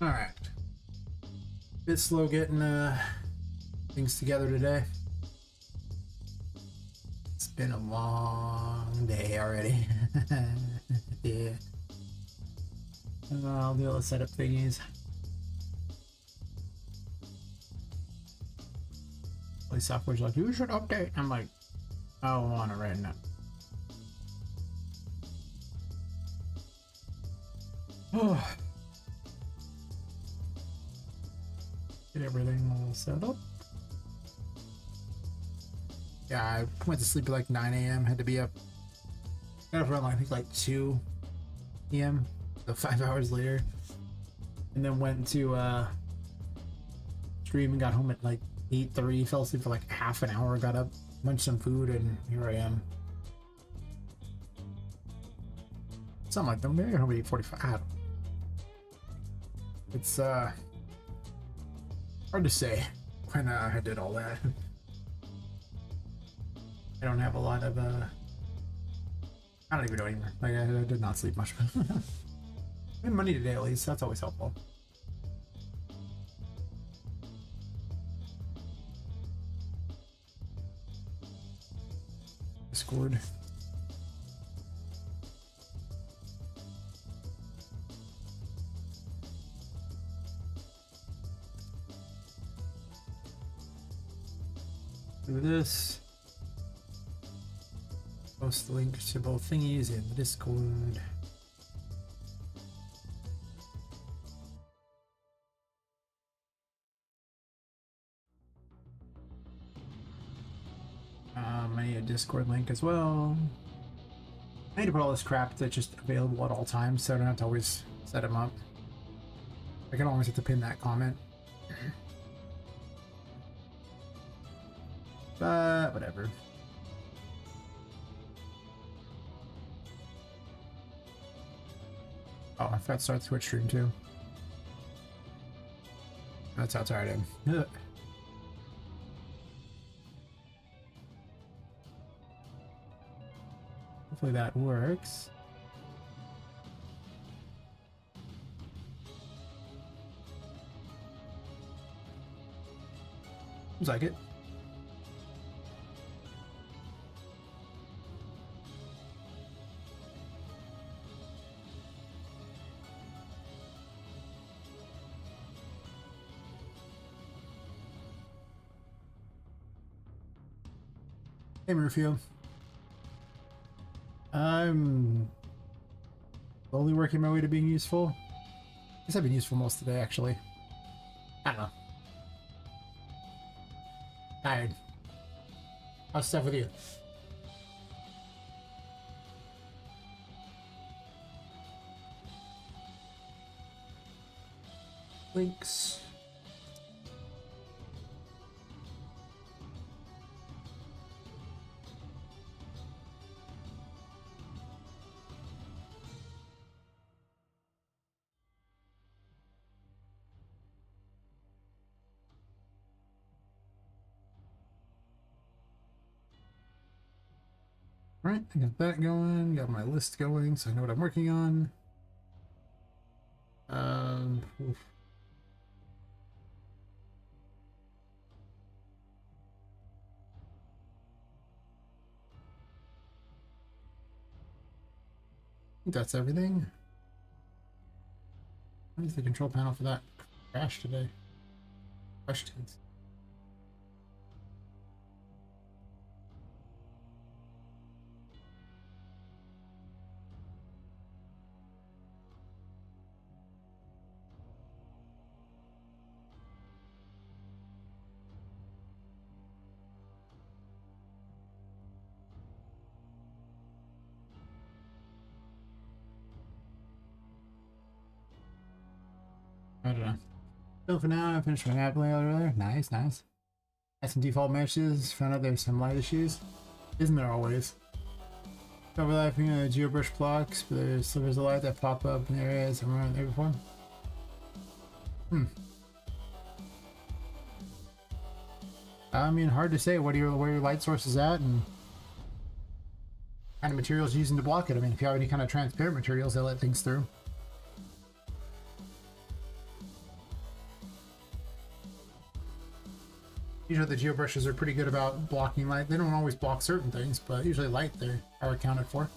Alright. Bit slow getting things together today. It's been a long day already. Yeah. I'll do all the setup thingies. Play software's like, you should update. I'm like, I don't want it right now. Oh. Get everything all set up. Yeah, I went to sleep at like 9 a.m. Had to be up. Got up around I think like 2 p.m. So 5 hours later, and then went to stream and got home at like 8:30. Fell asleep for like half an hour. Got up, munched some food, and here I am. Something like that. Maybe home at 8:45. It's hard to say when I did all that. I don't have a lot of I don't even know anymore. Like I did not sleep much. I had money today at least. That's always helpful. Discord. Do this. Post the link to both thingies in the Discord. I need a Discord link as well. I need to put all this crap that's just available at all times, so I don't have to always set them up. I can always have to pin that comment. But whatever. Oh, I forgot to start the Twitch stream too. That's how tired I am. Hopefully that works. Seems like it. Hey, Murphy. I'm slowly working my way to being useful. I guess I've been useful most of the day, actually. I don't know. Tired. How's stuff with you? Links. Alright, I got that going, got my list going, so I know what I'm working on. Oof. I think that's everything. What is the control panel for that crash today? Questions. I don't know. So for now, I finished my app layout earlier. Nice, nice. Had some default meshes. Found out there's some light issues. Isn't there always? Overlapping geobrush blocks, but there's slivers of light that pop up in areas that weren't there before. I mean, hard to say where your light source is at and kind of materials using to block it. I mean, if you have any kind of transparent materials, they let things through. Usually the geobrushes are pretty good about blocking light. They don't always block certain things, but usually light they are accounted for.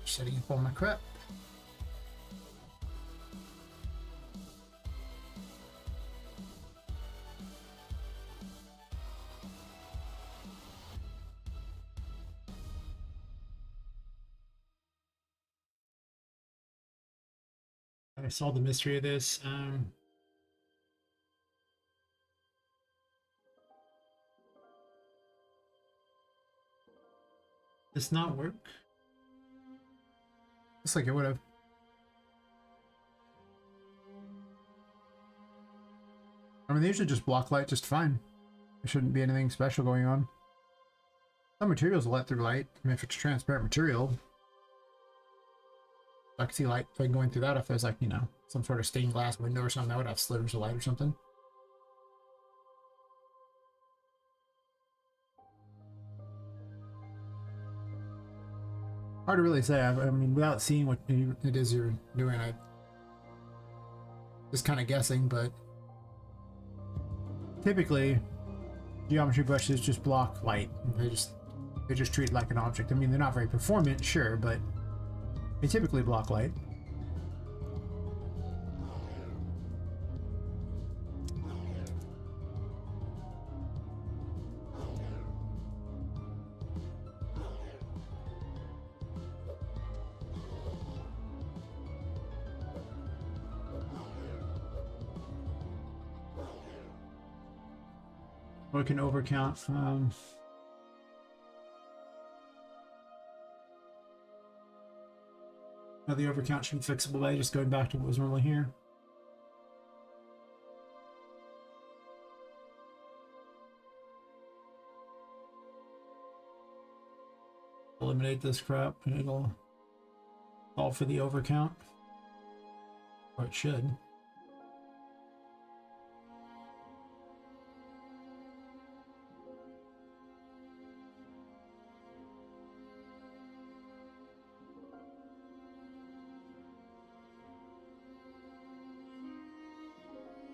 Setting up all my crap. I solved the mystery of this. Does not work. Looks like it would have. I mean, they usually just block light just fine. There shouldn't be anything special going on. Some materials will let through light. I mean, if it's transparent material, I can see light going through that. If there's like, you know, some sort of stained glass window or something that would have slivers of light or something. Hard to really say. I mean, without seeing what it is you're doing, I just kind of guessing, but typically geometry brushes just block light. They just treat it like an object. I mean, they're not very performant, sure, but they typically block light. Or we can overcount. Now the overcount should be fixable by just going back to what was normally here. Eliminate this crap and it'll solve for the overcount. Or it should.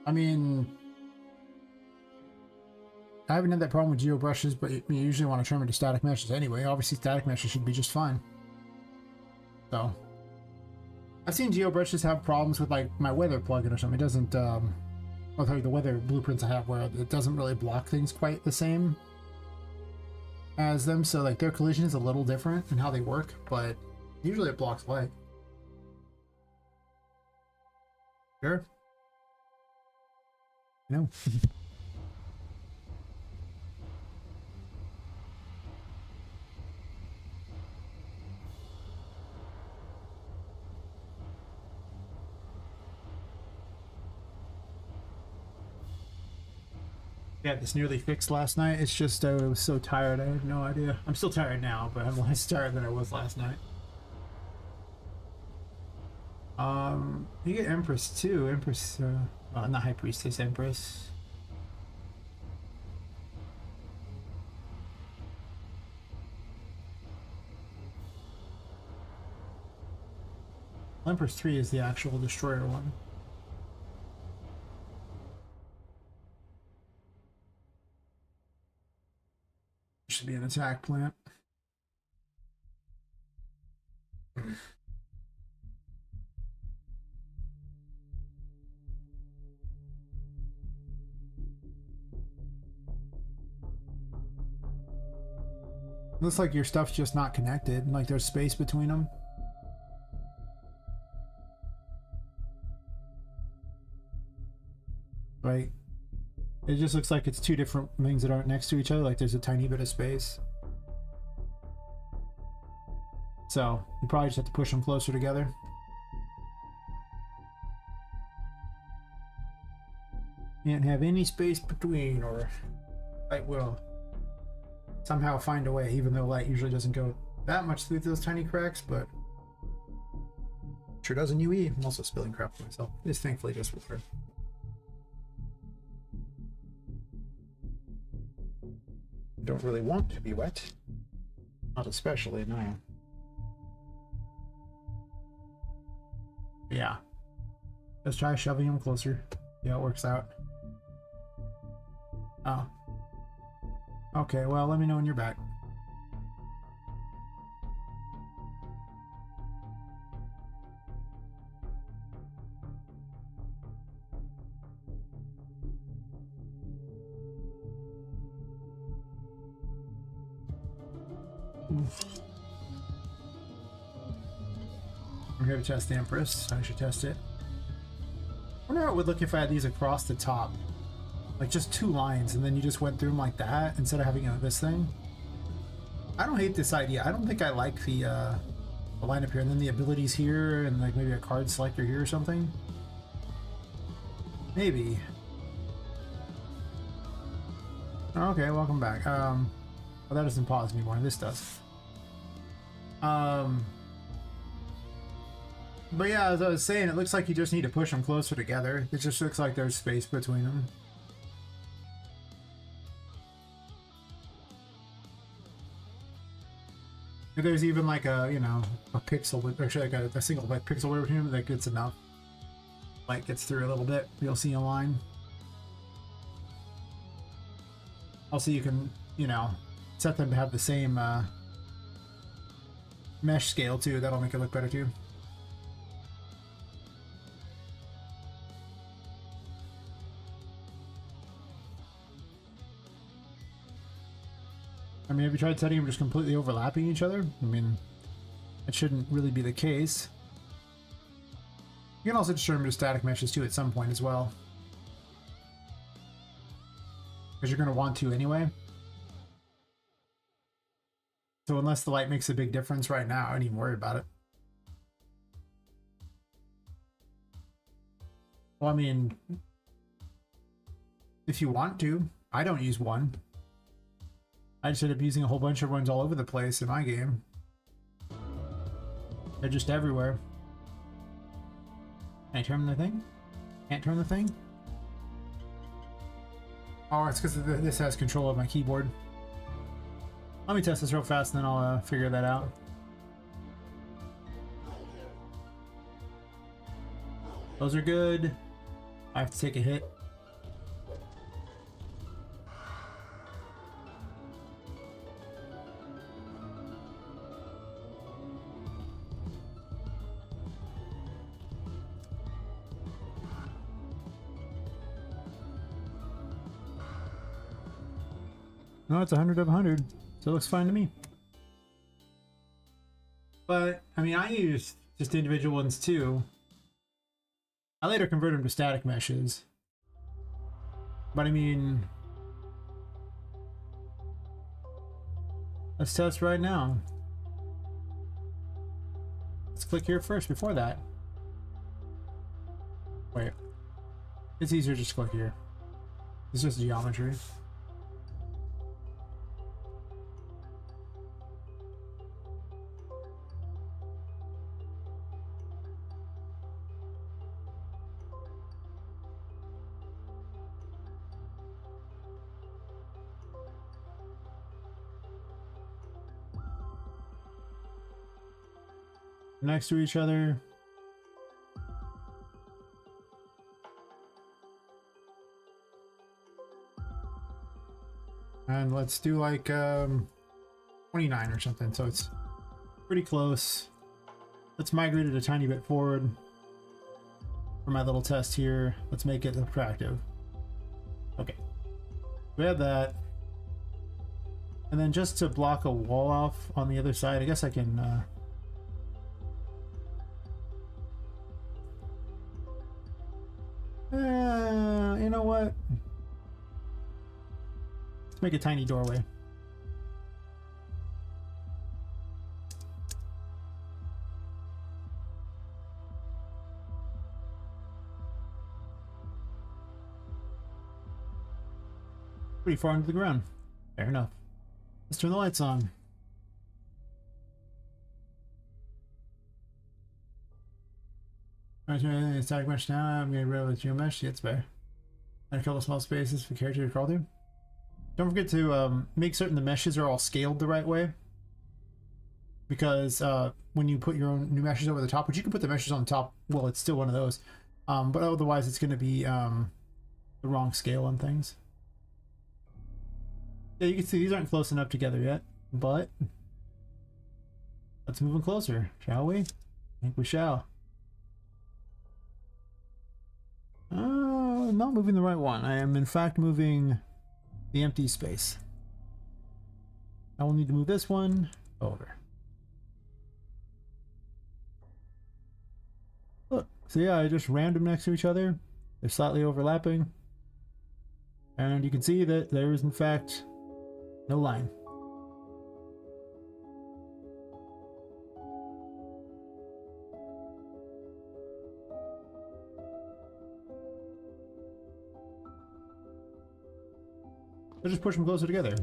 I mean, I haven't had that problem with geo brushes, but you usually want to turn them to static meshes anyway. Obviously, static meshes should be just fine. So, I've seen geo brushes have problems with like my weather plugin or something. It doesn't, I'll tell you the weather blueprints I have where it doesn't really block things quite the same as them. So like their collision is a little different in how they work, but usually it blocks light. Sure. No. Yeah, this nearly fixed last night. It's just I was so tired. I have no idea. I'm still tired now, but I'm less tired than I was last night. You get Empress too. Empress, not High Priestess, Empress. Empress 3 is the actual destroyer one. Should be an attack plant. Looks like your stuff's just not connected, like there's space between them. Right? It just looks like it's two different things that aren't next to each other, like there's a tiny bit of space. So, you probably just have to push them closer together. Can't have any space between, or light will somehow find a way, even though light usually doesn't go that much through those tiny cracks, but sure does in UE. I'm also spilling crap for myself. It's thankfully just water. Don't really want to be wet. Not especially, no. Yeah. Let's try shoving him closer. Yeah, it works out. Oh. Okay, well, let me know when you're back. I'm here to test the Empress. I should test it. I wonder how it would look if I had these across the top. Like just two lines, and then you just went through them like that instead of having this thing. I don't hate this idea. I don't think I like the line up here, and then the abilities here, and like maybe a card selector here or something. Maybe. Okay, welcome back. Well, that doesn't pause anymore. This does. But yeah, as I was saying, it looks like you just need to push them closer together. It just looks like there's space between them. If there's even like a, you know, a pixel, or actually like a single like pixel between them, that gets enough. Light gets through a little bit, you'll see a line. Also, you can, you know, set them to have the same mesh scale too. That'll make it look better too. I mean, have you tried setting them just completely overlapping each other? I mean, it shouldn't really be the case. You can also just turn them to static meshes too at some point as well. Because you're going to want to anyway. So unless the light makes a big difference right now, I don't even worry about it. Well, I mean, if you want to, I don't use one. I just ended up using a whole bunch of ones all over the place in my game. They're just everywhere. Can I turn the thing? Can't turn the thing? Oh, it's because this has control of my keyboard. Let me test this real fast and then I'll figure that out. Those are good. I have to take a hit. No, it's 100 of 100, so it looks fine to me. But, I mean, I use just individual ones too. I later convert them to static meshes. But I mean, let's test right now. Let's click here first before that. Wait. It's easier just to click here. It's just geometry. Next to each other. And let's do like 29 or something, so it's pretty close. Let's migrate it a tiny bit forward for my little test here. Let's make it attractive. Okay, we have that. And then just to block a wall off on the other side, I guess I can you know what? Let's make a tiny doorway. Pretty far into the ground. Fair enough. Let's turn the lights on. Alright, static mesh now. I'm getting rid of the geomesh. Yeah, it's better. And a couple of small spaces for character to crawl through. Don't forget to make certain the meshes are all scaled the right way. Because when you put your own new meshes over the top, which you can put the meshes on top, well, it's still one of those. But otherwise it's going to be the wrong scale on things. Yeah, you can see these aren't close enough together yet, but let's move them closer, shall we? I think we shall. I'm not moving the right one. I am in fact moving the empty space. I will need to move this one over. Look, so yeah, I just rammed them next to each other. They're slightly overlapping. And you can see that there is in fact no line. So just push them closer together.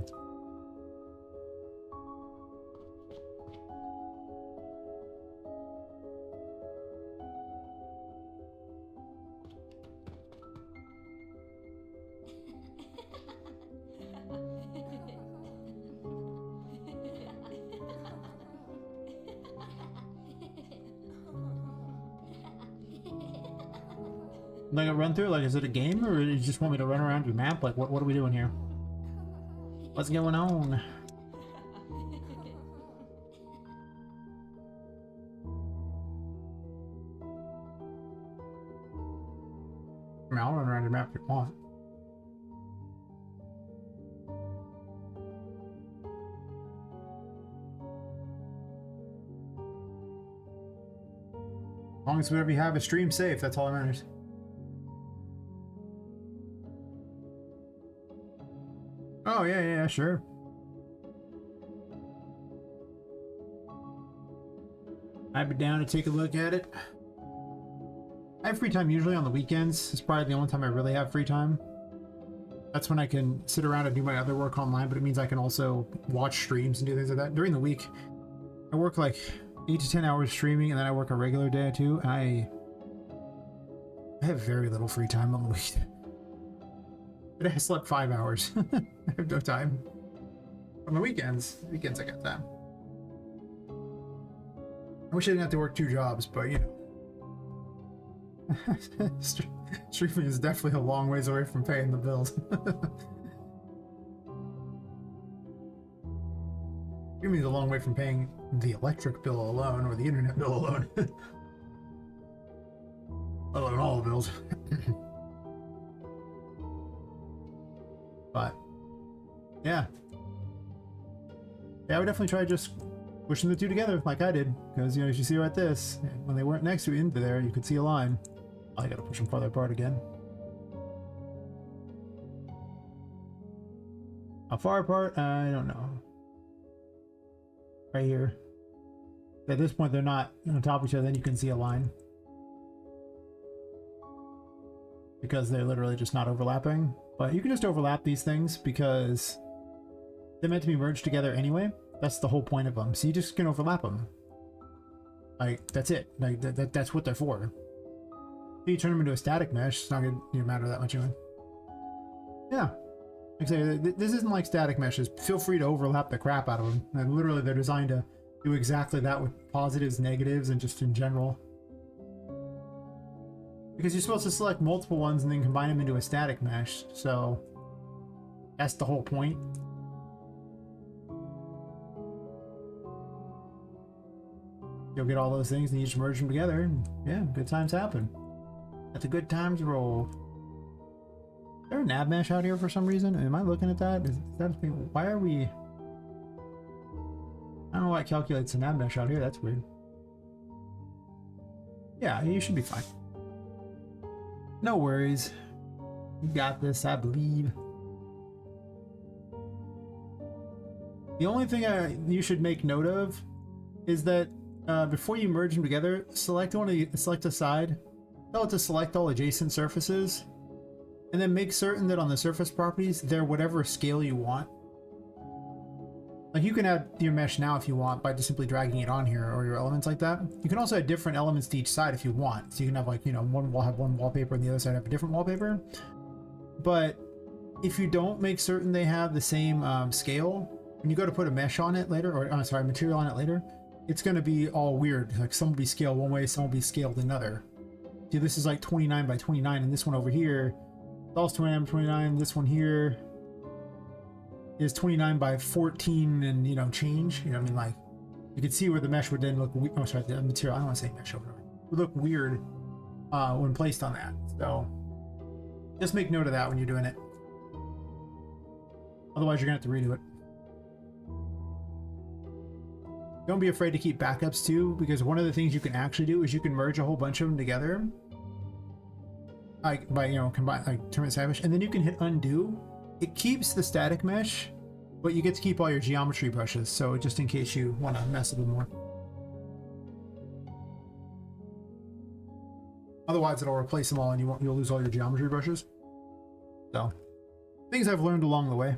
Like a run through? Like, is it a game, or you just want me to run around your map? Like, what are we doing here? What's going on? I mean, I'll run around your map if you want. As long as whatever you have is stream safe, that's all that matters. Oh, yeah, sure. I'd be down to take a look at it. I have free time usually on the weekends. It's probably the only time I really have free time. That's when I can sit around and do my other work online, but it means I can also watch streams and do things like that. During the week, I work like 8 to 10 hours streaming, and then I work a regular day or two. I have very little free time on the weekend. But I slept 5 hours. I have no time. On the weekends I got time. I wish I didn't have to work 2 jobs, but you know. Streaming is definitely a long ways away from paying the bills. Streaming is a long way from paying the electric bill alone, or the internet bill alone. Let alone all the bills. But yeah, I would definitely try just pushing the two together like I did, because you know, as you see right this, when they weren't next to into there, you could see a line. I gotta push them farther apart again. How far apart? I don't know. Right here. At this point, they're not on top of each other, then you can see a line. Because they're literally just not overlapping. But you can just overlap these things because they're meant to be merged together anyway. That's the whole point of them. So you just can overlap them. Like, that's it. Like, that's what they're for. If you turn them into a static mesh, it's not going to matter that much anyway. Yeah. Like I say, this isn't like static meshes. Feel free to overlap the crap out of them. And literally, they're designed to do exactly that with positives, negatives, and just in general. Because you're supposed to select multiple ones and then combine them into a static mesh, so that's the whole point. You'll get all those things and you just merge them together, and yeah, good times happen. Let the good times roll. Is there a nav mesh out here for some reason? Am I looking at that? Is that a thing? Why are we... I don't know why it calculates a nav mesh out here. That's weird. Yeah, you should be fine. No worries. You got this, I believe. The only thing you should make note of is that before you merge them together, select a side. Tell it to select all adjacent surfaces, and then make certain that on the surface properties, they're whatever scale you want. Like, you can add your mesh now if you want by just simply dragging it on here, or your elements like that. You can also add different elements to each side if you want. So you can have, like, you know, one wall have one wallpaper and the other side have a different wallpaper. But if you don't make certain they have the same scale, when you go to put a mesh on it later, or sorry, material on it later, it's going to be all weird. Like, some will be scaled one way, some will be scaled another. See, this is like 29 by 29, and this one over here is also 29 by 29. This one here is 29 by 14 and, you know, change. You know what I mean? Like, you can see where the mesh would then look, oh, sorry, the material, I don't want to say mesh over there, would look weird when placed on that. So just make note of that when you're doing it. Otherwise, you're going to have to redo it. Don't be afraid to keep backups too, because one of the things you can actually do is you can merge a whole bunch of them together, like by, you know, combine, like Tournament Savage, and then you can hit undo. It keeps the static mesh, but you get to keep all your geometry brushes, so just in case you want to mess with them more. Otherwise, it'll replace them all, and you'll lose all your geometry brushes. So, things I've learned along the way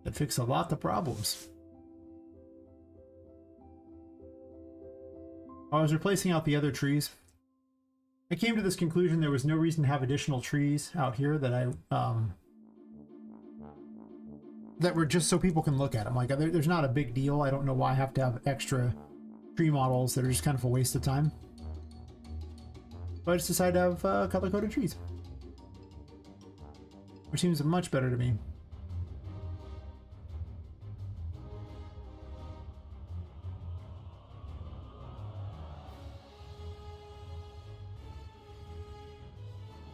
that fix a lot of problems. I was replacing out the other trees. I came to this conclusion there was no reason to have additional trees out here that that were just so people can look at them. Like, there's not a big deal. I don't know why I have to have extra tree models that are just kind of a waste of time. But I just decided to have color-coded trees, which seems much better to me.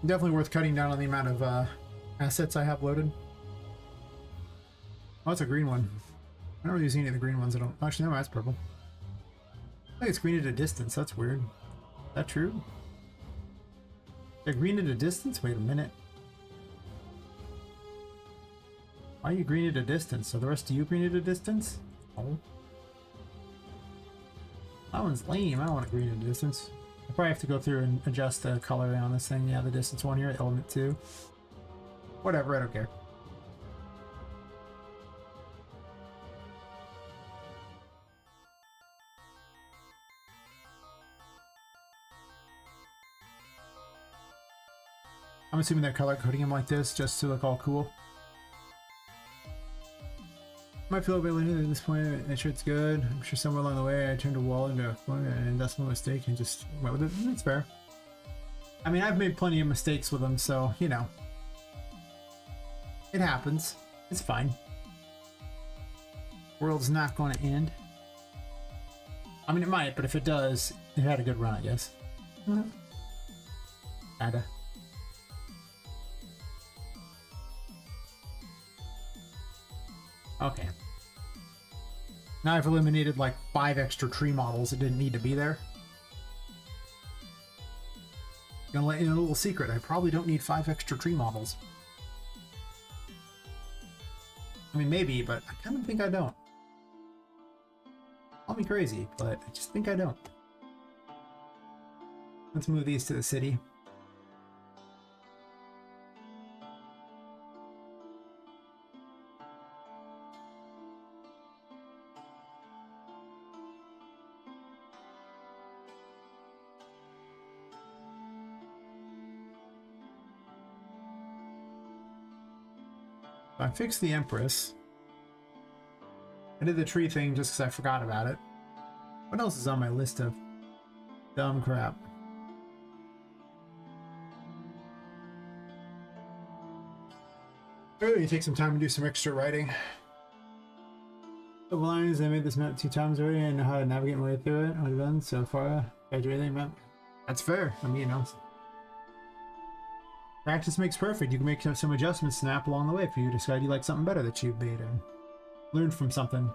Definitely worth cutting down on the amount of assets I have loaded. Oh, it's a green one. I don't really use any of the green ones. I don't. Actually, no, that's purple. I think it's green at a distance. That's weird. Is that true? They're green at a distance? Wait a minute. Why are you green at a distance? Are the rest of you green at a distance? Oh. That one's lame. I don't want a green at a distance. I probably have to go through and adjust the color on this thing. Yeah, the distance one here, element 2. Whatever, I don't care. I'm assuming they're color coding them like this just to look all cool. Might feel a bit limited at this point. Make sure it's good. I'm sure somewhere along the way I turned a wall into a decimal mistake and just went with it. That's fair. I mean, I've made plenty of mistakes with them, so, you know. It happens. It's fine. World's not going to end. I mean, it might, but if it does, it had a good run, I guess. Kinda. Okay. Now I've eliminated like 5 extra tree models that didn't need to be there. Gonna let you know a little secret. I probably don't need 5 extra tree models. I mean, maybe, but I kind of think I don't. Call me crazy, but I just think I don't. Let's move these to the city. I fixed the Empress. I did the tree thing just because I forgot about it. What else is on my list of dumb crap? Really take some time to do some extra writing. The lines, I made this map 2 times already and know how to navigate my way through it. What I've done so far. Can't do anything map. That's fair. I mean, you know. Practice makes perfect. You can make some adjustments snap along the way if you decide you like something better that you've made and learned from something.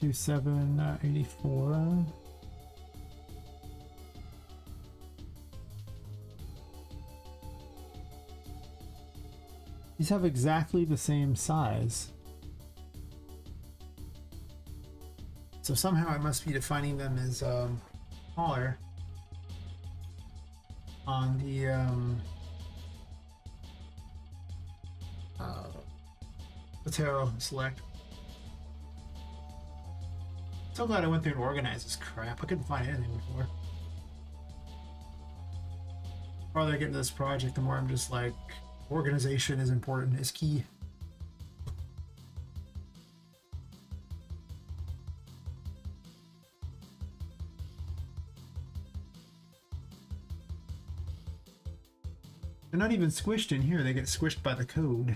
2784. These have exactly the same size. So somehow I must be defining them as smaller on the Otero select. So glad I went through and organized this crap. I couldn't find anything before. The farther I get into this project, the more I'm just like, organization is important, is key. They're not even squished in here, they get squished by the code.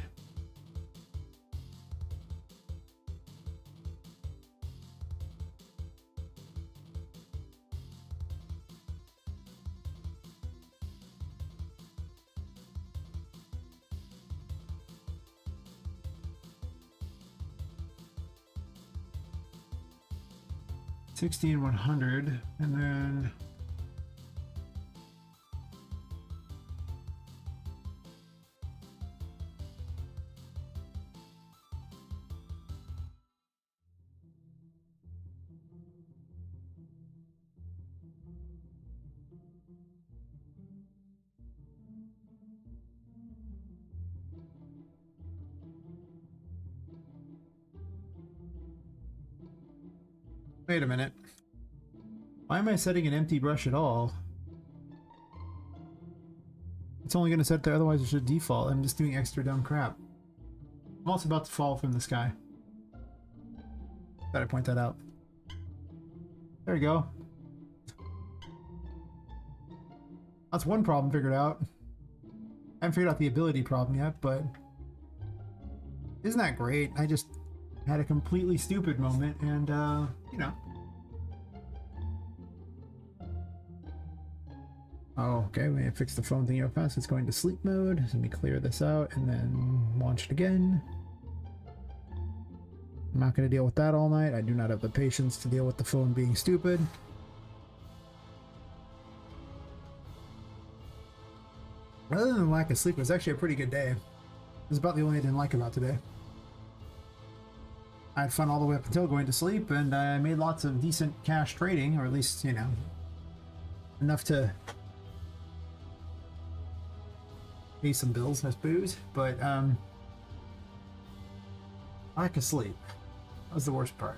$16 $100, and then wait a minute. Why am I setting an empty brush at all? It's only going to set there, otherwise it should default. I'm just doing extra dumb crap. I'm also about to fall from the sky. Gotta point that out. There we go. That's one problem figured out. I haven't figured out the ability problem yet, but isn't that great? I just had a completely stupid moment and, you know. Oh, okay, we have fixed the phone thing real fast. It's going to sleep mode. Let me clear this out and then launch it again. I'm not going to deal with that all night. I do not have the patience to deal with the phone being stupid. Other than lack of sleep, it was actually a pretty good day. It was about the only thing I didn't like about today. I had fun all the way up until going to sleep, and I made lots of decent cash trading, or at least, you know, enough to pay some bills, I suppose. But lack of sleep, that was the worst part.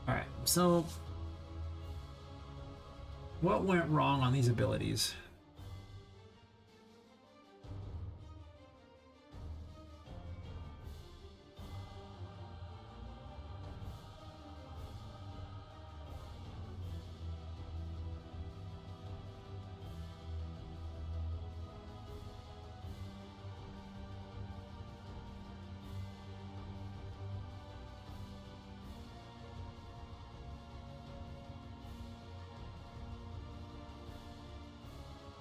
Alright, so what went wrong on these abilities?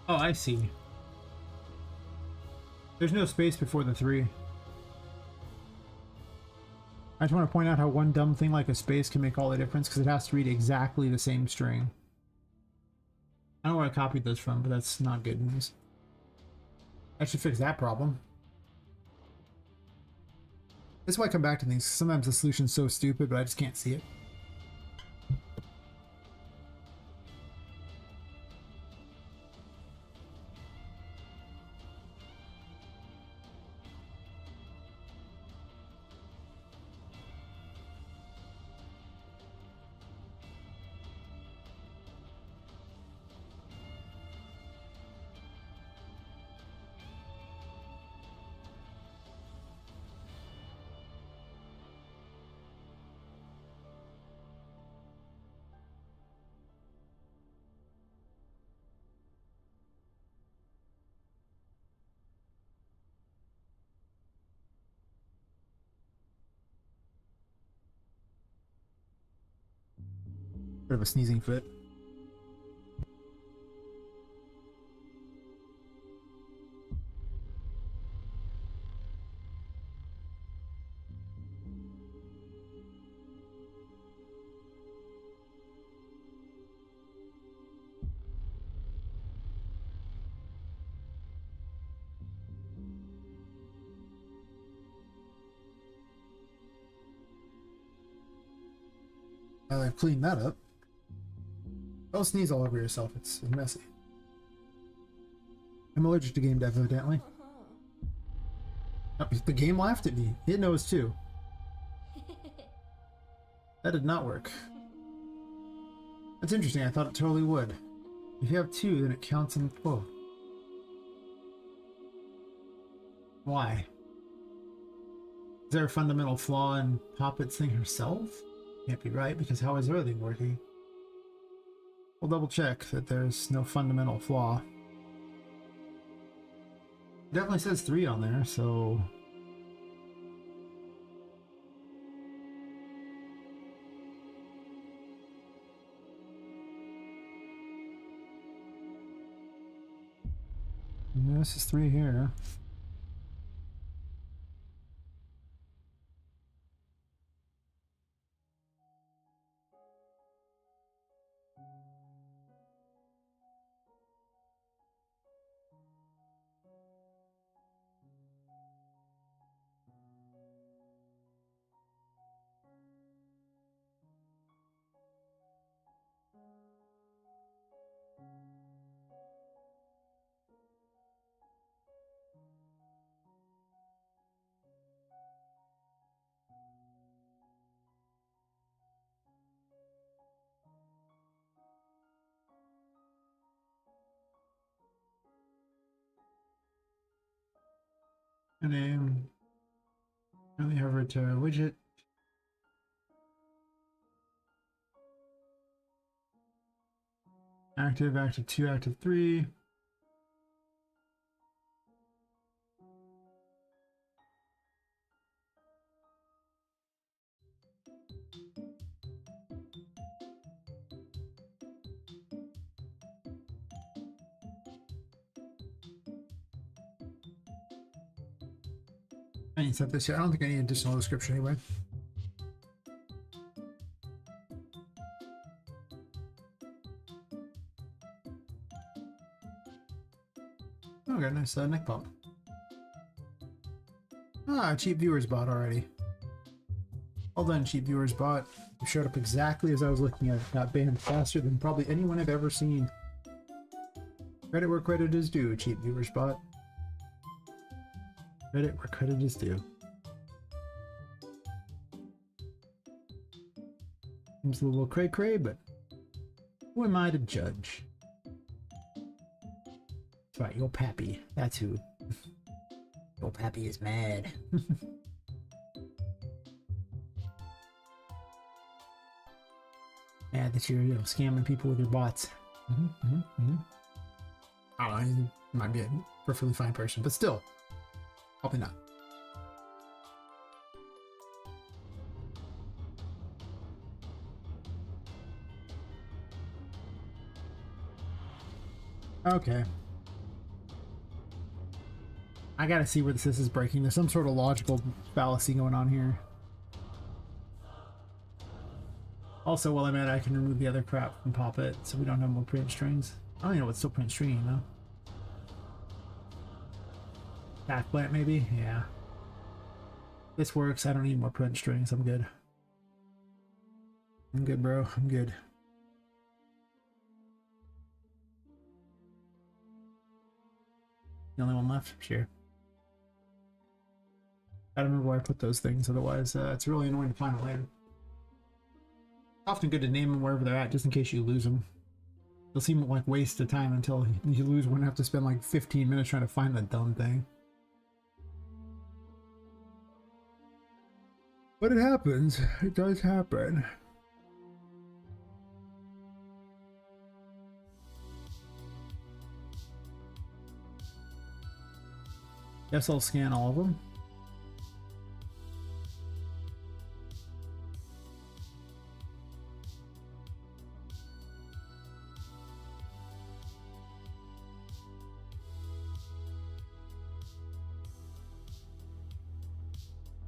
Oh, I see. There's no space before the 3. I just want to point out how one dumb thing like a space can make all the difference, because it has to read exactly the same string. I don't know where I copied those from, but that's not good news. I should fix that problem. That's why I come back to things. Sometimes the solution's so stupid, but I just can't see it. Bit of a sneezing fit. Now I've cleaned that up. Don't sneeze all over yourself, it's messy. I'm allergic to game dev, evidently. Oh, the game laughed at me. It knows too. That did not work. That's interesting, I thought it totally would. If you have two, then it counts in both. Why? Is there a fundamental flaw in Poppet's thing herself? Can't be right, because how is everything working? We'll double check that there's no fundamental flaw. It definitely says 3 on there, so... Yeah, this is 3 here. Name. Currently hover to widget. Active, active 2, active 3. I need to set this here. I don't think I need additional description anyway. Okay, nice neck pump. Ah, cheap viewers bot already. Well done, cheap viewers bot. You showed up exactly as I was looking at it. Got banned faster than probably anyone I've ever seen. Credit where credit is due, cheap viewers bot. Credit where credit is due. Seems a little cray-cray, but who am I to judge? That's right, your pappy. That's who. Your pappy is mad. Mad that you're, scamming people with your bots. I don't know, he might be a perfectly fine person, but still, probably not. Okay. I gotta see where this is breaking. There's some sort of logical fallacy going on here. Also, while I'm at it, I can remove the other crap from Poppet so we don't have more print strings. I don't even know what's still print stringing though. Back plant maybe? Yeah. This works. I don't need more print strings. I'm good. I'm good, bro. I'm good. The only one left? Sure. I don't remember where I put those things, otherwise it's really annoying to find it later. Often good to name them wherever they're at, just in case you lose them. They'll seem like waste of time until you lose one and have to spend like 15 minutes trying to find that dumb thing. But it happens. It does happen. Guess I'll scan all of them.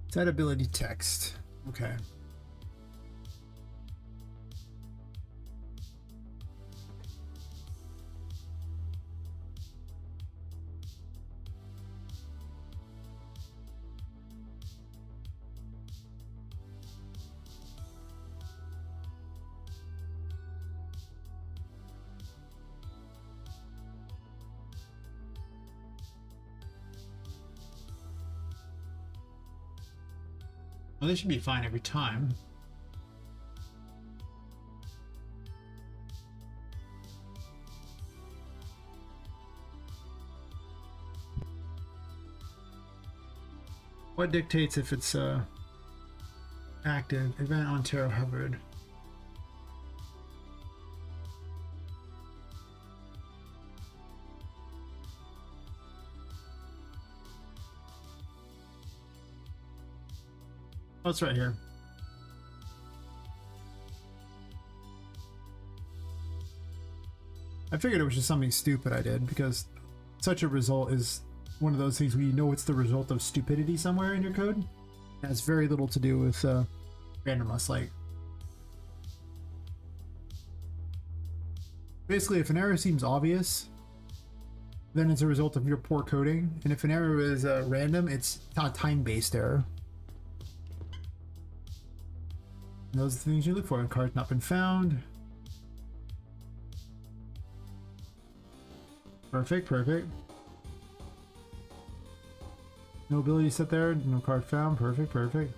Set ability text. Okay. Well, they should be fine every time. What dictates if it's active? Event on Terra hovered. Oh, it's right here. I figured it was just something stupid I did, because such a result is one of those things where you know it's the result of stupidity somewhere in your code. It has very little to do with randomness. Like, basically, if an error seems obvious, then it's a result of your poor coding. And if an error is random, it's not a time-based error. And those are the things you look for. A card's not been found. Perfect, perfect. No ability set there, no card found. Perfect, perfect.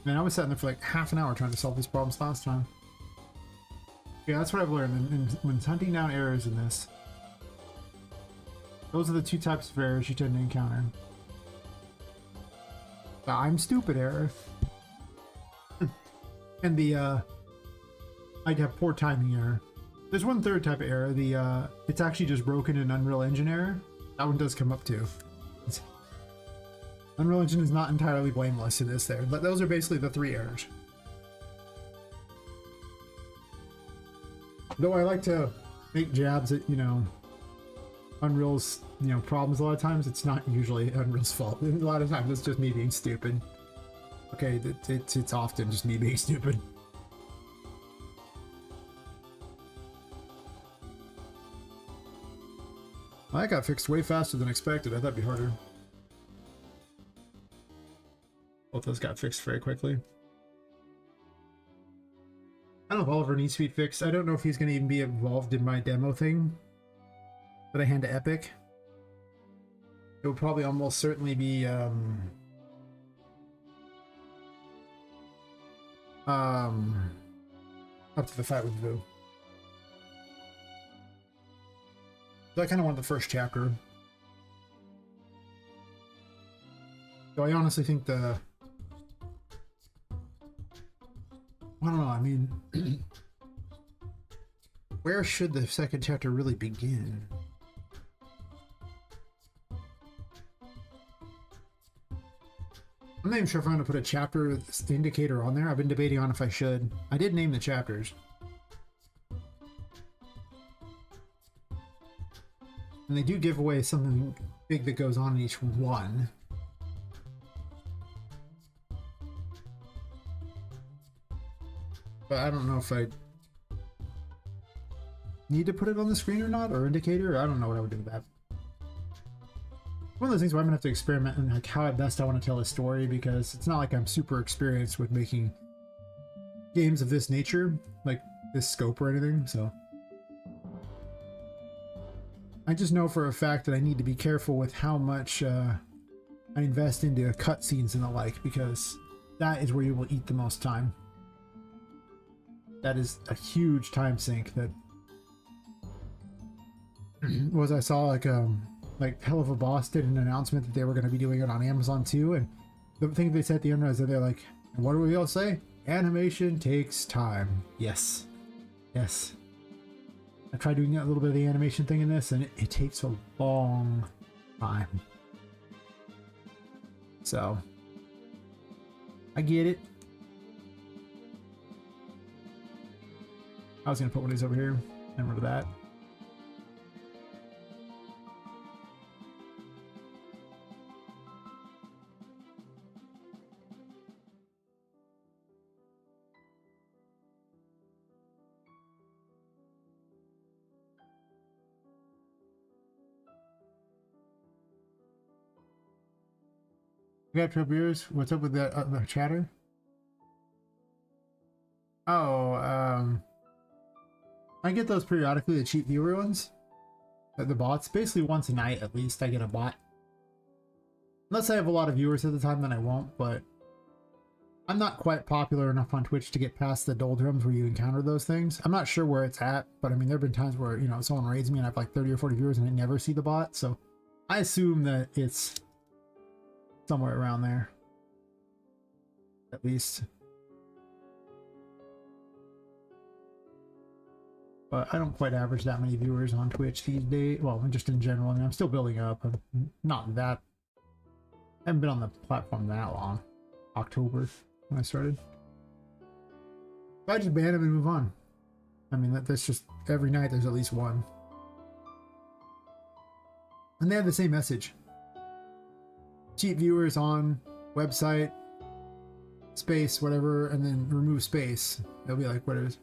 Man, I was sitting there for like half an hour trying to solve these problems last time. Yeah, that's what I've learned when hunting down errors in this. Those are the two types of errors you tend to encounter. The I'm stupid error. And the I'd have poor timing error. There's one third type of error, the it's actually just broken in Unreal Engine error. That one does come up too. Unreal Engine is not entirely blameless in this there, but those are basically the three errors. Though I like to make jabs at, you know, Unreal's, you know, problems a lot of times, it's not usually Unreal's fault. A lot of times it's just me being stupid. Okay, it's often just me being stupid. Well, that got fixed way faster than expected. I thought it'd be harder. Both those got fixed very quickly. I don't know if Oliver needs to be fixed. I don't know if he's going to even be involved in my demo thing that I hand to Epic. It will probably almost certainly be up to the fight with Vu. So I kind of want the first chapter. So I honestly think the... I don't know, I mean... where should the second chapter really begin? I'm not even sure if I'm going to put a chapter indicator on there. I've been debating on if I should. I did name the chapters. And they do give away something big that goes on in each one. But I don't know if I need to put it on the screen or not, or indicator. I don't know what I would do with that. One of those things where I'm gonna have to experiment in like how best I want to tell a story, because it's not like I'm super experienced with making games of this nature, like this scope or anything. So I just know for a fact that I need to be careful with how much I invest into cutscenes and the like, because that is where you will eat the most time. That is a huge time sink. That was, I saw like Hell of a Boss did an announcement that they were going to be doing it on Amazon too, and the thing they said at the end was that they're like, and what do we all say? Animation takes time. Yes, yes. I tried doing a little bit of the animation thing in this, and it takes a long time. So I get it. I was gonna put one of these over here. Get rid of that. We got 12 beers. What's up with the chatter? Oh, I get those periodically, the cheap viewer ones. The bots. Basically once a night at least I get a bot. Unless I have a lot of viewers at the time, then I won't, but I'm not quite popular enough on Twitch to get past the doldrums where you encounter those things. I'm not sure where it's at, but I mean, there have been times where, you know, someone raids me and I have like 30 or 40 viewers and I never see the bot. So I assume that it's somewhere around there, at least. But I don't quite average that many viewers on Twitch these days. Well, just in general. I mean, I'm still building up. I'm not that... I haven't been on the platform that long. October when I started. I just ban them and move on. I mean, that's just... Every night there's at least one. And they have the same message. Cheap viewers on website, space, whatever, and then remove space. They'll be like, what is...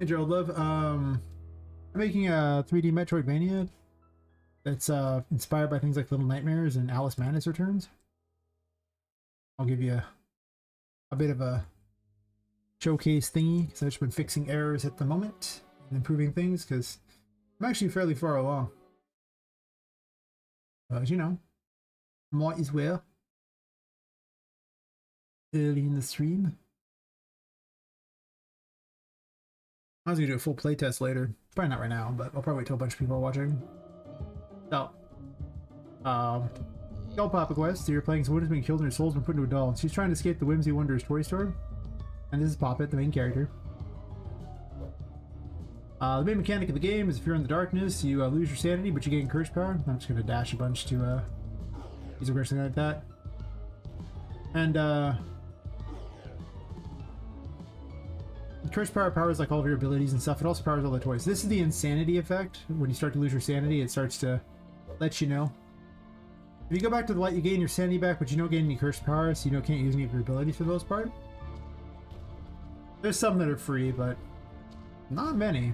Hey Gerald Love, I'm making a 3D Metroidvania that's inspired by things like Little Nightmares and Alice Madness Returns. I'll give you a bit of a showcase thingy, because I've just been fixing errors at the moment and improving things, because I'm actually fairly far along. As you know, might as well. Early in the stream. I was gonna do a full playtest later. Probably not right now, but I'll probably wait till a bunch of people are watching. So, Doll Poppet Quest. You're playing someone who's been killed and her soul's been put into a doll. She's trying to escape the Whimsy Wonders toy store. And this is Poppet, the main character. The main mechanic of the game is if you're in the darkness, you lose your sanity, but you gain curse power. I'm just gonna dash a bunch to use a something like that. And curse power powers like all of your abilities and stuff. It also powers all the toys. This is the insanity effect. When you start to lose your sanity, it starts to let you know. If you go back to the light, you gain your sanity back, but you don't gain any curse power, so you can't use any of your abilities for the most part. There's some that are free, but not many.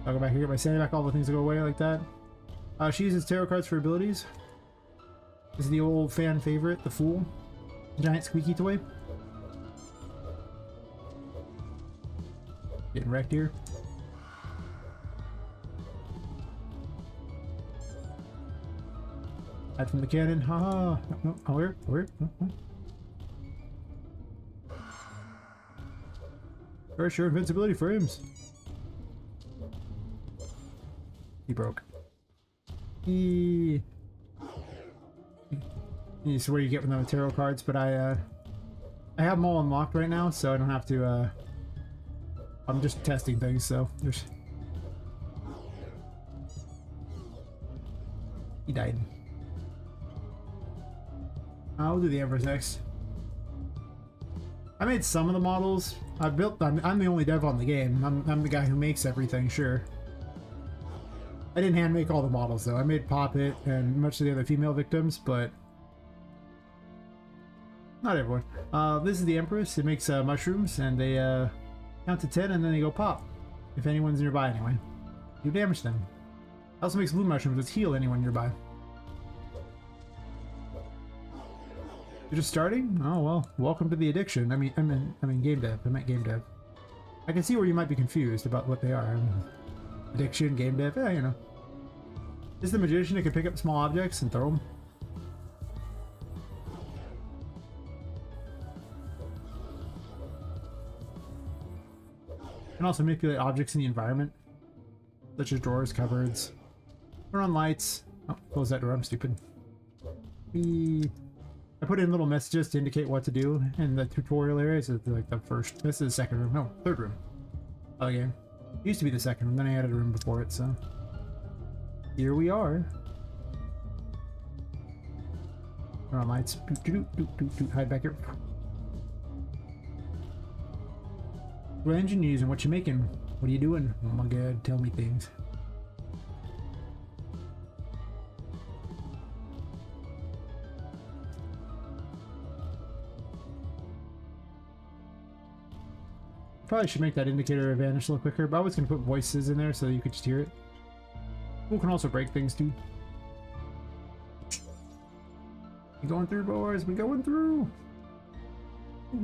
I'll go back here, get my sanity back, all the things that go away like that. She uses tarot cards for abilities. This is the old fan favorite, the Fool. Giant squeaky toy. Getting wrecked here. Hide from the cannon. Haha. No, where? First, your invincibility frames. He broke. This is where you get with the tarot cards, but I have them all unlocked right now, so I don't have to. I'm just testing things, so there's. He died. I'll do the Emperor's next. I made some of the models. I'm the only dev on the game. I'm the guy who makes everything, sure. I didn't hand make all the models though. I made Poppet and much of the other female victims, but not everyone. This is the Empress. It makes mushrooms, and they count to 10 and then they go pop. If anyone's nearby anyway. You damage them. It also makes blue mushrooms, which heal anyone nearby. You're just starting? Oh well, welcome to the addiction. I mean game dev. I meant game dev. I can see where you might be confused about what they are. Addiction, game dev, yeah, you know. This is the magician that can pick up small objects and throw them. Can also manipulate objects in the environment, such as drawers, cupboards, turn on lights. Oh, close that door, I'm stupid. I put in little messages to indicate what to do in the tutorial areas. So like the first, this is the second room, no, third room. Oh yeah, it used to be the second room, then I added a room before it, so here we are. Turn on lights, hide back here. What engine you using? What you making? What are you doing? Oh my god, tell me things. Probably should make that indicator vanish a little quicker, but I was going to put voices in there so you could just hear it. People can also break things too. We going through, boys. We going through.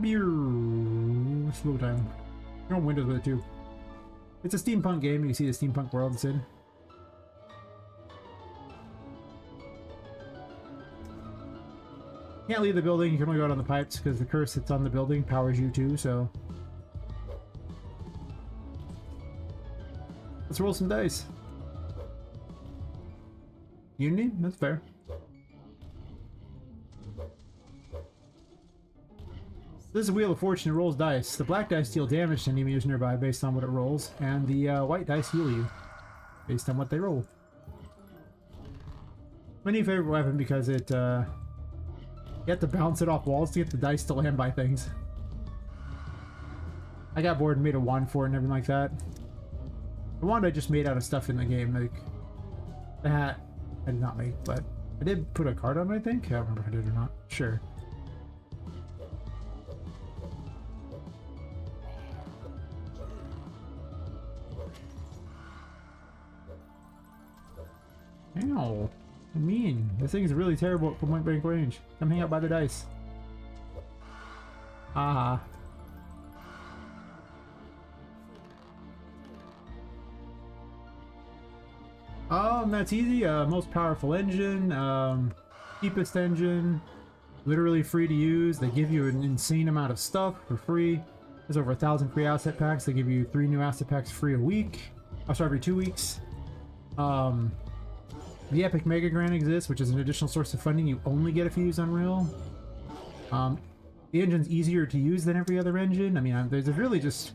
Beer. Slow time. You're on Windows with it too. It's a steampunk game. You can see the steampunk world it's in. Can't leave the building, you can only go out on the pipes because the curse that's on the building powers you too, so. Let's roll some dice. Unity? That's fair. This is a Wheel of Fortune. It rolls dice. The black dice deal damage to enemies nearby based on what it rolls, and the white dice heal you based on what they roll. My new favorite weapon because it, you have to bounce it off walls to get the dice to land by things. I got bored and made a wand for it and everything like that. The wand I just made out of stuff in the game, like the hat I did not make, but I did put a card on it, I think. I don't remember if I did or not. Sure. Ow. Mean. This thing is really terrible at point blank range. Come hang out by the dice. Haha. That's easy. Most powerful engine, cheapest engine, literally free to use. They give you an insane amount of stuff for free. There's over 1,000 free asset packs. They give you 3 new asset packs free a week. Oh, sorry, every 2 weeks. The Epic Mega Grant exists, which is an additional source of funding you only get if you use Unreal. The engine's easier to use than every other engine. I mean, there's really just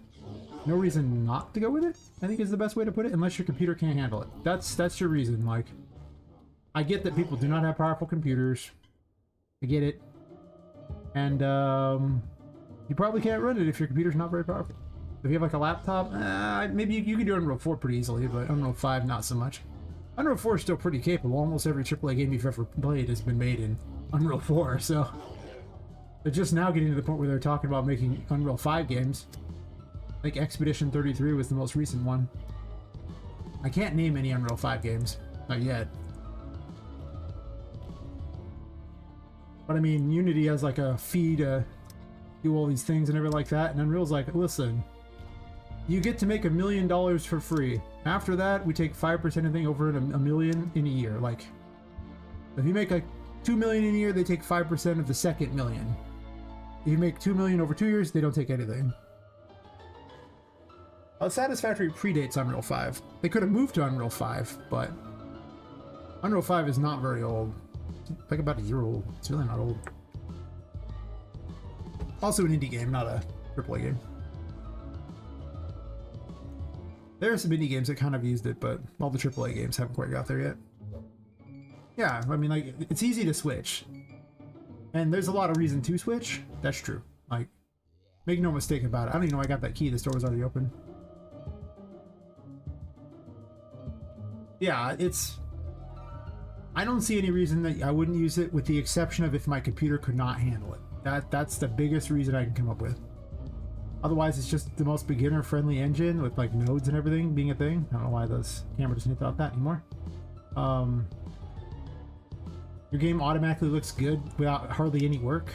no reason not to go with it, I think is the best way to put it, unless your computer can't handle it. That's your reason. Like, I get that people do not have powerful computers. I get it. And you probably can't run it if your computer's not very powerful. If you have like a laptop, maybe you can do Unreal 4 pretty easily, but Unreal 5 not so much. Unreal 4 is still pretty capable. Almost every AAA game you've ever played has been made in Unreal 4, so they're just now getting to the point where they're talking about making Unreal 5 games. Like Expedition 33 was the most recent one. I can't name any Unreal 5 games. Not yet. But I mean, Unity has like a fee to do all these things and everything like that, and Unreal's like, listen, you get to make $1 million for free. After that, we take 5% of thing over $1 million in a year. Like, if you make like $2 million in a year, they take 5% of the second $1 million. If you make $2 million over 2 years, they don't take anything. Satisfactory predates Unreal 5. They could have moved to Unreal 5, but Unreal 5 is not very old. It's like about a year old. It's really not old. Also an indie game, not a AAA game. There are some indie games that kind of used it, but all the AAA games haven't quite got there yet. Yeah, I mean, like, it's easy to switch. And there's a lot of reason to switch. That's true. Like, make no mistake about it. I don't even know I got that key. The store was already open. Yeah, it's... I don't see any reason that I wouldn't use it, with the exception of if my computer could not handle it. That's the biggest reason I can come up with. Otherwise, it's just the most beginner-friendly engine with like nodes and everything being a thing. I don't know why those camera doesn't thought that anymore. Your game automatically looks good without hardly any work.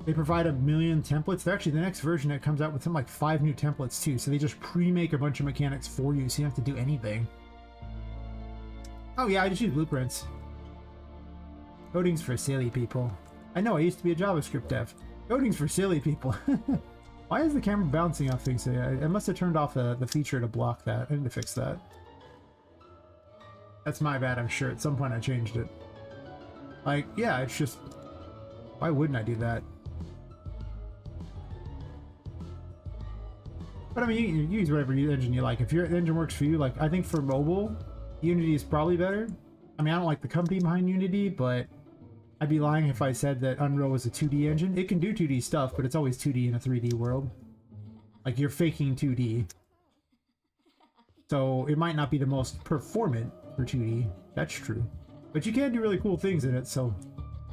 They provide 1 million templates. They're actually, the next version that comes out with something like 5 new templates too. So they just pre-make a bunch of mechanics for you, so you don't have to do anything. Oh yeah, I just use blueprints. Coding's for silly people. I know, I used to be a JavaScript dev. Coding's for silly people. Why is the camera bouncing off things? I must have turned off the feature to block that. I need to fix that. That's my bad, I'm sure. At some point I changed it. Like, yeah, it's just... Why wouldn't I do that? But I mean, you use whatever engine you like. If your engine works for you, like, I think for mobile, Unity is probably better. I mean, I don't like the company behind Unity, but I'd be lying if I said that Unreal was a 2D engine. It can do 2D stuff, but it's always 2D in a 3D world. Like, you're faking 2D. So it might not be the most performant for 2D. That's true. But you can do really cool things in it, so...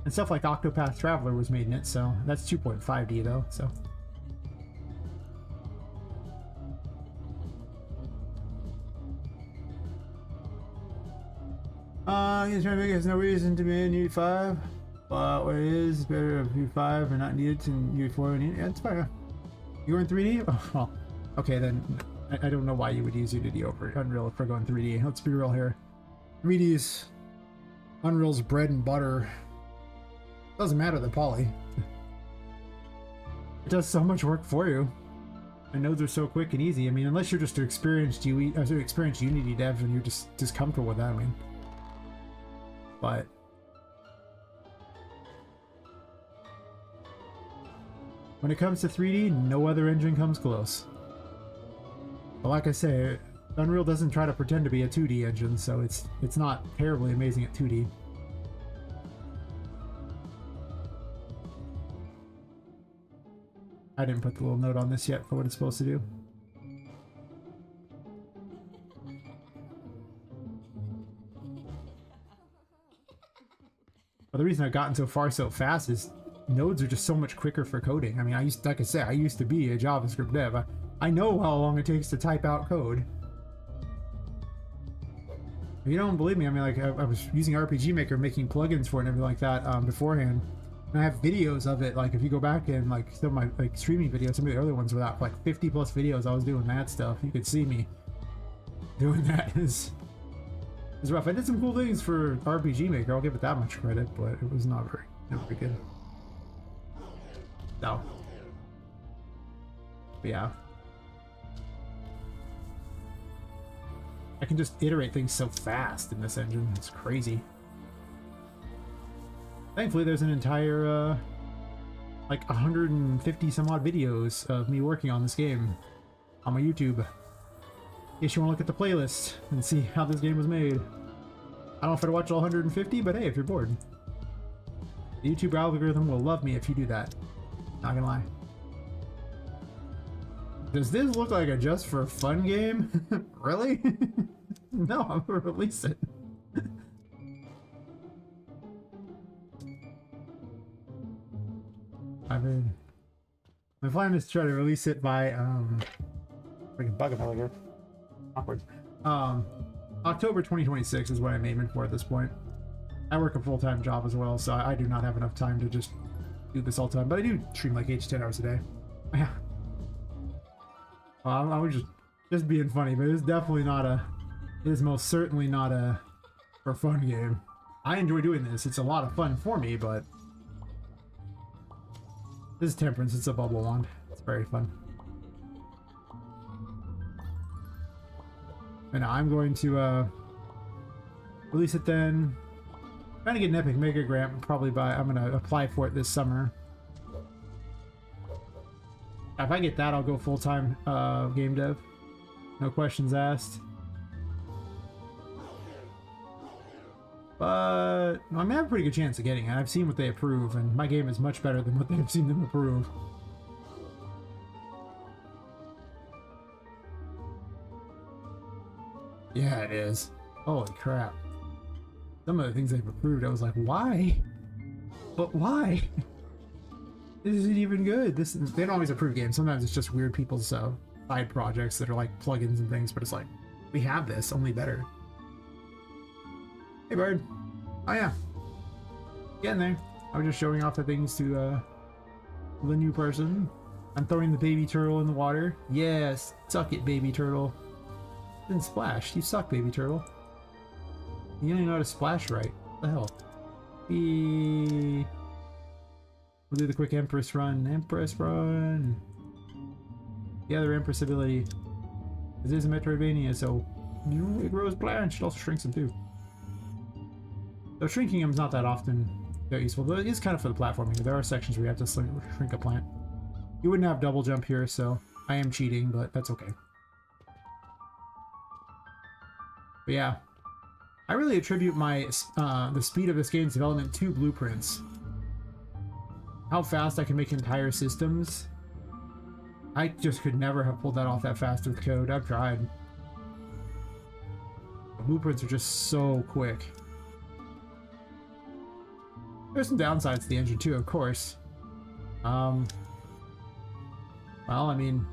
And stuff like Octopath Traveler was made in it, so... That's 2.5D, though, so... He's trying to make there's no reason to be in Unity 5. But what it is better if Unity 5 are not needed to Unity 4 and Unity. Yeah, it's fine. You were in 3D? Oh, well, okay, then I don't know why you would use Unity over Unreal if we're going 3D. Let's be real here. 3D is Unreal's bread and butter. Doesn't matter the poly. It does so much work for you. And nodes are so quick and easy. I mean, unless you're just an experienced Unity dev and you're just comfortable with that, I mean. But when it comes to 3D, no other engine comes close. But like I say, Unreal doesn't try to pretend to be a 2D engine, so it's not terribly amazing at 2D. I didn't put the little note on this yet for what it's supposed to do. But the reason I've gotten so far so fast is nodes are just so much quicker for coding. I mean, like I said, I used to be a JavaScript dev. I know how long it takes to type out code. If you don't believe me, I mean, like I was using RPG Maker, making plugins for it and everything like that beforehand. And I have videos of it. Like if you go back and like some of my like streaming videos, some of the early ones without like 50 plus videos, I was doing that stuff. You could see me doing that. It's rough. I did some cool things for RPG Maker. I'll give it that much credit, but it was not very good. No. But yeah. I can just iterate things so fast in this engine. It's crazy. Thankfully, there's an entire, like 150 some odd videos of me working on this game on my YouTube. In case you want to look at the playlist and see how this game was made. I don't know if I'd watch all 150, but hey, if you're bored. The YouTube algorithm will love me if you do that. Not gonna lie. Does this look like a just for fun game? Really? No, I'm gonna release it. My plan is to try to release it by freaking bug up here. Awkward. October 2026 is what I'm aiming for at this point. I work a full-time job as well, so I do not have enough time to just do this all the time. But I do stream like 8 to 10 hours a day. Yeah. I was just being funny, but it's definitely not a. It is most certainly not a for fun game. I enjoy doing this. It's a lot of fun for me, but this is Temperance. It's a bubble wand. It's very fun. And I'm going to release it then. Trying to get an Epic Maker Grant probably I'm going to apply for it this summer. If I get that, I'll go full-time game dev. No questions asked. But I mean, I have a pretty good chance of getting it. I've seen what they approve, and my game is much better than what they've seen them approve. Yeah, it is. Holy crap. Some of the things they've approved, I was like, why? But why? This isn't even good. They don't always approve games. Sometimes it's just weird people's side projects that are like plugins and things, but it's like, we have this, only better. Hey, bird. Oh, yeah. Getting there. I was just showing off the things to the new person. I'm throwing the baby turtle in the water. Yes. Suck it, baby turtle. Didn't splash. You suck, baby turtle. You don't even know how to splash right. What the hell? We'll do the quick Empress run. Empress run! The other Empress ability. This is a Metroidvania, so it grows plants. It also shrinks them too. Though shrinking them is not that often very useful, but it is kind of for the platforming. There are sections where you have to shrink a plant. You wouldn't have double jump here, so I am cheating, but that's okay. But yeah, I really attribute my the speed of this game's development to blueprints. How fast I can make entire systems. I just could never have pulled that off that fast with code. I've tried. The blueprints are just so quick. There's some downsides to the engine too, of course. Well, I mean,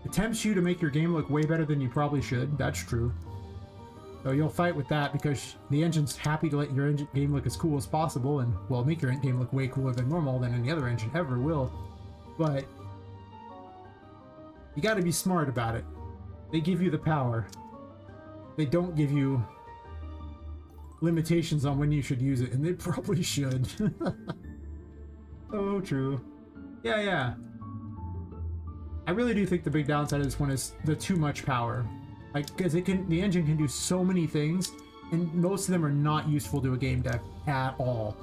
it tempts you to make your game look way better than you probably should. That's true. So you'll fight with that because the engine's happy to let your game look as cool as possible and, well, make your game look way cooler than normal than any other engine ever will. But you gotta be smart about it. They give you the power. They don't give you limitations on when you should use it, and they probably should. Oh, true. Yeah, yeah. I really do think the big downside of this one is the too much power. Like, because the engine can do so many things, and most of them are not useful to a game dev at all.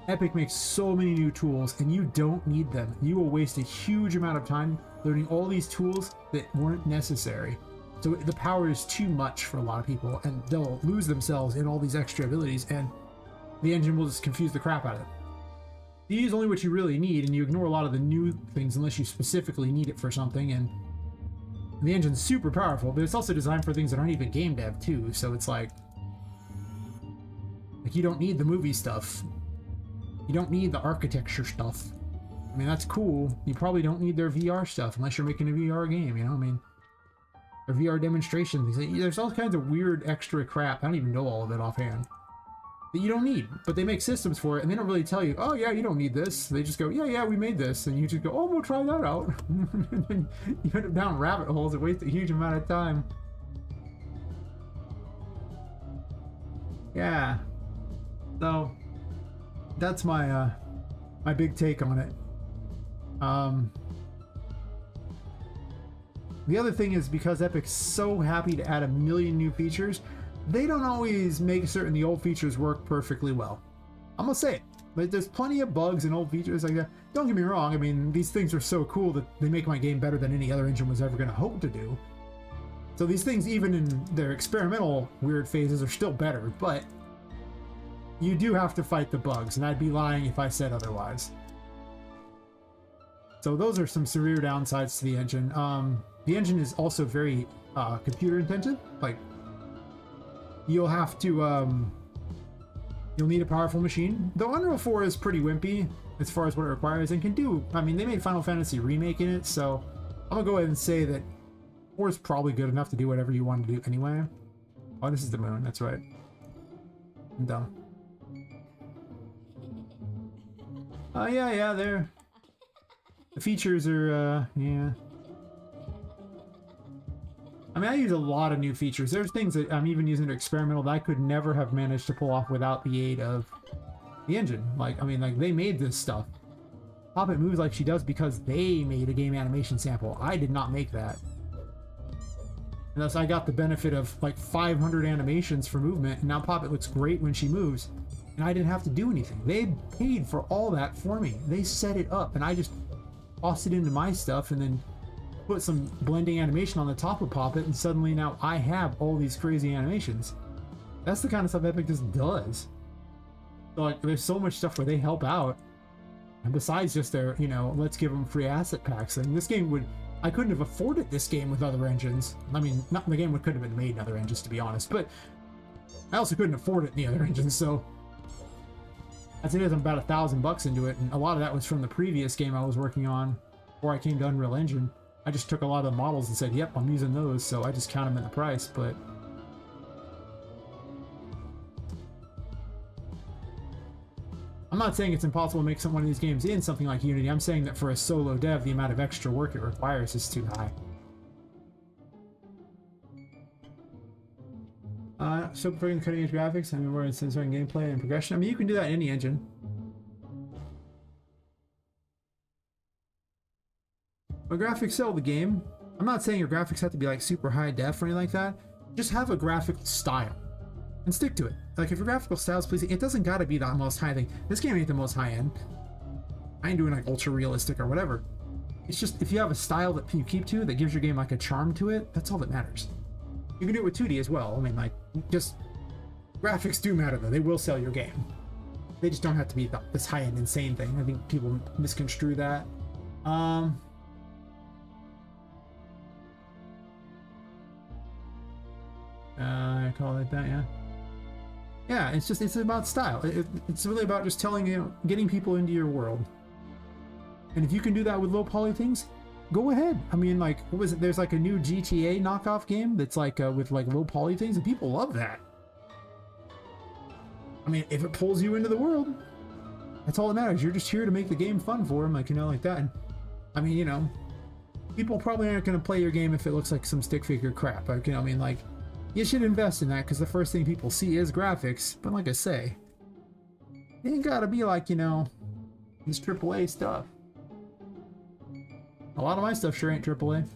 Epic makes so many new tools, and you don't need them. You will waste a huge amount of time learning all these tools that weren't necessary. So the power is too much for a lot of people, and they'll lose themselves in all these extra abilities, and the engine will just confuse the crap out of it. You use only what you really need, and you ignore a lot of the new things unless you specifically need it for something, and the engine's super powerful, but it's also designed for things that aren't even game dev too, so it's like you don't need the movie stuff. You don't need the architecture stuff. I mean, that's cool. You probably don't need their VR stuff unless you're making a VR game, you know? I mean, their VR demonstration things. There's all kinds of weird extra crap. I don't even know all of it offhand. That you don't need, but they make systems for it, and they don't really tell you, oh yeah, you don't need this. They just go, yeah, we made this, and you just go, oh, we'll try that out. And you end up down rabbit holes and waste a huge amount of time. Yeah. So that's my my big take on it. The other thing is, because Epic's so happy to add a million new features, they don't always make certain the old features work perfectly well. I'm gonna say it. But there's plenty of bugs and old features like that. Don't get me wrong, I mean, these things are so cool that they make my game better than any other engine was ever gonna hope to do. So these things, even in their experimental weird phases, are still better, but you do have to fight the bugs, and I'd be lying if I said otherwise. So those are some severe downsides to the engine. The engine is also very computer intensive. Like, you'll have to you'll need a powerful machine. Though Unreal 4 is pretty wimpy as far as what it requires and can do. I mean, they made Final Fantasy Remake in it, so I'm gonna go ahead and say that 4 is probably good enough to do whatever you want to do anyway. Oh, this is the moon, that's right. I'm dumb. Yeah, they're... The features are, yeah. I mean, I use a lot of new features. There's things that I'm even using to experimental that I could never have managed to pull off without the aid of the engine. Like, I mean, like, they made this stuff. Poppet moves like she does because they made a game animation sample. I did not make that. And thus I got the benefit of like 500 animations for movement, and now Poppet looks great when she moves. And I didn't have to do anything. They paid for all that for me. They set it up, and I just tossed it into my stuff and then put some blending animation on the top of Poppet, and suddenly now I have all these crazy animations. That's the kind of stuff Epic just does. So, like, there's so much stuff where they help out. And besides just their, you know, let's give them free asset packs. And this game would... I couldn't have afforded this game with other engines. I mean, not the game couldn't have been made in other engines, to be honest. But I also couldn't afford it in the other engines, so... I'd say I'm about $1,000 into it, and a lot of that was from the previous game I was working on before I came to Unreal Engine. I just took a lot of the models and said, yep, I'm using those, so I just count them in the price, but... I'm not saying it's impossible to make one of these games in something like Unity. I'm saying that for a solo dev, the amount of extra work it requires is too high. So preferring cutting edge graphics, I mean, where it's censoring gameplay and progression. I mean, you can do that in any engine. But graphics sell the game. I'm not saying your graphics have to be like super high def or anything like that. Just have a graphical style and stick to it. Like, if your graphical style is pleasing, it doesn't got to be the most high thing. This game ain't the most high end. I ain't doing like ultra realistic or whatever. It's just if you have a style that you keep to that gives your game like a charm to it, that's all that matters. You can do it with 2D as well. I mean, like, just graphics do matter though. They will sell your game. They just don't have to be this high-end insane thing. I think people misconstrue that. I call it that, yeah. Yeah, it's about style. It's really about just telling, you know, getting people into your world. And if you can do that with low poly things, go ahead. I mean, like, what was it? There's like a new GTA knockoff game that's like with like low poly things, and people love that. I mean, if it pulls you into the world, that's all that matters. You're just here to make the game fun for them, like, you know, like that. And I mean, you know, people probably aren't going to play your game if it looks like some stick figure crap. Like, you know, I mean, like, You should invest in that because the first thing people see is graphics. But like I say, it ain't gotta be like, you know, this AAA stuff. A lot of my stuff sure ain't AAA.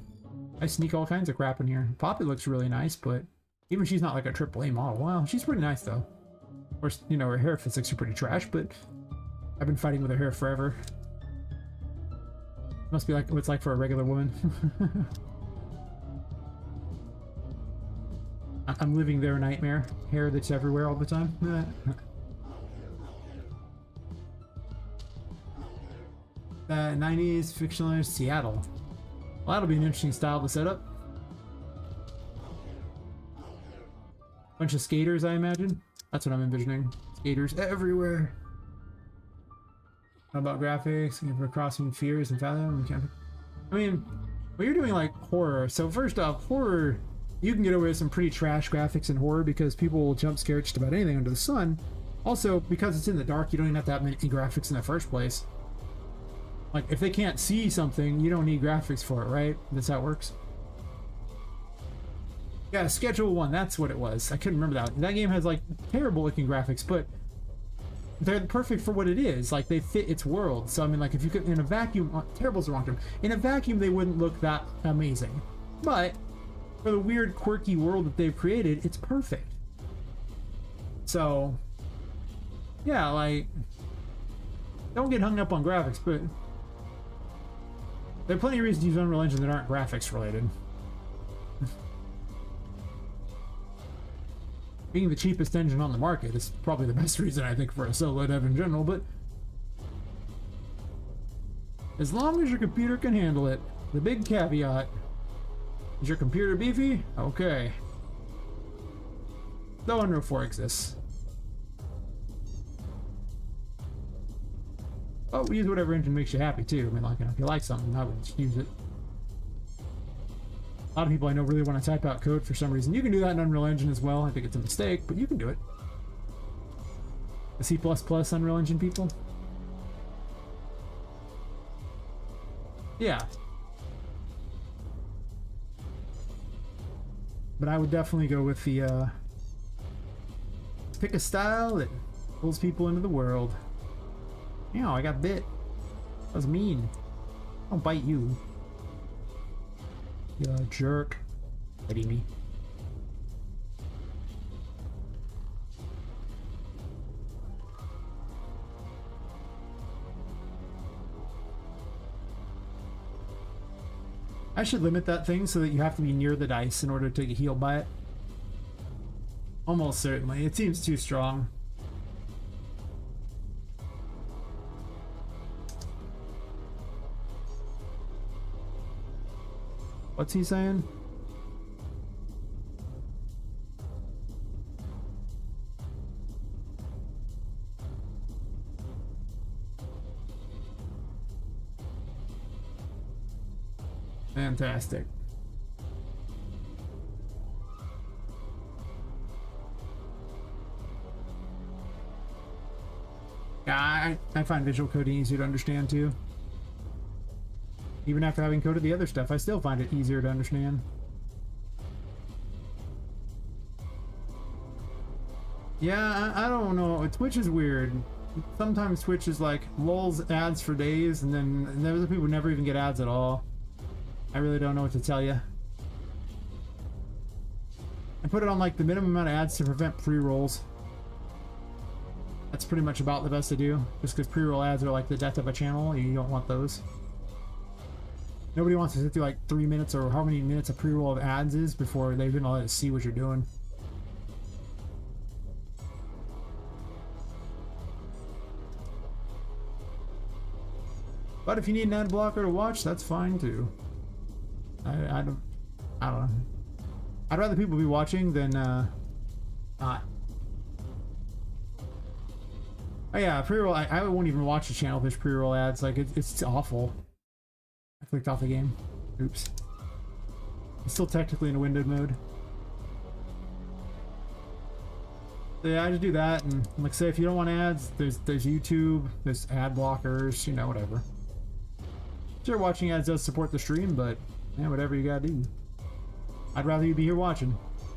I sneak all kinds of crap in here. Poppet looks really nice, but even she's not like a AAA model. Wow, she's pretty nice though. Of course, you know, her hair physics are pretty trash, but I've been fighting with her hair forever. Must be like what it's like for a regular woman. I'm living their nightmare. Hair that's everywhere all the time. 90s fictionalized Seattle. Well, that'll be an interesting style to set up. Bunch of skaters, I imagine. That's what I'm envisioning. Skaters everywhere. How about graphics? For crossing fears and fathom. I mean, when you're doing like horror, so first off, horror, you can get away with some pretty trash graphics in horror because people will jump scare just about anything under the sun. Also, because it's in the dark, you don't even have that many graphics in the first place. Like, if they can't see something, you don't need graphics for it, right? That's how it works. Yeah, Schedule 1, that's what it was. I couldn't remember that. That game has, like, terrible looking graphics, but they're perfect for what it is. Like, they fit its world. So, I mean, like, if you could, in a vacuum, terrible's the wrong term. In a vacuum, they wouldn't look that amazing. But, for the weird, quirky world that they've created, it's perfect. So, yeah, like, don't get hung up on graphics, but there are plenty of reasons to use Unreal Engine that aren't graphics related. Being the cheapest engine on the market is probably the best reason, I think, for a solo dev in general, but as long as your computer can handle it. The big caveat: is your computer beefy? Okay. Though Unreal 4 exists. Oh, use whatever engine makes you happy too. I mean, like, you know, if you like something, I would just use it. A lot of people I know really want to type out code for some reason. You can do that in Unreal Engine as well. I think it's a mistake, but you can do it. The C++ Unreal Engine people? Yeah. But I would definitely go with the, pick a style that pulls people into the world. Ow, I got bit. That was mean. I'll bite you. You jerk. Biting me. I should limit that thing so that you have to be near the dice in order to get healed by it. Almost certainly. It seems too strong. What's he saying? Fantastic. Yeah, I find visual coding easier to understand too. Even after having coded the other stuff, I still find it easier to understand. Yeah, I don't know. Twitch is weird. Sometimes Twitch is like lulls ads for days, and then other people never even get ads at all. I really don't know what to tell you. I put it on like the minimum amount of ads to prevent pre-rolls. That's pretty much about the best to do, just because pre-roll ads are like the death of a channel. You don't want those. Nobody wants to sit through like 3 minutes or how many minutes a pre-roll of ads is before they even let us see what you're doing. But if you need an ad blocker to watch, that's fine too. I don't know. I'd rather people be watching than not. Oh yeah, pre-roll. I won't even watch the channel if there's pre-roll ads. Like it's awful. I clicked off the game. Oops. It's still technically in windowed mode. So yeah, I just do that, and like say if you don't want ads, there's YouTube, there's ad blockers, you know, whatever. Sure, watching ads does support the stream, but yeah, whatever you gotta do. I'd rather you be here watching.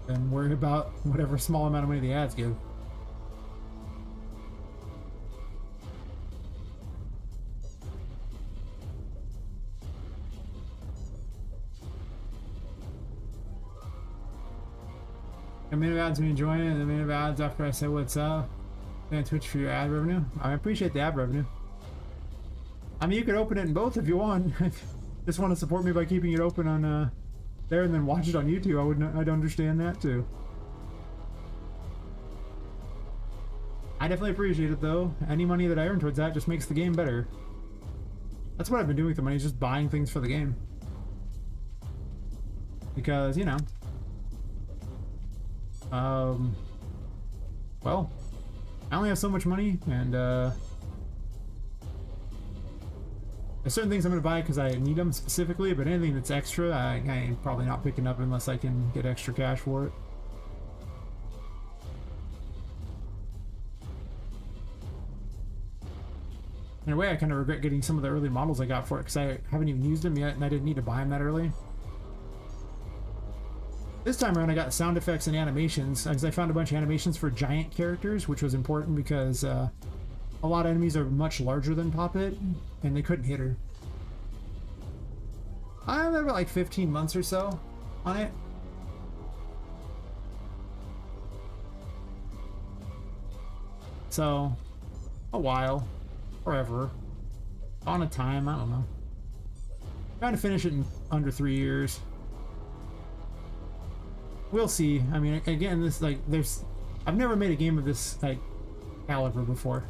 and worry about whatever small amount of money the ads give. A minute of ads me enjoying it, and a minute of ads after I say what's up. Then Twitch for your ad revenue. I appreciate the ad revenue. I mean, you could open it in both if you want. Just want to support me by keeping it open on there and then watch it on YouTube. I'd understand that too. I definitely appreciate it though. Any money that I earn towards that just makes the game better. That's what I've been doing with the money, is just buying things for the game. Because, you know, well, I only have so much money, and there's certain things I'm gonna buy because I need them specifically, but anything that's extra, I ain't probably not picking up unless I can get extra cash for it. In a way, I kind of regret getting some of the early models I got for it because I haven't even used them yet, and I didn't need to buy them that early. This time around, I got sound effects and animations, because I found a bunch of animations for giant characters, which was important because a lot of enemies are much larger than Poppet, and they couldn't hit her. I remember like 15 months or so on it. So, a while, forever, on a time, I don't know. Trying to finish it in under 3 years. We'll see. I mean, again, this I've never made a game of this like caliber before,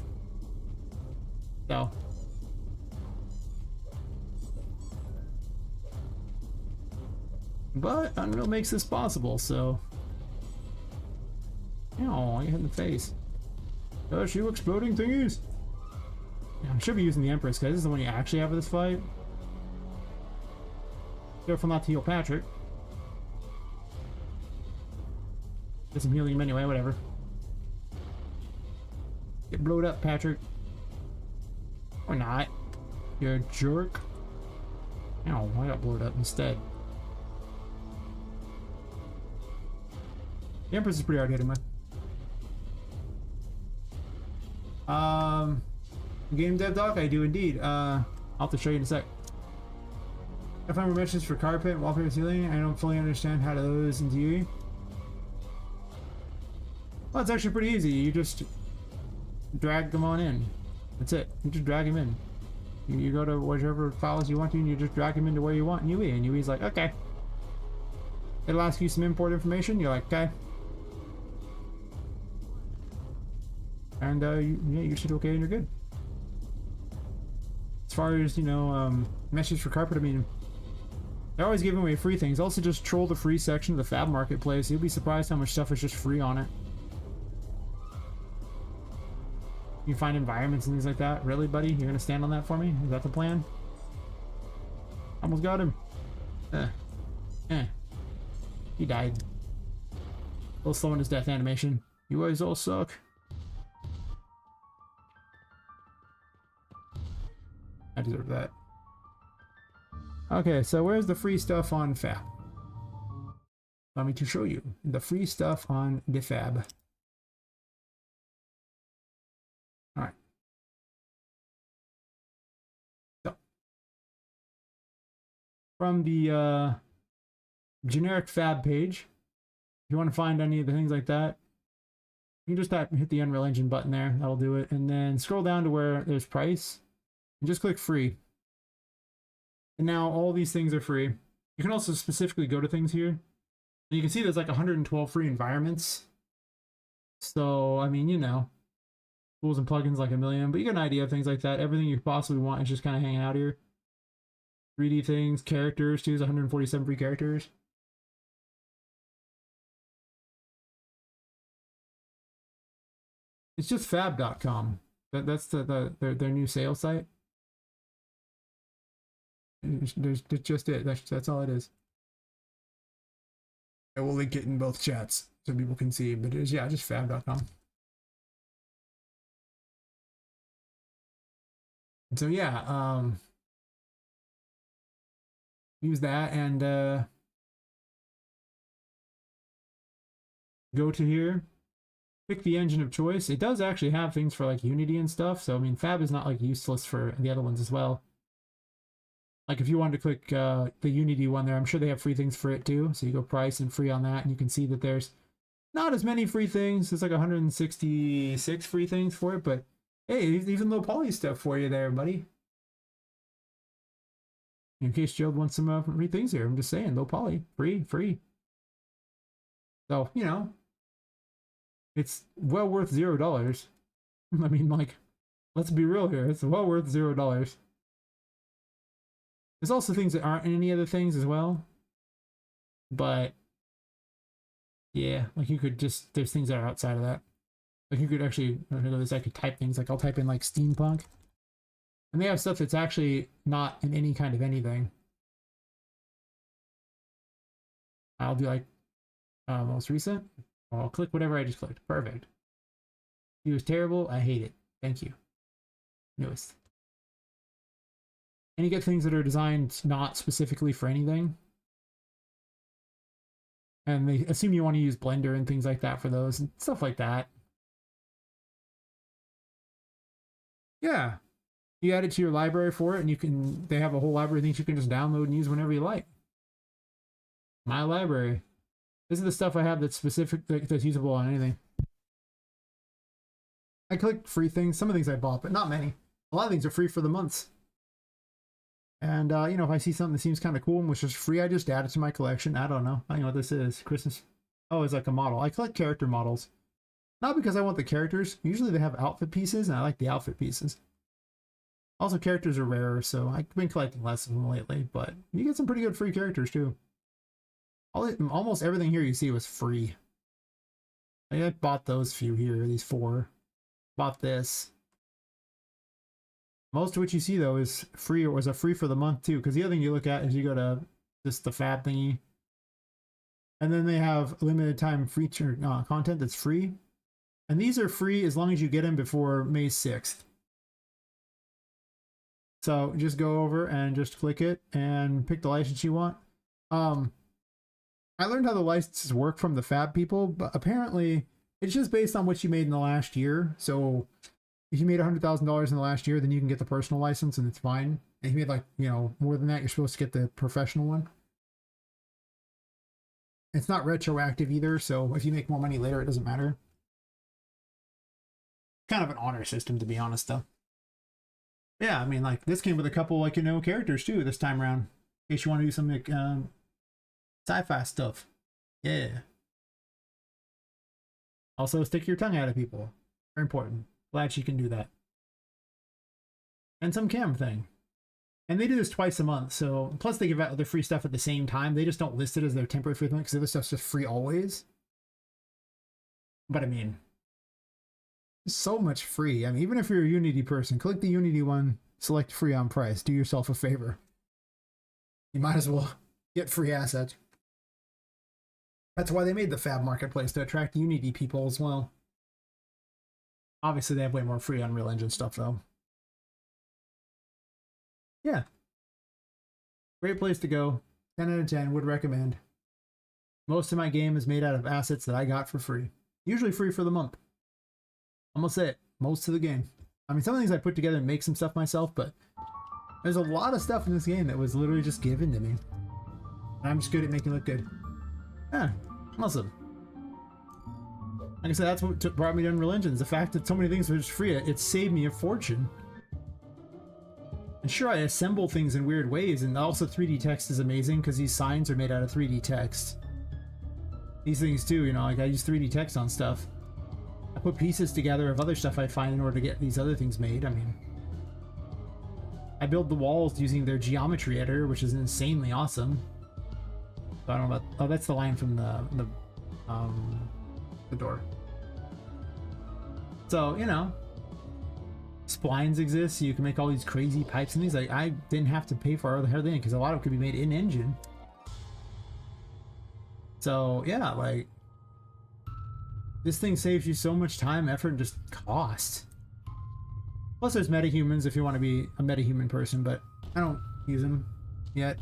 so but Unreal makes this possible. So, oh, I hit in the face. Gosh, you exploding thingies! I should be using the Empress because this is the one you actually have for this fight. Careful not to heal Patrick. Doesn't heal him anyway, whatever. Get blowed up, Patrick. Or not. You're a jerk. Ow, I got blowed up instead. The Empress is pretty hard hitting with. Game dev doc? I do indeed. I'll have to show you in a sec. I find more mentions for carpet, wallpaper, ceiling. I don't fully understand how to load those into UE. Well, it's actually pretty easy. You just drag them on in. That's it. You just drag them in. You go to whichever files you want to, and you just drag them into where you want in UE, and UE's like, okay. It'll ask you some import information. You're like, okay. And you should okay, and you're good. As far as, you know, meshes for carpet, I mean, they're always giving away free things. Also, just troll the free section of the Fab Marketplace. You'll be surprised how much stuff is just free on it. You find environments and things like that. Really, buddy? You're gonna stand on that for me? Is that the plan? Almost got him. He died. A little slow in his death animation. You guys all suck. I deserve that. Okay, so where's the free stuff on Fab? Allow me to show you the free stuff on the Fab. All right. So, from the generic Fab page, if you want to find any of the things like that, you can just hit the Unreal Engine button there. That'll do it. And then scroll down to where there's price. And just click free. And now all these things are free. You can also specifically go to things here. And you can see there's like 112 free environments. So, I mean, you know, tools and plugins like a million, but you get an idea of things like that. Everything you possibly want is just kind of hanging out here. 3D things, characters, too, 147 free characters. It's just fab.com. That's their new sales site. There's just it. That's all it is. I will link it in both chats so people can see, but it is, yeah, just fab.com. So yeah, use that, and go to here, pick the engine of choice. It does actually have things for like Unity and stuff. So I mean, Fab is not like useless for the other ones as well. Like if you wanted to click the Unity one there, I'm sure they have free things for it too. So you go price and free on that, and you can see that there's not as many free things. There's like 166 free things for it, but hey, even low poly stuff for you there, buddy. In case Joe wants some free things here, I'm just saying, low poly, free. So, you know, it's well worth $0. I mean, like, let's be real here. It's well worth $0. There's also things that aren't in any other things as well. But, yeah, like you could just, there's things that are outside of that. Like you could actually, I could type things, like I'll type in like steampunk. And they have stuff that's actually not in any kind of anything. I'll do like most recent. I'll click whatever I just clicked. Perfect. It was terrible. I hate it. Thank you. Newest. And you get things that are designed not specifically for anything. And they assume you want to use Blender and things like that for those and stuff like that. Yeah. You add it to your library for it, and you can, they have a whole library of things you can just download and use whenever you like. My library. This is the stuff I have that's specific, that's usable on anything. I clicked free things. Some of the things I bought, but not many. A lot of things are free for the months. And, you know, if I see something that seems kind of cool and which is free, I just add it to my collection. I don't know. I don't know what this is. Christmas. Oh, it's like a model. I collect character models. Not because I want the characters. Usually they have outfit pieces, and I like the outfit pieces. Also, characters are rarer, so I've been collecting less of them lately, but you get some pretty good free characters, too. Almost everything here you see was free. I bought those few here, these 4. Bought this. Most of what you see, though, is free, or was a free for the month, too, because the other thing you look at is you go to just the Fab thingy, and then they have limited time feature content that's free, and these are free as long as you get them before May 6th. So just go over and just click it and pick the license you want. I learned how the licenses work from the Fab people, but apparently it's just based on what you made in the last year. So if you made $100,000 in the last year, then you can get the personal license and it's fine. And if you made like, you know, more than that, you're supposed to get the professional one. It's not retroactive either, so if you make more money later, it doesn't matter. Kind of an honor system, to be honest, though. Yeah, I mean, like, this came with a couple, like, you know, characters, too, this time around. In case you want to do some, like, sci-fi stuff. Yeah. Also, stick your tongue out at people. Very important. Glad she can do that. And some cam thing. And they do this twice a month, so... Plus, they give out other free stuff at the same time. They just don't list it as their temporary free thing, because the other stuff's just free always. But, I mean... So much free. I mean, even if you're a Unity person, click the Unity one, select free on price. Do yourself a favor. You might as well get free assets. That's why they made the Fab Marketplace, to attract Unity people as well. Obviously, they have way more free Unreal Engine stuff, though. Yeah. Great place to go. 10 out of 10, would recommend. Most of my game is made out of assets that I got for free. Usually free for the month. Almost it. Most of the game. I mean, some of the things I put together and make some stuff myself, but there's a lot of stuff in this game that was literally just given to me. And I'm just good at making it look good. Yeah, awesome. Like I said, that's what brought me to Unreal Engine. The fact that so many things were just free, it saved me a fortune. And sure, I assemble things in weird ways, and also 3D text is amazing because these signs are made out of 3D text. These things too, you know, like I use 3D text on stuff. I put pieces together of other stuff I find in order to get these other things made. I mean, I build the walls using their geometry editor, which is insanely awesome. So I don't know about... Oh, that's the line from the door. So, you know, splines exist, so you can make all these crazy pipes and things. Like, I didn't have to pay for everything because a lot of it could be made in engine. So, yeah, like... This thing saves you so much time, effort, and just cost. Plus there's metahumans if you want to be a metahuman person, but I don't use them yet.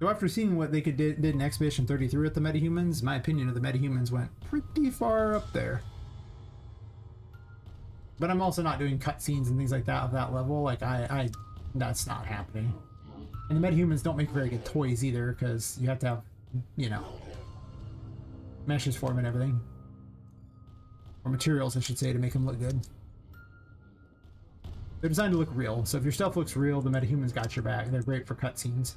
So after seeing what they did in Expedition 33 with the metahumans, my opinion of the metahumans went pretty far up there. But I'm also not doing cutscenes and things like that at that level. Like that's not happening. And the metahumans don't make very good toys either, because you have to have, you know, meshes for them and everything. Or materials, I should say, to make them look good. They're designed to look real, so if your stuff looks real, the metahumans got your back. They're great for cutscenes.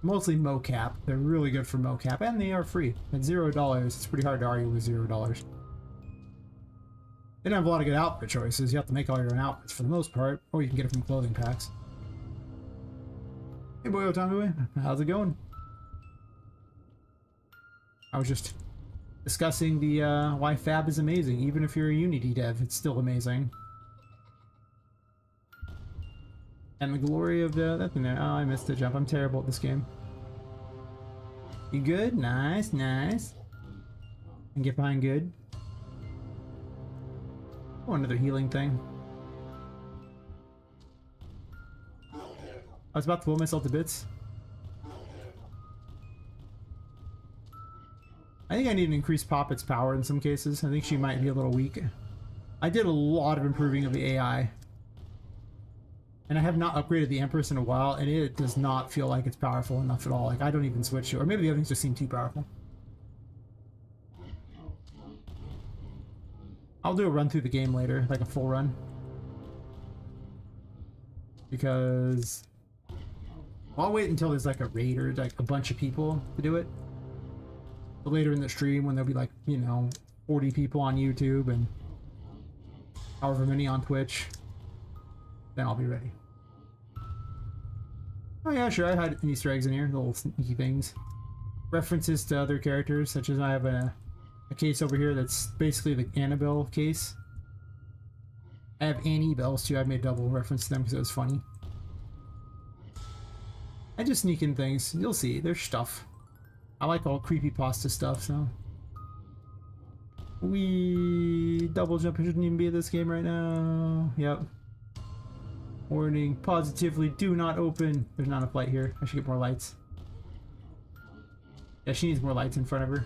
Mostly mocap. They're really good for mocap, and they are free. At $0, it's pretty hard to argue with $0. They don't have a lot of good outfit choices. You have to make all your own outfits for the most part, or you can get it from clothing packs. Hey boy, Otangue, how's it going? I was just discussing the why Fab is amazing. Even if you're a Unity dev, it's still amazing. And the glory of that thing there. Oh, I missed the jump. I'm terrible at this game. You good? Nice, nice. And get behind good. Oh, another healing thing. I was about to blow myself to bits. I think I need to increase Poppet's power in some cases. I think she might be a little weak. I did a lot of improving of the AI. And I have not upgraded the Empress in a while, and it does not feel like it's powerful enough at all. Like, I don't even switch to it. Or maybe the other things just seem too powerful. I'll do a run through the game later, like a full run. Because... well, I'll wait until there's like a raid or like a bunch of people to do it. But later in the stream, when there'll be like, you know, 40 people on YouTube and however many on Twitch, then I'll be ready. Oh yeah, sure, I had Easter eggs in here, little sneaky things. References to other characters, such as I have a case over here that's basically the Annabelle case. I have Annie bells too, I've made double reference to them because it was funny. I just sneak in things, you'll see, there's stuff. I like all creepypasta stuff, so... we double jump shouldn't even be in this game right now. Yep. Warning, positively do not open. There's not enough light here. I should get more lights. Yeah, she needs more lights in front of her.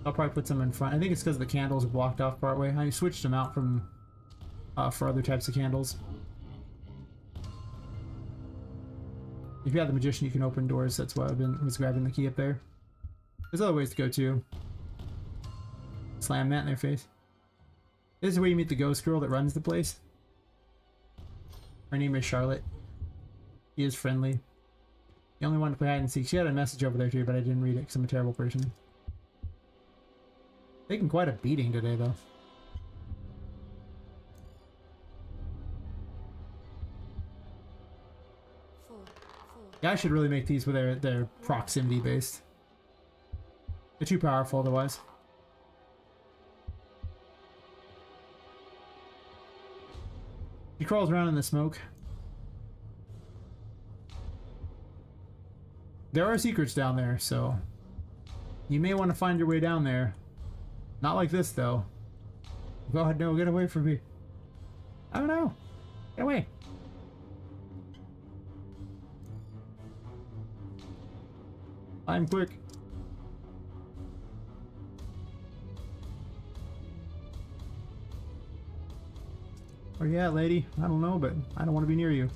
I'll probably put some in front. I think it's because the candles are blocked off partway. I switched them out from for other types of candles. If you have the magician, you can open doors. That's why was grabbing the key up there. There's other ways to go too. Slam that in their face. This is where you meet the ghost girl that runs the place. Her name is Charlotte. She is friendly. The only one to play hide and seek. She had a message over there too, but I didn't read it because I'm a terrible person. Taking quite a beating today, though. Yeah, I should really make these with their proximity based. They're too powerful otherwise. He crawls around in the smoke. There are secrets down there, so you may want to find your way down there. Not like this, though. God, no, get away from me. I don't know. Get away. I'm quick. Where you at, lady? I don't know, but I don't want to be near you.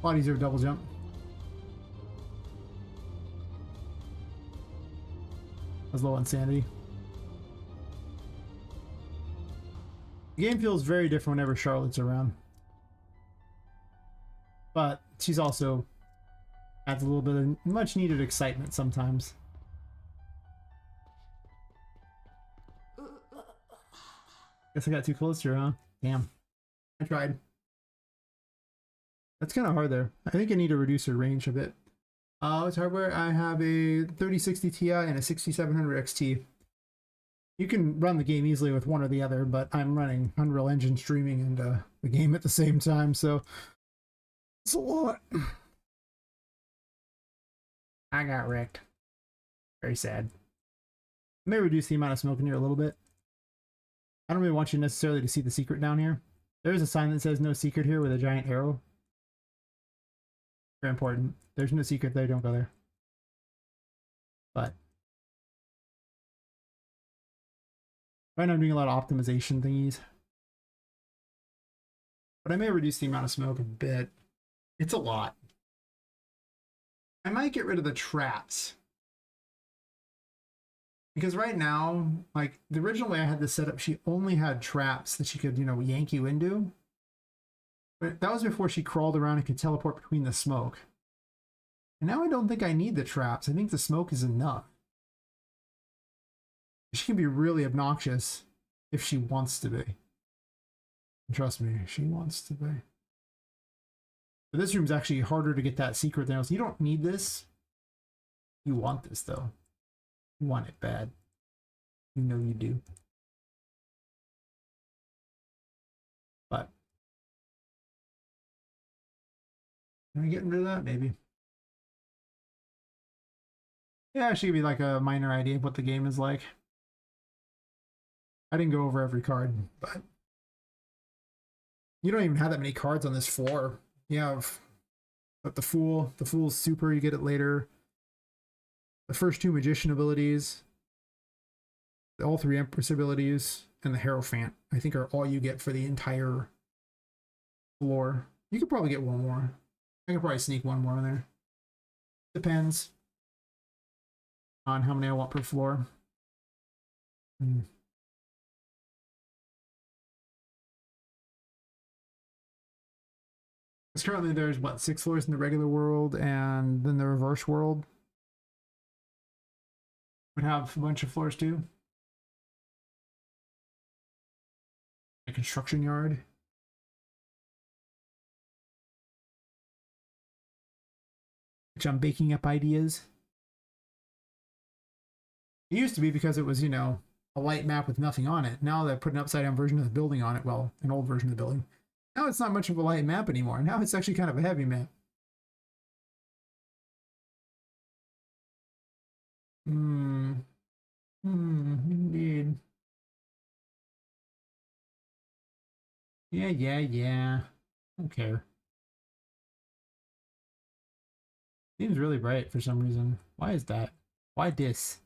A lot easier to double jump. That's low on sanity. The game feels very different whenever Charlotte's around. But she's also adds a little bit of much needed excitement sometimes. Guess I got too close to her, huh? Damn. I tried. That's kind of hard there. I think I need to reduce her range a bit. It's hardware. I have a 3060 Ti and a 6700 XT. You can run the game easily with one or the other, but I'm running Unreal Engine streaming and the game at the same time, so it's a lot. I got wrecked. Very sad. I may reduce the amount of smoke in here a little bit. I don't really want you necessarily to see the secret down here. There's a sign that says no secret here with a giant arrow. Very important. There's no secret there, don't go there. But right now I'm doing a lot of optimization thingies. But I may reduce the amount of smoke a bit. It's a lot. I might get rid of the traps. Because right now, like, the original way I had this set up, she only had traps that she could, you know, yank you into. But that was before she crawled around and could teleport between the smoke. And now I don't think I need the traps. I think the smoke is enough. She can be really obnoxious if she wants to be. And trust me, she wants to be. But this room's actually harder to get that secret than else. You don't need this. You want this, though. You want it bad. You know you do. But am I getting rid of that? Maybe. Yeah, she could be like a minor idea of what the game is like. I didn't go over every card, but you don't even have that many cards on this floor. You have but the Fool's super, you get it later. The first two Magician abilities, all three Empress abilities, and the Hierophant, I think are all you get for the entire floor. You could probably get one more. I could probably sneak one more in there. Depends on how many I want per floor. Because currently there's, what, 6 floors in the regular world, and then the reverse world would have a bunch of floors too. A construction yard. Which I'm baking up ideas. It used to be because it was, you know, a light map with nothing on it. Now they've put an upside down version of the building on it. Well, an old version of the building. Now it's not much of a light map anymore. Now it's actually kind of a heavy map. Indeed. Yeah. I don't care. Seems really bright for some reason. Why is that? Why this?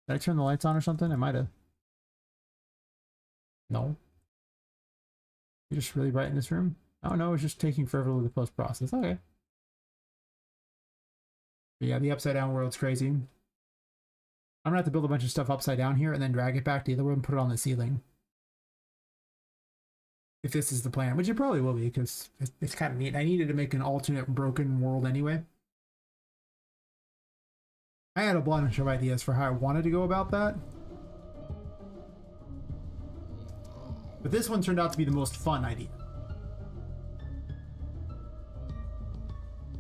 Did I turn the lights on or something? I might have. No. You're just really bright in this room? Oh no, it's just taking forever with the post process. Okay. But yeah, the upside down world's crazy. I'm gonna have to build a bunch of stuff upside down here and then drag it back to the other world and put it on the ceiling. If this is the plan, which it probably will be, because it's kind of neat. I needed to make an alternate broken world anyway. I had a bunch of ideas for how I wanted to go about that. But this one turned out to be the most fun idea.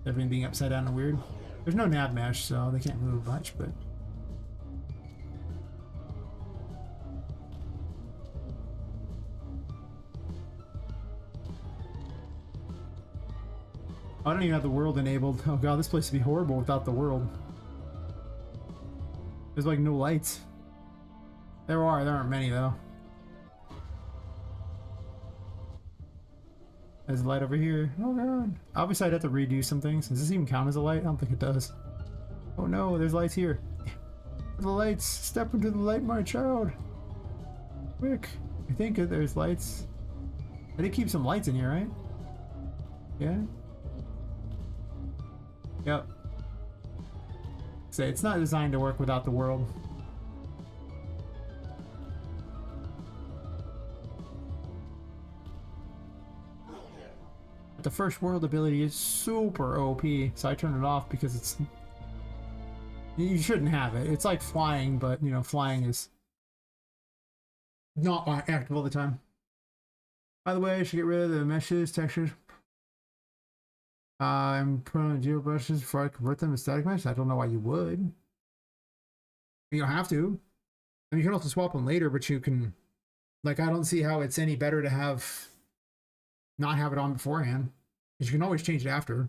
Everything being upside down and weird. There's no nav mesh, so they can't move much, but... I don't even have the world enabled. Oh god, this place would be horrible without the world. There's like no lights. There aren't many though. There's a light over here. Oh god. Obviously I'd have to redo some things. Does this even count as a light? I don't think it does. Oh no, there's lights here. The lights! Step into the light, my child! Quick! I think there's lights. I did keep some lights in here, right? Yeah? Yep. Say, it's not designed to work without the world. But the first world ability is super OP, so I turn it off because it's... You shouldn't have it. It's like flying, but, you know, flying is not active all the time. By the way, I should get rid of the meshes, textures. I'm putting on geo brushes before I convert them to static mesh. I don't know why you would. You don't have to. I mean, you can also swap them later, but you can... Like, I don't see how it's any better to have... Not have it on beforehand. Because you can always change it after.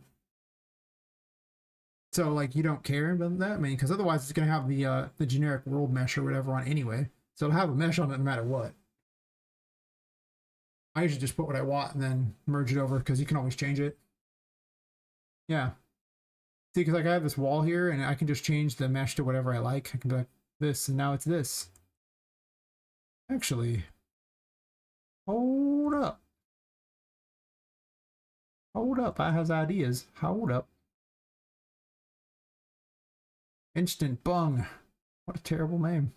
So, like, you don't care about that? I mean, because otherwise it's going to have the generic world mesh or whatever on anyway. So it'll have a mesh on it no matter what. I usually just put what I want and then merge it over because you can always change it. Yeah. See, because like I have this wall here and I can just change the mesh to whatever I like. I can be like this and now it's this. Actually, hold up. Hold up. I has ideas. Hold up. Instant Bung. What a terrible name.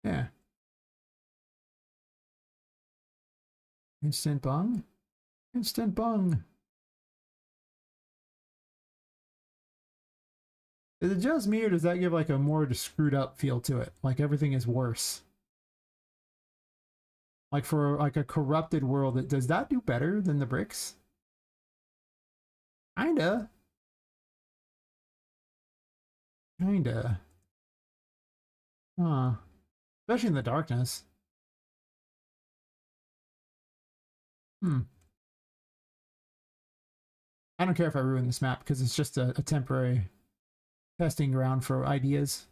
Yeah. Instant Bung? Instant Bung. Is it just me or does that give like a more screwed up feel to it? Like everything is worse. Like for like a corrupted world, does that do better than the bricks? Kinda. Kinda. Huh. Especially in the darkness. Hmm. I don't care if I ruin this map because it's just a temporary testing ground for ideas.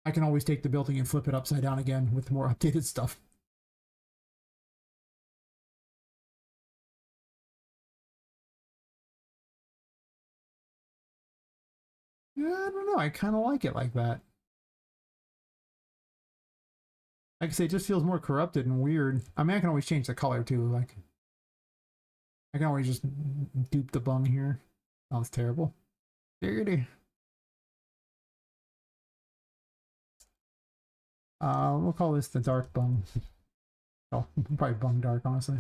I can always take the building and flip it upside down again with more updated stuff. Yeah, I don't know. I kind of like it like that. Like I say, it just feels more corrupted and weird. I mean, I can always change the color too. Like, I can always just dupe the bung here. Oh, that's terrible. Dirty. We'll call this the dark bung. Oh, probably bung dark, honestly.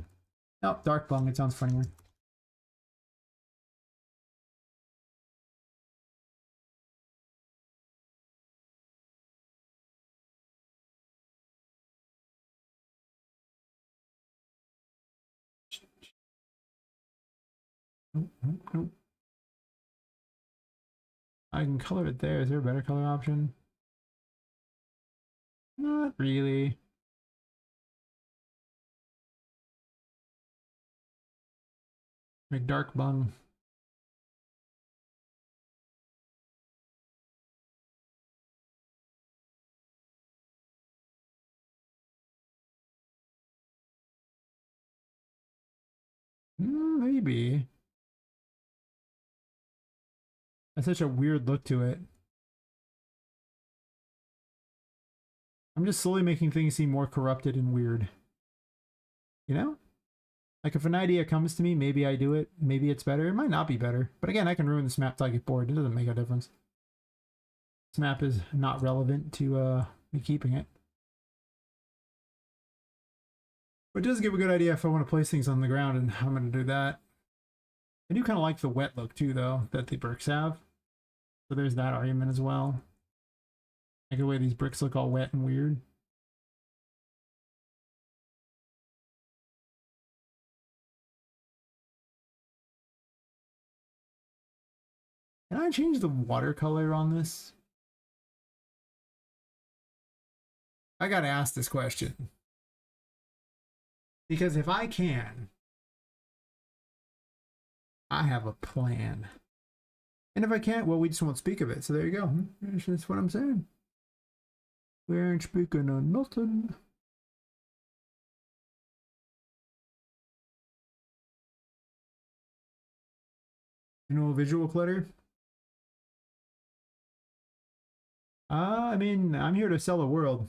No, dark bung. It sounds funnier. Nope, nope, nope. I can color it there. Is there a better color option? Not really. Make dark bung. Maybe. That's such a weird look to it. I'm just slowly making things seem more corrupted and weird. You know? Like if an idea comes to me, maybe I do it. Maybe it's better. It might not be better. But again, I can ruin this map till I get bored. It doesn't make a difference. This map is not relevant to me keeping it. But it does give a good idea if I want to place things on the ground, and I'm going to do that. I do kind of like the wet look too, though, that the bricks have. So there's that argument as well. Like the way these bricks look all wet and weird. Can I change the watercolor on this? I gotta ask this question. Because if I can, I have a plan. And if I can't, well, we just won't speak of it. So there you go. That's what I'm saying. We ain't speaking of nothing. You know, visual clutter? I mean, I'm here to sell the world.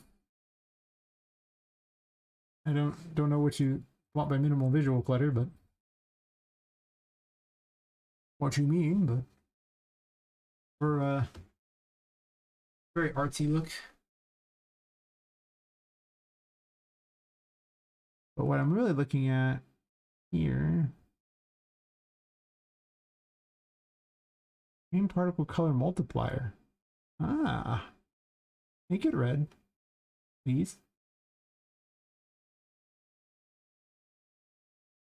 I don't know what you want by minimal visual clutter, but what you mean, but for a very artsy look. But what I'm really looking at here, green particle color multiplier. Ah, make it red, please.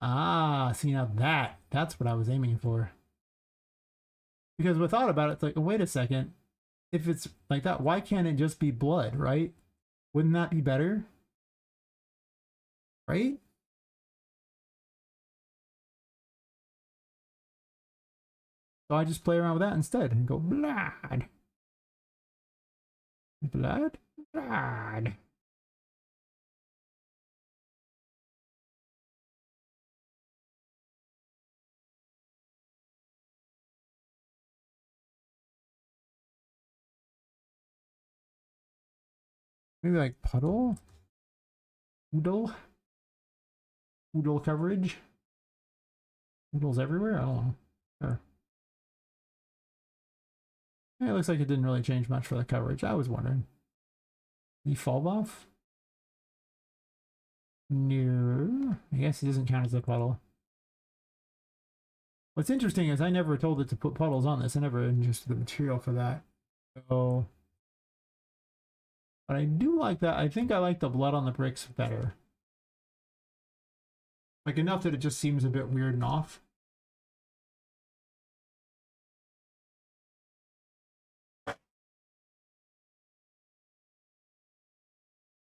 Ah, see now that's what I was aiming for. Because we thought about it, it's like, wait a second. If it's like that, why can't it just be blood, right? Wouldn't that be better? Right? So I just play around with that instead and go blood. Blood? Blood. Maybe like puddle? Oodle? Oodle coverage? Oodles everywhere? I don't know. Sure. Yeah, it looks like it didn't really change much for the coverage. I was wondering. The fall buff? No. I guess it doesn't count as a puddle. What's interesting is I never told it to put puddles on this. I never ingested the material for that. So, but I do like that. I think I like the blood on the bricks better. Like enough that it just seems a bit weird and off.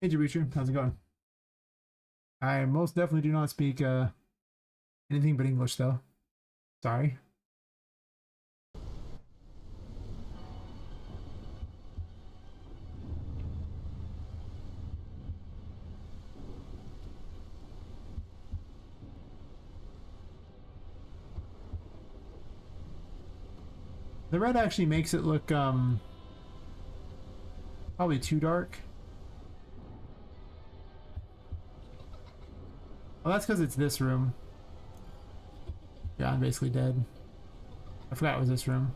Hey Jabuchu, how's it going? I most definitely do not speak anything but English though. Sorry. The red actually makes it look probably too dark. Well, that's because it's this room. Yeah, I'm basically dead. I forgot it was this room.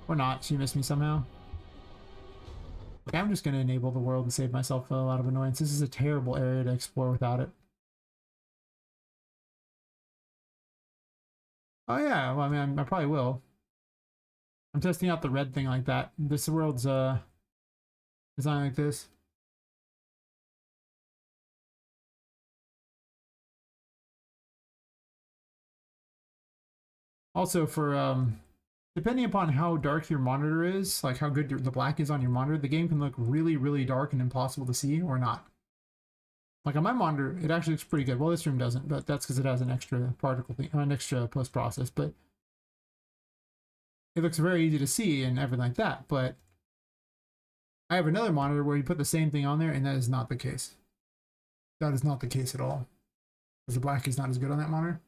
Or not, she missed me somehow. Okay, I'm just going to enable the world and save myself a lot of annoyance. This is a terrible area to explore without it. Oh yeah, well I mean, I probably will. I'm testing out the red thing like that. This world's designed like this. Also for depending upon how dark your monitor is, like how good the black is on your monitor, the game can look really, really dark and impossible to see or not. Like on my monitor, it actually looks pretty good. Well, this room doesn't, but that's because it has an extra particle thing, an extra post process. But it looks very easy to see and everything like that. But I have another monitor where you put the same thing on there, and that is not the case. That is not the case at all, because the black is not as good on that monitor.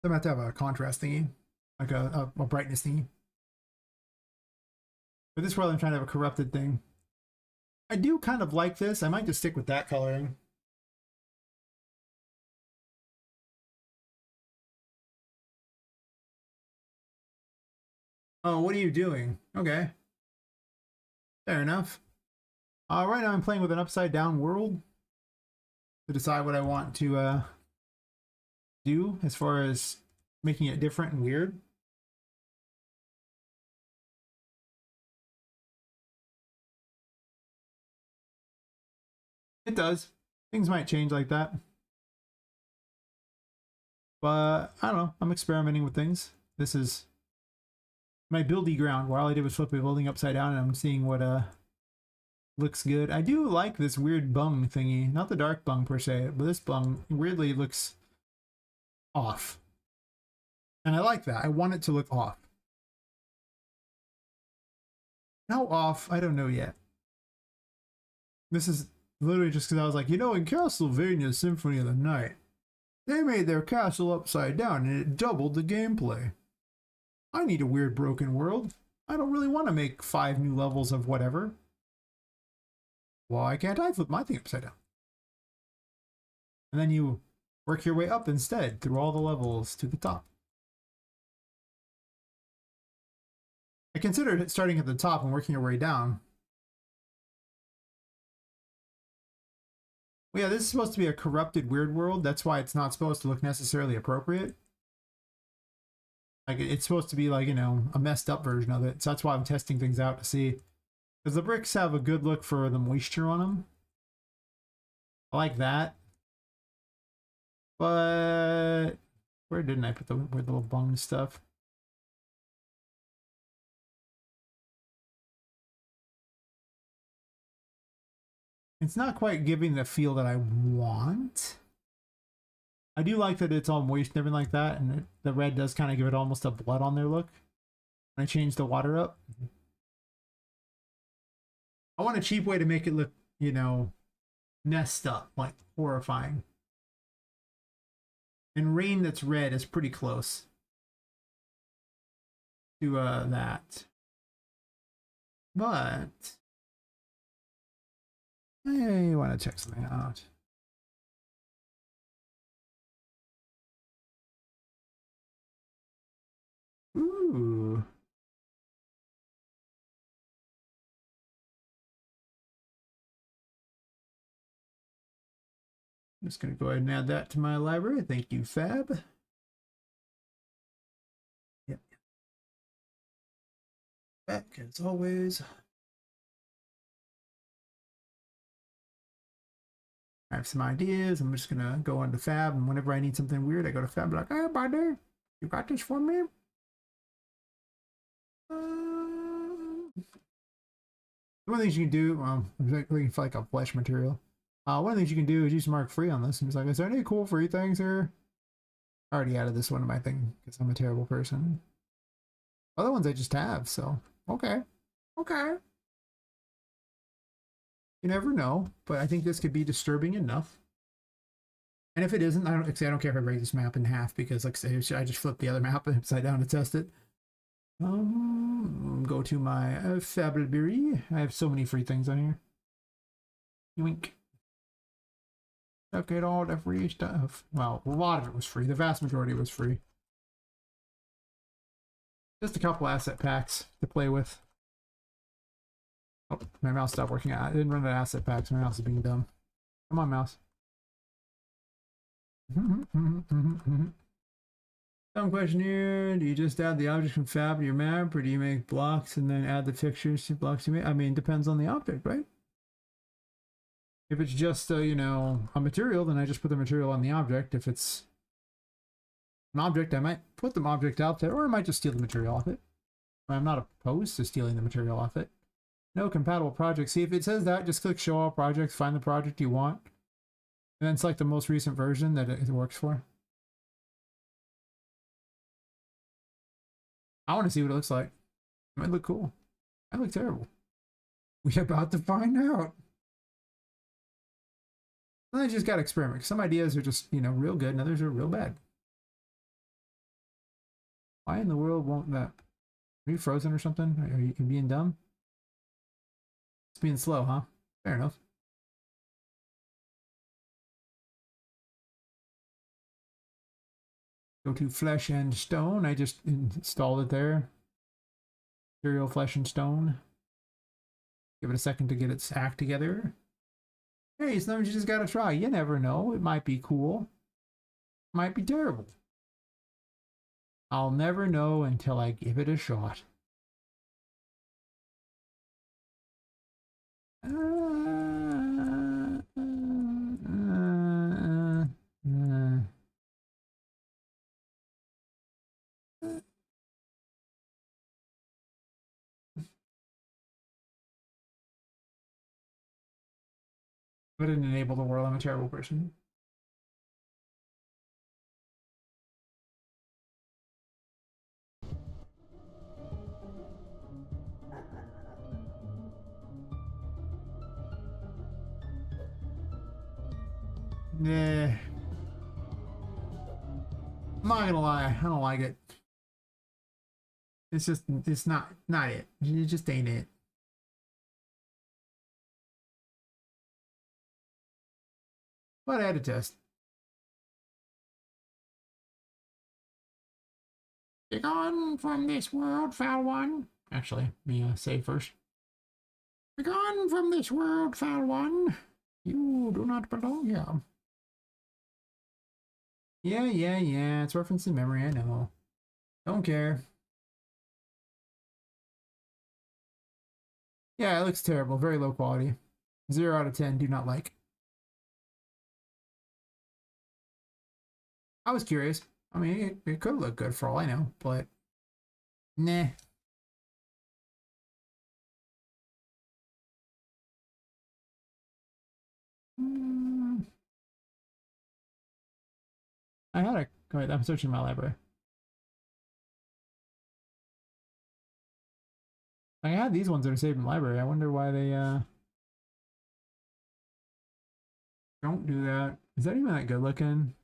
So I'm going to have a contrast thingy, like a brightness thingy. But this world, I'm trying to have a corrupted thing. I do kind of like this. I might just stick with that coloring. Oh, what are you doing? Okay. Fair enough. Right now I'm playing with an upside down world to decide what I want to do as far as making it different and weird. It does. Things might change like that. But I don't know. I'm experimenting with things. This is my buildy ground where all I did was flip a building upside down and I'm seeing what looks good. I do like this weird bung thingy. Not the dark bung per se, but this bung weirdly looks off. And I like that. I want it to look off. How off? I don't know yet. This is literally just because I was like, in Castlevania Symphony of the Night, they made their castle upside down and it doubled the gameplay. I need a weird broken world. I don't really want to make 5 new levels of whatever. Why can't I flip my thing upside down? And then you work your way up instead through all the levels to the top. I considered starting at the top and working your way down. Well, yeah, this is supposed to be a corrupted weird world. That's why it's not supposed to look necessarily appropriate. Like, it's supposed to be like, a messed up version of it. So that's why I'm testing things out to see. Because the bricks have a good look for the moisture on them. I like that. But where didn't I put the weird little bung stuff? It's not quite giving the feel that I want. I do like that it's all moist and everything like that, and the red does kind of give it almost a blood on their look. When I change the water up. I want a cheap way to make it look, messed up, like horrifying. And rain that's red is pretty close to that. but I want to check something out. Ooh. I'm just going to go ahead and add that to my library. Thank you, Fab. Yep. Back as always. I have some ideas. I'm just going to go into Fab, and whenever I need something weird, I go to Fab, like, hey, buddy, you got this for me? One of the things you can do, I'm looking for like a flesh material. One of the things you can do is use mark free on this. And it's like, is there any cool free things here? I already added this one to my thing because I'm a terrible person. Other ones I just have, so okay. Okay. You never know, but I think this could be disturbing enough. And if it isn't, I don't care if I break this map in half because, like I say, I just flipped the other map upside down to test it. Go to my Fableberry. I have so many free things on here. Yoink. Look at all the free stuff. Well, a lot of it was free. The vast majority was free. Just a couple asset packs to play with. Oh, my mouse stopped working. I didn't run the asset packs. My mouse is being dumb. Come on, mouse. Some question here. Do you just add the object from Fab to your map, or do you make blocks and then add the fixtures to blocks you make? I mean, depends on the object, right? If it's just, you know, a material, then I just put the material on the object. If it's an object, I might put the object out there, or I might just steal the material off it. I'm not opposed to stealing the material off it. No compatible projects. See, if it says that, just click show all projects, find the project you want, and then select the most recent version that it works for. I want to see what it looks like. It might look cool. It might look terrible. We're about to find out. And I just got to experiment. Some ideas are just, you know, real good, and others are real bad. Why in the world won't that? Are you frozen or something? Are you being dumb? It's being slow, huh? Fair enough. Go to Flesh and Stone. I just installed it there. Material Flesh and Stone. Give it a second to get its act together. Hey, sometimes you just gotta try. You never know. It might be cool. It might be terrible. I'll never know until I give it a shot. I didn't enable the world. I'm a terrible person. Nah. I'm not gonna lie, I don't like it. It's just, it's not it. It just ain't it. But I had to test. Be gone from this world, foul one. Actually, let me save first. Be gone from this world, foul one. You do not belong here. Yeah. It's referencing memory, I know. Don't care. Yeah, it looks terrible. Very low quality. 0 out of 10. Do not like. I was curious. I mean, it could look good for all I know, but nah. I had a. Wait, I'm searching my library. I had these ones that are saved in the library. I wonder why they don't do that. Is that even that good looking?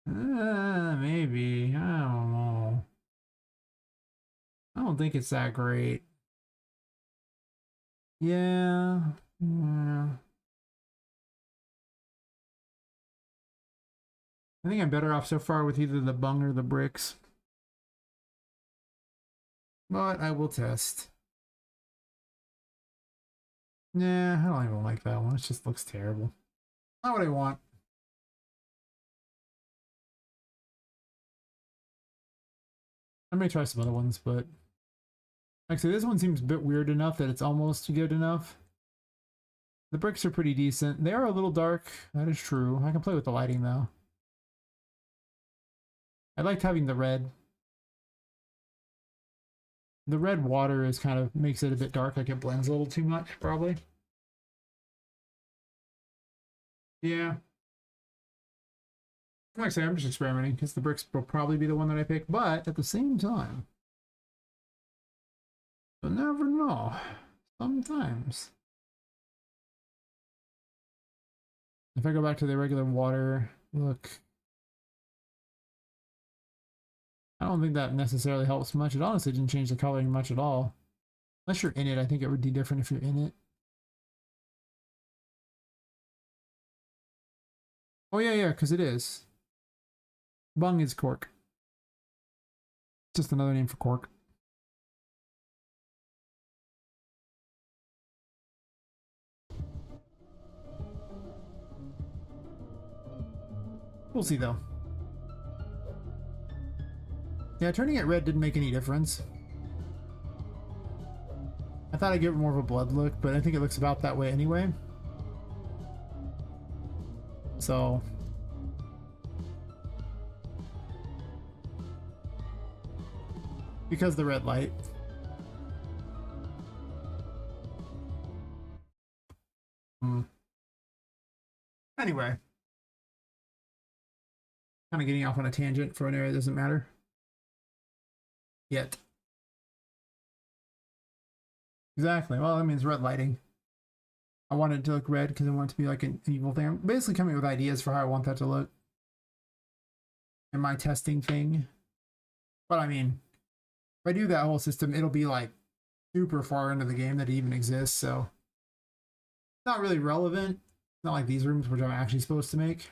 Maybe. I don't know. I don't think it's that great. Yeah. Yeah. I think I'm better off so far with either the bung or the bricks. But I will test. Nah, I don't even like that one. It just looks terrible. Not what I want. I may try some other ones, but actually this one seems a bit weird enough that it's almost good enough. The bricks are pretty decent. They are a little dark. That is true. I can play with the lighting though. I liked having the red. The red water is kind of makes it a bit dark. Like it blends a little too much, probably. Yeah. Like I say, I'm just experimenting because the bricks will probably be the one that I pick. But at the same time, you'll never know. Sometimes. If I go back to the regular water, look. I don't think that necessarily helps much. It honestly didn't change the coloring much at all. Unless you're in it, I think it would be different if you're in it. Oh yeah, yeah, because it is. Bung is cork. Just another name for cork. We'll see though. Yeah, turning it red didn't make any difference. I thought I'd give it more of a blood look, but I think it looks about that way anyway. So because the red light. Anyway, kind of getting off on a tangent for an area that doesn't matter yet. Exactly. Well, that means red lighting. I want it to look red because I want it to be like an evil thing. I'm basically coming up with ideas for how I want that to look in my testing thing. But I mean, if I do that whole system, it'll be like super far into the game that it even exists. So it's not really relevant. It's not like these rooms, which I'm actually supposed to make.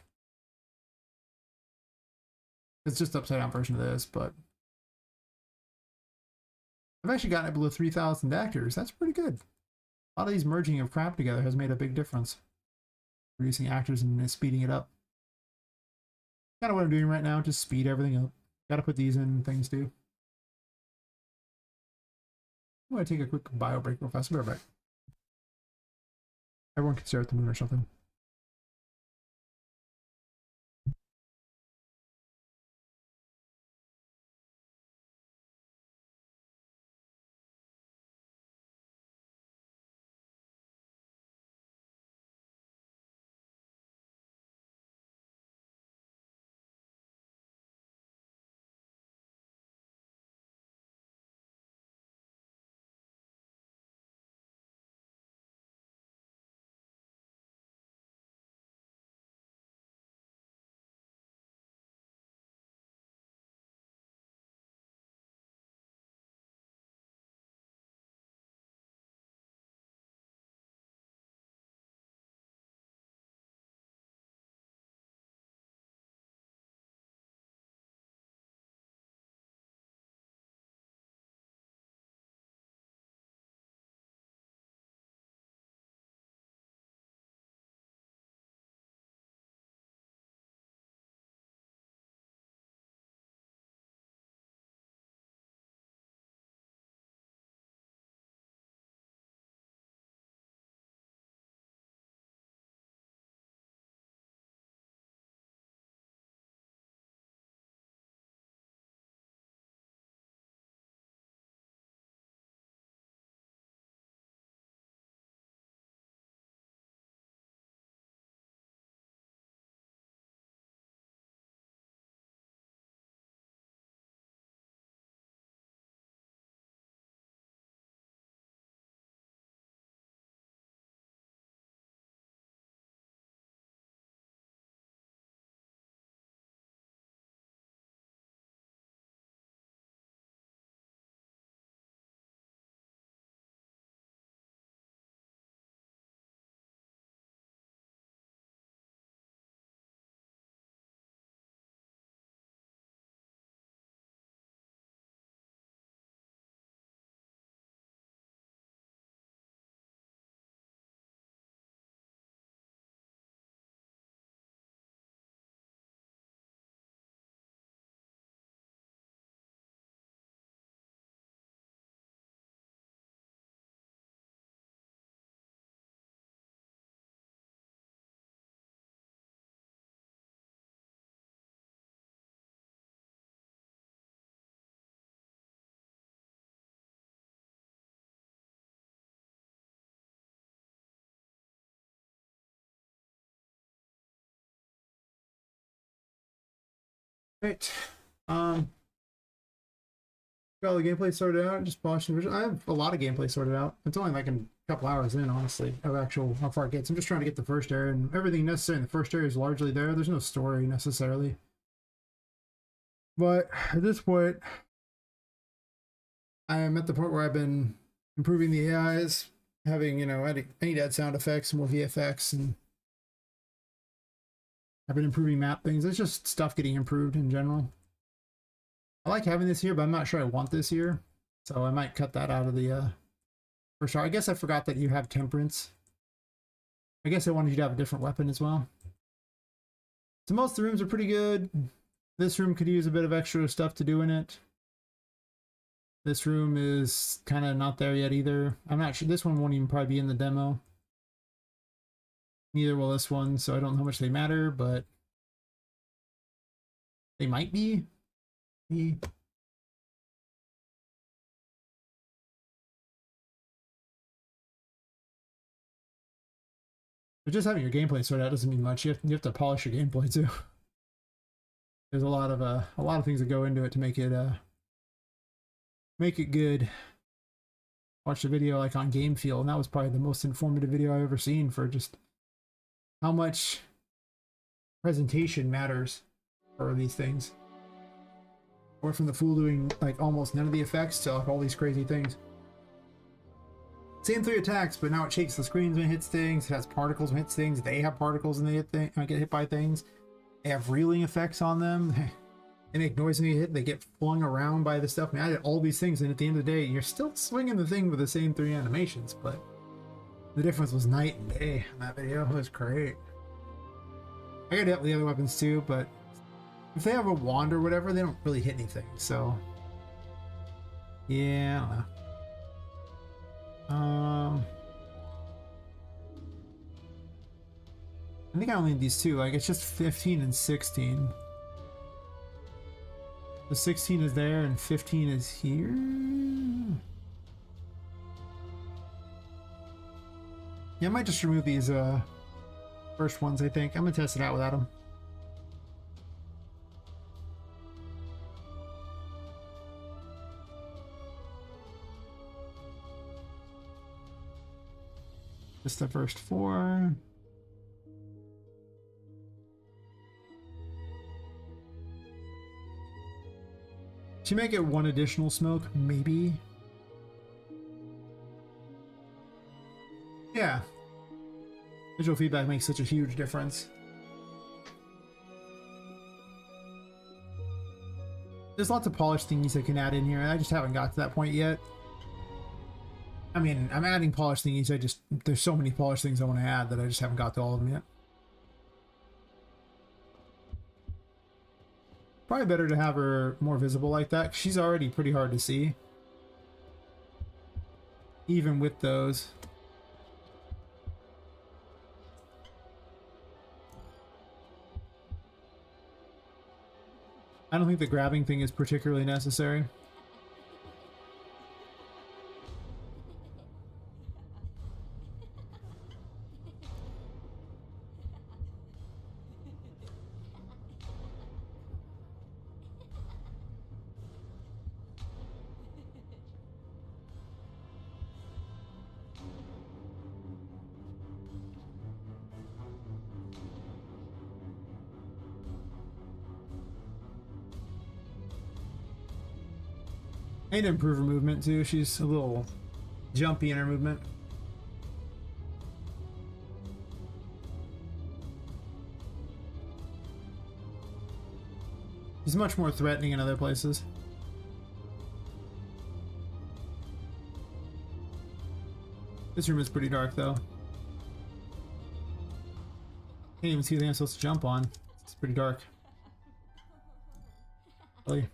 It's just upside down version of this, but I've actually gotten it below 3,000 actors. That's pretty good. A lot of these merging of crap together has made a big difference. Reducing actors and speeding it up. Kind of what I'm doing right now, just speed everything up. Gotta put these in things too. I'm gonna take a quick bio break real fast. I'll be right back. Everyone can stare at the moon or something. Right. Got all the gameplay sorted out. Just watching. I have a lot of gameplay sorted out. It's only like a couple hours in, honestly, of actual how far it gets. I'm just trying to get the first area, and everything necessary in the first area is largely there. There's no story necessarily, but at this point, I am at the point where I've been improving the AIs, having any dead sound effects, more VFX, and I've been improving map things. It's just stuff getting improved in general. I like having this here, but I'm not sure I want this here. So I might cut that out of the for sure. I guess I forgot that you have temperance. I guess I wanted you to have a different weapon as well. So most of the rooms are pretty good. This room could use a bit of extra stuff to do in it. This room is kind of not there yet either. I'm not sure. This one won't even probably be in the demo. Neither will this one, so I don't know how much they matter, but they might be. But just having your gameplay sorted out doesn't mean much. You have to polish your gameplay too. There's a lot of things that go into it to make it good. Watched a video like on Game Feel, and that was probably the most informative video I've ever seen for just how much presentation matters for these things. Or from the fool doing like almost none of the effects to like all these crazy things. Same 3 attacks, but now it shakes the screens when it hits things. It has particles when it hits things. They have particles when they get hit by things. They have reeling effects on them. They make noise when you hit. They get flung around by the stuff. I mean, I did all these things, and at the end of the day, you're still swinging the thing with the same 3 animations, but the difference was night and day in that video. It was great. I gotta hit the other weapons too, but if they have a wand or whatever, they don't really hit anything, so yeah, I don't know. I think I only need these 2. Like, it's just 15 and 16. The 16 is there and 15 is here. Yeah, I might just remove these first ones, I think. I'm gonna test it out without them. Just the first 4. Should make it 1 additional smoke, maybe. Yeah. Visual feedback makes such a huge difference. There's lots of polish thingies I can add in here. I just haven't got to that point yet. I mean, I'm adding polish thingies. There's so many polish things I want to add that I just haven't got to all of them yet. Probably better to have her more visible like that, 'cause she's already pretty hard to see. Even with those. I don't think the grabbing thing is particularly necessary. I need to improve her movement too. She's a little jumpy in her movement. She's much more threatening in other places. This room is pretty dark though. Can't even see anything I'm supposed to jump on. It's pretty dark. Really?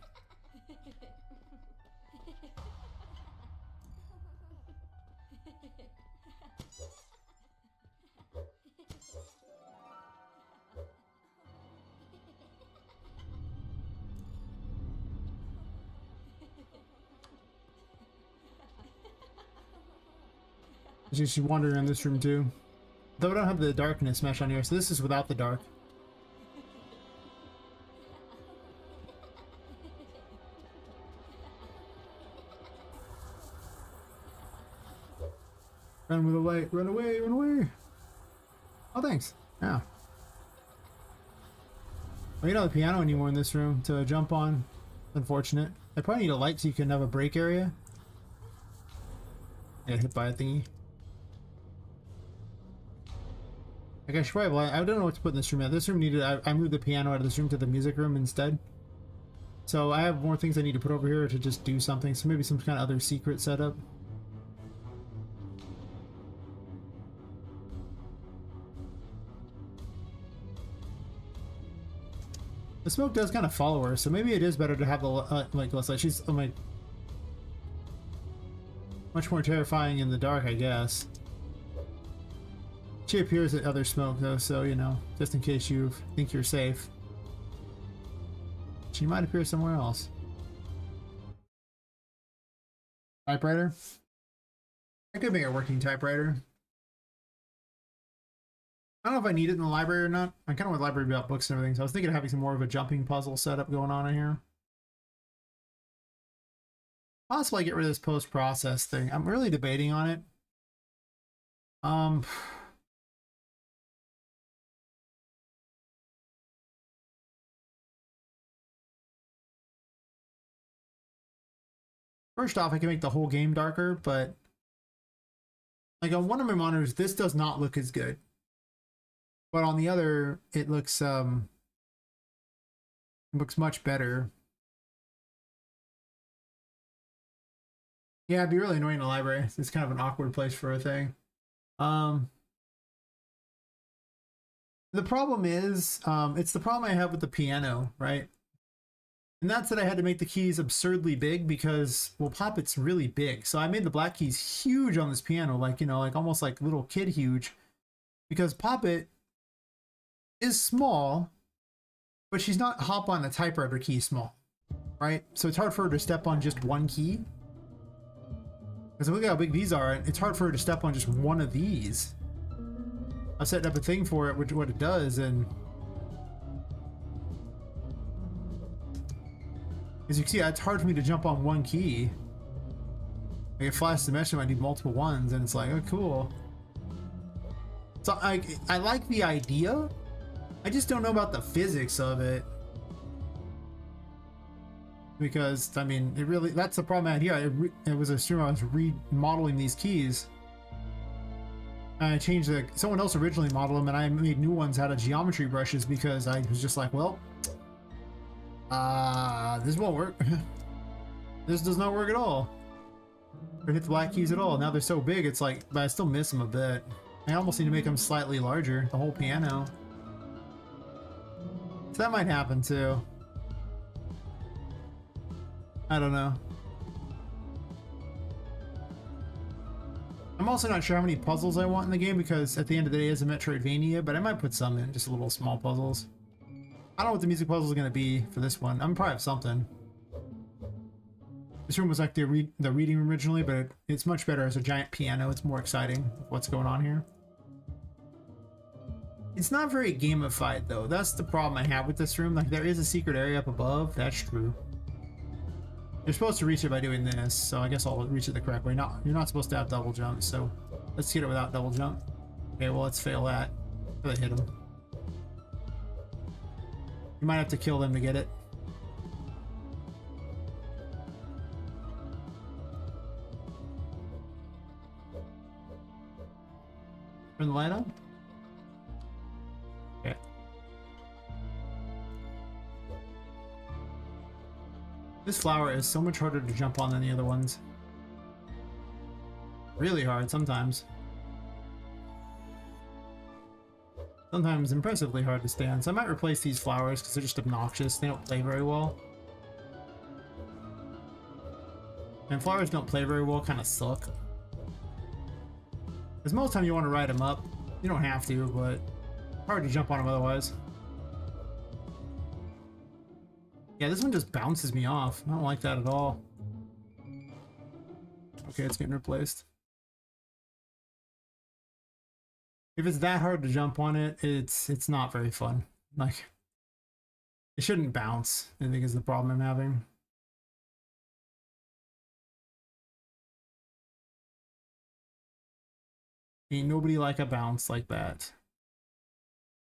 She's wandering in this room too. Though I don't have the darkness mesh on here, so this is without the dark. Run with the light. Run away. Run away. Oh, thanks. Yeah. Well, you don't have a piano anymore in this room to jump on. Unfortunate. I probably need a light so you can have a break area. Yeah, hit by a thingy. Like I should probably, I don't know what to put in this room yet. This room needed, I moved the piano out of this room to the music room instead. So I have more things I need to put over here to just do something. So maybe some kind of other secret setup. The smoke does kind of follow her, so maybe it is better to have the like less light. She's like much more terrifying in the dark, I guess. She appears at other smoke though, so you know, just in case you think you're safe, she might appear somewhere else. Typewriter. I could make a working typewriter. I don't know if I need it in the library or not. I kind of want the library to be about books and everything, so I was thinking of having some more of a jumping puzzle setup going on in here. Possibly get rid of this post-process thing. I'm really debating on it. First off, I can make the whole game darker, but like on one of my monitors, this does not look as good. But on the other, it looks much better. Yeah, it'd be really annoying in the library. It's kind of an awkward place for a thing. The problem is, it's the problem I have with the piano, right? And that's that I had to make the keys absurdly big because, well, Poppet's really big. So I made the black keys huge on this piano, like, you know, like almost like little kid huge. Because Poppet is small, but she's not hop on the typewriter key small, right? So it's hard for her to step on just one key. Because look at how big these are, it's hard for her to step on just one of these. I've set up a thing for it, which what it does, and as you can see, it's hard for me to jump on one key. Like a flash dimension, I need multiple ones, and it's like, oh, cool. So I like the idea. I just don't know about the physics of it. Because, I mean, it really, that's the problem I had here. It was a stream I was remodeling these keys. And I changed someone else originally modeled them, and I made new ones out of geometry brushes because I was just like, well, this won't work. This does not work at all. Or hit the black keys at all. Now they're so big, it's like, but I still miss them a bit. I almost need to make them slightly larger, the whole piano. So that might happen too. I don't know. I'm also not sure how many puzzles I want in the game because at the end of the day it's a Metroidvania, but I might put some in, just little small puzzles. I don't know what the music puzzle is going to be for this one. I'm probably have something. This room was like the reading room originally, but it's much better as a giant piano. It's more exciting with what's going on here. It's not very gamified though. That's the problem I have with this room. Like there is a secret area up above. That's true. You're supposed to reach it by doing this, so I guess I'll reach it the correct way. You're not supposed to have double jump, so let's hit it without double jump. Okay, well let's fail that. Really hit him. You might have to kill them to get it. Turn the light on? Okay. This flower is so much harder to jump on than the other ones. Really hard sometimes. Sometimes impressively hard to stay on. So I might replace these flowers because they're just obnoxious. They don't play very well. And flowers don't play very well kind of suck. Because most of the time you want to ride them up. You don't have to, but hard to jump on them otherwise. Yeah, this one just bounces me off. I don't like that at all. Okay, it's getting replaced. If it's that hard to jump on it, it's not very fun. Like, it shouldn't bounce, I think is the problem I'm having. Ain't nobody like a bounce like that.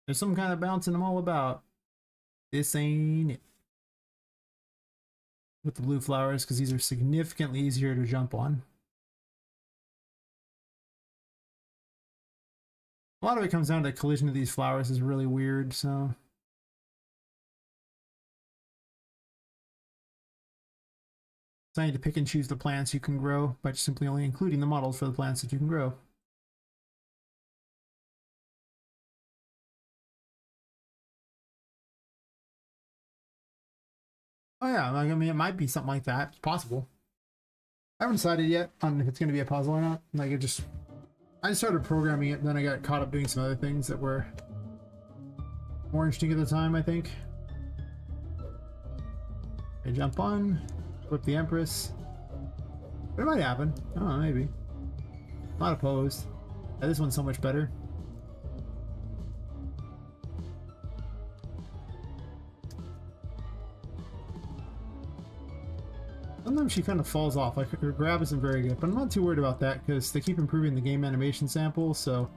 There's some kind of bouncing I'm all about. This ain't it. With the blue flowers, because these are significantly easier to jump on. A lot of it comes down to the collision of these flowers is really weird, so. So I need to pick and choose the plants you can grow by just simply only including the models for the plants that you can grow. Oh yeah, like, I mean, it might be something like that. It's possible. I haven't decided yet on if it's going to be a puzzle or not. Like, I started programming it, and then I got caught up doing some other things that were more interesting at the time, I think. I jump on, flip the Empress. But it might happen. I don't know, maybe. Not opposed. Yeah, this one's so much better. Sometimes she kind of falls off. Like, her grab isn't very good, but I'm not too worried about that because they keep improving the game animation sample, so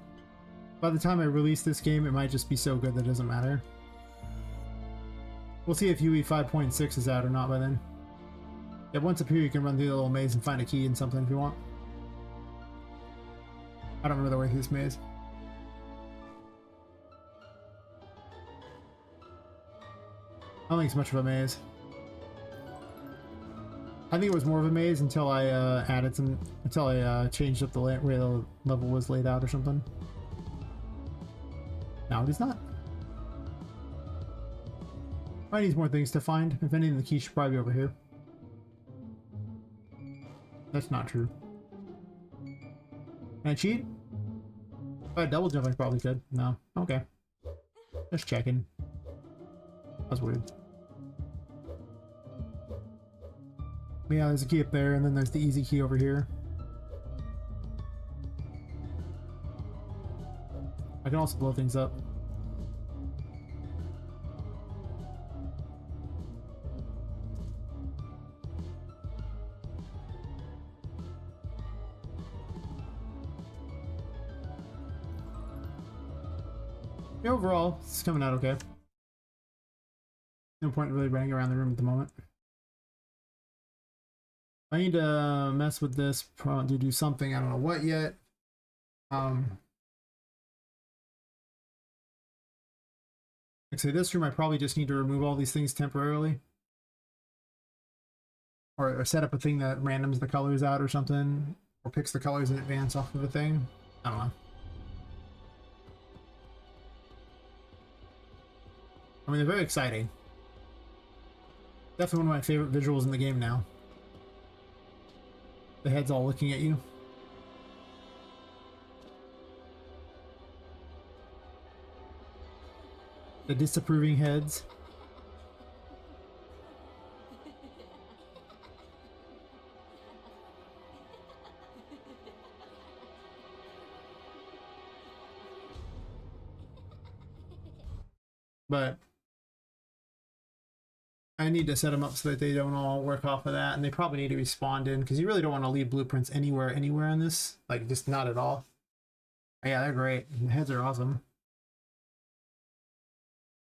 by the time I release this game, it might just be so good that it doesn't matter. We'll see if UE 5.6 is out or not by then. Yeah, once up here you can run through the little maze and find a key and something if you want. I don't remember the way through this maze. I don't think it's much of a maze. I think it was more of a maze until I changed up the way the level was laid out or something. Now it is not. I need more things to find. If anything, the key should probably be over here. That's not true. Can I cheat? If I double jump, I probably could. No. Okay. Just checking. That's weird. But yeah, there's a key up there, and then there's the easy key over here. I can also blow things up. Yeah, overall, it's coming out okay. No point really running around the room at the moment. I need to mess with this to do something. I don't know what yet. Like I say, this room I probably just need to remove all these things temporarily. Or set up a thing that randoms the colors out or something. Or picks the colors in advance off of a thing. I don't know. I mean, they're very exciting. Definitely one of my favorite visuals in the game now. The head's all looking at you. The disapproving heads. But I need to set them up so that they don't all work off of that, and they probably need to be spawned in because you really don't want to leave blueprints anywhere in this, like just not at all. Yeah, they're great. The heads are awesome.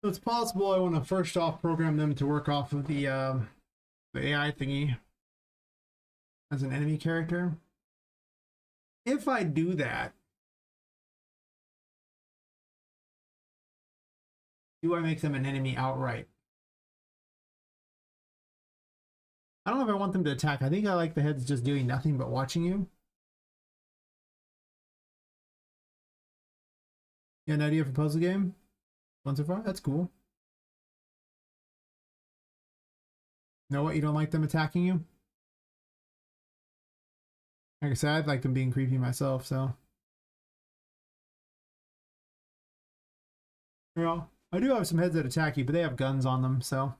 So it's possible I want to first off program them to work off of the AI thingy as an enemy character. If I do that, do I make them an enemy outright? I don't know if I want them to attack. I think I like the heads just doing nothing but watching you. You got an idea for puzzle game? One so far? That's cool. Know what? You don't like them attacking you? Like I said, I'd like them being creepy myself, so. Well, I do have some heads that attack you, but they have guns on them, so.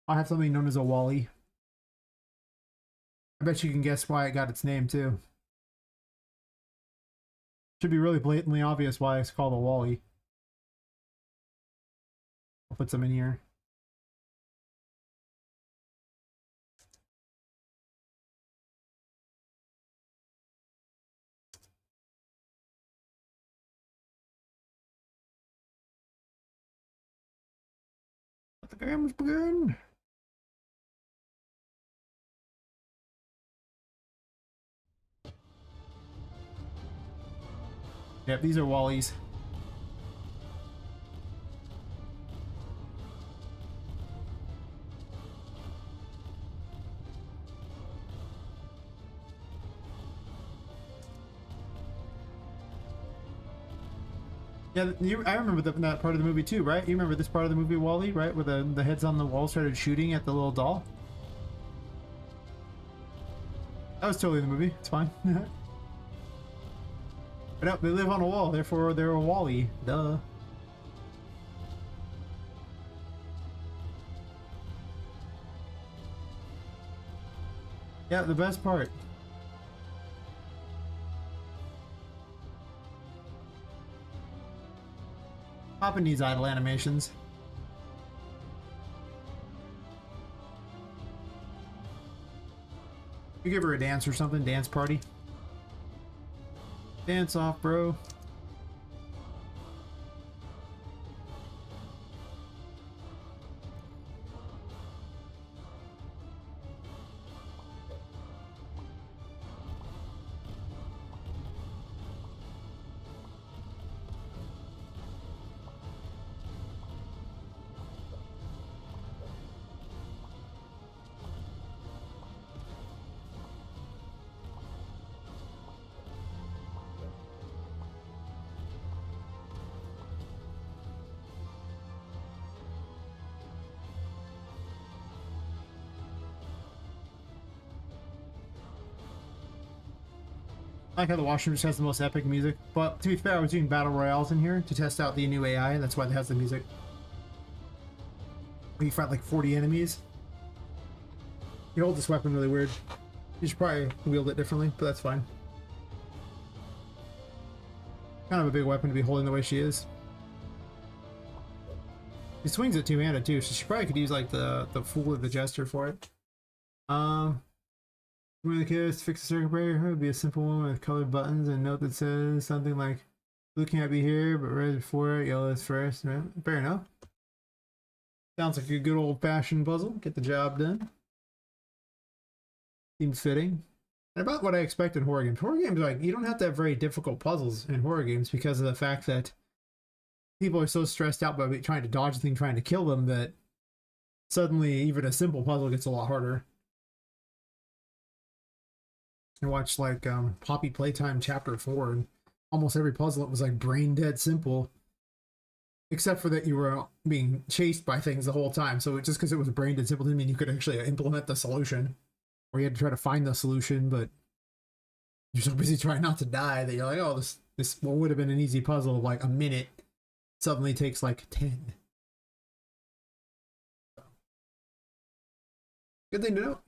I'll have something known as a Wally. I bet you can guess why it got its name, too. Should be really blatantly obvious why it's called a Wally. I'll put some in here. games begin. Yep, these are Wallies. Yeah, I remember that part of the movie too, right? You remember this part of the movie, Wally, right? Where the heads on the wall started shooting at the little doll? That was totally in the movie. It's fine. But no, they live on a wall, therefore they're a Wally. Duh. Yeah, the best part. Poppet needs idle animations. You give her a dance or something, dance party. Dance off, bro. I like how the washroom just has the most epic music. But to be fair, I was doing battle royales in here to test out the new AI. That's why it has the music. When you fight like 40 enemies, you hold this weapon really weird. You should probably wield it differently, but that's fine. Kind of a big weapon to be holding the way she is. She swings it two-handed too, so she probably could use like the Fool or the Jester for it. When the kids fix the circuit breaker, it would be a simple one with colored buttons and a note that says something like blue can't be here, but red is before it, yellow is first. Right? Fair enough. Sounds like a good old-fashioned puzzle. Get the job done. Seems fitting. And about what I expect in horror games. Horror games, like, you don't have to have very difficult puzzles in horror games because of the fact that people are so stressed out by trying to dodge things, trying to kill them, that suddenly even a simple puzzle gets a lot harder. I watched like Poppy Playtime Chapter 4, and almost every puzzle it was like brain dead simple, except for that you were being chased by things the whole time. So just because it was brain dead simple didn't mean you could actually implement the solution, or you had to try to find the solution. But you're so busy trying not to die that you're like, oh, this what would have been an easy puzzle of like a minute suddenly takes like 10. Good thing to know.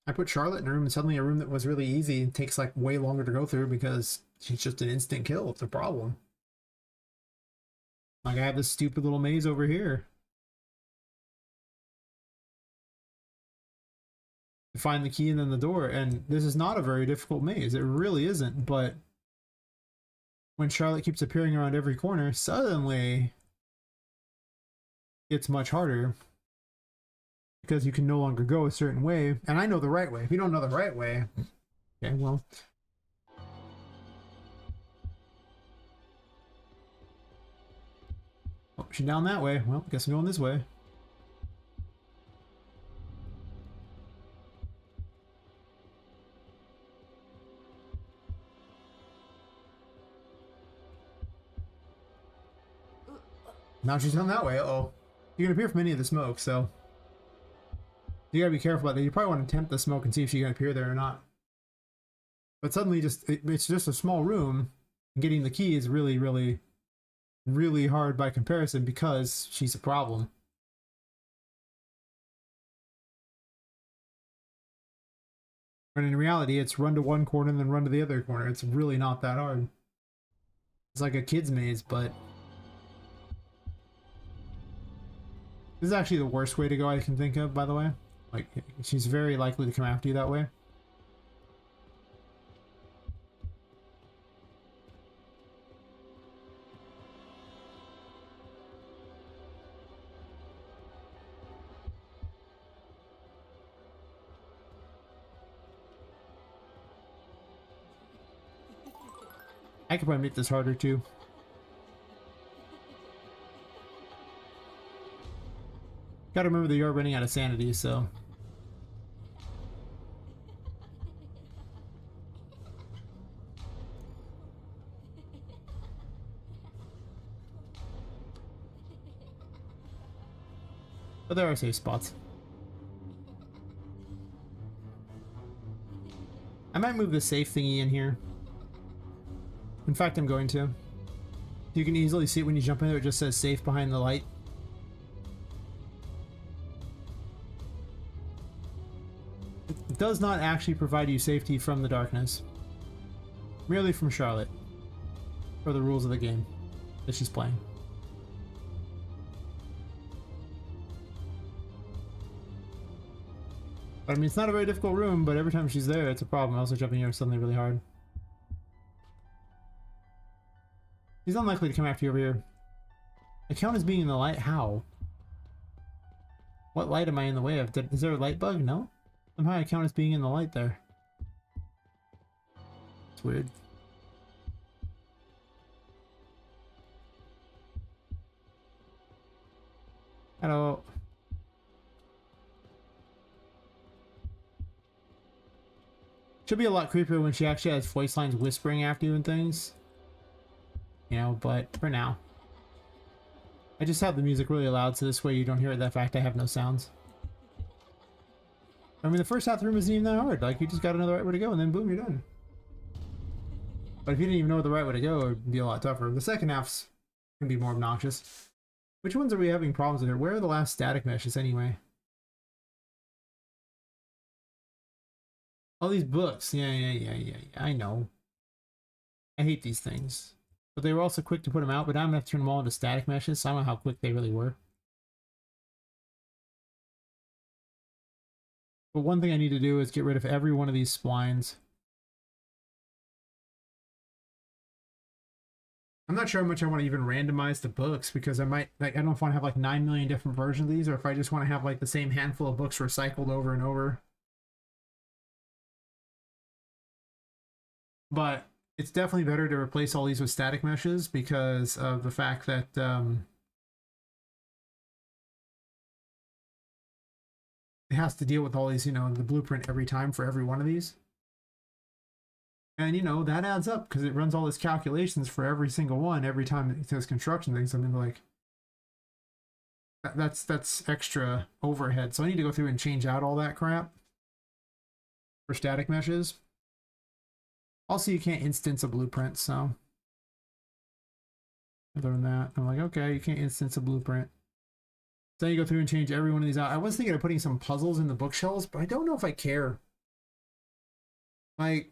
I put Charlotte in a room, and suddenly a room that was really easy takes like way longer to go through because she's just an instant kill. It's a problem. Like I have this stupid little maze over here. To find the key and then the door, and this is not a very difficult maze. It really isn't, but when Charlotte keeps appearing around every corner, suddenly it's much harder. Because you can no longer go a certain way, and I know the right way. If you don't know the right way, okay, well. Oh, she's down that way. Well, guess I'm going this way. Now she's down that way. Uh-oh. You can appear from any of the smoke, so you gotta be careful about that. You probably want to tempt the smoke and see if she can appear there or not. But suddenly, it's just a small room. Getting the key is really, really, really hard by comparison because she's a problem. But in reality, it's run to one corner and then run to the other corner. It's really not that hard. It's like a kid's maze, but this is actually the worst way to go I can think of, by the way. Like, she's very likely to come after you that way. I could probably make this harder too. Gotta remember that you are running out of sanity, so. But there are safe spots. I might move the safe thingy in here. In fact, I'm going to. You can easily see it when you jump in there. It just says safe behind the light. It does not actually provide you safety from the darkness. Merely from Charlotte. For the rules of the game that she's playing. But I mean, it's not a very difficult room, but every time she's there, it's a problem. Also jumping here is suddenly really hard. He's unlikely to come after you over here. I count as being in the light? How? What light am I in the way of? Is there a light bug? No? Somehow I count as being in the light there. It's weird. Hello. Should be a lot creepier when she actually has voice lines whispering after you and things. You know, but for now. I just have the music really loud so this way you don't hear it. That fact I have no sounds. I mean, the first half of the room isn't even that hard. Like, you just gotta know the right way to go and then boom, you're done. But if you didn't even know the right way to go, it would be a lot tougher. The second half's gonna be more obnoxious. Which ones are we having problems with here? Where are the last static meshes anyway? All these books. Yeah. I know. I hate these things. But they were also quick to put them out, but now I'm gonna have to turn them all into static meshes, so I don't know how quick they really were. But one thing I need to do is get rid of every one of these splines. I'm not sure how much I want to even randomize the books because I might, like, I don't know if I want to have like 9 million different versions of these or if I just want to have like the same handful of books recycled over and over. But it's definitely better to replace all these with static meshes because of the fact that it has to deal with all these, you know, the blueprint every time for every one of these. And, you know, that adds up because it runs all these calculations for every single one every time it does construction things. I mean, like, that's extra overhead. So I need to go through and change out all that crap for static meshes. Also, you can't instance a blueprint, so other than that, I'm like, okay, you can't instance a blueprint. So you go through and change every one of these out. I was thinking of putting some puzzles in the bookshelves, but I don't know if I care. Like,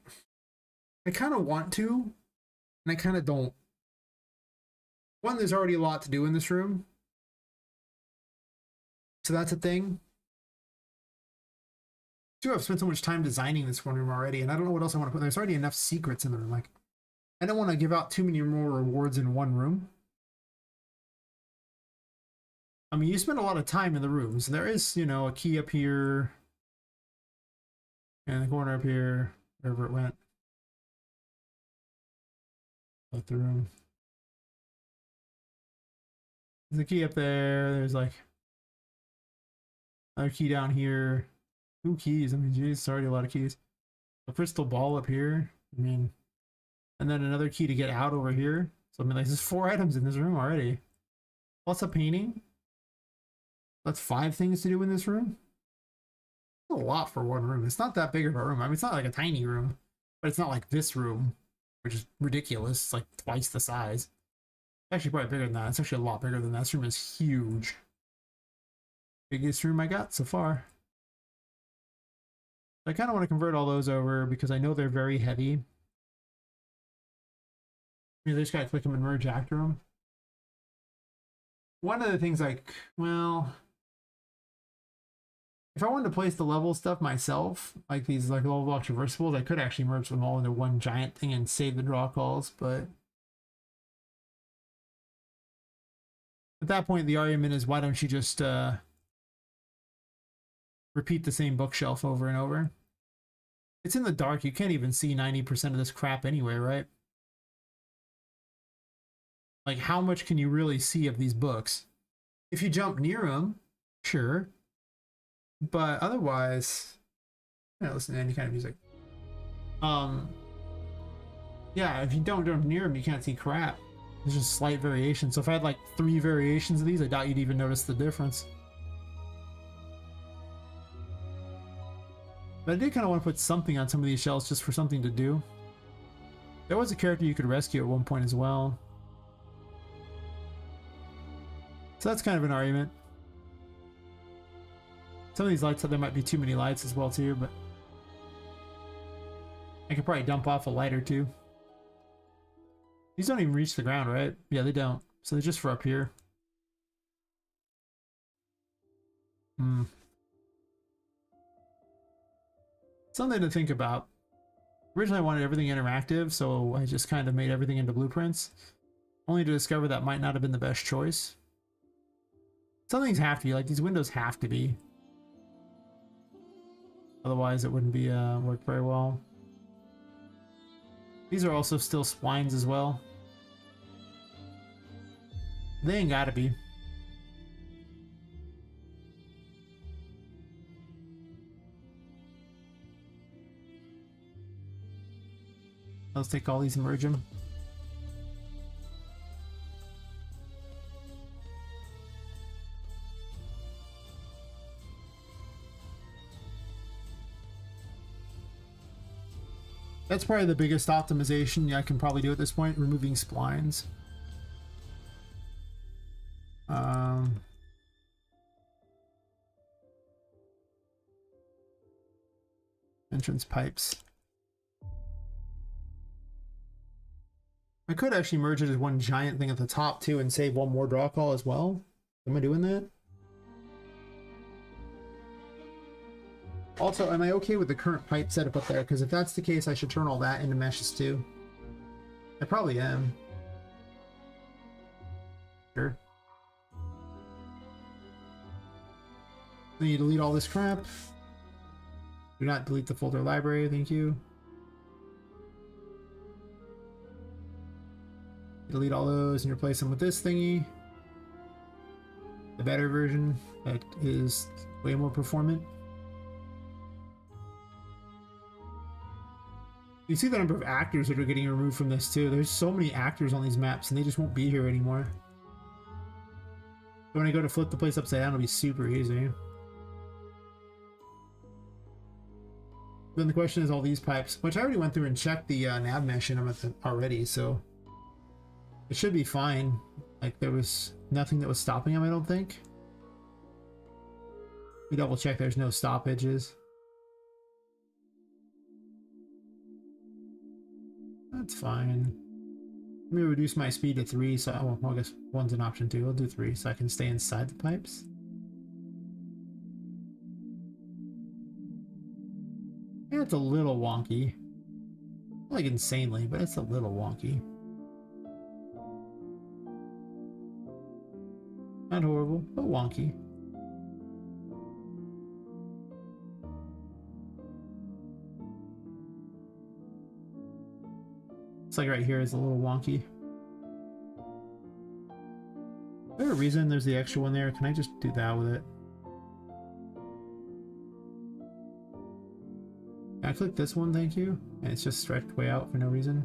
I kind of want to, and I kind of don't. One, there's already a lot to do in this room. So that's a thing. Two, I've spent so much time designing this one room already, and I don't know what else I want to put. There's already enough secrets in the room. Like, I don't want to give out too many more rewards in one room. I mean, you spend a lot of time in the rooms. There is, you know, a key up here. And the corner up here, wherever it went. Left the room. There's a key up there. There's like another key down here. 2 keys. I mean, geez, it's already a lot of keys. A crystal ball up here. I mean, and then another key to get out over here. So I mean, like, there's 4 items in this room already. Plus a painting. That's 5 things to do in this room. That's a lot for one room. It's not that big of a room. I mean, it's not like a tiny room, but it's not like this room, which is ridiculous. It's like twice the size. Actually, probably bigger than that. It's actually a lot bigger than that. This room is huge. Biggest room I got so far. I kind of want to convert all those over because I know they're very heavy. I mean, they just gotta click them and merge after them. One of the things, like, well, if I wanted to place the level stuff myself, like these like level block traversables, I could actually merge them all into one giant thing and save the draw calls, but at that point the argument is, why don't you just repeat the same bookshelf over and over? It's in the dark, you can't even see 90% of this crap anyway, right? Like, how much can you really see of these books? If you jump near them, sure. But otherwise, I don't listen to any kind of music. Yeah, if you don't jump near them, you can't see crap. There's just slight variation. So if I had like 3 variations of these, I doubt you'd even notice the difference. But I did kind of want to put something on some of these shells just for something to do. There was a character you could rescue at one point as well. So that's kind of an argument. Some of these lights, there might be too many lights as well too, but I could probably dump off a light or two. These don't even reach the ground, right? Yeah, they don't. So they're just for up here. Something to think about. Originally I wanted everything interactive, so I just kind of made everything into blueprints, only to discover that might not have been the best choice. Some things have to be, like these windows have to be. Otherwise it wouldn't be work very well. These are also still splines as well. They ain't gotta be. Let's take all these and merge them. That's probably the biggest optimization I can probably do at this point, removing splines. Entrance pipes. I could actually merge it as one giant thing at the top too and save one more draw call as well. Am I doing that? Also, am I okay with the current pipe setup up there? Because if that's the case, I should turn all that into meshes too. I probably am. Sure. Then you delete all this crap. Do not delete the folder library, thank you. Delete all those and replace them with this thingy. The better version that is way more performant. You see the number of actors that are getting removed from this too. There's so many actors on these maps and they just won't be here anymore. So when I go to flip the place upside down, it'll be super easy. Then the question is all these pipes, which I already went through and checked the nav mesh in them already, so it should be fine. Like there was nothing that was stopping them, I don't think. We double check there's no stoppages. That's fine. Let me reduce my speed to 3, so well, I guess 1's an option too. I'll do 3 so I can stay inside the pipes. Yeah, it's a little wonky. Not like insanely, but it's a little wonky. Not horrible, but wonky. It's like right here is a little wonky. Is there a reason there's the extra one there? Can I just do that with it? Can I click this one, thank you? And it's just stretched way out for no reason.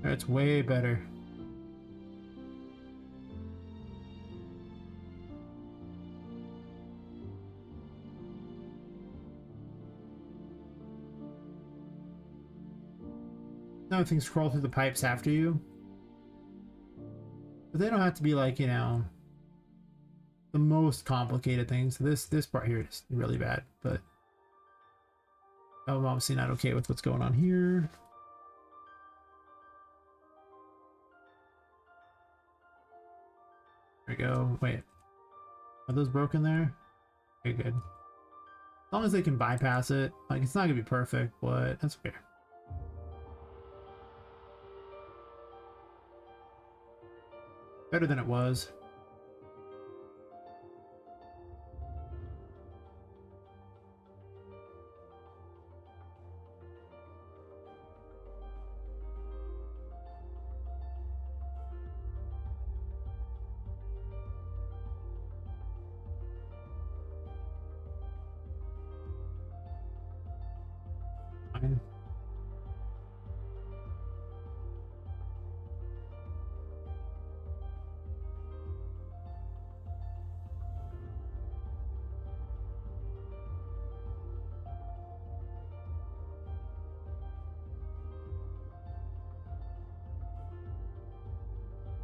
That's way better. Now things crawl through the pipes after you. But they don't have to be like, you know, the most complicated things. This part here is really bad, but I'm obviously not okay with what's going on here. There we go. Wait. Are those broken there? Okay, good. As long as they can bypass it. Like, it's not gonna be perfect, but that's okay. Better than it was. Fine.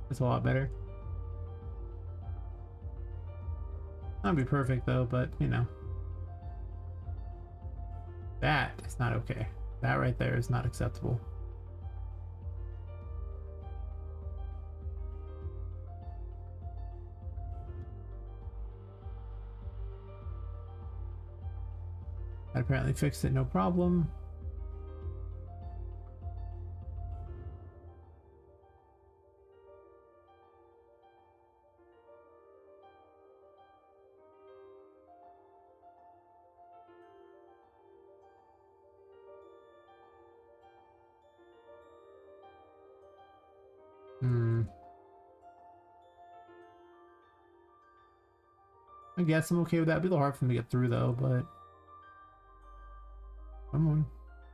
That's a lot better. That'd be perfect though, but you know. That is not okay. That right there is not acceptable. That apparently fixed it, no problem. I guess I'm okay with that. It'd be a little hard for me to get through though, but come on.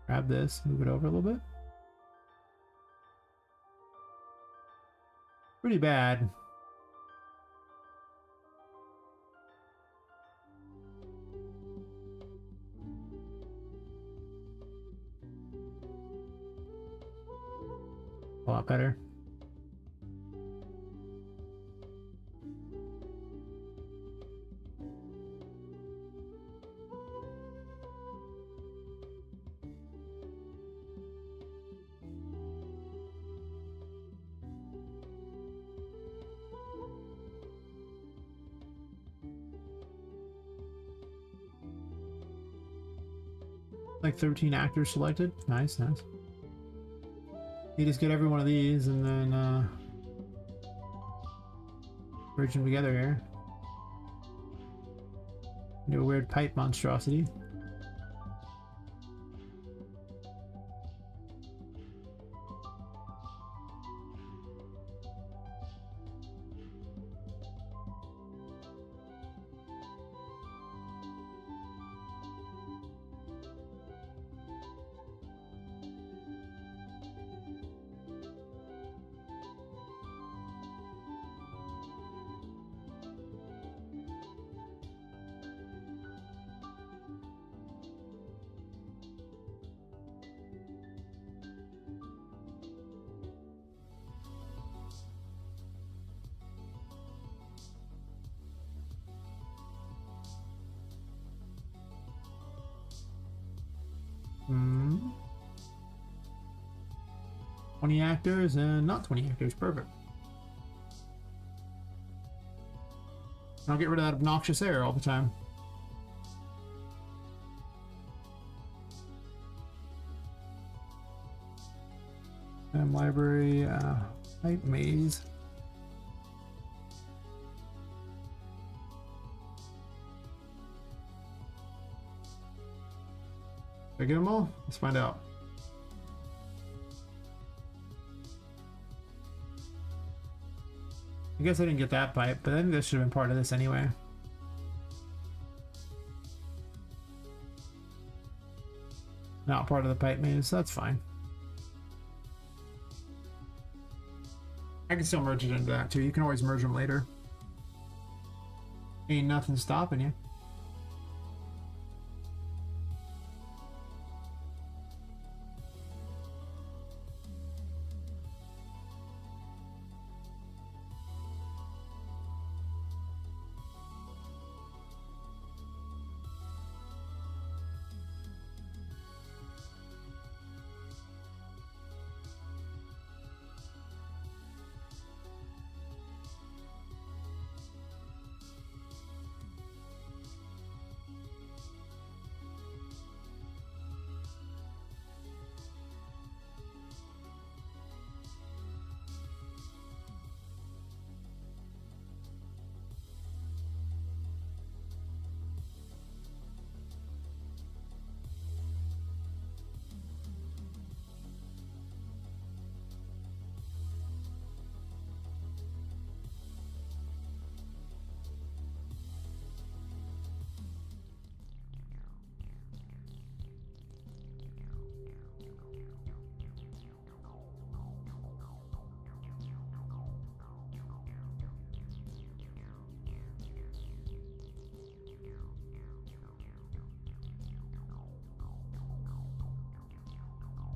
Grab this, move it over a little bit. Pretty bad. A lot better. Like 13 actors selected. Nice, nice. You just get every one of these and then merge them together here. Do a weird pipe monstrosity. Hmm. 20 actors and not 20 actors. Perfect. I'll get rid of that obnoxious air all the time. And library, pipe maze. Did I get them all? Let's find out. I guess I didn't get that pipe, but I think this should have been part of this anyway. Not part of the pipe maze, so that's fine. I can still merge it into that too. You can always merge them later. Ain't nothing stopping you.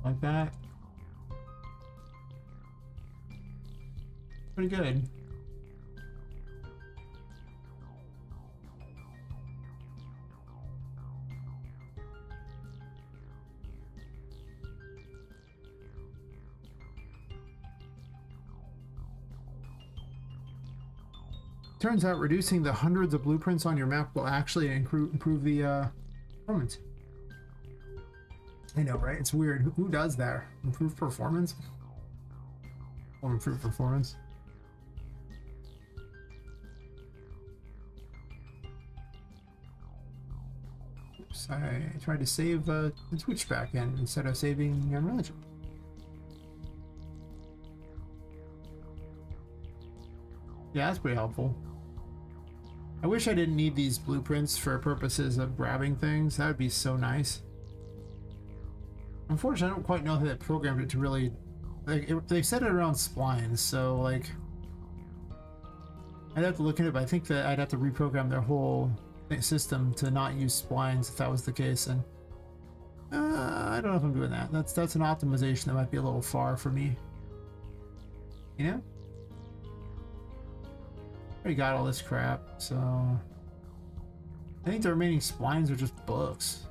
like that. Pretty good. Turns out reducing the hundreds of blueprints on your map will actually improve the performance. I know, right? It's weird. Who does that? Improve performance? Or improve performance? Oops, I tried to save the Twitch backend instead of saving Religion. Yeah, that's pretty helpful. I wish I didn't need these blueprints for purposes of grabbing things. That would be so nice. Unfortunately, I don't quite know how they programmed it to really... Like, they set it around splines, so, like... I'd have to look at it, but I think that I'd have to reprogram their whole system to not use splines if that was the case, and... I don't know if I'm doing that. That's an optimization that might be a little far for me. You know? Already got all this crap, so I think the remaining splines are just books,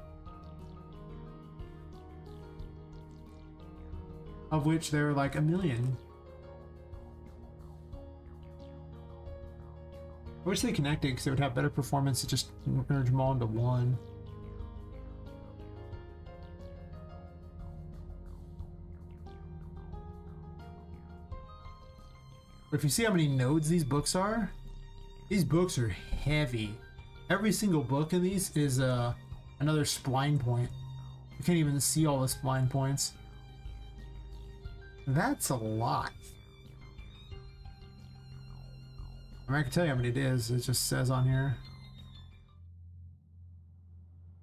of which there are like a million. I wish they connected because it would have better performance to just merge them all into one. But if you see how many nodes these books are, these books are heavy. Every single book in these is another spline point. You can't even see all the spline points. That's a lot. I mean, I can tell you how many it is. It just says on here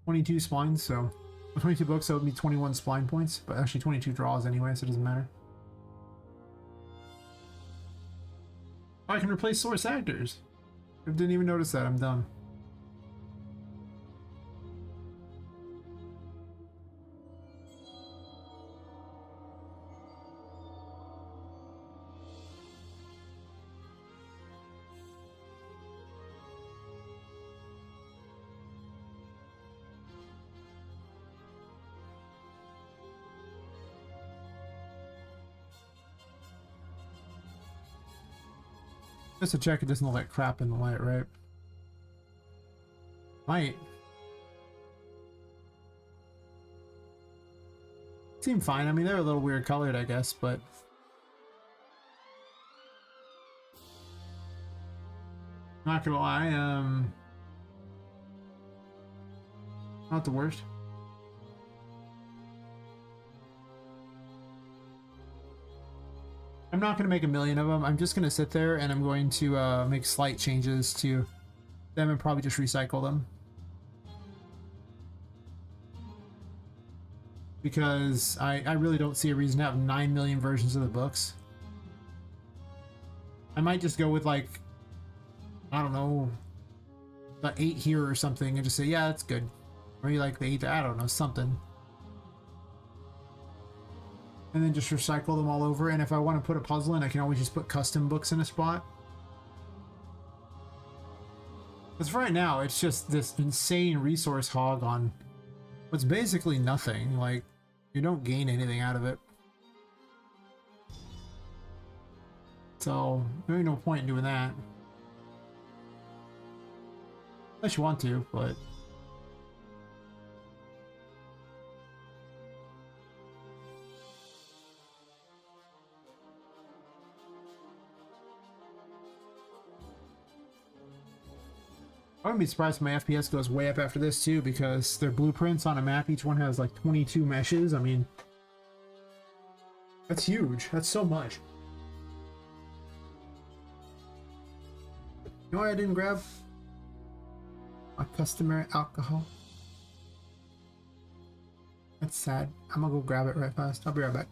22 splines, so 22 books, that would be 21 spline points, but actually 22 draws anyway, so it doesn't matter. Oh, I can replace source actors. I didn't even notice that. I'm dumb. Just to check it doesn't look like crap in the light, right? Might. Seem fine. I mean, they're a little weird colored, I guess, but... Not gonna lie, not the worst. I'm not going to make a million of them. I'm just going to sit there and I'm going to make slight changes to them and probably just recycle them. Because I really don't see a reason to have 9 million versions of the books. I might just go with like, I don't know, the 8 here or something and just say, yeah, that's good. Or you like the 8, I don't know, something. And then just recycle them all over. And if I want to put a puzzle in, I can always just put custom books in a spot. Because right now, it's just this insane resource hog on what's basically nothing. Like, you don't gain anything out of it. So, there ain't no point in doing that. Unless you want to, but... I wouldn't be surprised if my FPS goes way up after this too, because their blueprints on a map, each one has like 22 meshes. I mean, that's huge. That's so much. You know why I didn't grab my customary alcohol? That's sad. I'm gonna go grab it right fast. I'll be right back.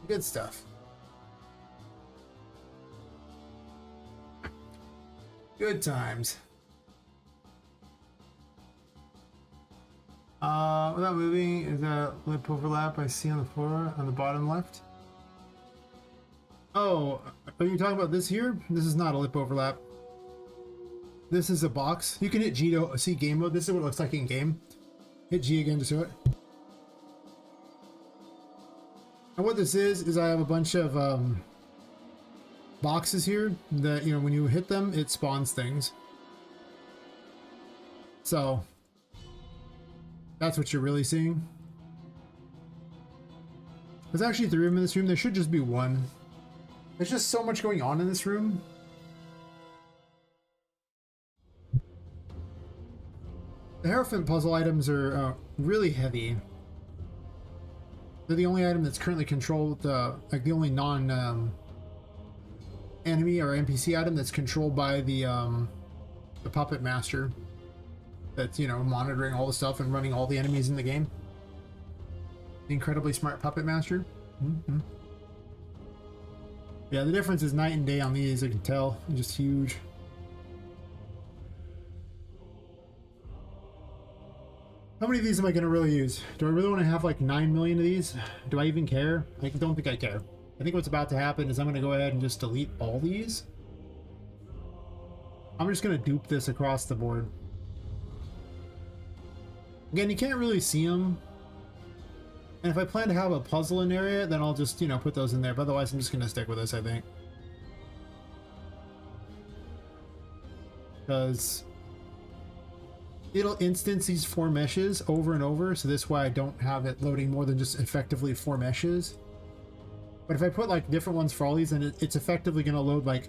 Good stuff. Good times. Without moving, is that lip overlap I see on the floor on the bottom left? Oh, are you talking about this here? This is not a lip overlap. This is a box. You can hit G to see game mode. This is what it looks like in game. Hit G again to show it. And what this is I have a bunch of boxes here that, you know, when you hit them, it spawns things. So that's what you're really seeing. There's actually 3 of them in this room. There should just be 1. There's just so much going on in this room. The Hierophant puzzle items are really heavy. They're the only item that's currently controlled, like the only non enemy or NPC item that's controlled by the Puppet Master. That's, you know, monitoring all the stuff and running all the enemies in the game. The incredibly smart Puppet Master. Mm-hmm. Yeah, the difference is night and day on these, I can tell. They're just huge. How many of these am I going to really use? Do I really want to have like 9 million of these? Do I even care? I don't think I care. I think what's about to happen is I'm going to go ahead and just delete all these. I'm just going to dupe this across the board. Again, you can't really see them. And if I plan to have a puzzle in area, then I'll just, you know, put those in there. But otherwise, I'm just going to stick with this, I think. Because it'll instance these 4 meshes over and over. So this way I don't have it loading more than just effectively 4 meshes. But if I put like different ones for all these, then it's effectively going to load like,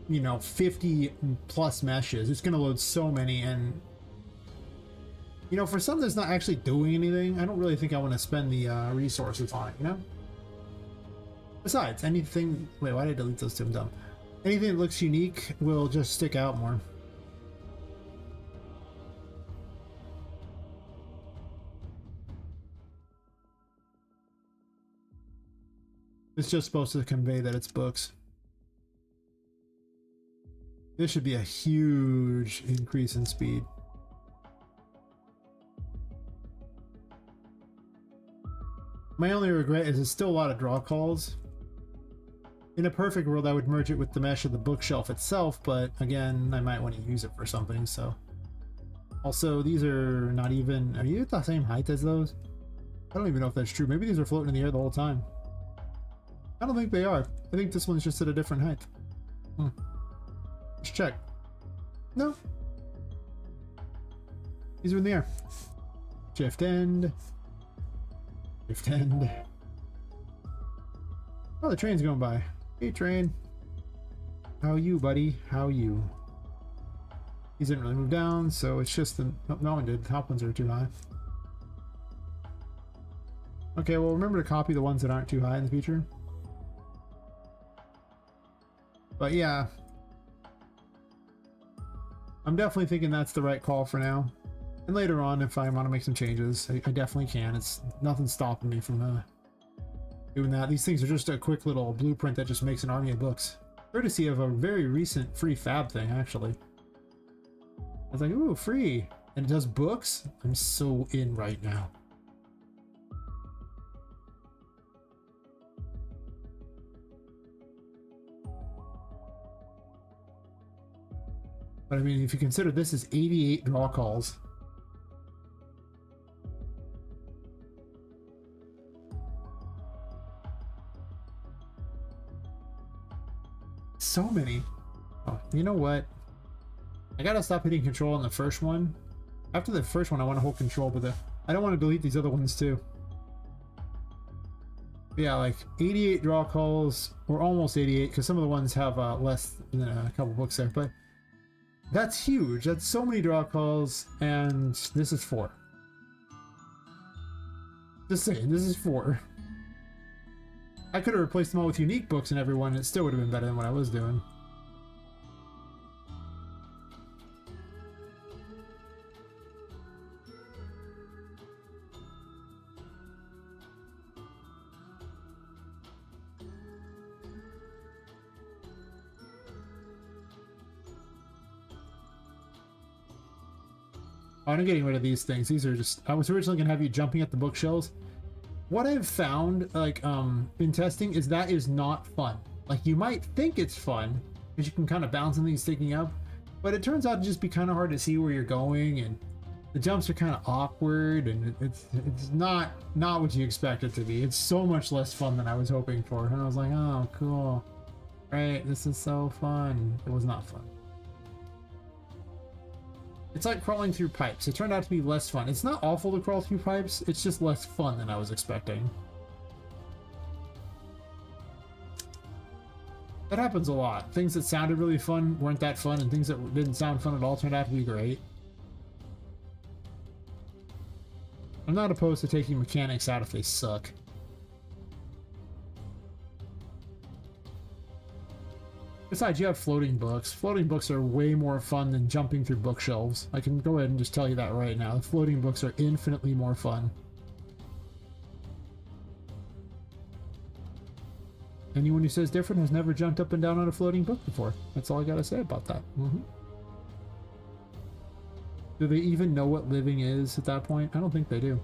you know, 50 plus meshes. It's going to load so many. And you know, for something that's not actually doing anything, I don't really think I want to spend the resources on it, you know? Besides, anything... Wait, why did I delete those two? I'm dumb. Anything that looks unique will just stick out more. It's just supposed to convey that it's books. This should be a huge increase in speed. My only regret is it's still a lot of draw calls. In a perfect world, I would merge it with the mesh of the bookshelf itself, but again, I might want to use it for something, so. Also, these are not even... Are you at the same height as those? I don't even know if that's true. Maybe these are floating in the air the whole time. I don't think they are. I think this one's just at a different height. Let's check. No. These are in the air. Shift end. Shift end. Oh, the train's going by. Hey, train. How you, buddy? How you? These didn't really move down, so it's just the... Oh, no one did. The top ones are too high. Okay, well, remember to copy the ones that aren't too high in the future. But yeah. I'm definitely thinking that's the right call for now. And later on, if I want to make some changes, I definitely can. It's nothing stopping me from doing that. These things are just a quick little blueprint that just makes an army of books. Courtesy of a very recent free fab thing, actually. I was like, ooh, free. And it does books? I'm so in right now. But I mean, if you consider this is 88 draw calls. So many. Oh, you know what? I gotta stop hitting control on the first one. After the first one, I want to hold control, but I don't want to delete these other ones too. But yeah, like 88 draw calls, or almost 88, because some of the ones have less than a couple books there. But that's huge. That's so many draw calls, and this is 4. Just saying, this is 4. I could have replaced them all with unique books and everyone, and it still would have been better than what I was doing. Oh, I'm getting rid of these things. These are just... I was originally gonna have you jumping at the bookshelves. What I've found, like, in testing, is that is not fun. Like, you might think it's fun, because you can kind of bounce on things sticking up, but it turns out to just be kind of hard to see where you're going, and the jumps are kind of awkward, and it's not what you expect it to be. It's so much less fun than I was hoping for, and I was like, oh, cool. Right, this is so fun. It was not fun. It's like crawling through pipes. It turned out to be less fun. It's not awful to crawl through pipes, it's just less fun than I was expecting. That happens a lot. Things that sounded really fun weren't that fun, and things that didn't sound fun at all turned out to be great. I'm not opposed to taking mechanics out if they suck. Besides, you have floating books. Floating books are way more fun than jumping through bookshelves. I can go ahead and just tell you that right now. The floating books are infinitely more fun. Anyone who says different has never jumped up and down on a floating book before. That's all I gotta say about that. Do they even know what living is at that point? I don't think they do.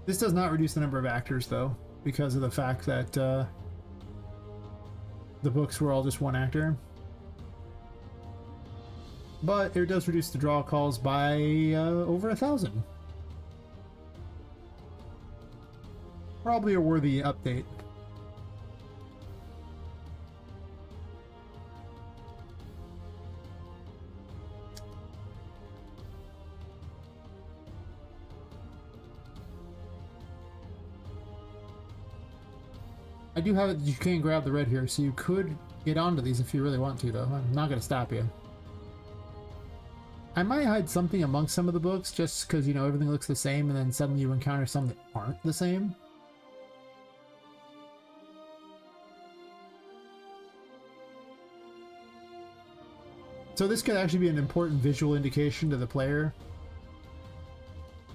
This does not reduce the number of actors, though, because of the fact that the books were all just one actor. But it does reduce the draw calls by over 1,000. Probably a worthy update. I do have it, you can grab the red here, so you could get onto these if you really want to, though. I'm not going to stop you. I might hide something amongst some of the books, just because, you know, everything looks the same, and then suddenly you encounter some that aren't the same. So this could actually be an important visual indication to the player.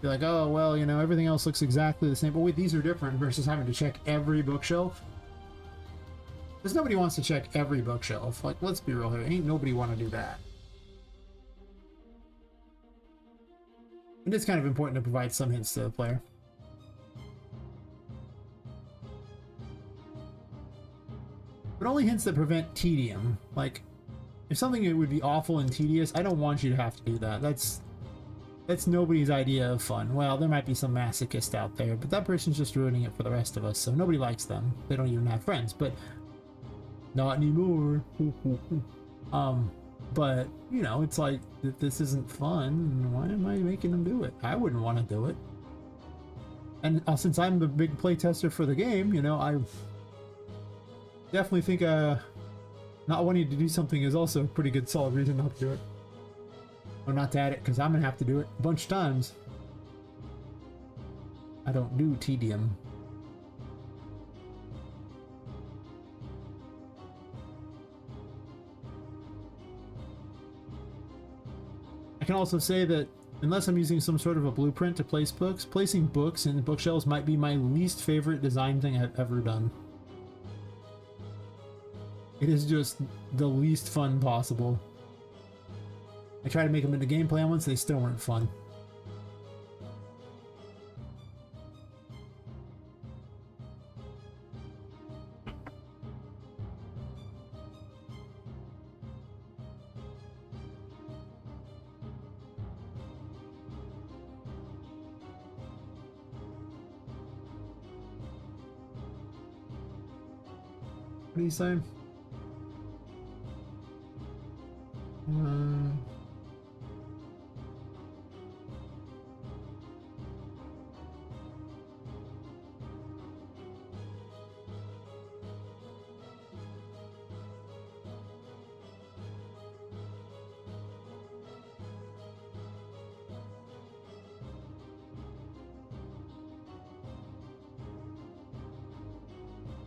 Be like, oh, well, you know, everything else looks exactly the same, but wait, these are different, versus having to check every bookshelf. Because nobody wants to check every bookshelf. Like, let's be real here. Ain't nobody want to do that. It is kind of important to provide some hints to the player. But only hints that prevent tedium. Like, if something would be awful and tedious, I don't want you to have to do that. That's nobody's idea of fun. Well, there might be some masochist out there, but that person's just ruining it for the rest of us, so nobody likes them. They don't even have friends, but not anymore. But, you know, it's like, if this isn't fun, why am I making them do it? I wouldn't want to do it. And since I'm the big playtester for the game, you know, I definitely think not wanting to do something is also a pretty good solid reason not to do it. Or not to add it, because I'm going to have to do it a bunch of times. I don't do tedium. I can also say that unless I'm using some sort of a blueprint to place books, placing books in bookshelves might be my least favorite design thing I've ever done. It is just the least fun possible. I tried to make them into gameplay once, they still weren't fun. What are you saying?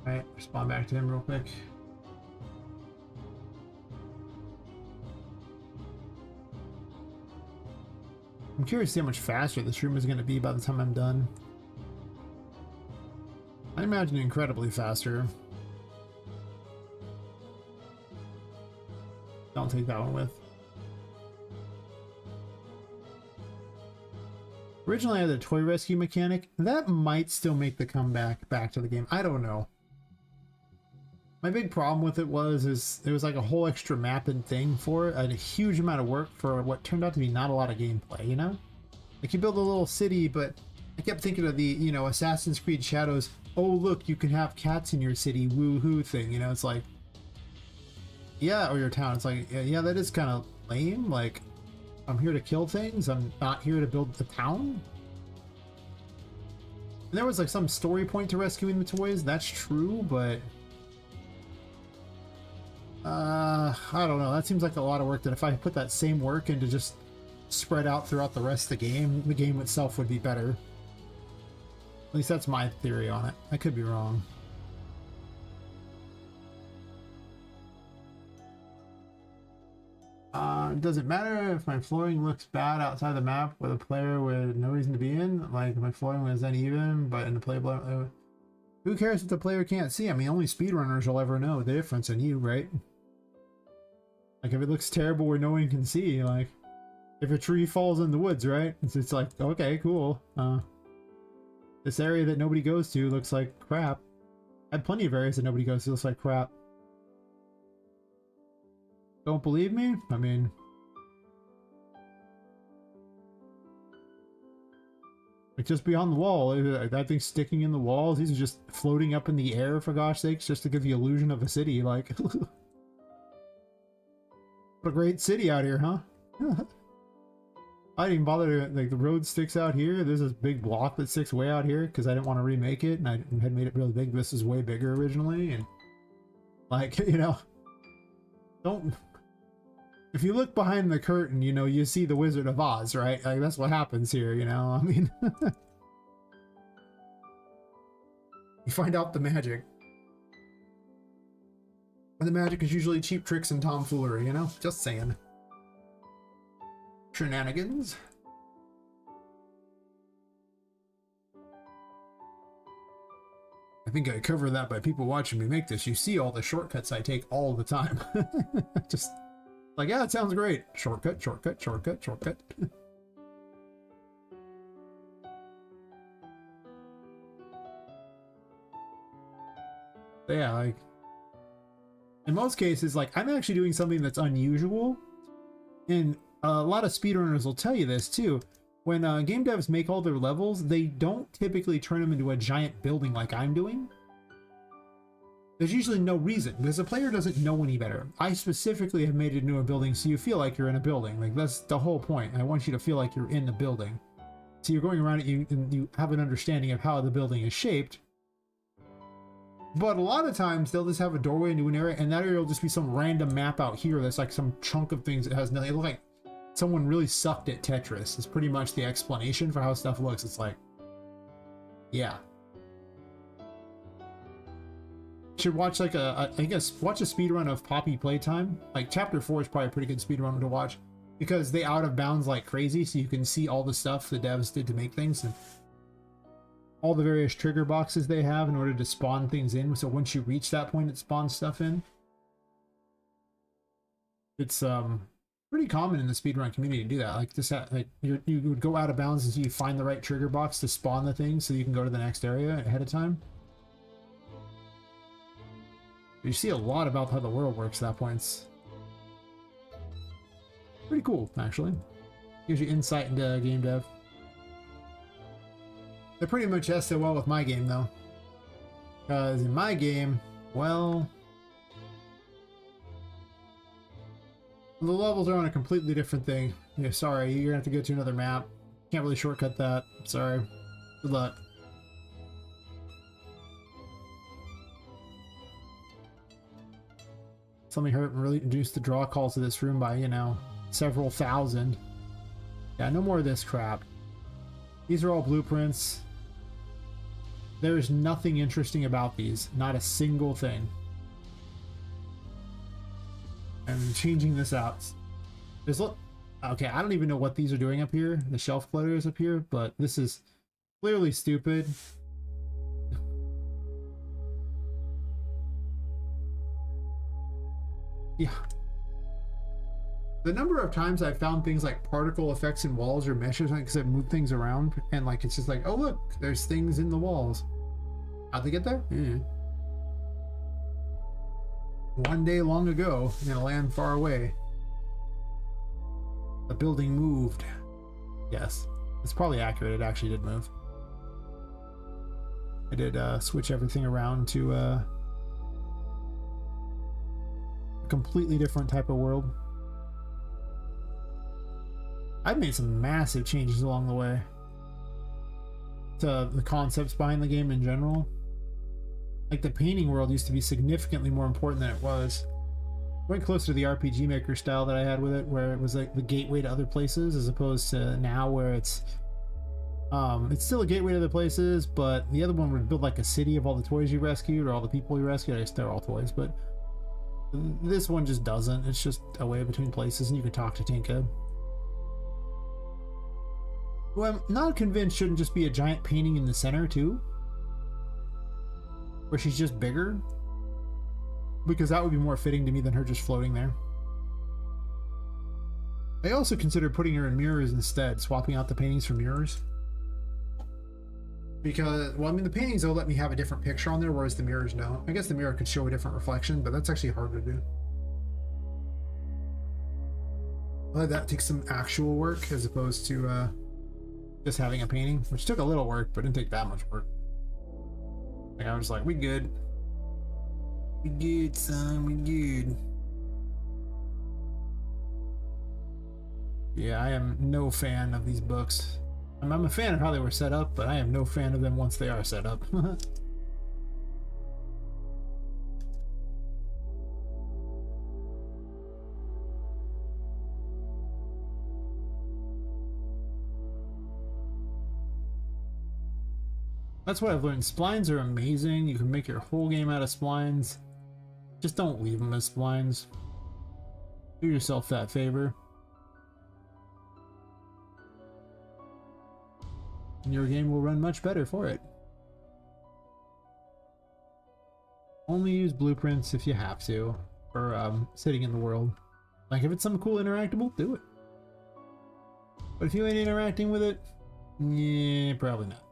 Alright, respond back to him real quick. I'm curious to see how much faster this room is going to be by the time I'm done. I imagine incredibly faster. Don't take that one with. Originally I had the toy rescue mechanic. That might still make the comeback back to the game. I don't know. My big problem with it was there was like a whole extra map and thing for it. I had a huge amount of work for what turned out to be not a lot of gameplay, you know? Like you build a little city, but I kept thinking of the, you know, Assassin's Creed Shadows, oh look, you can have cats in your city, woo-hoo thing, you know? It's like, yeah, or your town. It's like, yeah, that is kind of lame. Like, I'm here to kill things. I'm not here to build the town. And there was like some story point to rescuing the toys. That's true, but I don't know. That seems like a lot of work that if I put that same work into just spread out throughout the rest of the game itself would be better. At least that's my theory on it. I could be wrong. It doesn't matter if my flooring looks bad outside the map with a player with no reason to be in. Like my flooring was uneven, but in the playable, who cares if the player can't see? I mean, only speedrunners will ever know the difference in you, right? Like if it looks terrible where no one can see, like if a tree falls in the woods, right? It's like, okay, cool. This area that nobody goes to looks like crap. I had plenty of areas that nobody goes to looks like crap. Don't believe me? I mean, like just beyond the wall, that thing's sticking in the walls. These are just floating up in the air, for gosh sakes, just to give the illusion of a city. Like, what a great city out here, huh? I didn't even bother to, like, the road sticks out here. There's this big block that sticks way out here because I didn't want to remake it, and I had made it really big. This is way bigger originally, and like, you know, don't. If you look behind the curtain, you know, you see the Wizard of Oz, right? Like, that's what happens here, you know? I mean, you find out the magic. And the magic is usually cheap tricks and tomfoolery, you know? Just saying. Shenanigans. I think I cover that by people watching me make this. You see all the shortcuts I take all the time. Just like, yeah, it sounds great. Shortcut, shortcut, shortcut, shortcut. Yeah, like, in most cases, like, I'm actually doing something that's unusual. And a lot of speedrunners will tell you this, too. When game devs make all their levels, they don't typically turn them into a giant building like I'm doing. There's usually no reason, because the player doesn't know any better. I specifically have made it into a building so you feel like you're in a building. Like, that's the whole point. I want you to feel like you're in the building. So you're going around it, you have an understanding of how the building is shaped. But a lot of times, they'll just have a doorway into an area, and that area will just be some random map out here that's like some chunk of things that has nothing. It looks like someone really sucked at Tetris. It's pretty much the explanation for how stuff looks. It's like, yeah. Should watch like I guess watch a speedrun of Poppy Playtime. Like chapter 4 is probably a pretty good speedrun to watch because they out of bounds like crazy, so you can see all the stuff the devs did to make things and all the various trigger boxes they have in order to spawn things in. So once you reach that point, it spawns stuff in. It's pretty common in the speedrun community to do that. Like this, like you would go out of bounds until you find the right trigger box to spawn the thing, so you can go to the next area ahead of time. You see a lot about how the world works at that point. It's pretty cool, actually. Gives you insight into game dev. They're pretty much SOL with my game, though. Because in my game, well, the levels are on a completely different thing. Yeah, sorry, you're gonna have to go to another map. Can't really shortcut that. Sorry. Good luck. Something hurt and really reduced the draw calls to this room by, you know, several thousand. Yeah, no more of this crap. These are all blueprints. There's nothing interesting about these. Not a single thing. I'm changing this out. There's okay, I don't even know what these are doing up here. The shelf clutters up here, but this is clearly stupid. Yeah. The number of times I've found things like particle effects in walls or meshes because I've moved things around and like it's just like, oh look, there's things in the walls. How'd they get there? One day long ago, in a land far away, a building moved. Yes, it's probably accurate. It actually did move. I did switch everything around to a completely different type of world. I've made some massive changes along the way to the concepts behind the game in general. Like the painting world used to be significantly more important than it was. Went closer to the RPG Maker style that I had with it, where it was like the gateway to other places, as opposed to now where it's still a gateway to other places, but the other one would build like a city of all the toys you rescued or all the people you rescued. I guess they're all toys, but this one just doesn't. It's just a way between places, and you can talk to Tinka. Who I'm not convinced shouldn't just be a giant painting in the center too, where she's just bigger, because that would be more fitting to me than her just floating there. I also considered putting her in mirrors instead, swapping out the paintings for mirrors. Because, well, I mean, the paintings will let me have a different picture on there, whereas the mirrors don't. I guess the mirror could show a different reflection, but that's actually hard to do. Well, that takes some actual work as opposed to just having a painting, which took a little work, but didn't take that much work. Like, I was like, we good. We good, son, we good. Yeah, I am no fan of these books. I'm a fan of how they were set up, but I am no fan of them once they are set up. That's what I've learned. Splines are amazing. You can make your whole game out of splines. Just don't leave them as splines. Do yourself that favor. And your game will run much better for it. Only use blueprints if you have to, or sitting in the world. Like if it's some cool interactable, do it. But if you ain't interacting with it, yeah, probably not.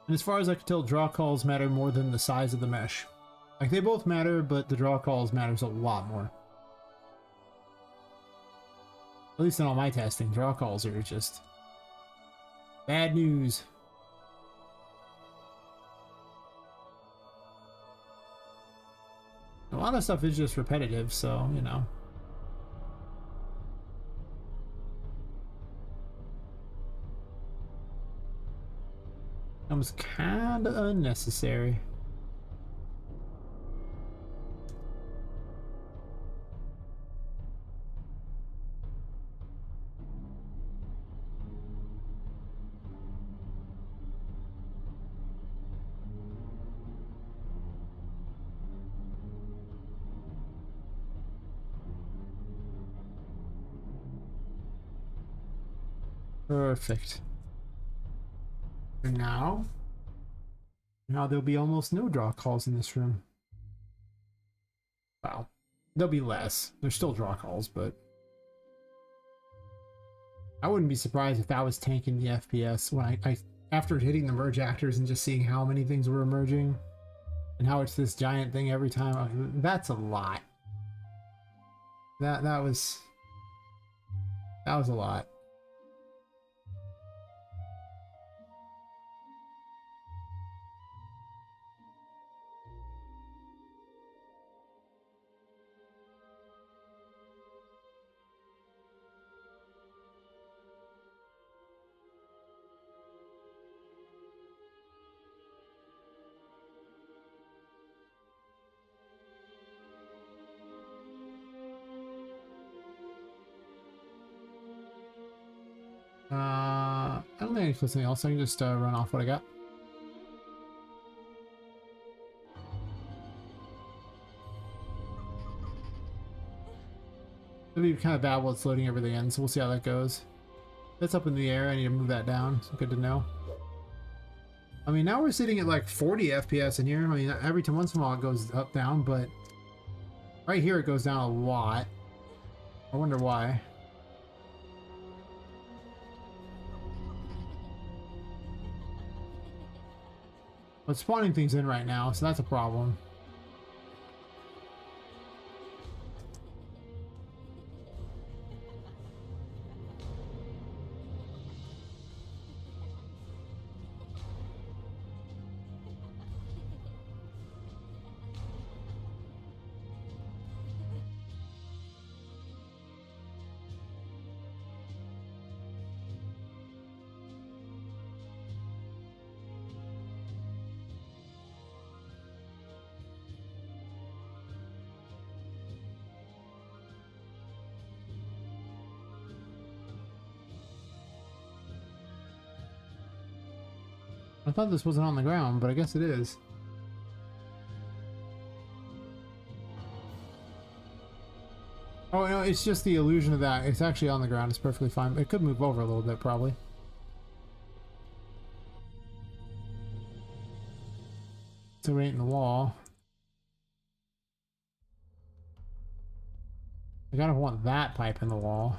And as far as I can tell, draw calls matter more than the size of the mesh. Like, they both matter, but the draw calls matters a lot more. At least in all my testing, draw calls are just bad news. A lot of stuff is just repetitive, so, you know. That was kinda unnecessary. Perfect. And now there'll be almost no draw calls in this room. Wow. There'll be less. There's still draw calls, but I wouldn't be surprised if that was tanking the FPS when I after hitting the merge actors and just seeing how many things were emerging and how it's this giant thing every time. That's a lot. That was a lot. I don't think I need anything else. I can just run off what I got. It'll be kind of bad while it's loading everything in, so we'll see how that goes. That's up in the air. I need to move that down. So good to know. I mean, now we're sitting at like 40 FPS in here. I mean, every once in a while it goes up, down, but right here it goes down a lot. I wonder why. But spawning things in right now, so that's a problem. I thought this wasn't on the ground, but I guess it is. Oh, no, it's just the illusion of that. It's actually on the ground. It's perfectly fine. It could move over a little bit, probably. So it ain't in the wall. I gotta want that pipe in the wall.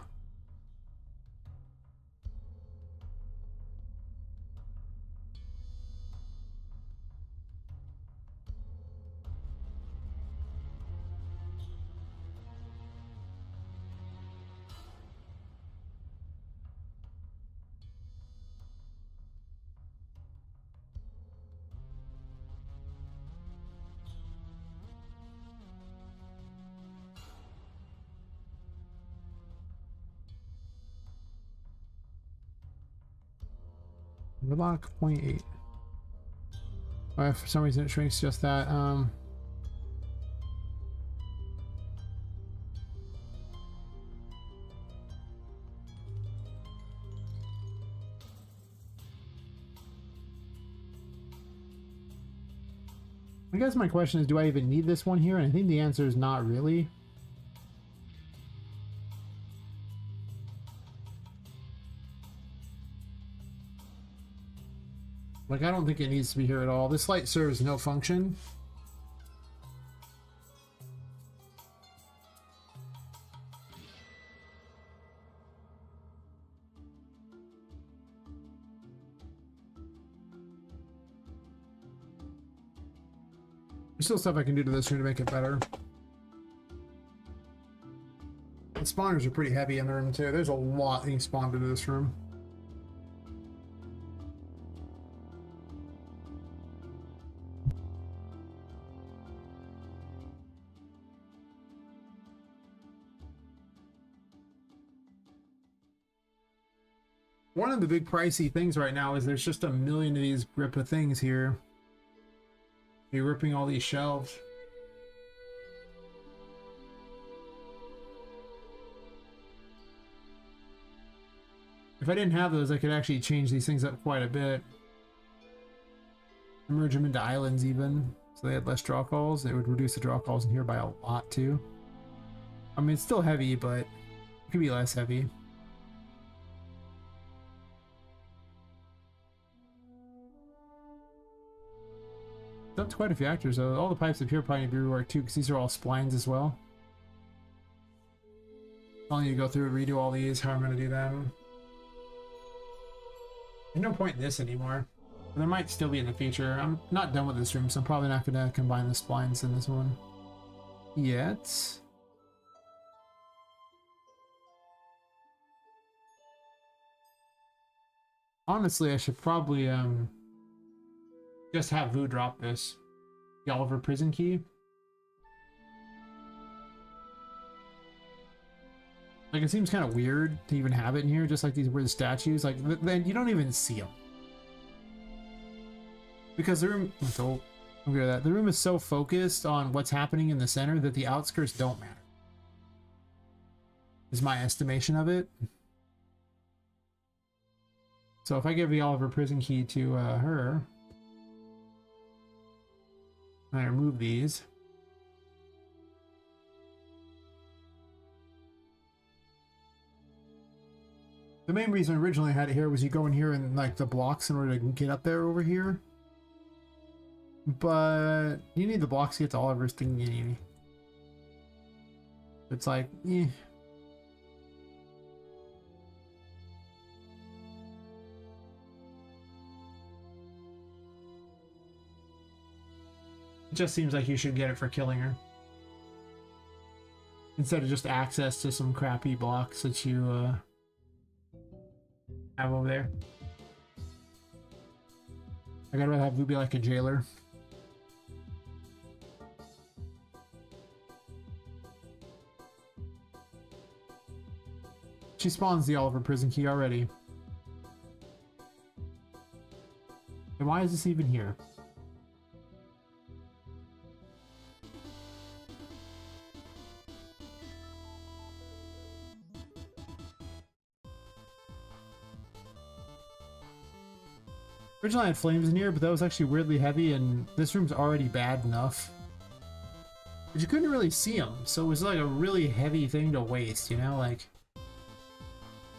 Relock 0.8. Alright, for some reason it shrinks just that. I guess my question is, do I even need this one here? And I think the answer is not really. Like, I don't think it needs to be here at all. This light serves no function. There's still stuff I can do to this room to make it better. The spawners are pretty heavy in the room too. There's a lot being spawned into this room. One of the big pricey things right now is there's just a million of these grip of things here. You're ripping all these shelves. If I didn't have those, I could actually change these things up quite a bit. Merge them into islands even, so they had less draw calls. They would reduce the draw calls in here by a lot too. I mean, it's still heavy, but it could be less heavy. That's quite a few actors, though. All the pipes up here probably need to be reworked too, because these are all splines as well. I'll need to go through and redo all these, how I'm going to do them. There's no point in this anymore. There might still be in the future. I'm not done with this room, so I'm probably not going to combine the splines in this one yet. Honestly, I should probably just have Vu drop this. The Oliver prison key. Like, it seems kind of weird to even have it in here, just like these weird statues. Like, then you don't even see them. Because the room... So, look at that. The room is so focused on what's happening in the center that the outskirts don't matter. Is my estimation of it. So if I give the Oliver prison key to her... and I remove these. The main reason I originally had it here was you go in here and like the blocks in order to get up there over here. But you need the blocks to get to Oliver's thingy. It's like, eh. It just seems like you should get it for killing her. Instead of just access to some crappy blocks that you have over there. I gotta have Ruby like a jailer. She spawns the Oliver prison key already. And why is this even here? Originally I had flames in here, but that was actually weirdly heavy, and this room's already bad enough. But you couldn't really see them, so it was like a really heavy thing to waste, you know? Like,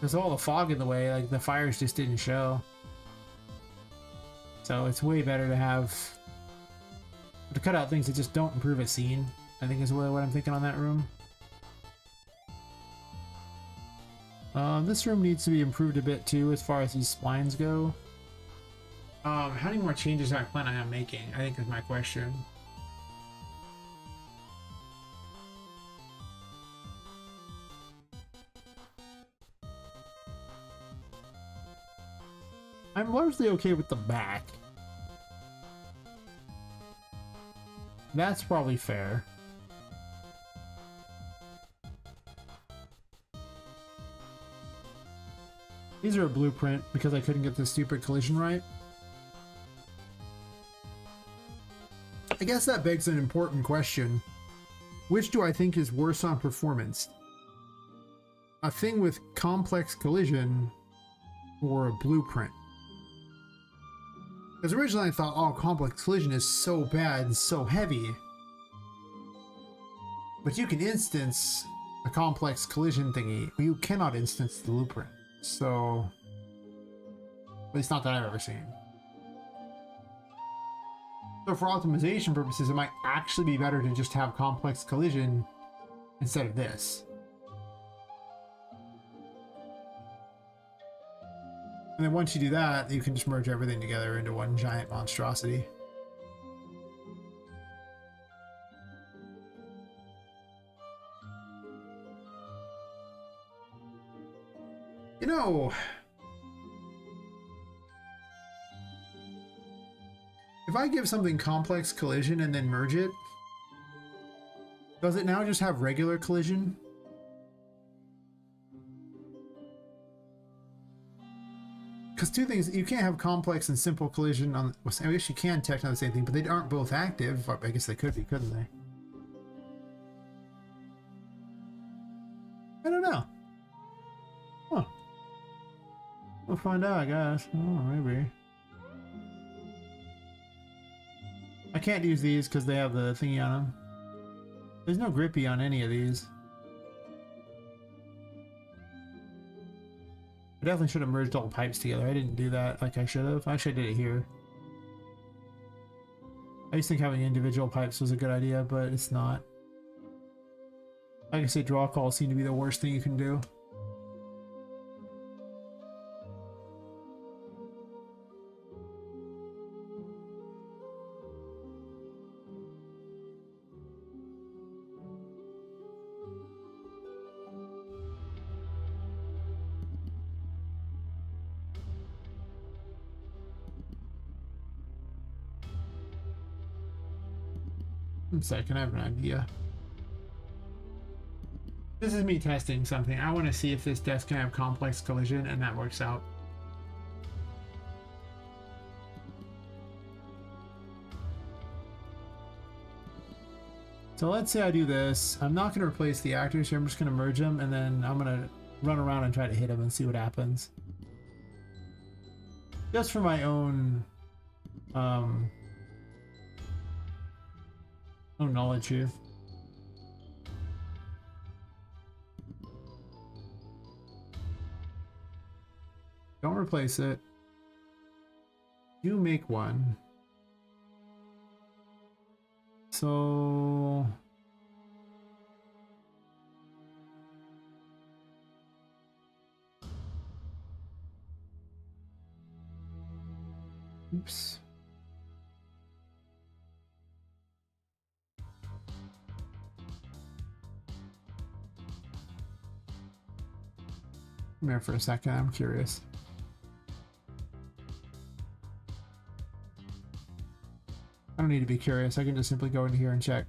there's all the fog in the way, like the fires just didn't show. So it's way better to have... to cut out things that just don't improve a scene, I think is what I'm thinking on that room. This room needs to be improved a bit too, as far as these splines go. How many more changes do I plan on making? I think is my question. I'm largely okay with the back. That's probably fair. These are a blueprint because I couldn't get the stupid collision right. I guess that begs an important question. Which do I think is worse on performance? A thing with complex collision or a blueprint? Because originally I thought, oh, complex collision is so bad and so heavy. But you can instance a complex collision thingy, but you cannot instance the blueprint. So, at least not that I've ever seen. So for optimization purposes, it might actually be better to just have complex collision instead of this. And then once you do that, you can just merge everything together into one giant monstrosity. You know, if I give something complex collision and then merge it, does it now just have regular collision? Because two things, you can't have complex and simple collision on, I guess you can technically the same thing, but they aren't both active. I guess they could be, couldn't they? I don't know. Huh. We'll find out, I guess. Oh, maybe. I can't use these because they have the thingy on them. There's no grippy on any of these. I definitely should have merged all the pipes together. I didn't do that like I should have. Actually, I did it here. I used to think having individual pipes was a good idea, but it's not. Like I say, draw calls seem to be the worst thing you can do. One second, I have an idea. This is me testing something. I want to see if this desk can have complex collision, and that works out. So let's say I do this. I'm not going to replace the actors here. I'm just going to merge them, and then I'm going to run around and try to hit them and see what happens. Just for my own knowledge here. Don't replace it. Do make one. So... Oops. Come here for a second, I'm curious. I don't need to be curious, I can just simply go into here and check.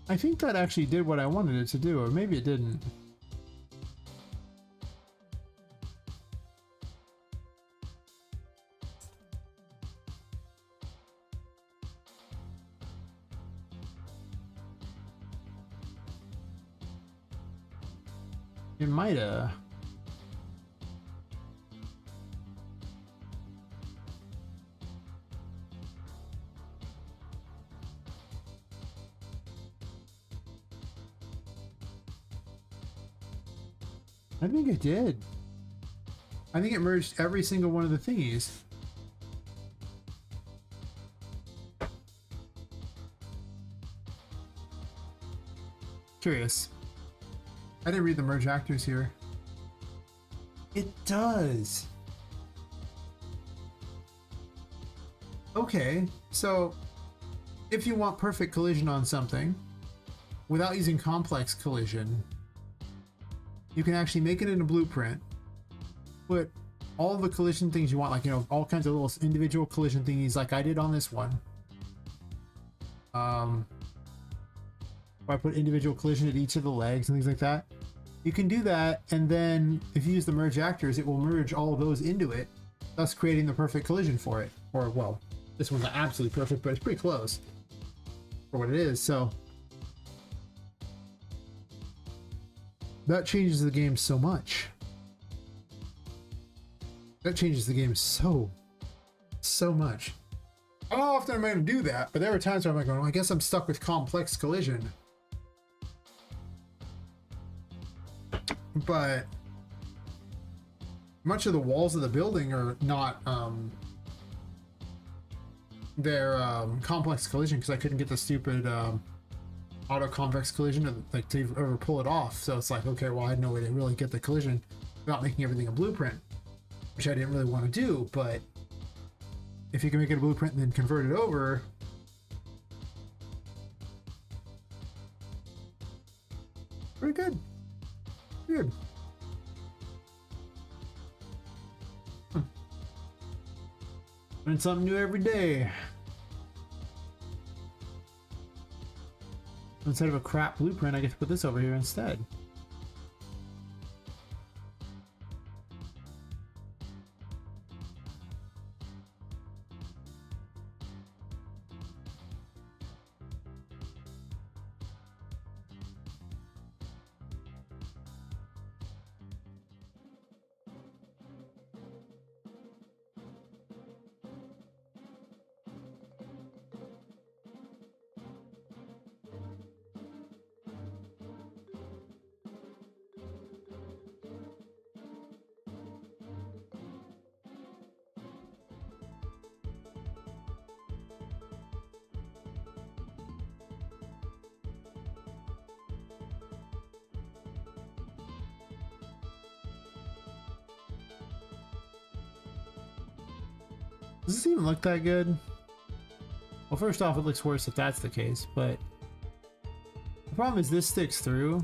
I think that actually did what I wanted it to do, or maybe it didn't. It might have. I think it did. I think it merged every single one of the thingies. Curious. I didn't read the merge actors here. It does. Okay, so if you want perfect collision on something without using complex collision, you can actually make it in a blueprint, put all the collision things you want, like, you know, all kinds of little individual collision thingies like I did on this one. I put individual collision at each of the legs and things like that. You can do that, and then if you use the merge actors, it will merge all of those into it, thus creating the perfect collision for it. Or, well, this one's not absolutely perfect, but it's pretty close for what it is, so... That changes the game so much. That changes the game so much. How often am I going to do that? But there were times where I'm like, well, I guess I'm stuck with complex collision. But much of the walls of the building are not they're complex collision because I couldn't get the stupid auto convex collision to ever pull it off. So it's like, okay, well, I had no way to really get the collision without making everything a blueprint, which I didn't really want to do. But if you can make it a blueprint and then convert it over, pretty good. Weird. Learn something new every day. Instead of a crap blueprint, I get to put this over here instead. Does this even look that good? Well, first off, it looks worse if that's the case, but the problem is this sticks through.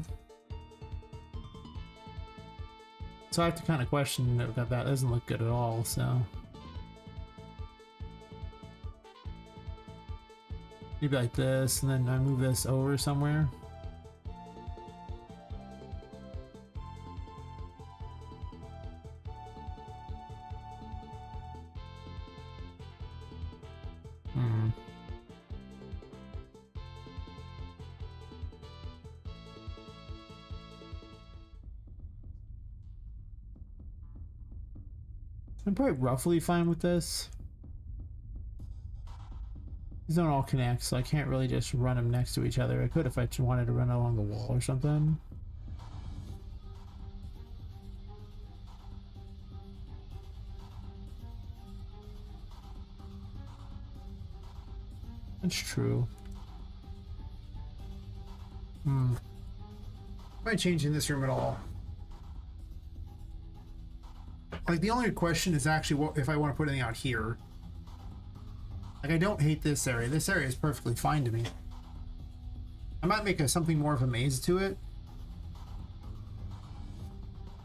So I have to kind of question that that doesn't look good at all, so. Maybe like this, and then I move this over somewhere. I'm probably roughly fine with this. These don't all connect, so I can't really just run them next to each other. I could if I wanted to run along the wall or something. That's true. Am I changing this room at all? Like, the only question is actually what if I want to put anything out here. Like, I don't hate this area. This area is perfectly fine to me. I might make something more of a maze to it.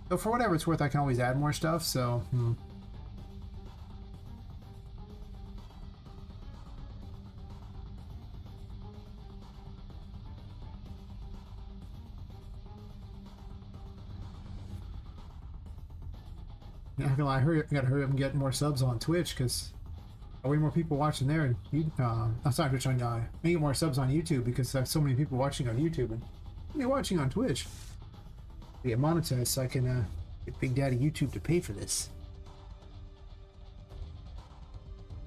But for whatever it's worth, I can always add more stuff, so... Not gonna lie, I gotta hurry up and get more subs on Twitch, because way more people watching there. I'm sorry, Twitch on make more subs on YouTube, because I have so many people watching on YouTube and you're watching on Twitch. I get monetized, so I can get Big Daddy YouTube to pay for this.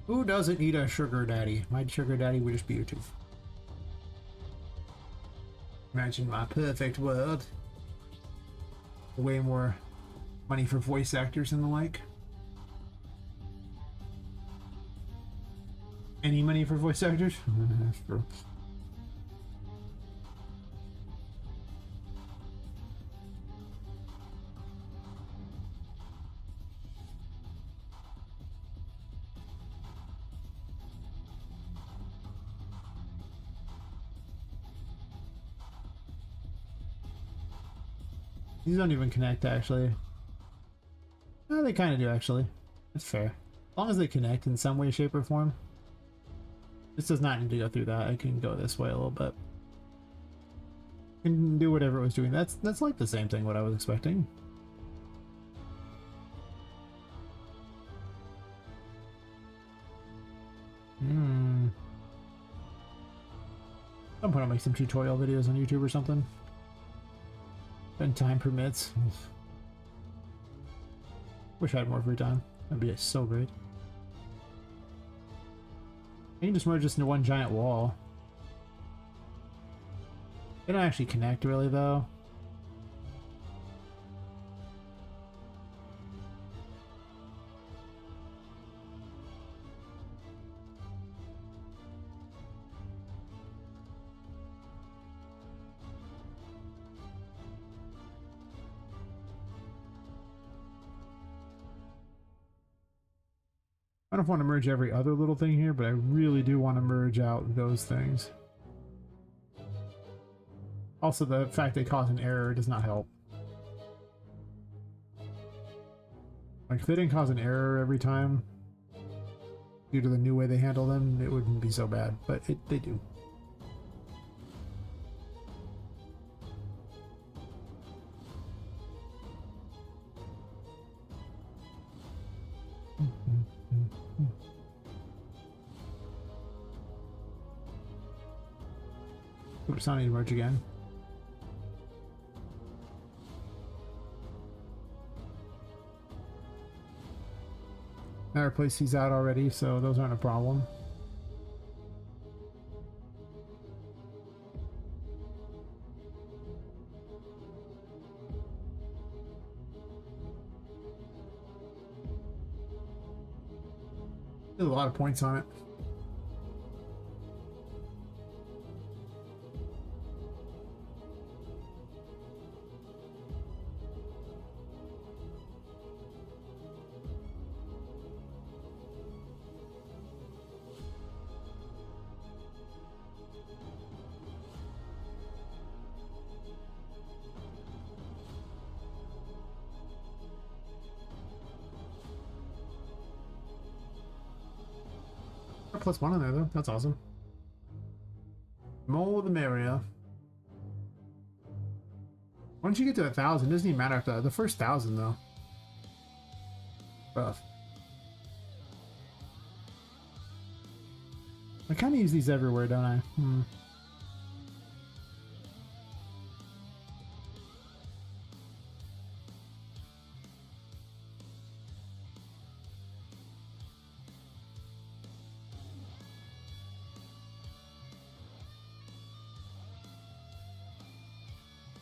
Who doesn't need a sugar daddy? My sugar daddy would just be YouTube. Imagine my perfect world. Way more money for voice actors and the like. Any money for voice actors? Sure. These don't even connect, actually. Oh, they kind of do, actually. That's fair. As long as they connect in some way, shape, or form. This does not need to go through that. I can go this way a little bit. I can do whatever it was doing. That's like the same thing what I was expecting. Some point I'll make some tutorial videos on YouTube or something. When time permits. Wish I had more free time. That'd be so great. I can just merge this into one giant wall. They don't actually connect really though. I don't want to merge every other little thing here, but I really do want to merge out those things. Also, the fact they cause an error does not help. Like, if they didn't cause an error every time, due to the new way they handle them, it wouldn't be so bad, but they do. Oops, I need to merge again. I replaced these out already, so those aren't a problem. There's a lot of points on it. +1 in there though. That's awesome. More the merrier. Once you get to 1,000, it doesn't even matter after the first 1,000 though. Rough. I kind of use these everywhere, don't I?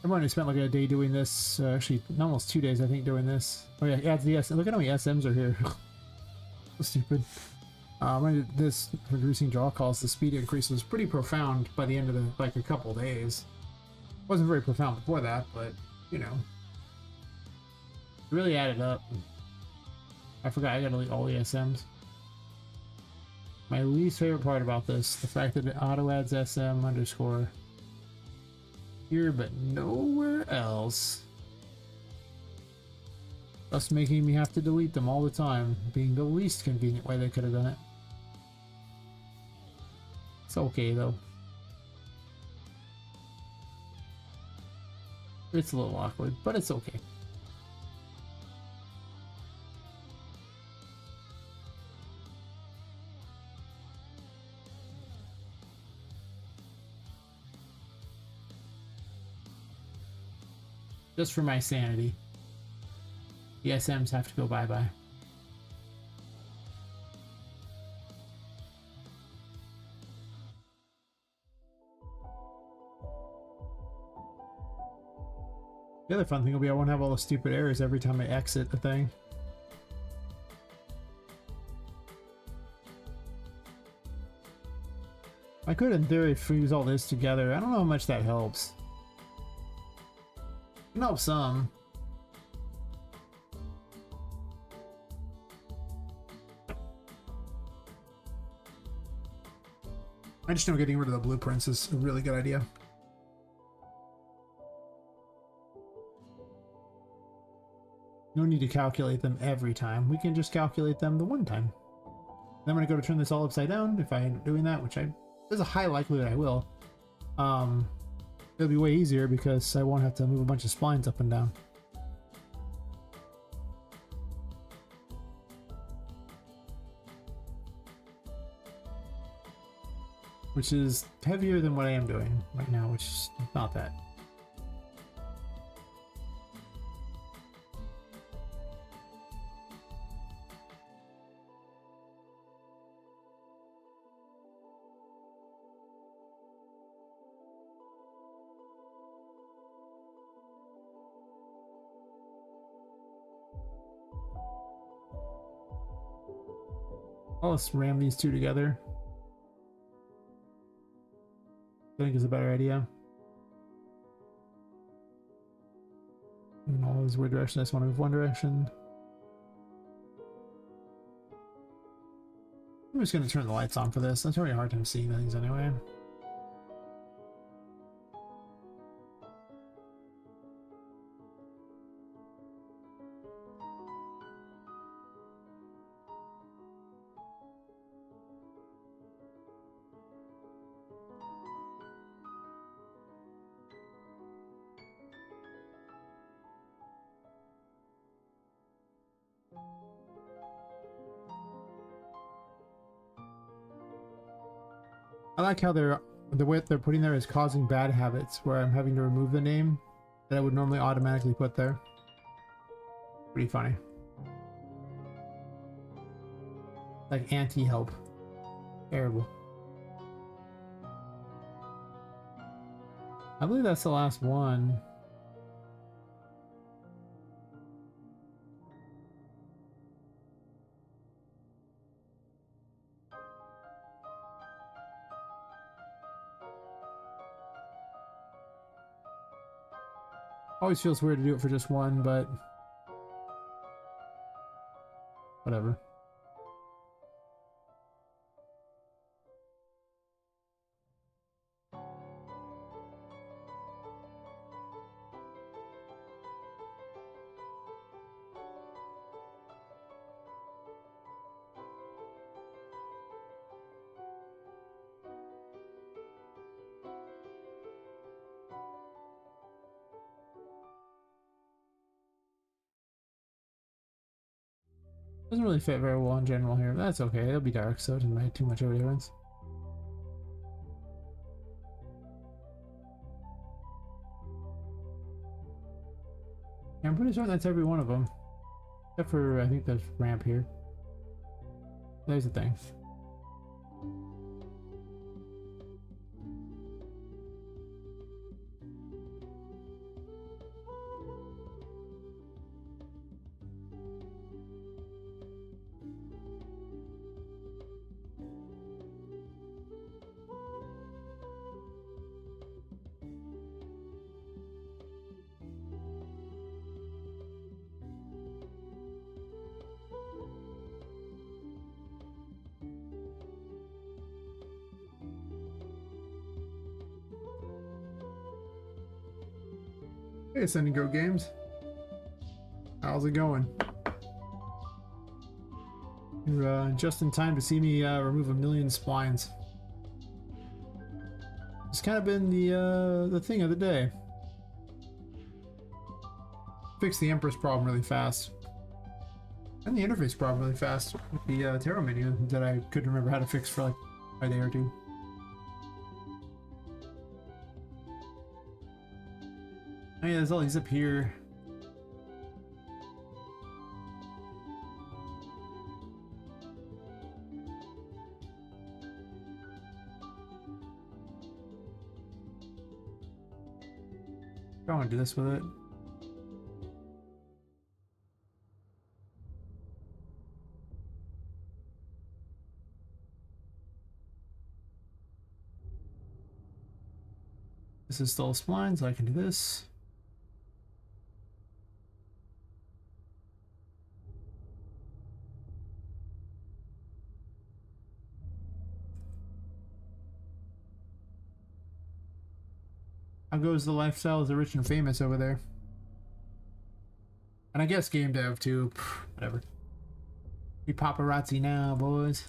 I've only spent like a day doing this. Actually, almost 2 days, I think, doing this. Oh yeah, adds the S. Look at how many SMs are here. So stupid. When I did this reducing draw calls, the speed increase was pretty profound by the end of the like a couple days. Wasn't very profound before that, but you know, it really added up. I forgot I gotta delete all the SMs. My least favorite part about this, the fact that it auto adds SM underscore here, but nowhere else. Thus making me have to delete them all the time, being the least convenient way they could have done it. It's okay though. It's a little awkward, but it's okay. Just for my sanity. The SMs have to go bye-bye. The other fun thing will be I won't have all the stupid errors every time I exit the thing. I could, in theory, fuse all this together. I don't know how much that helps. It can help some. I just know getting rid of the blueprints is a really good idea. No need to calculate them every time. We can just calculate them the one time. Then I'm going to go to turn this all upside down if I end up doing that, which there's a high likelihood I will. It'll be way easier because I won't have to move a bunch of splines up and down. Which is heavier than what I am doing right now, which is not that. I'll just ram these two together. I think is a better idea. In all these weird directions, I just want to move one direction. I'm just going to turn the lights on for this. I'm having a hard time seeing things anyway. I like how the way they're putting there is causing bad habits, where I'm having to remove the name that I would normally automatically put there. Pretty funny. Like anti-help. Terrible. I believe that's the last one. Always feels weird to do it for just one, but whatever. Doesn't really fit very well in general here, but that's okay. It'll be dark, so it doesn't make too much of a difference. Yeah, I'm pretty sure that's every one of them. Except for, I think there's ramp here. There's the thing. Hey, Sending Go Games. How's it going? You're just in time to see me remove 1,000,000 splines. It's kind of been the thing of the day. Fix the Empress problem really fast. And the interface problem really fast with the tarot menu that I couldn't remember how to fix for like a day or two. Oh yeah, there's all these up here. I want to do this with it. This is still a spline, so I can do this. How goes the lifestyle of the rich and famous over there? And I guess game dev too. Whatever. We paparazzi now, boys.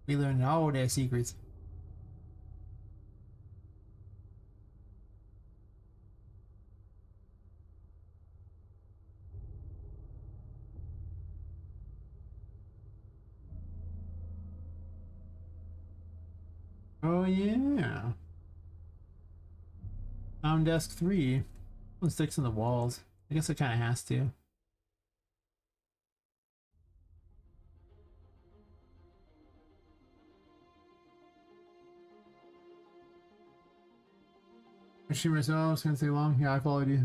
We learn all their secrets. Oh yeah. Found desk 3. One sticks in the walls. I guess it kind of has to. I stream myself. It's gonna stay long. Yeah, I followed you.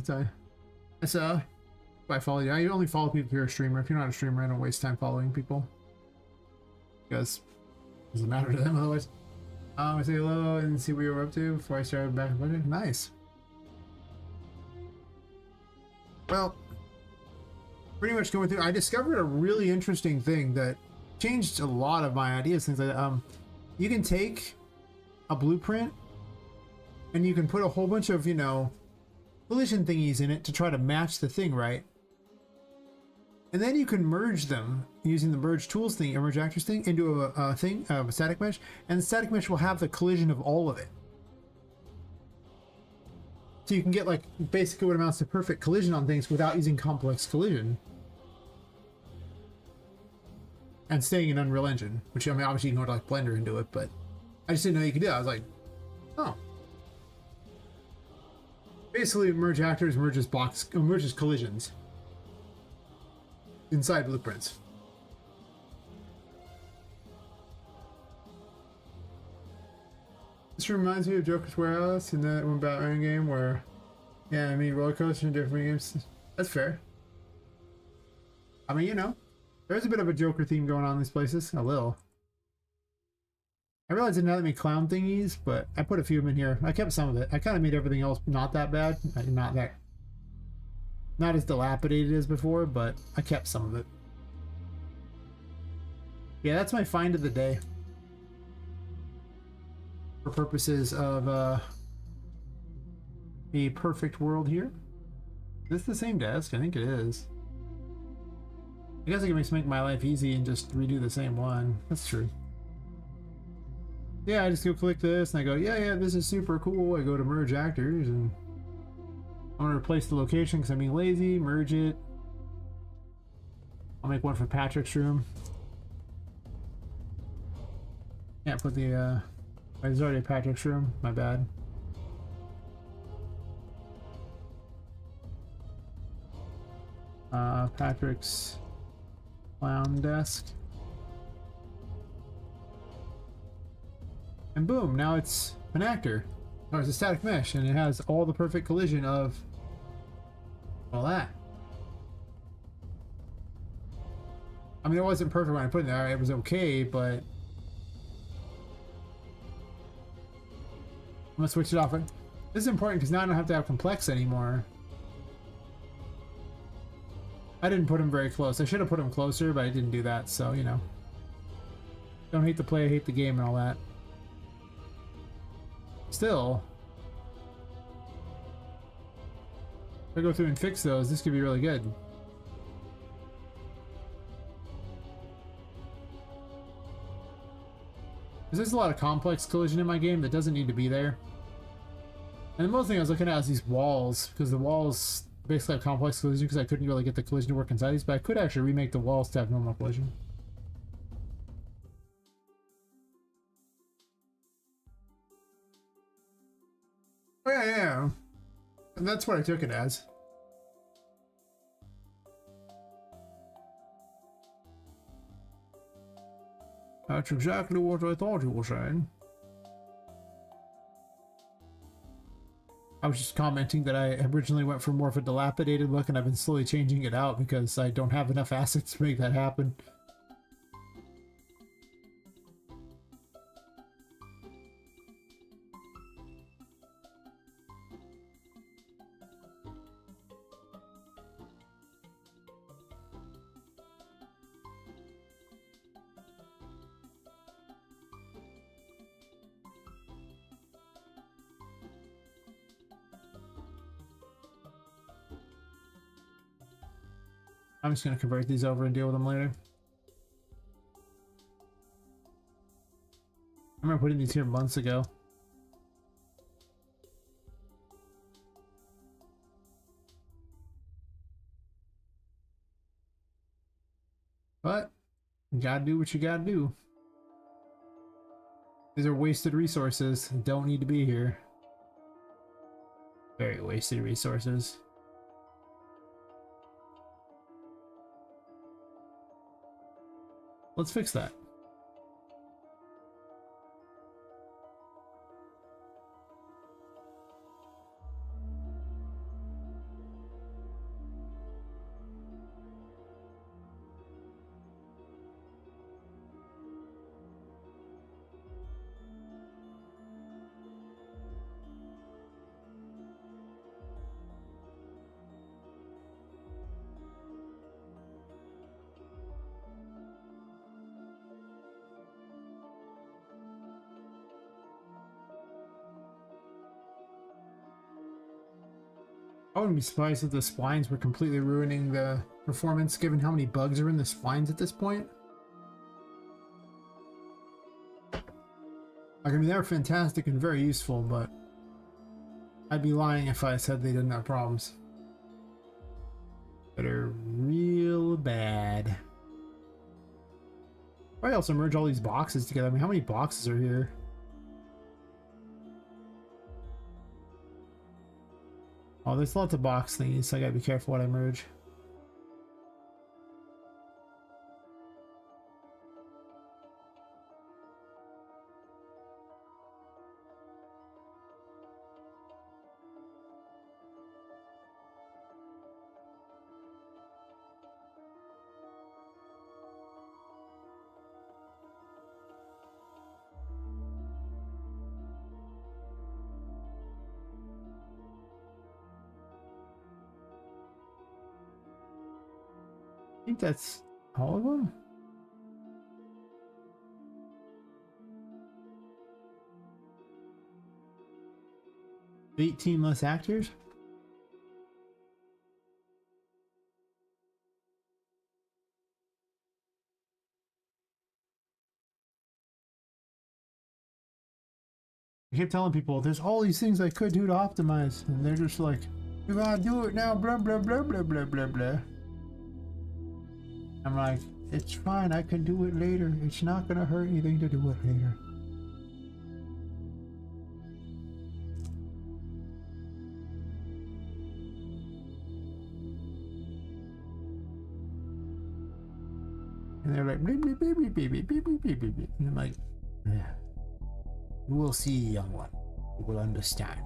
I followed you. I only follow people if you're a streamer. If you're not a streamer, I don't waste time following people. Because it doesn't matter to them otherwise. I say hello and see what you were up to before I started back. Nice. Well, pretty much going through, I discovered a really interesting thing that changed a lot of my ideas. Things like that. You can take a blueprint and you can put a whole bunch of, you know, collision thingies in it to try to match the thing, right? And then you can merge them using the merge tools thing, or merge actors thing, into a static mesh, and the static mesh will have the collision of all of it. So you can get like basically what amounts to perfect collision on things without using complex collision. And staying in Unreal Engine, which I mean obviously you can go to like Blender and do it, but I just didn't know you could do it. I was like, oh. Basically merge actors merges collisions inside blueprints. This reminds me of Joker's Warehouse in that one Batman game where, yeah, I mean, roller coaster in different games. That's fair. I mean, you know, there's a bit of a Joker theme going on in these places. A little. I realized it didn't let me clown thingies, but I put a few of them in here. I kept some of it. I kind of made everything else not that bad. Not as dilapidated as before, but I kept some of it. Yeah, that's my find of the day. For purposes of a perfect world here. Is this the same desk? I think it is. I guess I can make my life easy and just redo the same one. That's true. Yeah, I just go click this and I go, yeah, this is super cool. I go to merge actors and I'm gonna replace the location because I'm being lazy, merge it. I'll make one for Patrick's room. Can't put the there's already a Patrick's room, my bad. Patrick's clown desk. And boom, now it's an actor. Or it's a static mesh, and it has all the perfect collision of all that. I mean, it wasn't perfect when I put it there. It was okay, but I'm gonna switch it off. This is important because now I don't have to have complex anymore. I didn't put him very close. I should have put him closer, but I didn't do that, so, you know. Don't hate the play, hate the game and all that. Still, If I go through and fix those, this could be really good. Because there's a lot of complex collision in my game that doesn't need to be there. And the most thing I was looking at is these walls, because the walls basically have complex collision because I couldn't really get the collision to work inside these, but I could actually remake the walls to have normal collision. Oh yeah, yeah. And that's what I took it as. That's exactly what I thought you were saying. I was just commenting that I originally went for more of a dilapidated look and I've been slowly changing it out because I don't have enough assets to make that happen. I'm just going to convert these over and deal with them later. I remember putting these here months ago. But you gotta do what you gotta do. These are wasted resources. Don't need to be here. Very wasted resources. Let's fix that. I wouldn't be surprised if the splines were completely ruining the performance given how many bugs are in the splines at this point. Like, I mean, they're fantastic and very useful, but I'd be lying if I said they didn't have problems that are real bad. Probably also merge all these boxes together. I mean, how many boxes are here? Oh, there's lots of box thingies, so I gotta be careful what I merge. I think that's all of them. $18 less actors? I keep telling people there's all these things I could do to optimize, and they're just like, you gotta do it now, blah blah blah blah blah blah blah. I'm like, it's fine, I can do it later. It's not gonna hurt anything to do it later. And they're like, bleep, bleep, bleep, bleep, bleep, bleep, bleep, bleep, bleep, bleep. And I'm like, yeah. You will see, young one. You will understand.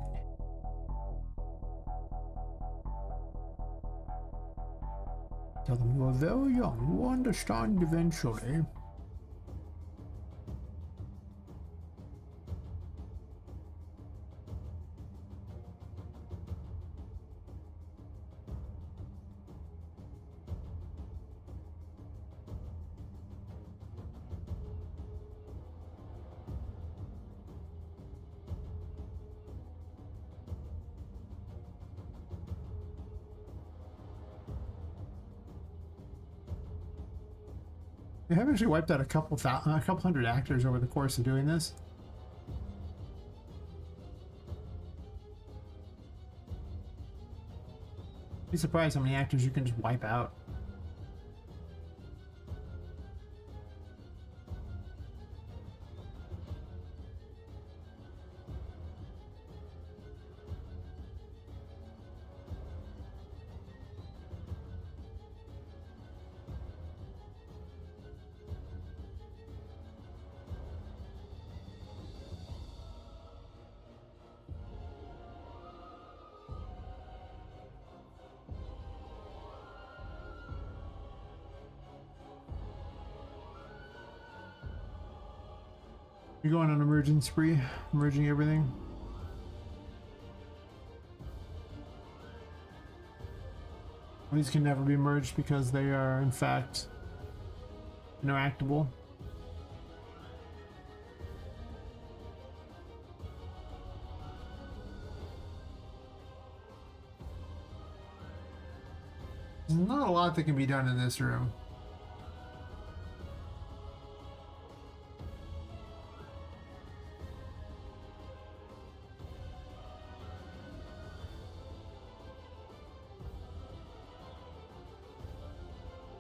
Tell them you are very young. You will understand eventually. I have actually wiped out a couple hundred actors over the course of doing this. Be surprised how many actors you can just wipe out. You're going on a merging spree, merging everything. These can never be merged because they are, in fact, interactable. There's not a lot that can be done in this room.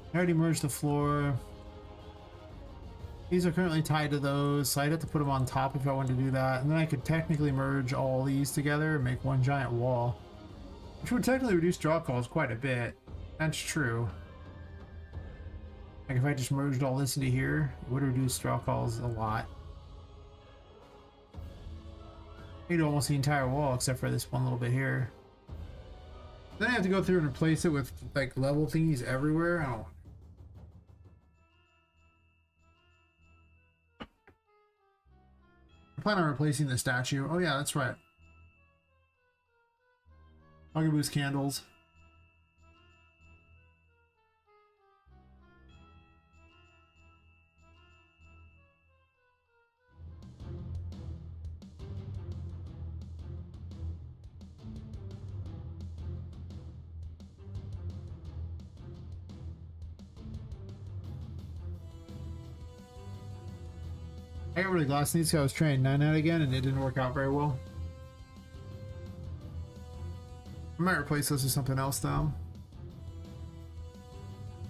I already merged the floor. These are currently tied to those, so I'd have to put them on top if I wanted to do that. And then I could technically merge all these together and make one giant wall, which would technically reduce draw calls quite a bit. That's true. Like if I just merged all this into here, it would reduce draw calls a lot. You'd almost the entire wall except for this one little bit here. Then I have to go through and replace it with like level thingies everywhere. I don't. I plan on replacing the statue. Oh yeah, that's right. Bugaboo's candles. I got really lost in these guys. I was trying 9 out again and it didn't work out very well. I might replace those with something else though.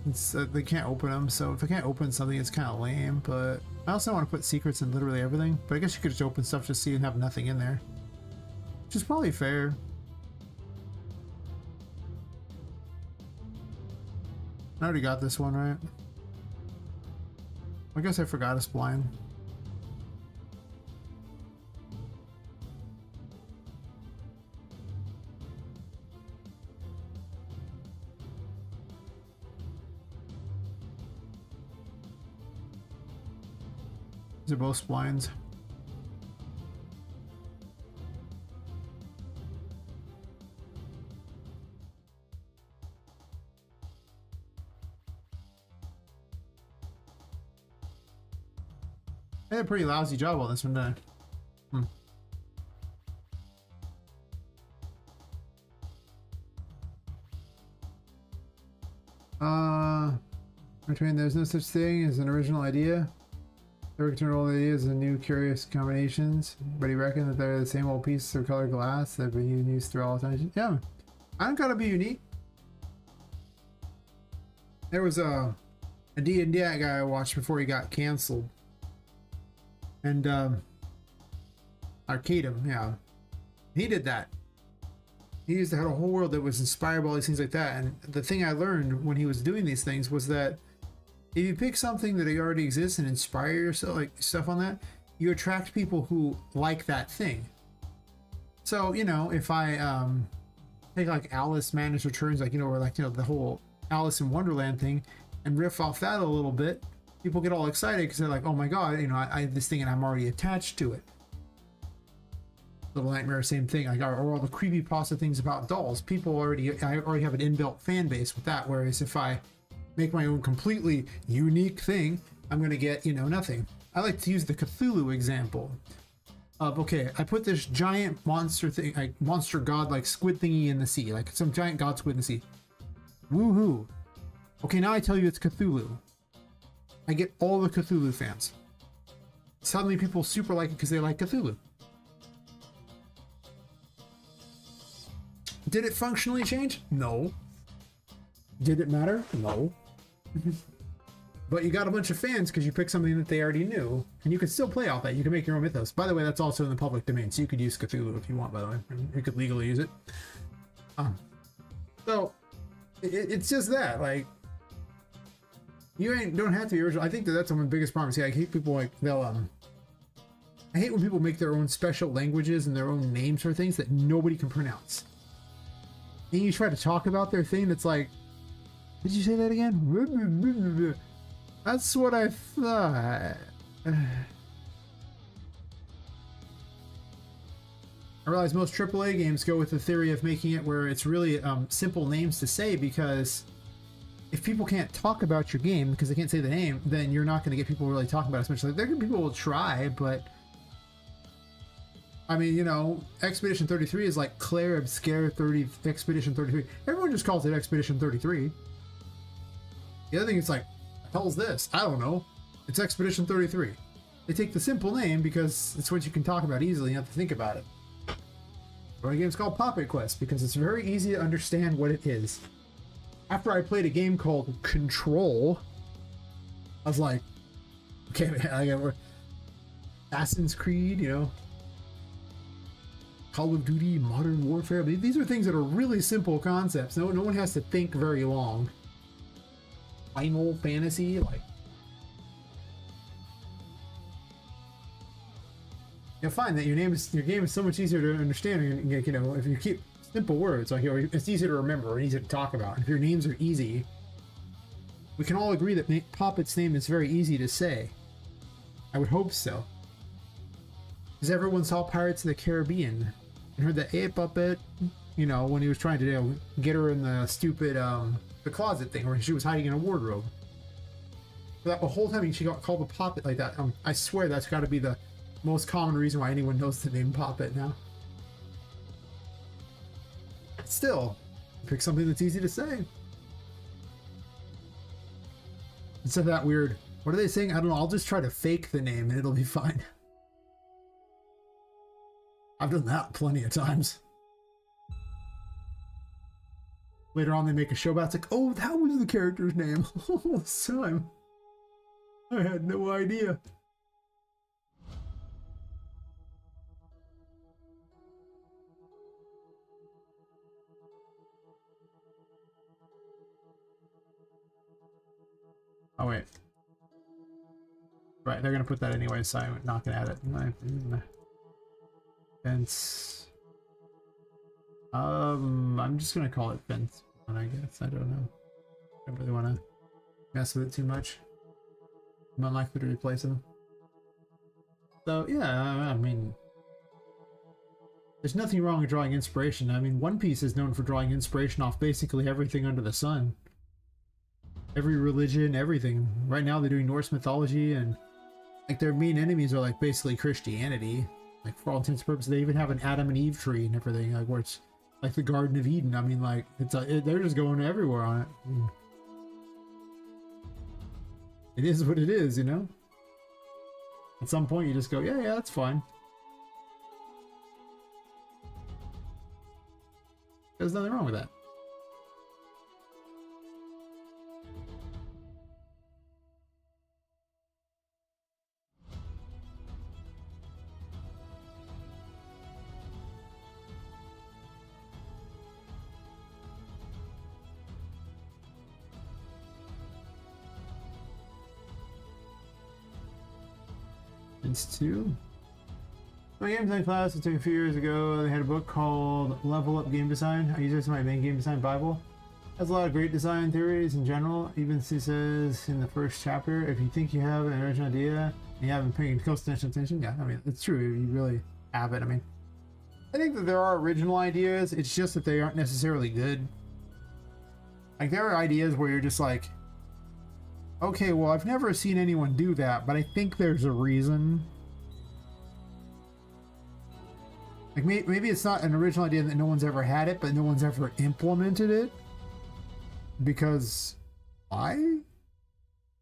It's, they can't open them, so if I can't open something it's kind of lame, but I also want to put secrets in literally everything, but I guess you could just open stuff just so you have nothing in there. Which is probably fair. I already got this one, right? I guess I forgot a spline. These are both splines. I did a pretty lousy job on this one, didn't I? Between there's no such thing as an original idea. The original idea is a new curious combinations, but you reckon that they're the same old pieces of colored glass that have been used through all time? Yeah, I don't gotta be unique. There was a D&D guy I watched before he got canceled. And Arcadum, yeah. He did that. He used to have a whole world that was inspired by all these things like that. And the thing I learned when he was doing these things was that if you pick something that already exists and inspire yourself, like stuff on that, you attract people who like that thing. So, you know, if I take like Alice Madness Returns, like, you know, or like, you know, the whole Alice in Wonderland thing and riff off that a little bit, people get all excited because they're like, oh my god, you know, I have this thing and I'm already attached to it. Little Nightmare, same thing. Like, or all the creepypasta things about dolls. People already, I already have an inbuilt fan base with that. Whereas if I make my own completely unique thing, I'm going to get, you know, nothing. I like to use the Cthulhu example of, okay, I put this giant monster thing, like monster god, like squid thingy in the sea, like some giant god squid in the sea. Woohoo. Okay, now I tell you it's Cthulhu. I get all the Cthulhu fans. Suddenly people super like it because they like Cthulhu. Did it functionally change? No. Did it matter? No. But you got a bunch of fans because you picked something that they already knew, and you can still play off that. You can make your own mythos. By the way, that's also in the public domain, so you could use Cthulhu if you want, by the way. You could legally use it. So, it's just that, like, you don't have to be original. I think that's one of the biggest problems. See, I hate people like, I hate when people make their own special languages and their own names for things that nobody can pronounce. And you try to talk about their thing that's like, did you say that again? That's what I thought. I realize most AAA games go with the theory of making it where it's really simple names to say, because if people can't talk about your game because they can't say the name, then you're not going to get people really talking about it as much. Like, there can be people who will try, but I mean, you know, Expedition 33 is like Claire Obscure 30 Expedition 33. Everyone just calls it Expedition 33. The other thing is like, what the hell's this? I don't know. It's Expedition 33. They take the simple name because it's what you can talk about easily. You don't have to think about it. One game's called Poppet Quest because it's very easy to understand what it is. After I played a game called Control, I was like, okay, I got Assassin's Creed, you know, Call of Duty, Modern Warfare. These are things that are really simple concepts. No one has to think very long. Final Fantasy, like, you'll find that your game is so much easier to understand. You know, if you keep simple words, like, you know, it's easier to remember and easier to talk about. If your names are easy, we can all agree that Poppet's name is very easy to say. I would hope so, because everyone saw Pirates of the Caribbean and heard that, hey, Puppet, you know, when he was trying to, you know, get her in the stupid the closet thing where she was hiding in a wardrobe. But the whole time she got called a Poppet like that. I swear that's got to be the most common reason why anyone knows the name Poppet now. Still, pick something that's easy to say. Instead of that weird, what are they saying? I don't know, I'll just try to fake the name and it'll be fine. I've done that plenty of times. Later on they make a show about it, it's like, oh, that was the character's name all this time. I had no idea. Oh wait. Right, they're gonna put that anyway, so I'm not gonna add it. Fence. I'm just gonna call it fence, I guess. I don't know. I don't really wanna mess with it too much. I'm unlikely to replace them. So yeah, I mean, there's nothing wrong with drawing inspiration. I mean, One Piece is known for drawing inspiration off basically everything under the sun. Every religion, everything. Right now they're doing Norse mythology, and like their main enemies are like basically Christianity. Like, for all intents and purposes, they even have an Adam and Eve tree and everything, like where it's like the Garden of Eden. I mean, like, they're just going everywhere on it. It is what it is, you know? At some point you just go, yeah, that's fine. There's nothing wrong with that. Fence 2. My game design class I took a few years ago. They had a book called Level Up Game Design. I use it as my main game design bible. It has a lot of great design theories in general. Even she says in the first chapter, if you think you have an original idea and you haven't paying close attention, yeah, I mean, it's true. You really have it. I mean, I think that there are original ideas. It's just that they aren't necessarily good. Like, there are ideas where you're just like, okay, well, I've never seen anyone do that, but I think there's a reason. Like, maybe it's not an original idea that no one's ever had it, but no one's ever implemented it. Because why?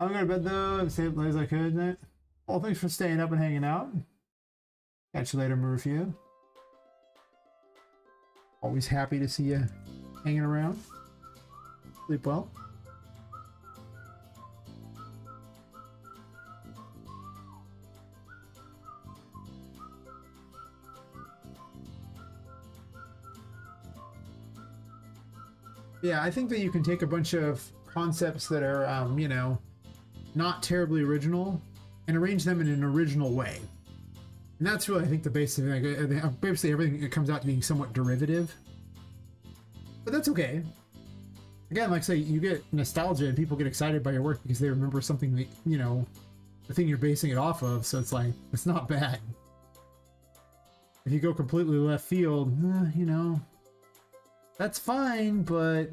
I'm going to bed though and stay as late as I could tonight. Well, thanks for staying up and hanging out. Catch you later, Murphy. Always happy to see you hanging around. Sleep well. Yeah, I think that you can take a bunch of concepts that are, you know, not terribly original and arrange them in an original way. And that's really, I think, the basic thing. Basically, everything it comes out to being somewhat derivative. But that's okay. Again, like I say, you get nostalgia and people get excited by your work because they remember something that, you know, the thing you're basing it off of. So it's like, it's not bad. If you go completely left field, you know, that's fine, but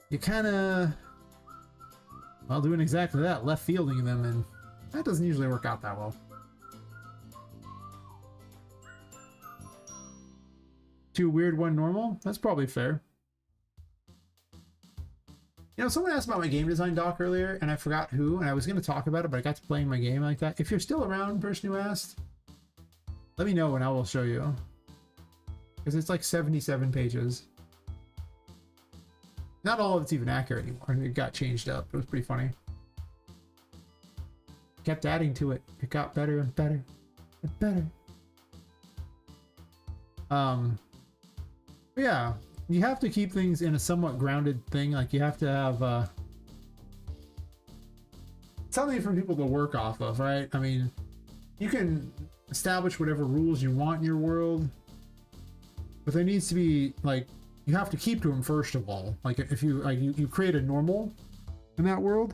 you kind of, well, doing exactly that, left fielding them, and that doesn't usually work out that well. Too weird, one normal? That's probably fair. You know, someone asked about my game design doc earlier, and I forgot who, and I was going to talk about it, but I got to playing my game like that. If you're still around, person who asked, let me know and I will show you. Because it's like 77 pages. Not all of it's even accurate anymore. It got changed up. It was pretty funny. Kept adding to it. It got better and better and better. But yeah, you have to keep things in a somewhat grounded thing. Like you have to have something for people to work off of, right? I mean, you can establish whatever rules you want in your world, but there needs to be, like, you have to keep to them first of all. Like if you like you create a normal in that world,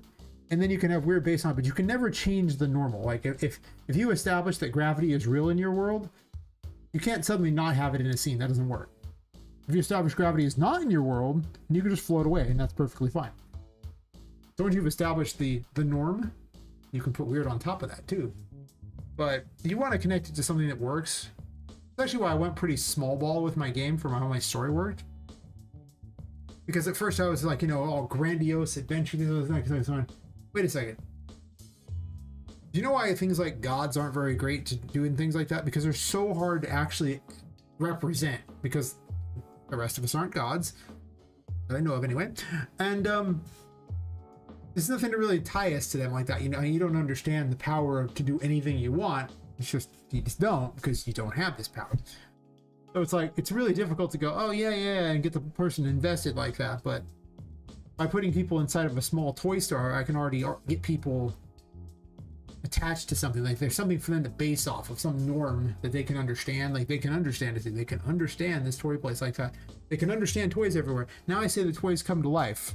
and then you can have weird baseline, but you can never change the normal. Like if you establish that gravity is real in your world, you can't suddenly not have it in a scene. That doesn't work. If you establish gravity is not in your world, you can just float away, and that's perfectly fine. So once you've established the norm, you can put weird on top of that too. But you want to connect it to something that works. That's actually why I went pretty small ball with my game for how my story worked. Because at first I was like, you know, all grandiose adventure, these other things. Wait a second. Do you know why things like gods aren't very great to doing things like that? Because they're so hard to actually represent. Because the rest of us aren't gods, that I know of anyway. And there's nothing to really tie us to them like that. You know, you don't understand the power to do anything you want. It's just, you just don't, because you don't have this power. So it's like, it's really difficult to go, oh yeah, and get the person invested like that. But by putting people inside of a small toy store, I can already get people attached to something. Like there's something for them to base off of, some norm that they can understand. Like they can understand it. They can understand this toy place like that. They can understand toys everywhere. Now I say the toys come to life.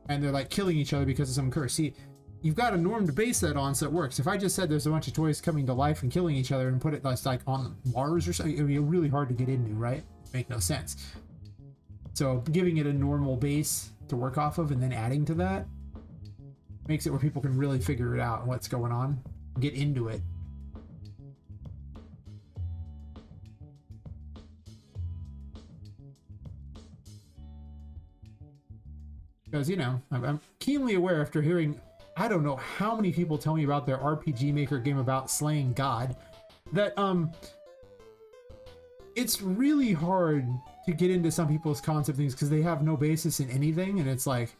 And they're like killing each other because of some curse. See, you've got a norm to base that on so it works. If I just said there's a bunch of toys coming to life and killing each other and put it like on Mars or something, it would be really hard to get into, right? Make no sense. So giving it a normal base to work off of and then adding to that makes it where people can really figure it out, what's going on, get into it. Because, you know, I'm keenly aware after hearing, I don't know how many people tell me about their RPG Maker game about slaying God, that it's really hard to get into some people's concept things because they have no basis in anything, and it's like,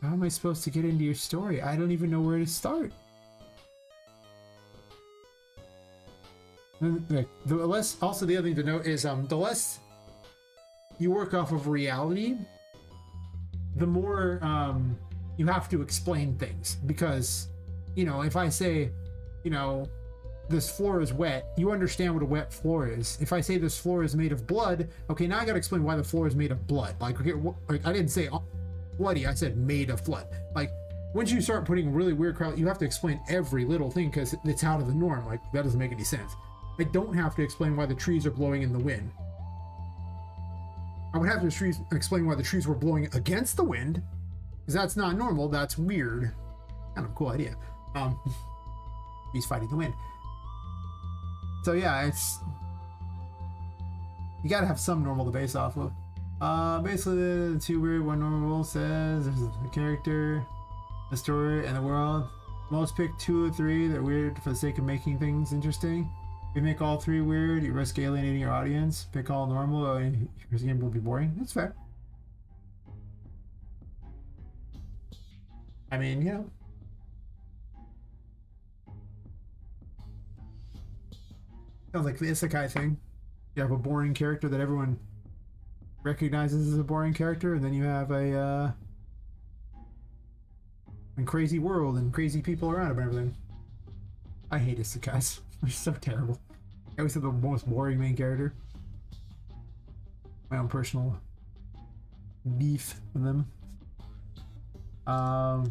how am I supposed to get into your story? I don't even know where to start. The less, also the other thing to note is the less you work off of reality, the more you have to explain things. Because, you know, if I say, you know, this floor is wet, you understand what a wet floor is. If I say this floor is made of blood, okay, now I gotta explain why the floor is made of blood. Like, okay, like I didn't say bloody, I said made of blood. Like, once you start putting really weird crap, you have to explain every little thing because it's out of the norm. Like, that doesn't make any sense. I don't have to explain why the trees are blowing in the wind. I would have to explain why the trees were blowing against the wind, because that's not normal, that's weird. Kind of a cool idea. He's fighting the wind. So yeah, it's, you gotta have some normal to base off of. Basically the two weird, one normal rule says there's the character, the story, and the world. Most pick 2 or 3 that are weird for the sake of making things interesting. If you make all 3 weird, you risk alienating your audience. Pick all normal, or your game will be boring. That's fair. I mean, you know. Sounds like the isekai thing. You have a boring character that everyone recognizes as a boring character, and then you have a crazy world and crazy people around him and everything. I hate isekais. They're so terrible. I always have the most boring main character. My own personal beef with them. I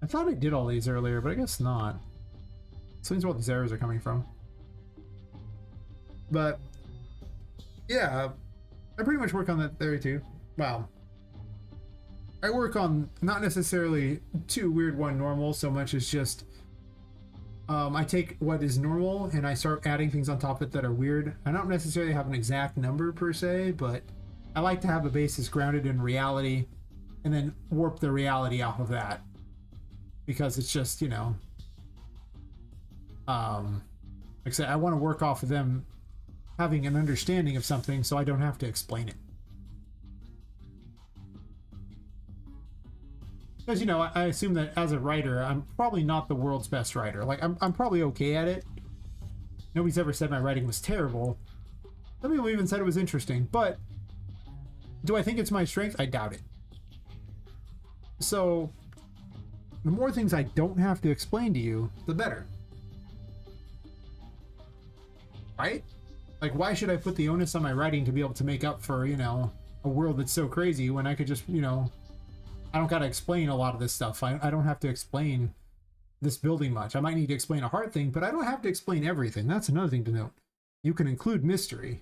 thought I did all these earlier, but I guess not. So that's where all these errors are coming from. But yeah, I pretty much work on that theory too. Wow. I work on not necessarily 2 weird, 1 normal so much as just I take what is normal and I start adding things on top of it that are weird. I don't necessarily have an exact number per se, but I like to have a basis grounded in reality and then warp the reality off of that. Because it's just, you know, like I said, I want to work off of them having an understanding of something so I don't have to explain it. Because, you know, I assume that as a writer, I'm probably not the world's best writer. Like, I'm probably okay at it. Nobody's ever said my writing was terrible. Some people even said it was interesting. But do I think it's my strength? I doubt it. So the more things I don't have to explain to you, the better. Right? Like, why should I put the onus on my writing to be able to make up for, you know, a world that's so crazy when I could just, you know, I don't gotta explain a lot of this stuff. I don't have to explain this building much. I might need to explain a hard thing, but I don't have to explain everything. That's another thing to note. You can include mystery.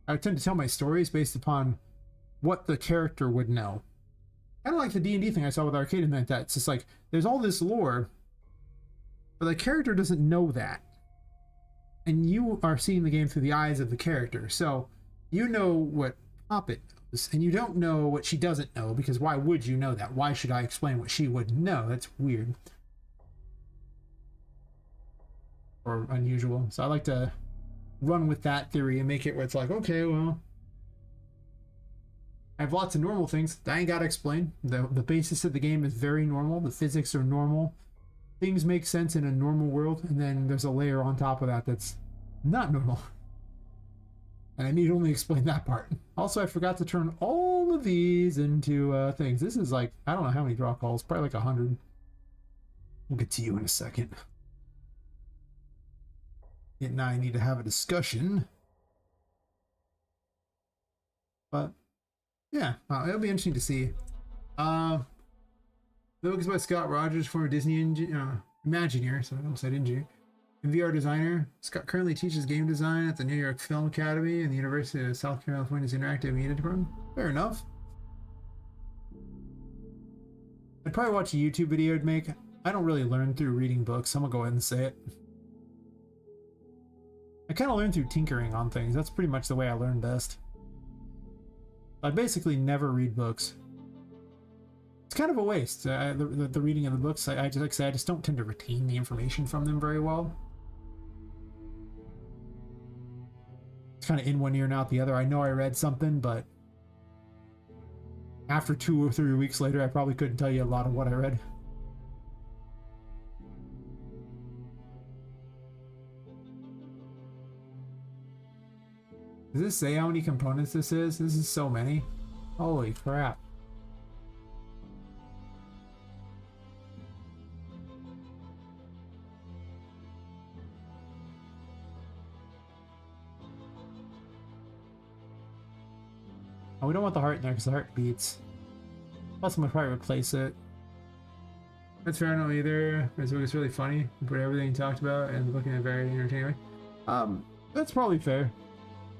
I tend to tell my stories based upon what the character would know. Kind of like the D&D thing I saw with Arcade and that. It's just like, there's all this lore, but the character doesn't know that. And you are seeing the game through the eyes of the character. So you know what Poppet knows, and you don't know what she doesn't know, because why would you know that? Why should I explain what she would know? That's weird. Or unusual. So I like to run with that theory and make it where it's like, okay, well, I have lots of normal things that I ain't gotta explain. The basis of the game is very normal. The physics are normal. Things make sense in a normal world, and then there's a layer on top of that that's not normal. And I need only explain that part. Also, I forgot to turn all of these into things. This is like, I don't know how many draw calls, probably like 100. We'll get to you in a second. And I need to have a discussion. But yeah, it'll be interesting to see. The book is by Scott Rogers, former Disney Imagineer, so I almost said engineer, and VR designer. Scott currently teaches game design at the New York Film Academy and the University of South Carolina's Interactive Media Department. Fair enough. I'd probably watch a YouTube video I'd make. I don't really learn through reading books. I'm gonna go ahead and say it. I kind of learn through tinkering on things. That's pretty much the way I learn best. I basically never read books. It's kind of a waste. The reading of the books, I just don't tend to retain the information from them very well. It's kind of in one ear and out the other. I know I read something, but after 2 or 3 weeks later, I probably couldn't tell you a lot of what I read. Does this say how many components this is? This is so many. Holy crap. Oh, we don't want the heart in there because the heart beats. Plus, I'm gonna probably replace it. That's fair, no either. This book is really funny. Put everything you talked about and looking at very entertaining. That's probably fair.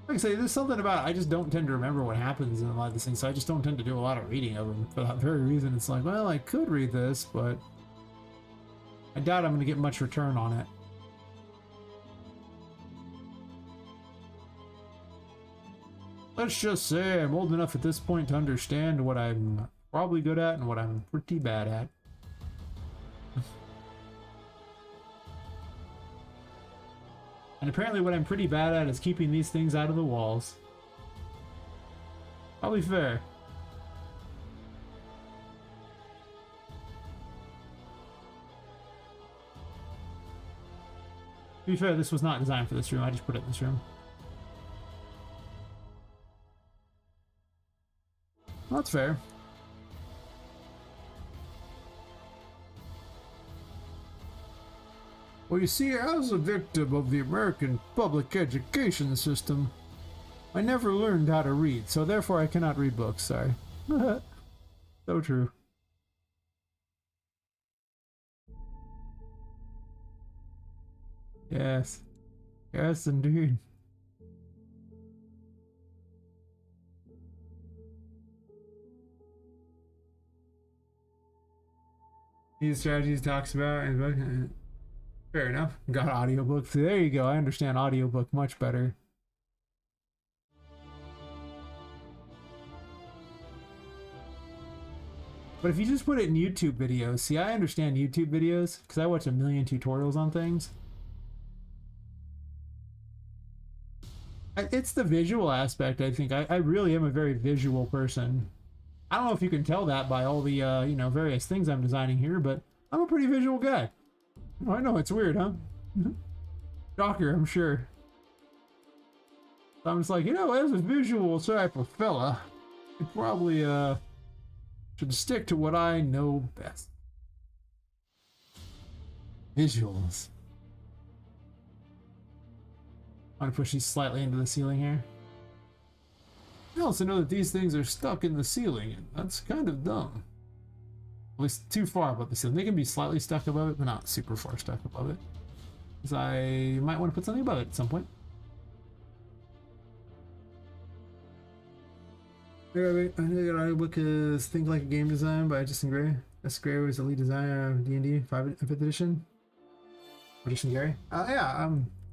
Like I say, there's something about I just don't tend to remember what happens in a lot of these things, so I just don't tend to do a lot of reading of them. For that very reason, it's like, well, I could read this, but I doubt I'm going to get much return on it. Let's just say I'm old enough at this point to understand what I'm probably good at and what I'm pretty bad at. And apparently what I'm pretty bad at is keeping these things out of the walls. Probably fair. To be fair, this was not designed for this room. I just put it in this room. Well, that's fair. Well, you see, as a victim of the American public education system, I never learned how to read, so therefore I cannot read books, sorry. So true. Yes. Yes, indeed. These strategies talks about and fair enough. Got audiobooks. There you go. I understand audiobook much better. But if you just put it in YouTube videos, see, I understand YouTube videos because I watch a million tutorials on things. It's the visual aspect, I think. I really am a very visual person. I don't know if you can tell that by all the, you know, various things I'm designing here, but I'm a pretty visual guy. Oh, I know, it's weird, huh? Shocker, I'm sure. So I'm just like, you know, as a visual type of fella, I probably, should stick to what I know best. Visuals. I'm gonna push these slightly into the ceiling here. I also know that these things are stuck in the ceiling, and that's kind of dumb. At least too far above the ceiling. They can be slightly stuck above it, but not super far stuck above it. Because I might want to put something above it at some point. I think an audiobook is Think Like a Game Design by Justin Gray. Justin Gray was the lead designer of D&D 5th edition. Or Justin Gray? Yeah,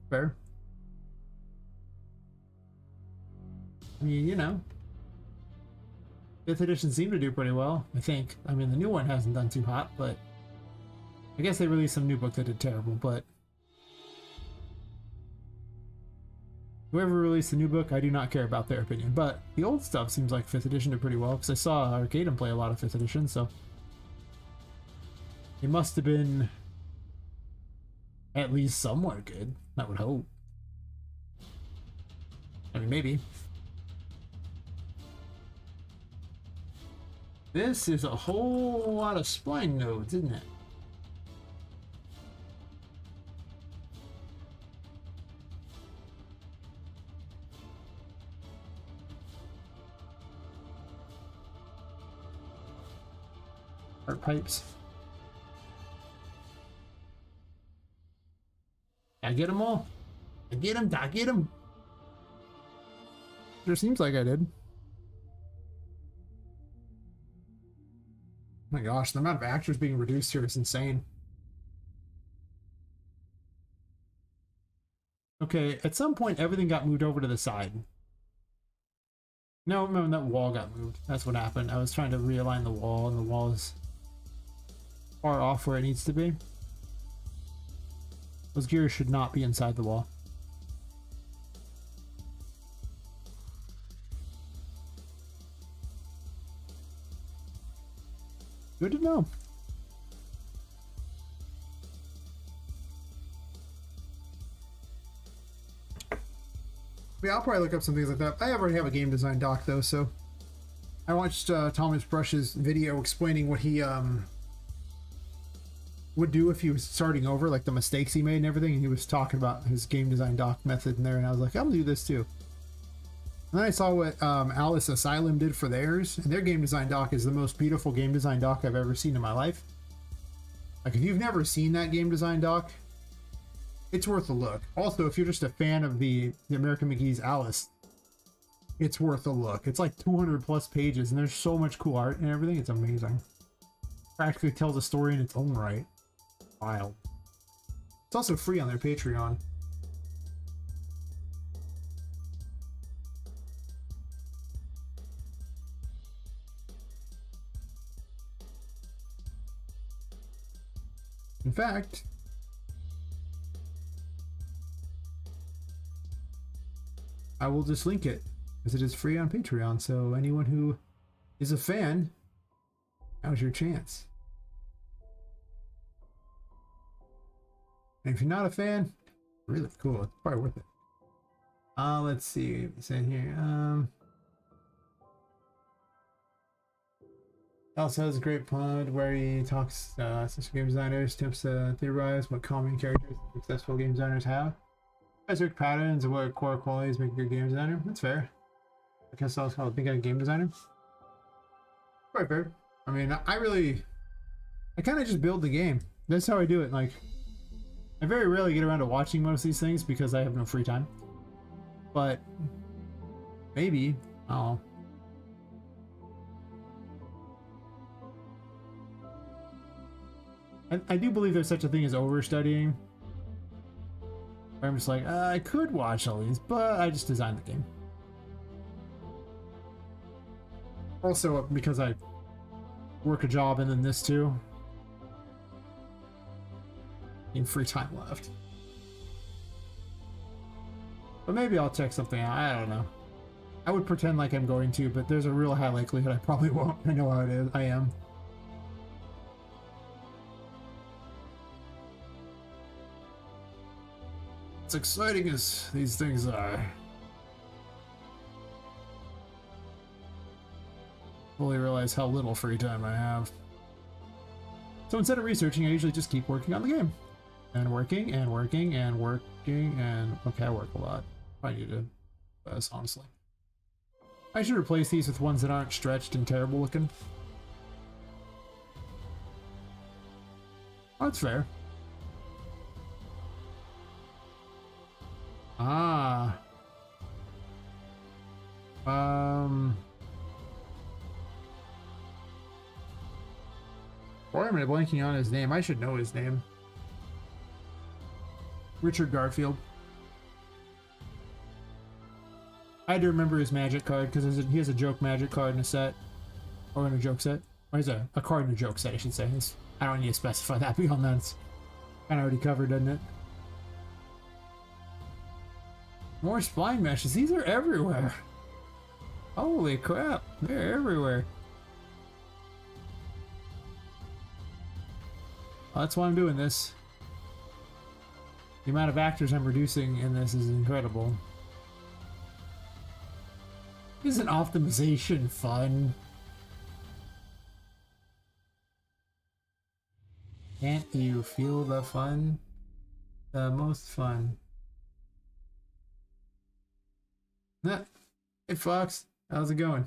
fair. I mean, you know, 5th edition seemed to do pretty well, I think. I mean, the new one hasn't done too hot, but I guess they released some new book that did terrible, but whoever released the new book, I do not care about their opinion. But the old stuff seems like 5th edition did pretty well, because I saw Arcaden play a lot of 5th edition, so it must have been at least somewhat good. I would hope. I mean, maybe. This is a whole lot of spline nodes, isn't it? Art pipes. Did I get them all? I get them? Did I get them? Sure seems like I did. Oh my gosh, the amount of actors being reduced here is insane. Okay, at some point everything got moved over to the side. No, remember that wall got moved. That's what happened. I was trying to realign the wall, and the wall is far off where it needs to be. Those gears should not be inside the wall. Good to know. Yeah, I'll probably look up some things like that. I already have a game design doc though, so I watched Thomas Brush's video explaining what he would do if he was starting over, like the mistakes he made and everything, and he was talking about his game design doc method in there, and I was like, I'll do this too. And then I saw what Alice Asylum did for theirs, and their game design doc is the most beautiful game design doc I've ever seen in my life. Like, if you've never seen that game design doc, it's worth a look. Also, if you're just a fan of the American McGee's Alice it's worth a look. It's like 200 plus pages, and there's so much cool art and everything. It's amazing. Practically tells a story in its own right. Wild. It's also free on their Patreon. In fact, I will just link it as it is free on Patreon. So anyone who is a fan, now's your chance. And if you're not a fan, really cool. It's probably worth it. Let's see what it said here. Also has a great pod where he talks such game designers, attempts to theorize what common characters successful game designers have. Basic patterns of what core qualities make a good game designer. That's fair. I guess I'll call it a game designer. Quite fair. I mean, I kind of just build the game. That's how I do it. Like, I very rarely get around to watching most of these things because I have no free time. But maybe, I don't know. I do believe there's such a thing as overstudying. I'm just like, I could watch all these, but I just designed the game. Also, because I work a job and then this too. In free time left. But maybe I'll check something out. I don't know. I would pretend like I'm going to, but there's a real high likelihood I probably won't. I know how it is. I am. As exciting as these things are, fully realize how little free time I have. So instead of researching, I usually just keep working on the game. And working, and working, and working, and... Okay, I work a lot. I need to... honestly. I should replace these with ones that aren't stretched and terrible looking. Oh, that's fair. Ah. Why am I blanking on his name? I should know his name. Richard Garfield. I had to remember his magic card because he has a joke magic card in a set. Or in a joke set. Or he's a card in a joke set, I should say. I don't need to specify that beyond that. It's kind of already covered, doesn't it? More spline meshes. These are everywhere. Holy crap. They're everywhere. Well, that's why I'm doing this. The amount of actors I'm reducing in this is incredible. Isn't optimization fun? Can't you feel the fun? The most fun. Hey Fox, how's it going?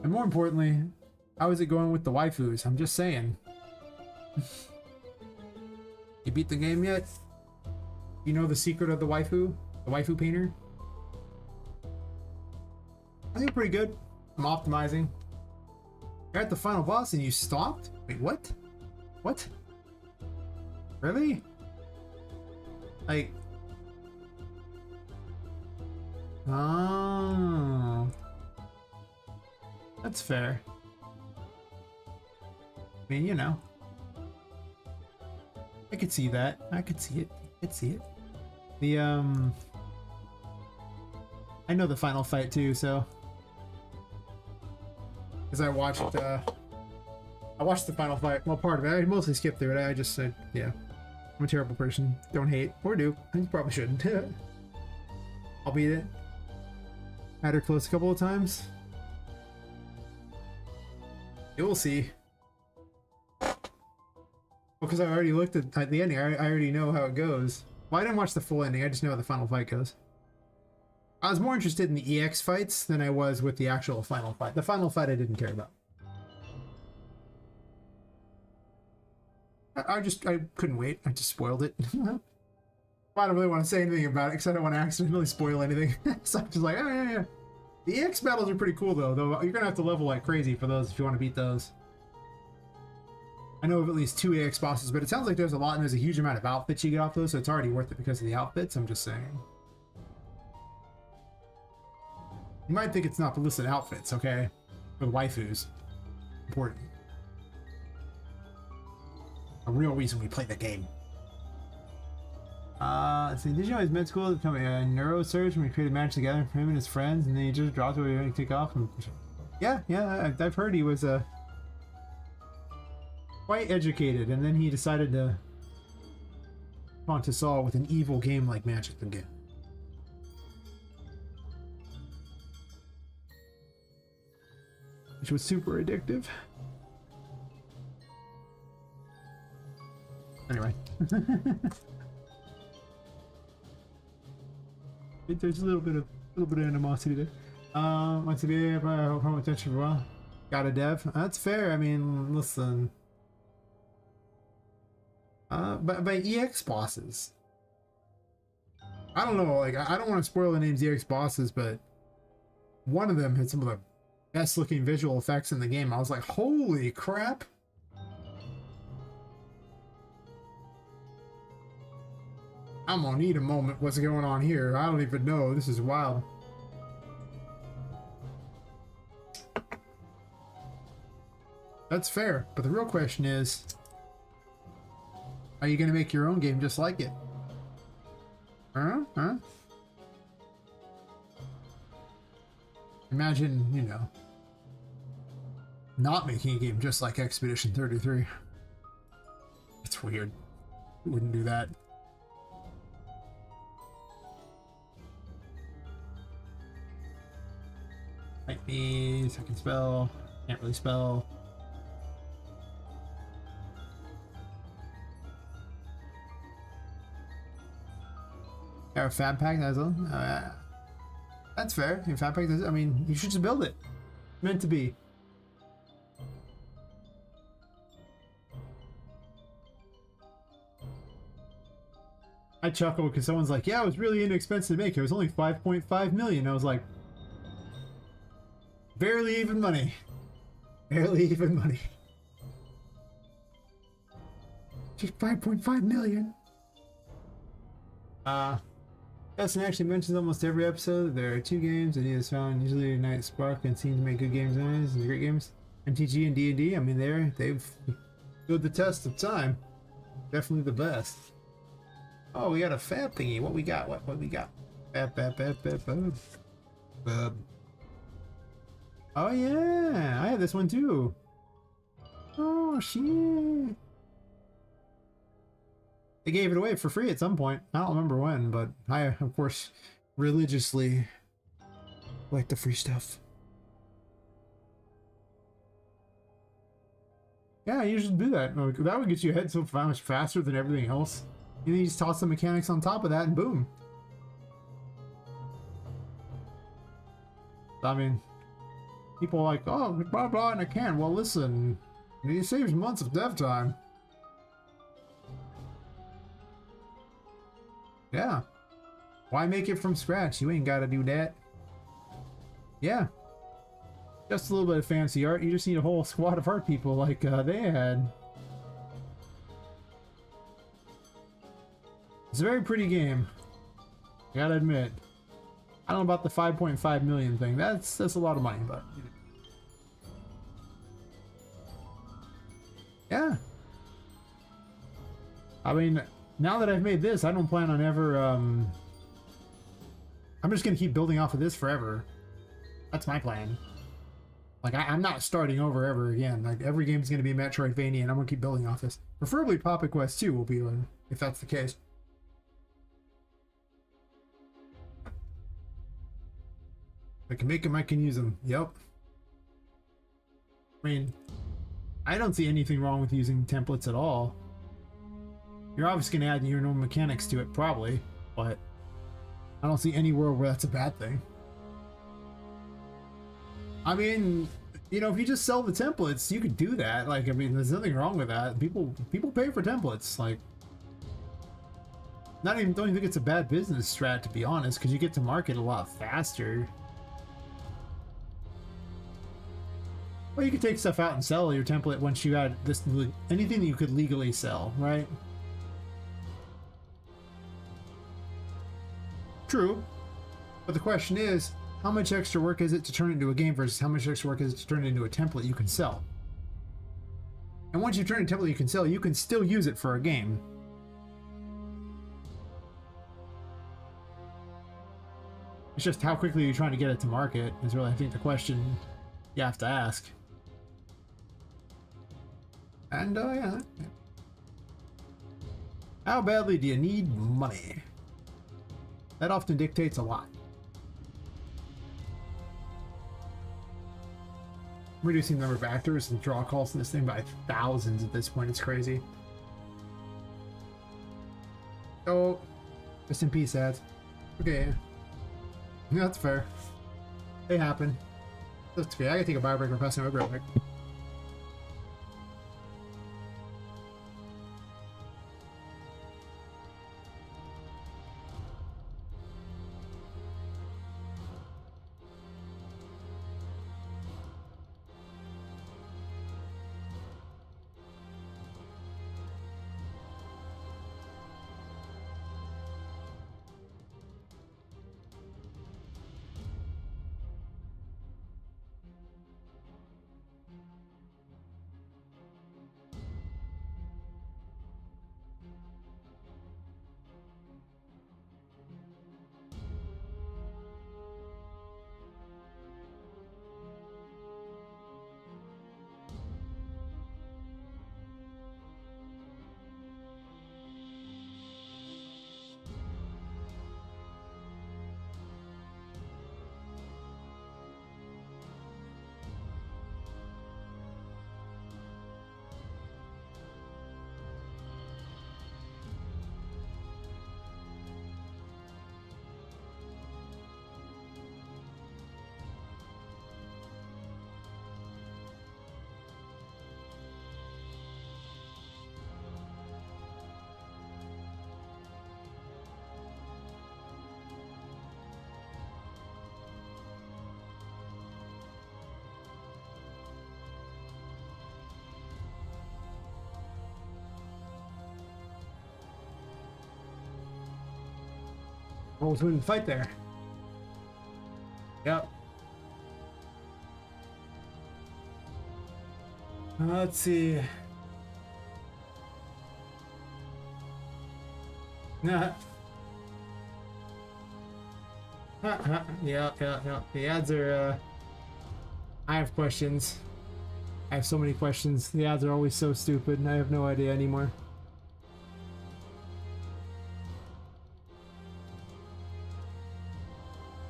And more importantly, how is it going with the waifus? I'm just saying. You beat the game yet? You know the secret of the waifu? The waifu painter? I think pretty good. I'm optimizing. You're at the final boss and you stopped? Wait, what? What? Really? Like... Oh... That's fair. I mean, you know. I could see that. I could see it. I could see it. The, I know the final fight too, so... Because I watched the final fight. Well, part of it. I mostly skipped through it. I just said, yeah. I'm a terrible person. Don't hate. Or do. I probably shouldn't. I'll beat it. Had her close a couple of times. You'll see. Well, because I already looked at the ending. I already know how it goes. Well, I didn't watch the full ending. I just know how the final fight goes. I was more interested in the EX fights than I was with the actual final fight. The final fight I didn't care about. I couldn't wait. I just spoiled it. I don't really want to say anything about it because I don't want to accidentally spoil anything. So I'm just like, oh yeah, yeah. The EX battles are pretty cool though you're gonna have to level like crazy for those if you want to beat those. I know of at least 2 EX bosses, but it sounds like there's a lot and there's a huge amount of outfits you get off those, so it's already worth it because of the outfits. I'm just saying. You might think it's not the listed outfits, okay? For the waifus. Important. A real reason we play the game. Let's see, did you know he's med school to become a neurosurgeon when we created a match together for him and his friends, and then he just dropped away and take off? And... yeah, I've heard he was quite educated, and then he decided to taunt us all with an evil game like Magic again. Which was super addictive. Anyway. There's a little bit of animosity there. Wants to be home attention for a while. Got a dev. That's fair. I mean, listen. But by EX bosses. I don't know, like I don't want to spoil the names EX bosses, but one of them had some of the best looking visual effects in the game. I was like, holy crap. I'm gonna need a moment. What's going on here? I don't even know. This is wild. That's fair, but the real question is, are you gonna make your own game just like it? Huh? Imagine, you know, not making a game just like Expedition 33. It's weird. We wouldn't do that. Might be second spell. Can't really spell. Or a fab pack, that's fair. Your fab pack, I mean, you should just build it. Meant to be. I chuckle because someone's like, yeah, it was really inexpensive to make. It was only 5.5 million. I was like, barely even money. Barely even money. Just 5.5 million. Justin actually mentions almost every episode. There are 2 games that he has found usually ignite spark and seem to make good games. Anyways, great games. MTG and D&D. I mean, they've stood the test of time. Definitely the best. Oh, we got a fab thingy. What we got? What we got? Fab. Oh yeah, I have this one too. Oh shit. They gave it away for free at some point. I don't remember when, but I, of course, religiously like the free stuff. Yeah, you should do that. That would get you ahead so much faster than everything else. And then you just toss the mechanics on top of that and boom. I mean, people are like, oh, blah blah, and I can. Well, listen, it saves months of dev time. Yeah. Why make it from scratch? You ain't gotta do that. Yeah. Just a little bit of fancy art. You just need a whole squad of art people like they had. It's a very pretty game. I gotta admit. I don't know about the 5.5 million thing. That's a lot of money, but yeah. I mean, now that I've made this, I don't plan on ever I'm just gonna keep building off of this forever. That's my plan. Like I'm not starting over ever again. Like every game's gonna be Metroidvania and I'm gonna keep building off this. Preferably Poppet Quest 2 will be one, if that's the case. I can make them, I can use them. Yep. I mean, I don't see anything wrong with using templates at all. You're obviously going to add your own mechanics to it, probably, but I don't see any world where that's a bad thing. I mean, You know, if you just sell the templates, you could do that. Like, I mean, there's nothing wrong with that. People pay for templates. Like, don't even think it's a bad business strat, to be honest, because you get to market a lot faster. Well, you could take stuff out and sell your template once you had this, anything that you could legally sell, right? True. But the question is, how much extra work is it to turn it into a game versus how much extra work is it to turn it into a template you can sell? And once you turn a template you can sell, you can still use it for a game. It's just how quickly you're trying to get it to market is really, I think, the question you have to ask. And, yeah. How badly do you need money? That often dictates a lot. Reducing the number of actors and draw calls in this thing by thousands at this point. It's crazy. Oh, rest in peace, ads. Okay. Yeah, that's fair. They happen. That's okay. I gotta take a bio break. We're passing over real quick. What was winning the fight there? Yep. Let's see. Nah. Yeah. The ads are, I have questions. I have so many questions. The ads are always so stupid, and I have no idea anymore.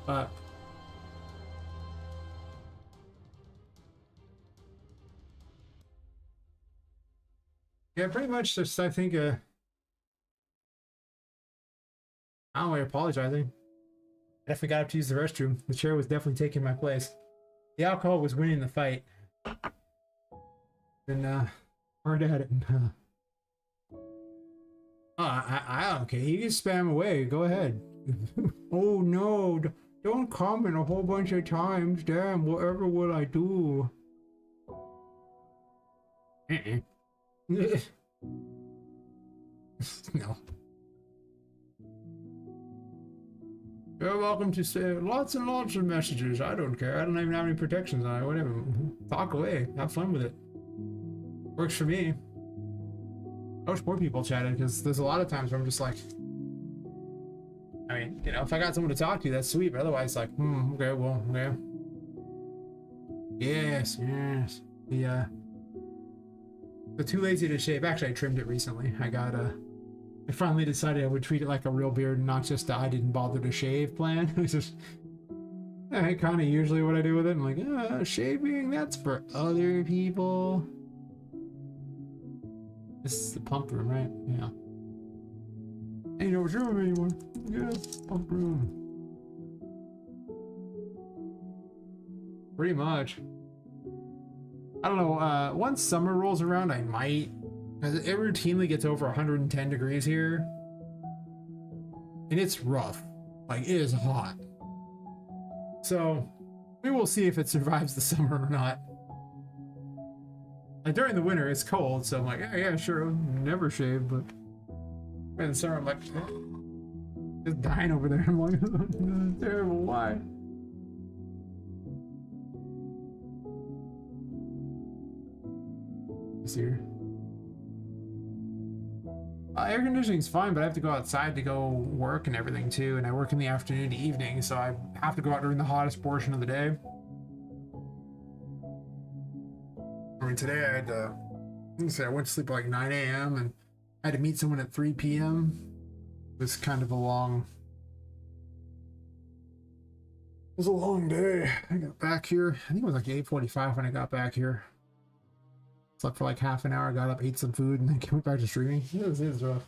But yeah, pretty much just, I think, I don't know, apologizing. Definitely got up to use the restroom. The chair was definitely taking my place. The alcohol was winning the fight. And, hard at it. I don't care. You can spam away. Go ahead. Oh no. Don't comment a whole bunch of times. Damn, whatever will I do? No. You're welcome to say lots and lots of messages. I don't care. I don't even have any protections on it. Whatever. Talk away. Have fun with it. Works for me. I wish more people chatted, because there's a lot of times where I'm just like, I mean, you know, if I got someone to talk to, that's sweet, but otherwise, like, okay, well, okay. Yes. The too lazy to shave. Actually, I trimmed it recently. I finally decided I would treat it like a real beard and not just I didn't bother to shave plan. It's just, kind of usually what I do with it. I'm like, shaving, that's for other people. This is the pump room, right? Yeah. Ain't no room anymore. Yeah, pump room. Pretty much. I don't know. Once summer rolls around, I might, because it routinely gets over 110 degrees here, and it's rough. Like, it is hot. So we will see if it survives the summer or not. Like, during the winter, it's cold, so I'm like, yeah, sure, I'll never shave, but in the summer, I'm like, just dying over there. I'm like, this is terrible. Why? This here. Air conditioning's fine, but I have to go outside to go work and everything too, and I work in the afternoon to evening, so I have to go out during the hottest portion of the day. I mean, today I had to, I went to sleep at like 9 a.m. and I had to meet someone at 3 p.m. It was kind of a long, it was a long day. I got back here, I think it was like 8:45 when I got back here. Slept for like half an hour, got up, ate some food, and then went back to streaming. It was rough.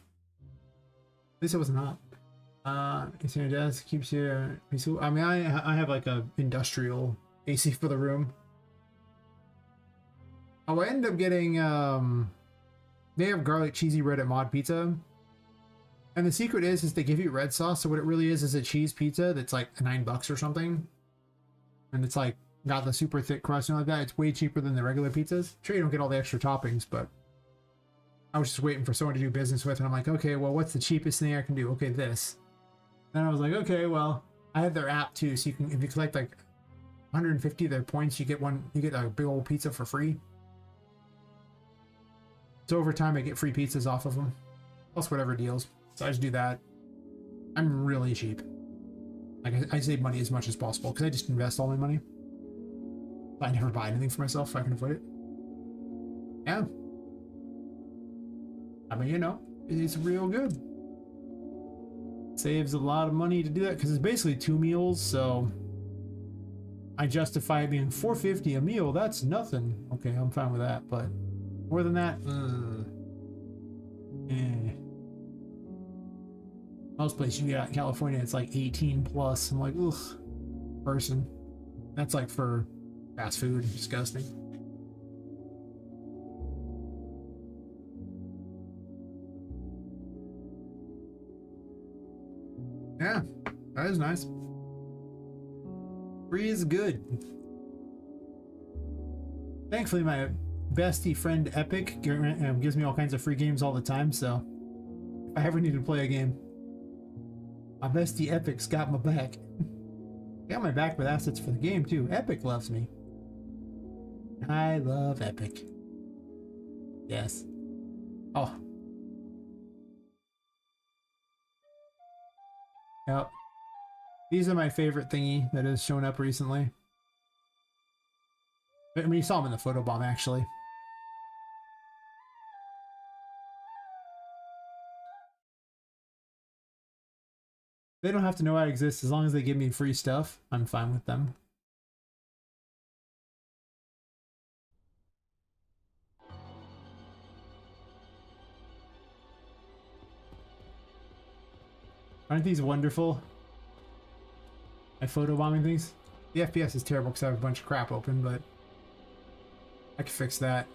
At least it was not. It's in your desk, keeps you peaceful. I mean, I have like a industrial AC for the room. Oh, I ended up getting, they have garlic cheesy bread at Mod Pizza. And the secret is they give you red sauce, so what it really is a cheese pizza that's like $9 or something. And it's like, got the super thick crust and like that. It's way cheaper than the regular pizzas. Sure, you don't get all the extra toppings, but I was just waiting for someone to do business with, and I'm like, okay, well, what's the cheapest thing I can do? Okay, this. Then I was like, okay, well, I have their app too, so you can, if you collect like 150 of their points, you get a big old pizza for free. So over time, I get free pizzas off of them, plus whatever deals. So I just do that. I'm really cheap. Like, I save money as much as possible because I just invest all my money. I never buy anything for myself if I can avoid it. Yeah. I mean, you know, it's real good. Saves a lot of money to do that because it's basically 2 meals, so I justify it being $4.50 a meal. That's nothing. Okay, I'm fine with that, but more than that, most places you got in California, it's like 18 plus. I'm like, ugh, person. That's like for fast food. Disgusting. Yeah, that is nice. Free is good. Thankfully, my bestie friend Epic gives me all kinds of free games all the time, so if I ever need to play a game, my bestie Epic's got my back. Got my back with assets for the game too. Epic loves me. I love Epic. Yes. Oh. Yep. These are my favorite thingy that has shown up recently. I mean, you saw them in the photobomb, actually. They don't have to know I exist. As long as they give me free stuff, I'm fine with them. Aren't these wonderful? My photobombing things? The FPS is terrible because I have a bunch of crap open, but I can fix that.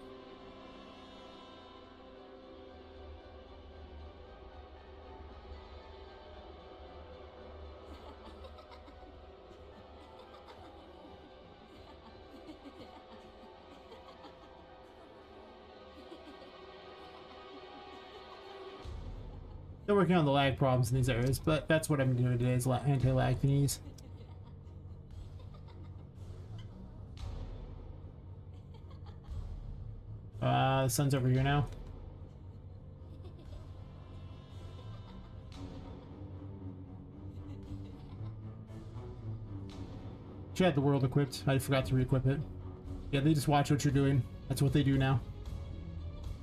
Still working on the lag problems in these areas, but that's what I'm doing today is anti-lag thingies. The sun's over here now. Should have the world equipped. I forgot to re-equip it. Yeah, they just watch what you're doing. That's what they do now.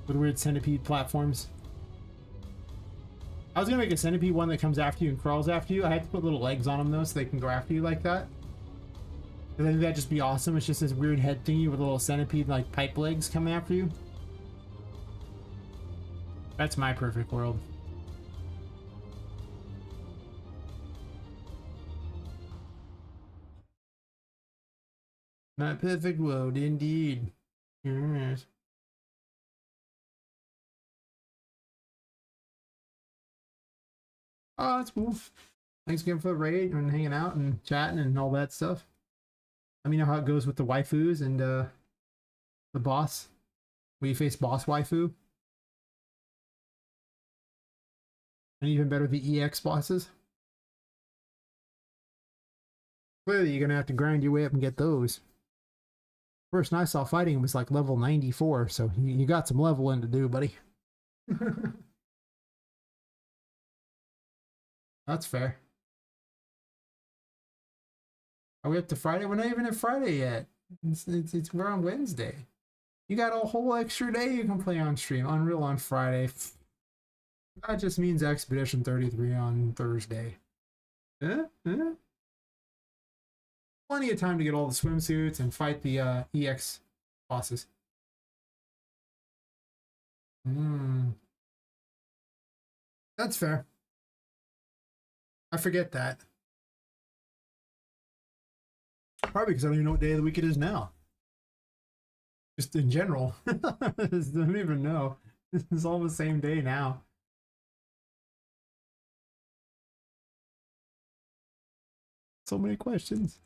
With weird centipede platforms. I was gonna make a centipede one that comes after you and crawls after you. I had to put little legs on them though, so they can go after you like that. I think that'd just be awesome. It's just this weird head thingy with a little centipede like pipe legs coming after you. That's my perfect world. My perfect world indeed. Yes. Oh, that's cool. Thanks again for the raid and hanging out and chatting and all that stuff. Let me know how it goes with the waifus and the boss. Will you face boss waifu? And even better, the EX bosses. Clearly, you're gonna have to grind your way up and get those. First I saw fighting was like level 94, so you got some leveling to do, buddy. That's fair. Are we up to Friday? We're not even at Friday yet. We're on Wednesday. You got a whole extra day you can play on stream. Unreal on Friday. That just means Expedition 33 on Thursday. Plenty of time to get all the swimsuits and fight the EX bosses. That's fair. I forget that. Probably because I don't even know what day of the week it is now. Just in general. I don't even know. It's all the same day now. So many questions.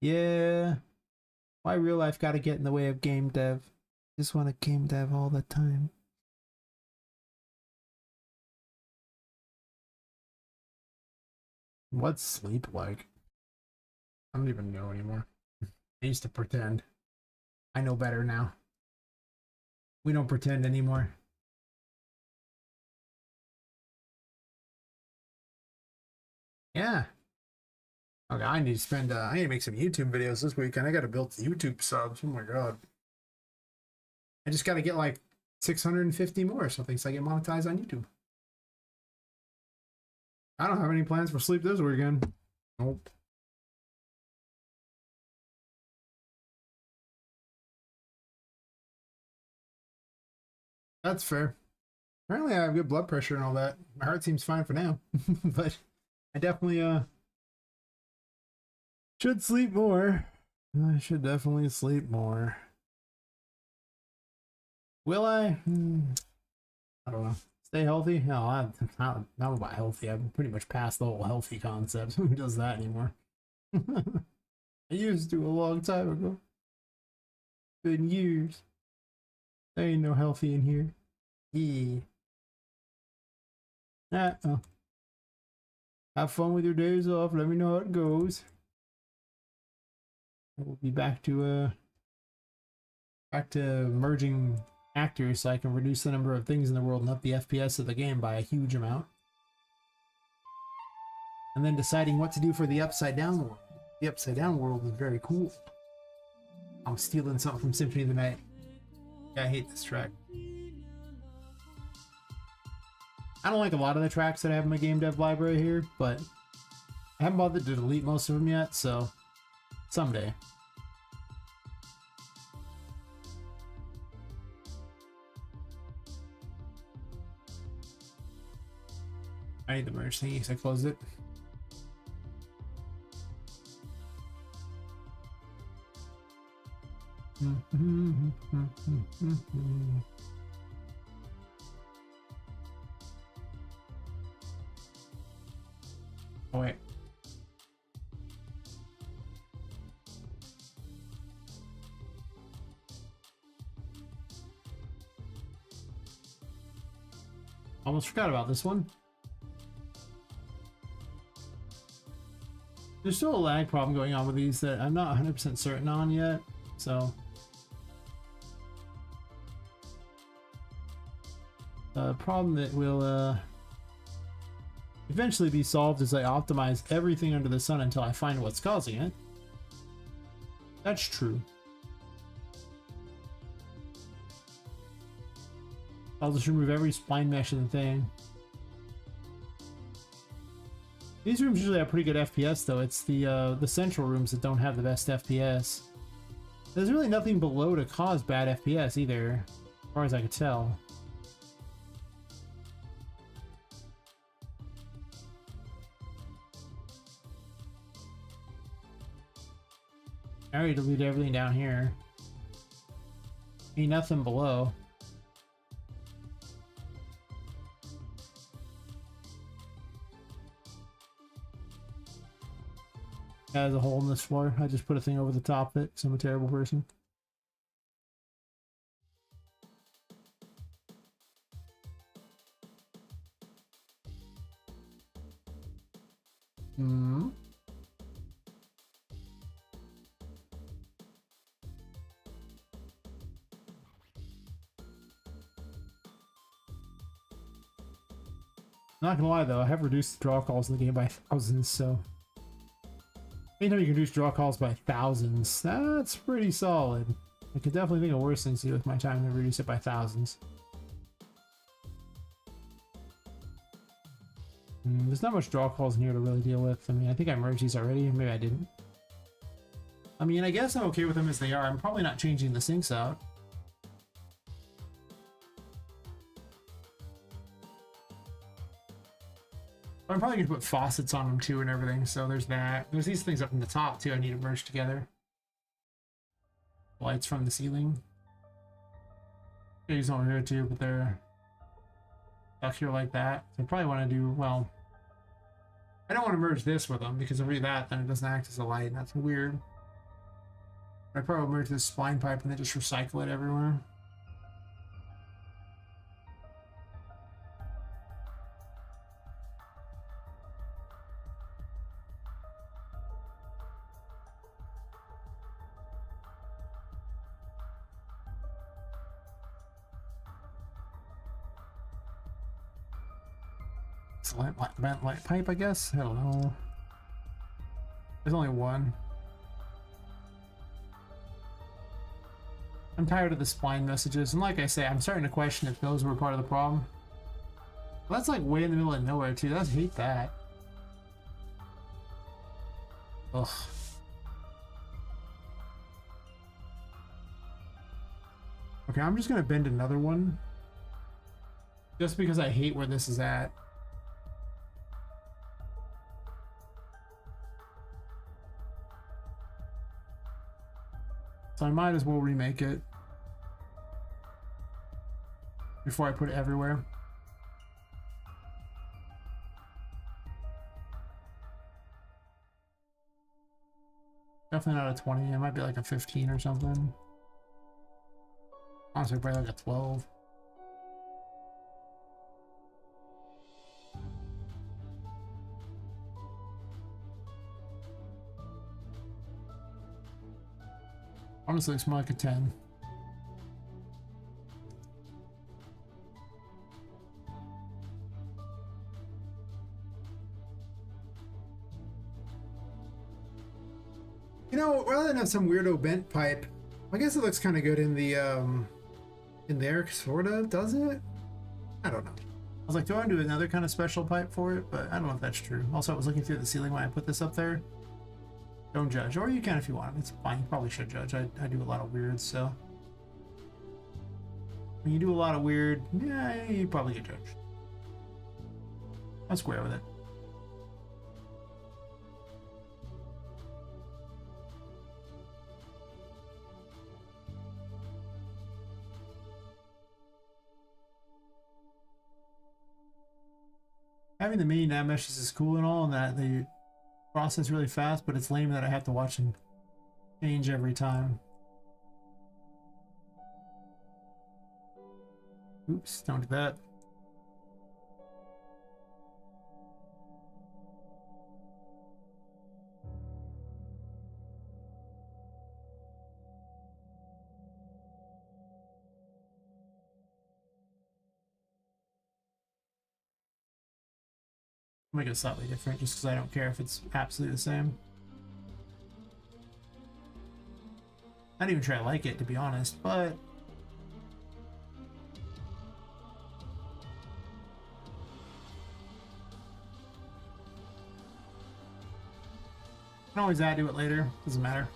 Yeah. Why real life gotta get in the way of game dev? Just want to game dev all the time. What's sleep like? I don't even know anymore. I used to pretend. I know better now. We don't pretend anymore. Yeah. Okay, I need to spend, I need to make some YouTube videos this week, and I gotta build YouTube subs. Oh my god. I just gotta get like 650 more or something so I get monetized on YouTube. I don't have any plans for sleep this weekend. Nope. That's fair. Apparently I have good blood pressure and all that. My heart seems fine for now. But I definitely should sleep more. I should definitely sleep more. Will I? I don't know. Stay healthy? Hell, I'm not about healthy. I'm pretty much past the whole healthy concept. Who does that anymore? I used to a long time ago. Been years. There ain't no healthy in here. Yeah. Have fun with your days off. Let me know how it goes. We'll be back to merging actors so I can reduce the number of things in the world and up the FPS of the game by a huge amount. And then deciding what to do for the upside down world. The upside down world is very cool. I'm stealing something from Symphony of the Night. Yeah, I hate this track. I don't like a lot of the tracks that I have in my game dev library here, but I haven't bothered to delete most of them yet, so someday. I need the merge thingy because I closed it. Oh wait. Almost forgot about this one. There's still a lag problem going on with these that I'm not 100% certain on yet, so a problem that will eventually be solved as I optimize everything under the sun until I find what's causing it. That's true. I'll just remove every spline mesh in the thing. These rooms usually have pretty good FPS though. It's the central rooms that don't have the best FPS. There's really nothing below to cause bad FPS either, as far as I could tell. I already deleted everything down here. Ain't nothing below. There's a hole in this floor. I just put a thing over the top of it because I'm a terrible person. Hmm. Not gonna lie though, I have reduced the draw calls in the game by thousands, so anytime you can reduce draw calls by thousands, that's pretty solid. I could definitely think of worse things to do with my time than reduce it by thousands. There's not much draw calls in here to really deal with. I mean, I think I merged these already. Maybe I didn't. I mean, I guess I'm okay with them as they are. I'm probably not changing the sinks out. I'm probably gonna put faucets on them too and everything, so there's that. There's these things up in the top too I need to merge together. Lights from the ceiling. These over here too, but they're stuck here like that. So I probably want to do, well, I don't want to merge this with them because if I do that, then it doesn't act as a light, and that's weird. I probably merge this spline pipe and then just recycle it everywhere. Vent light pipe, I guess? I don't know. There's only one. I'm tired of the spline messages, and like I say, I'm starting to question if those were part of the problem. Well, that's like way in the middle of nowhere too. I hate that. Ugh. Okay, I'm just gonna bend another one. Just because I hate where this is at. So I might as well remake it before I put it everywhere. Definitely not a 20. It might be like a 15 or something. Honestly, probably like a 12. Honestly, it's more like a 10. You know, rather than have some weirdo bent pipe, I guess it looks kind of good in the in there, sort of, does it? I don't know. I was like, do I want to do another kind of special pipe for it? But I don't know if that's true. Also, I was looking through the ceiling when I put this up there. Don't judge, or you can if you want. It's fine. You probably should judge. I do a lot of weird, so when you do a lot of weird, yeah, you probably get judged. I'm square with it. Having the mini nav meshes is cool and all, and that they process really fast, but it's lame that I have to watch them change every time. Oops, don't do that. Make it slightly different just because I don't care if it's absolutely the same. I didn't even try to like it, to be honest, but I can always add to it later. Doesn't matter.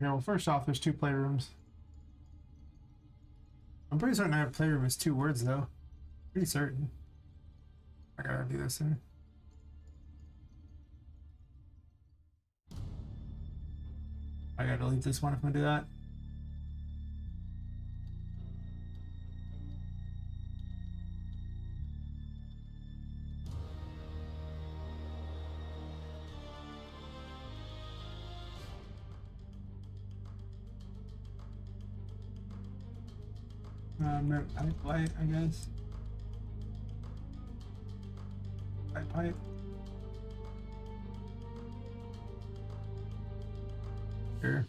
Yeah, well, first off, there's 2 playrooms. I'm pretty certain I have playroom is 2 words, though. Pretty certain. I gotta do this thing. I gotta delete this one if I'm gonna do that. Light, I guess. Pipe. Sure.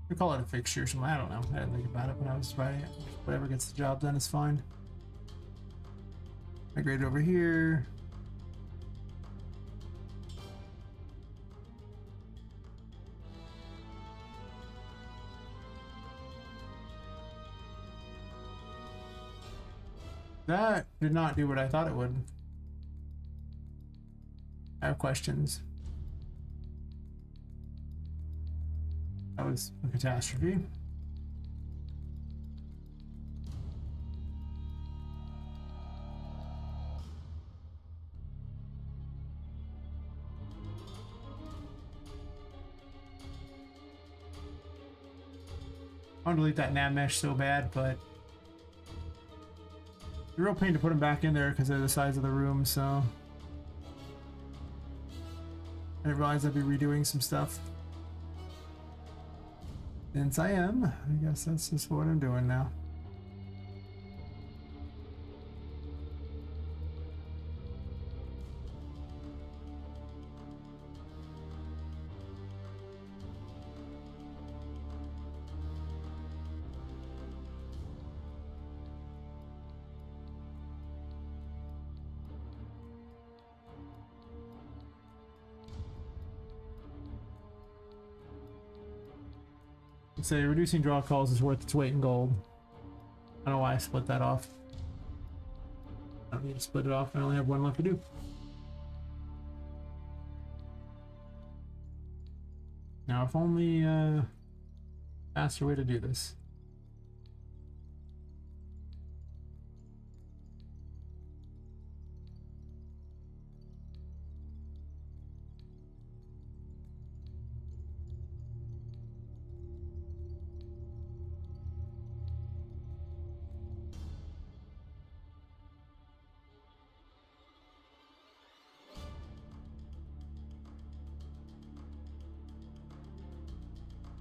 We call it a fixture or something. I don't know. I didn't think about it when I was writing it. Whatever gets the job done is fine. Migrate over here. That did not do what I thought it would. I have questions. That was a catastrophe. I want to delete that nav mesh so bad, but it's a real pain to put them back in there because they're the size of the room, so I didn't realize I'd be redoing some stuff. Since I am, I guess that's just what I'm doing now. Say reducing draw calls is worth its weight in gold. I don't know why I split that off. I don't need to split it off. I only have one left to do. Now, if only faster way to do this.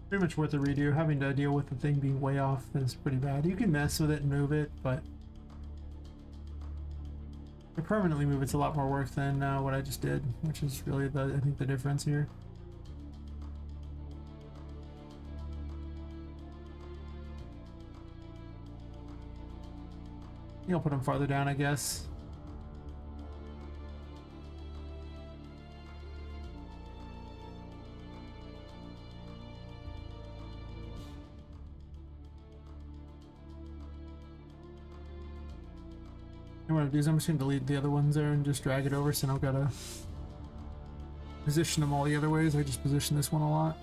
Pretty much worth a redo. Having to deal with the thing being way off is pretty bad. You can mess with it and move it, but to permanently move it's a lot more work than what I just did, which is really I think the difference here. I'll put them farther down, I guess. What I'm gonna do is I'm just gonna delete the other ones there and just drag it over, so I don't gotta position them all the other ways. I just position this one a lot.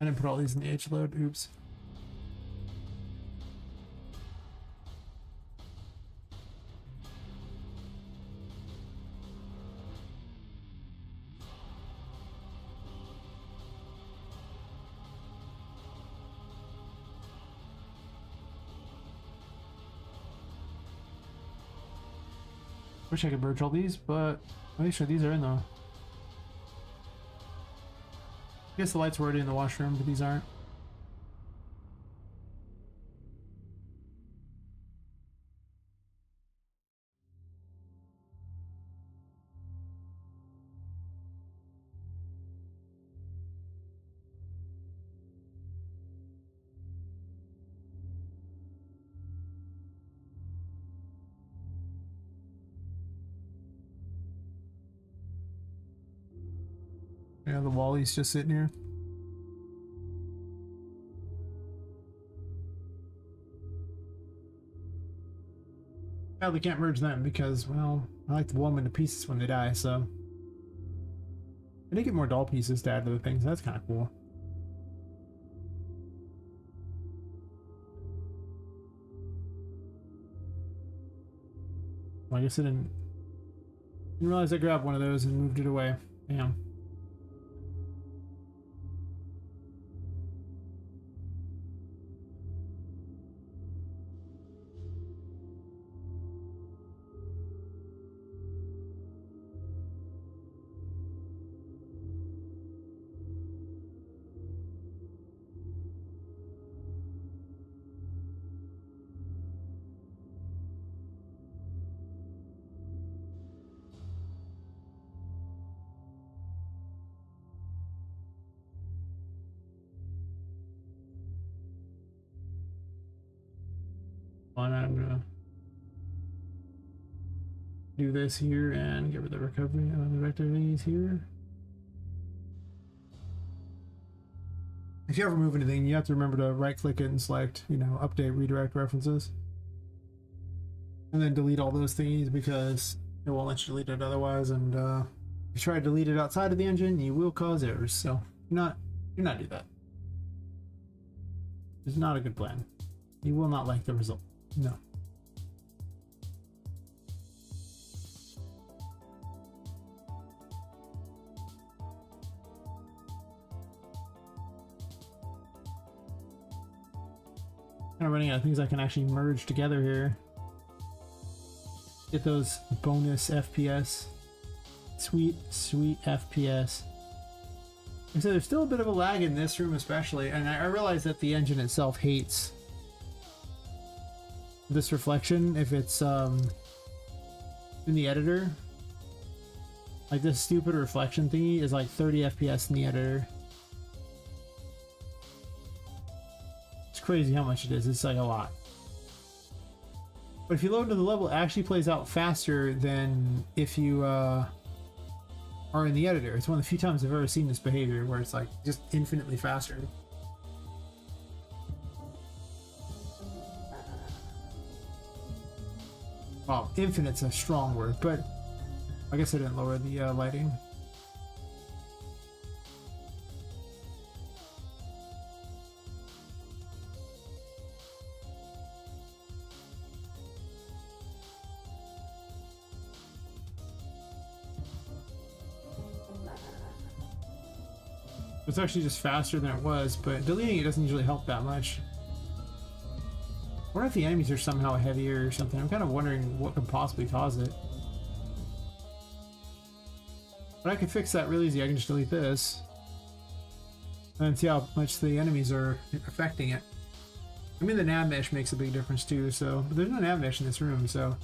I didn't put all these in the H load. Oops. Wish I could merge all these, but I'm pretty sure these are in the... I guess the lights were already in the washroom, but these aren't. Yeah, the Wally's just sitting here. Sadly can't merge them because, well, I like to blow them into pieces when they die, so. I did get more doll pieces to add to the things. That's kind of cool. Well, I guess I didn't realize I grabbed one of those and moved it away. Damn. Well, I'm gonna do this here and get rid of the recovery on the activities here. If you ever move anything, you have to remember to right click it and select, you know, update redirect references. And then delete all those thingies because it won't let you delete it otherwise. And if you try to delete it outside of the engine, you will cause errors. So do not do that. It's not a good plan. You will not like the result. No. Kind of running out of things I can actually merge together here. Get those bonus FPS. Sweet FPS. And so there's still a bit of a lag in this room especially, and I realize that the engine itself hates this reflection if it's in the editor. Like this stupid reflection thingy is like 30 FPS in the editor. It's crazy how much it is. It's like a lot. But if you load into the level, it actually plays out faster than if you are in the editor. It's one of the few times I've ever seen this behavior where it's like just infinitely faster. Well, infinite's a strong word, but I guess I didn't lower the lighting. It's actually just faster than it was, but deleting it doesn't usually help that much. I wonder if the enemies are somehow heavier or something. I'm kind of wondering what could possibly cause it. But I could fix that really easy. I can just delete this and see how much the enemies are affecting it. I mean, the nav mesh makes a big difference too, so, but there's no nav mesh in this room, so.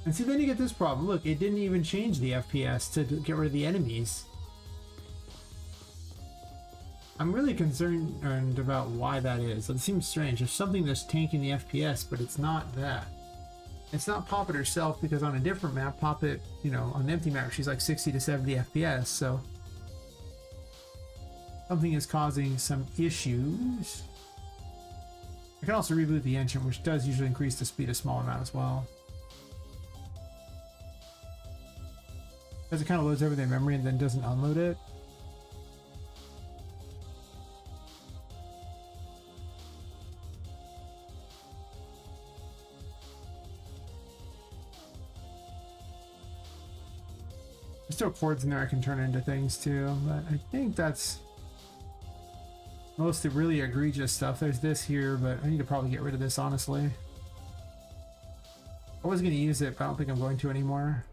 And see, then you get this problem. Look, it didn't even change the FPS to get rid of the enemies. I'm really concerned about why that is. It seems strange. There's something that's tanking the FPS, but it's not that. It's not Poppet herself, because on a different map, Poppet, you know, on an empty map, she's like 60 to 70 FPS, so something is causing some issues. I can also reboot the engine, which does usually increase the speed a small amount as well. Because it kind of loads everything in memory and then doesn't unload it. There's still cords in there I can turn into things too, but I think that's most of the really egregious stuff. There's this here, but I need to probably get rid of this, honestly. I was going to use it, but I don't think I'm going to anymore.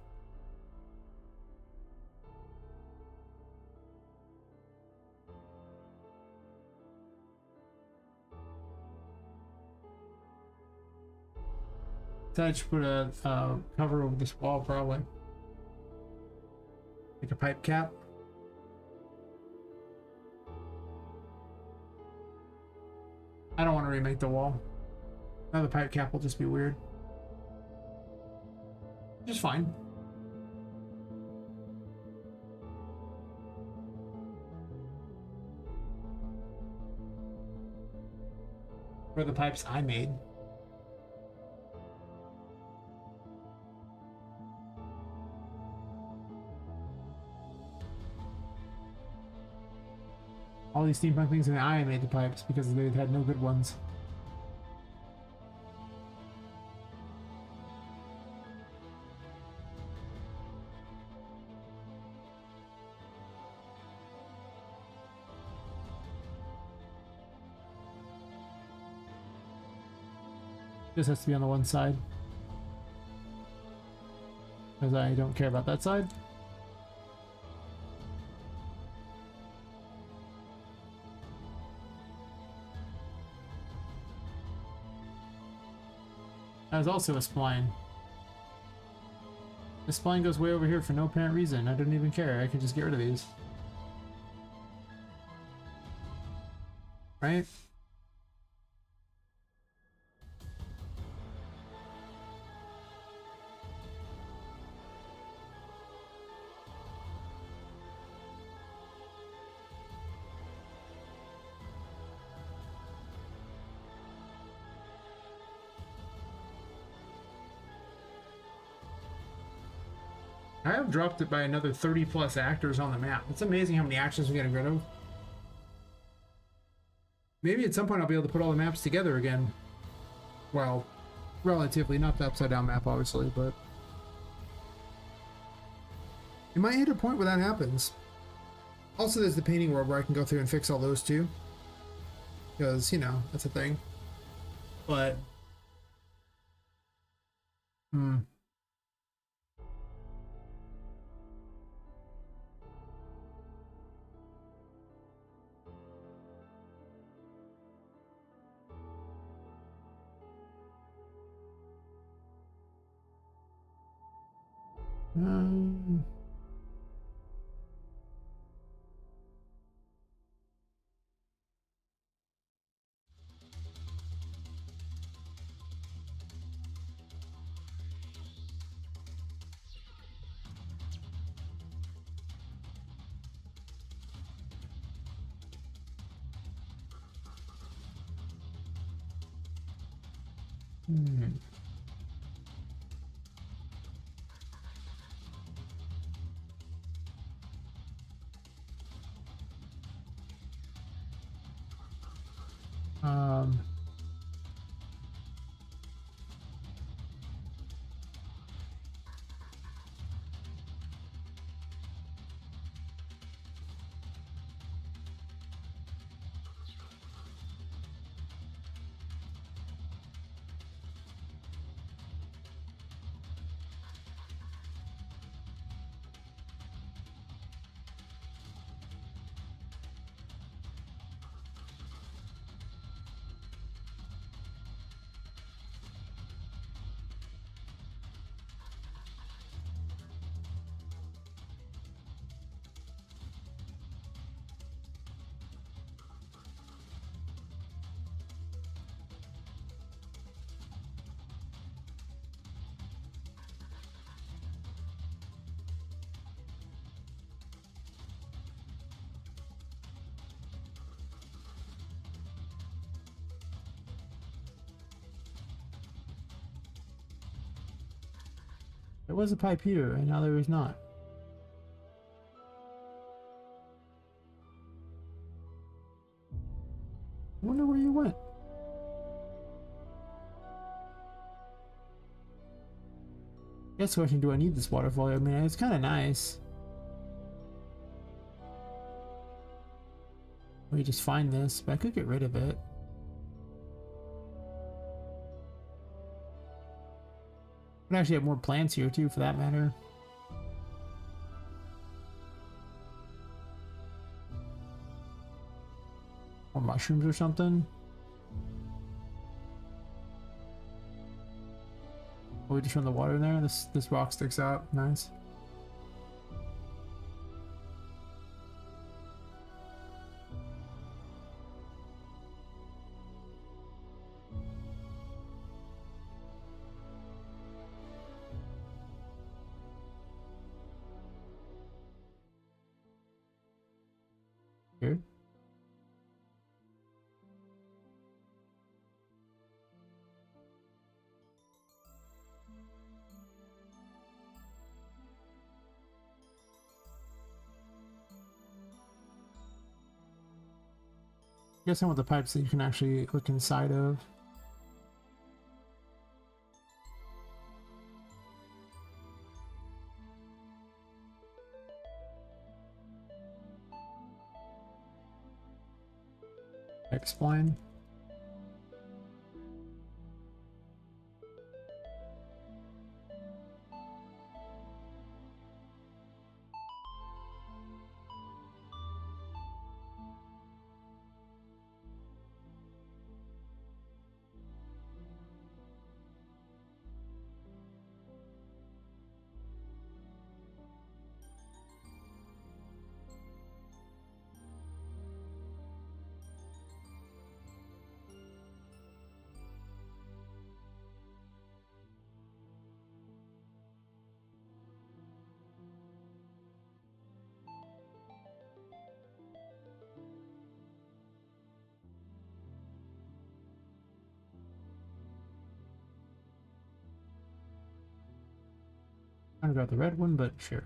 I should put a cover over this wall, probably. Like a pipe cap. I don't want to remake the wall. Now the pipe cap will just be weird. Just fine. For the pipes I made. all these steampunk things, and I made the pipes because they had no good ones. This has to be on the one side, because I don't care about that side. There's also a spline. This spline goes way over here for no apparent reason. I don't even care. I can just get rid of these. Right? I have dropped it by another 30 plus actors on the map. It's amazing how many actors we're getting rid of. Maybe at some point I'll be able to put all the maps together again. Well, relatively, not the upside down map obviously, but it might hit a point where that happens. Also, there's the painting world where I can go through and fix all those too. Because, you know, that's a thing. But there was a pipe here, and now there is not. I wonder where you went. Guess the question, do I need this waterfall? I mean, it's kind of nice. Let me just find this, but I could get rid of it. I actually have more plants here too, for that matter. Or mushrooms or something. Oh, we just run the water in there. This rock sticks out. Nice. Here. guess some of the pipes that you can actually look inside of. Explain. I got the red one, but sure.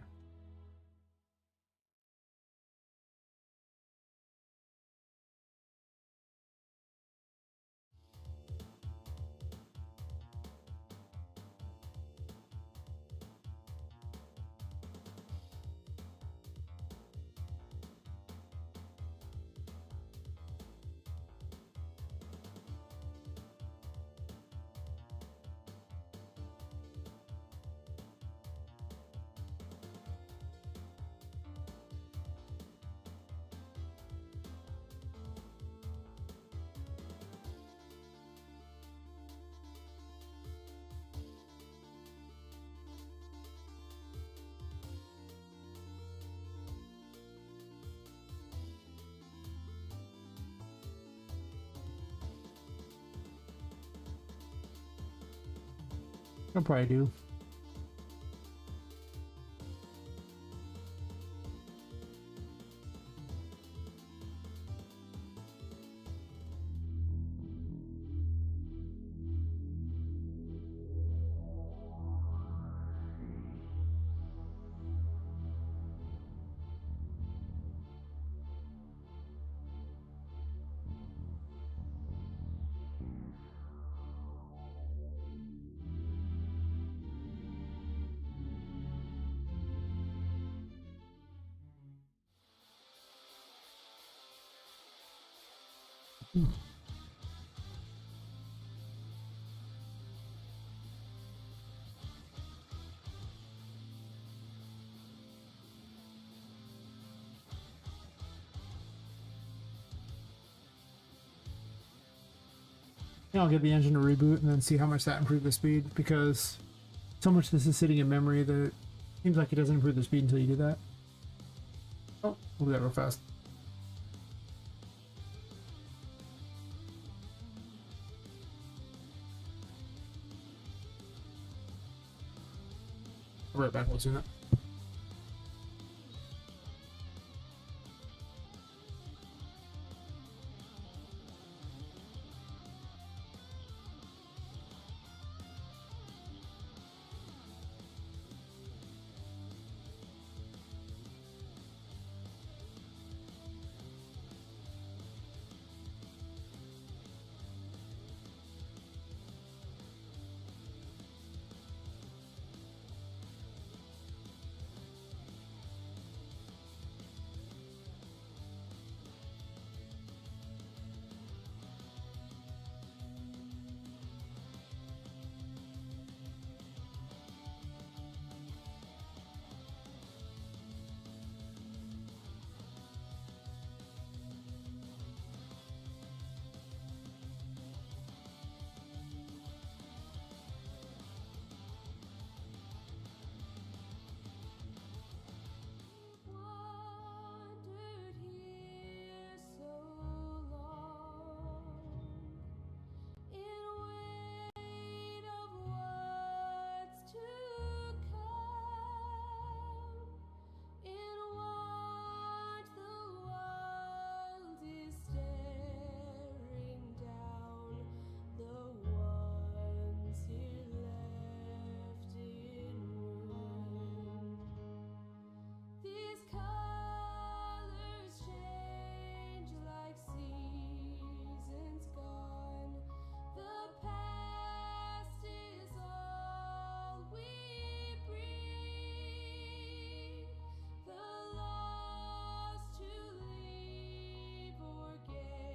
I'll probably do. Yeah, I'll get the engine to reboot and then see how much that improved the speed, because so much this is sitting in memory that it seems like it doesn't improve the speed until you do that. Oh, we'll do that real fast. I'll be right back, we'll do that.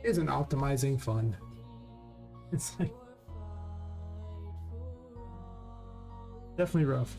Isn't optimizing fun? It's like definitely rough.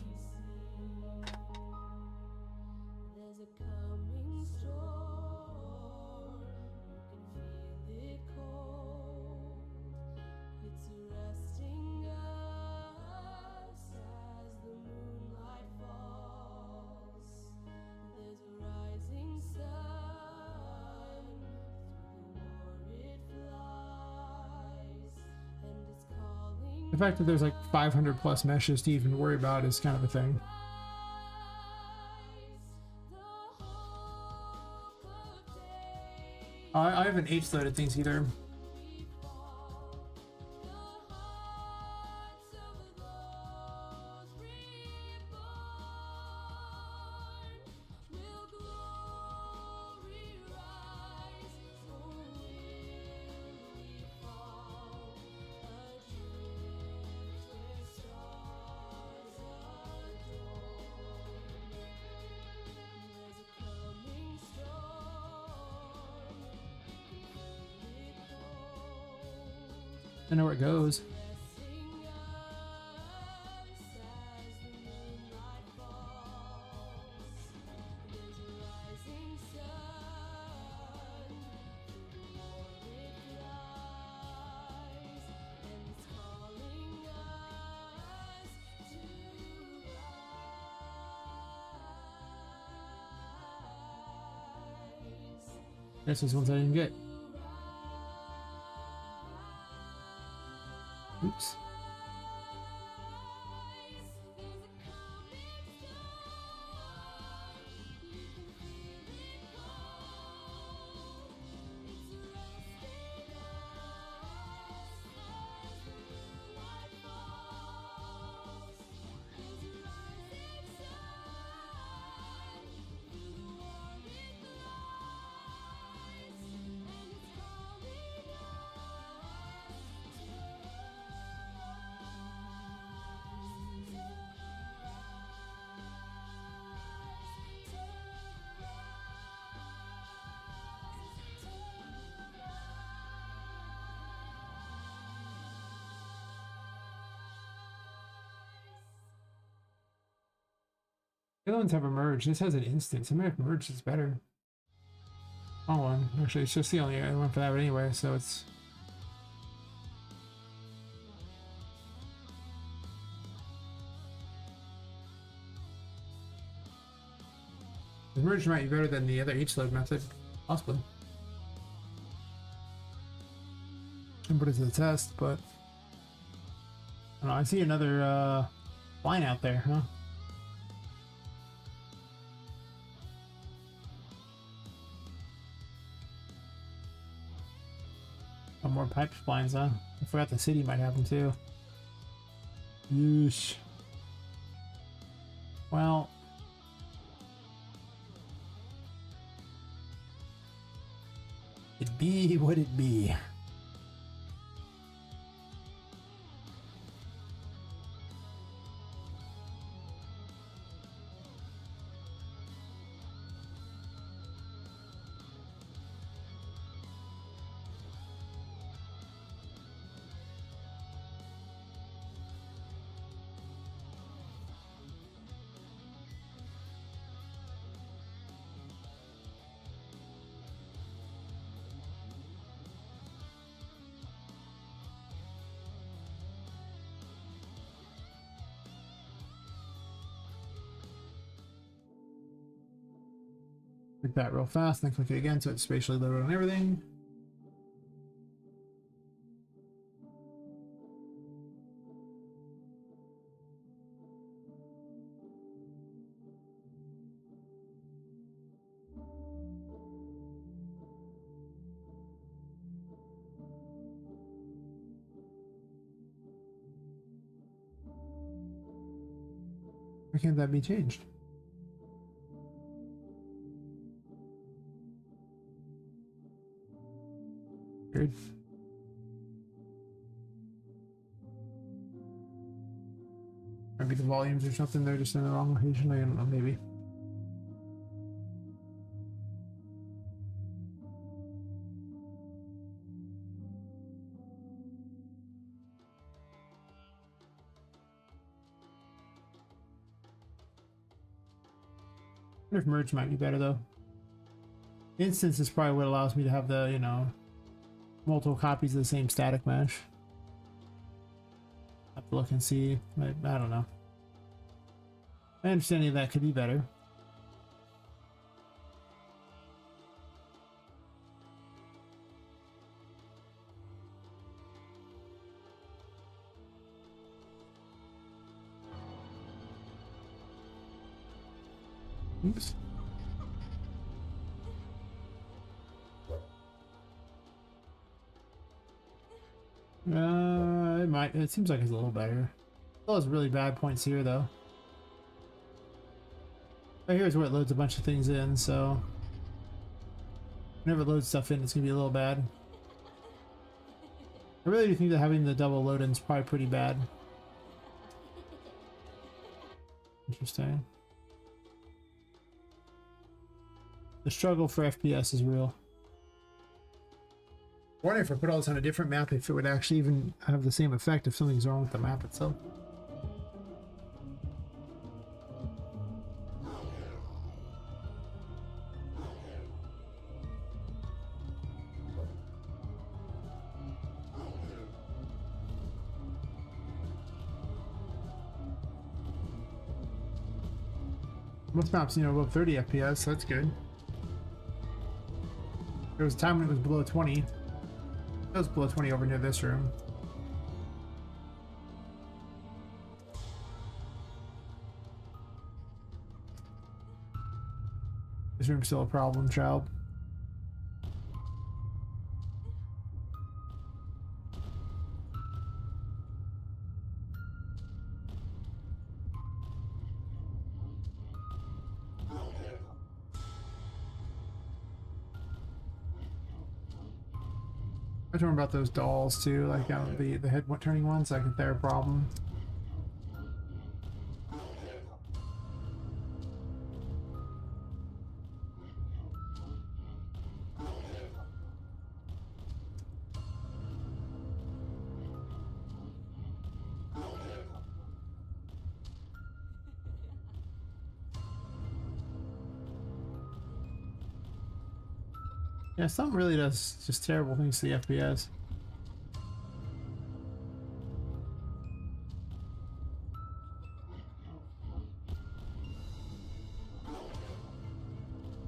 The fact that there's like 500 plus meshes to even worry about is kind of a thing. I haven't H-loaded things either. I know where it goes. This is ones I didn't get. Oops. The other ones have a merge. This has an instance. I might have merged. It's better. Oh, one. Actually, it's just the only one for that anyway, so it's. The merge might be better than the other H-load method, possibly. And put it to the test, but I don't know. I see another line out there, huh? Oh, more pipe splines, huh? I forgot the city might have them too. Yeesh. Well. It be what it be. Click that real fast, then click it again so it's spatially loaded on everything. Why can't that be changed? Weird. Maybe the volumes or something, they're just in the wrong location. I don't know, maybe. wonder if merge might be better though. Instance is probably what allows me to have the, you know, multiple copies of the same static mesh. Have to look and see. I don't know. My understanding of that could be better. Oops. It seems like it's a little better. Those really bad points here though. Right here is where it loads a bunch of things in, so whenever it loads stuff in, it's gonna be a little bad. I really do think that having the double load-in is probably pretty bad. Interesting. The struggle for FPS is real. I wonder if I put all this on a different map, if it would actually even have the same effect if something's wrong with the map itself. Most maps, you know, above 30 FPS, so that's good. There was a time when it was below 20. It was below 20 over near this room. This room's still a problem child. I was wondering about those dolls too, like the head turning ones. I think they're a problem. Yeah, something really does just terrible things to the FPS.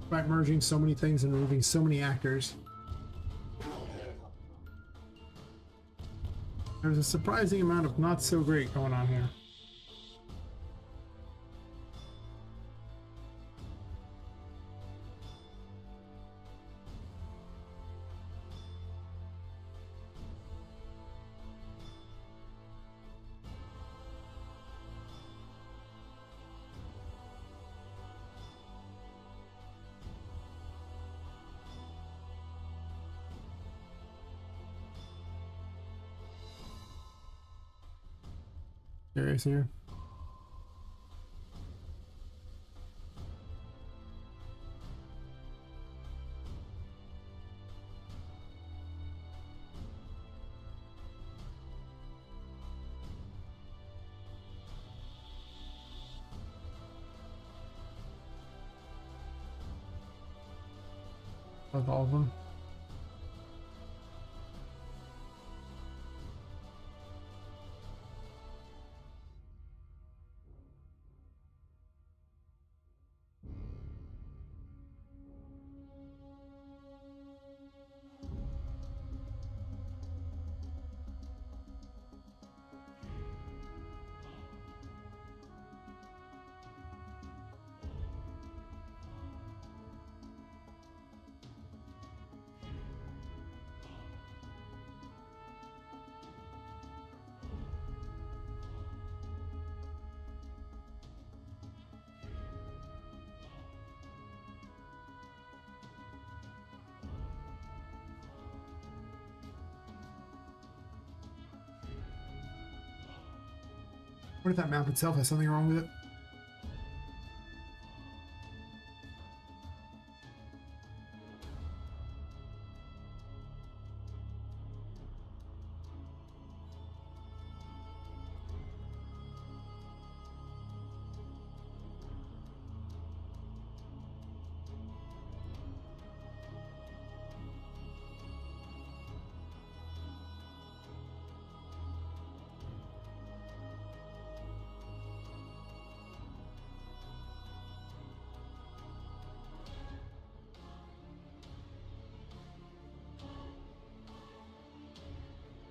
By merging so many things and removing so many actors. There's a surprising amount of not so great going on here. Serious here. With all of them. What if that map itself has something wrong with it?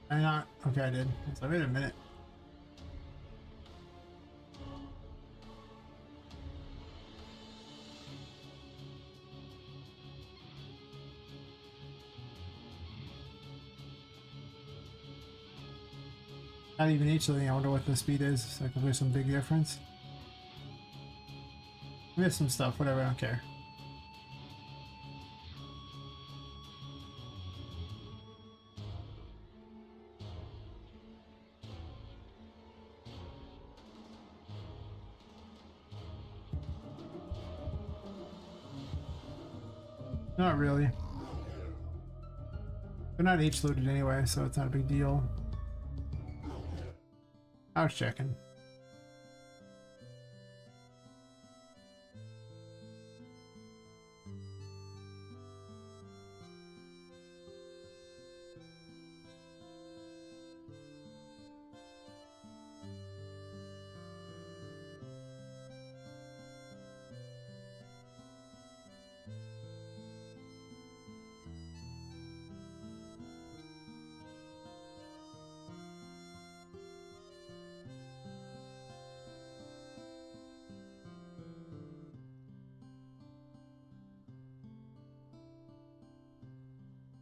I not? Okay, I did. I was like, wait a minute. Not even H loading. I wonder what the speed is. So if there's some big difference. Missed some stuff. Whatever. I don't care. Not really. They're not H loaded anyway, so it's not a big deal. I was checking.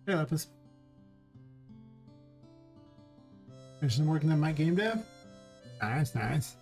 Hey, Lepus. There's some working on my game dev. Nice, nice.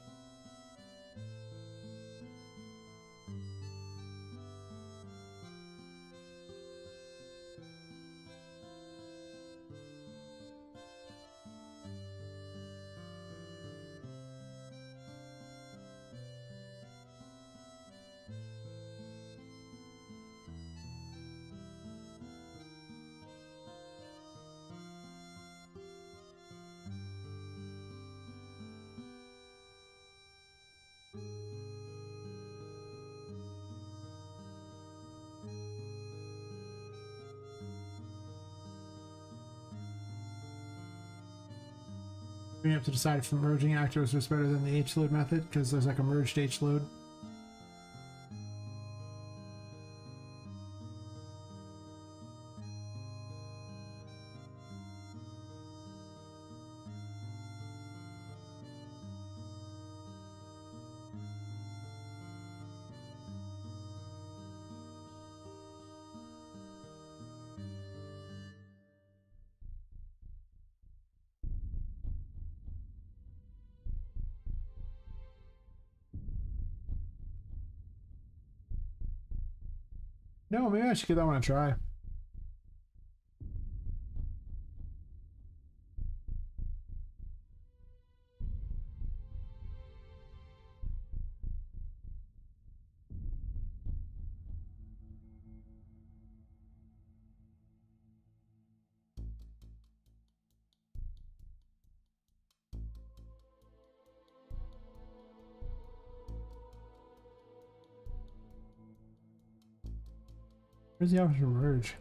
We have to decide if the merging actors was better than the H-load method, because there's like a merged H-load. No, maybe I should give that one a try. Where's the option to merge?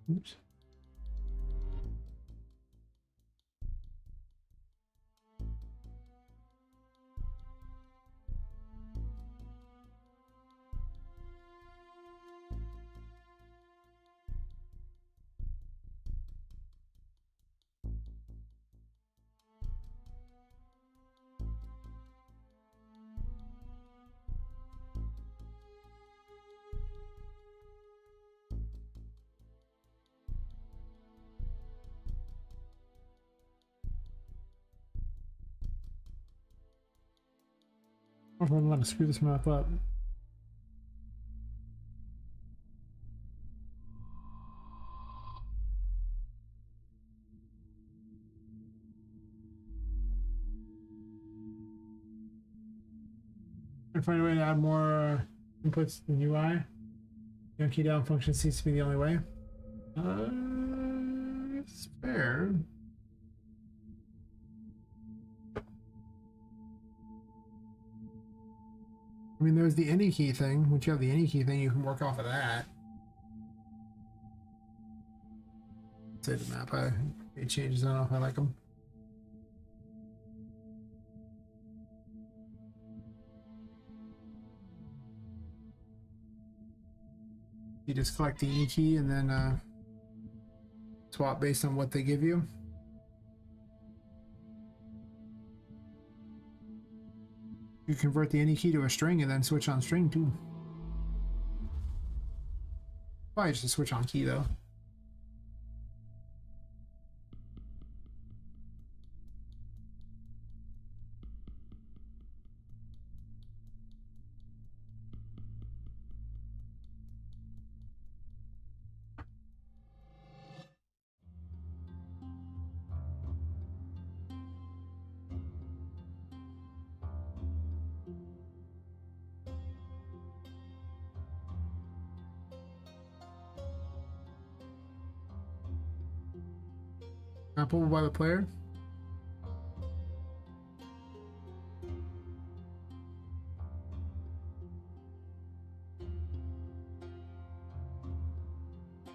Oops. I'm going to screw this map up. And find a way to add more inputs in UI. Key down function seems to be the only way. It's fair. I mean, there's the any key thing. Once you have the any key thing, you can work off of that. Say the map. It changes. I don't know if I like them. You just collect the any key and then swap based on what they give you. You convert the any key to a string and then switch on string too. Probably just a switch on key though. Applicable by the player.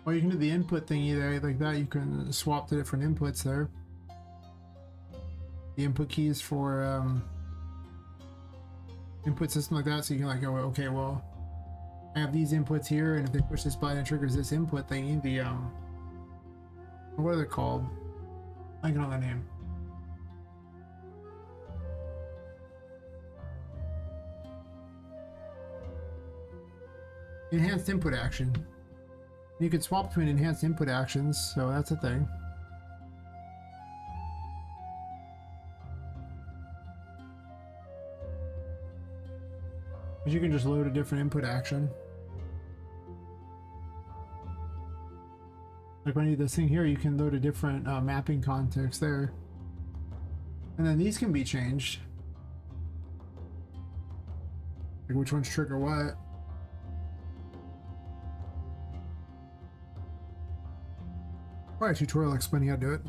Or you can do the input thing either like that. You can swap the different inputs there. The input keys for input system like that, so you can like go, okay, well, I have these inputs here, and if they push this button, it triggers this input thingy. The what are they called? I can know the name. Enhanced input action. You can swap between enhanced input actions, so that's a thing. But you can just load a different input action. Like when you do this thing here, you can load a different mapping context there. And then these can be changed. Like which ones trigger what. Probably a tutorial explaining how to do it.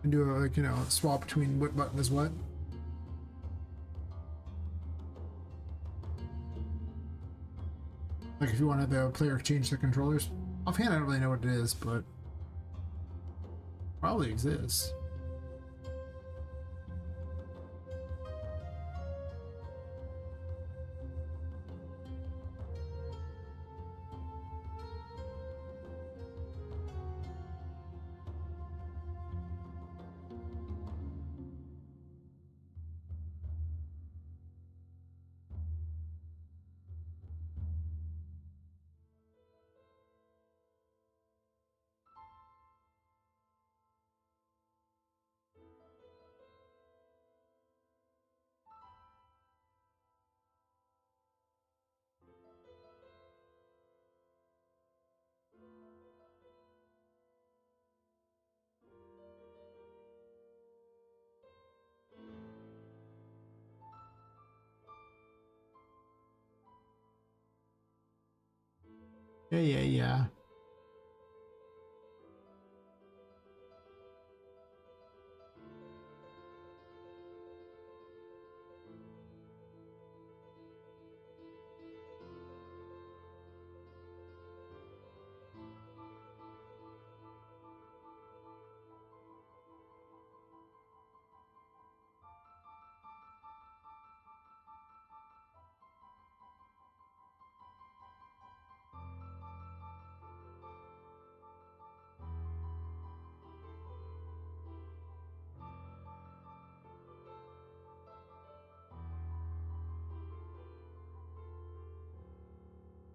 And do a, like, you know, swap between what button is what. Like if you wanted the player to change the controllers. Offhand, I don't really know what it is, but probably exists. Yeah.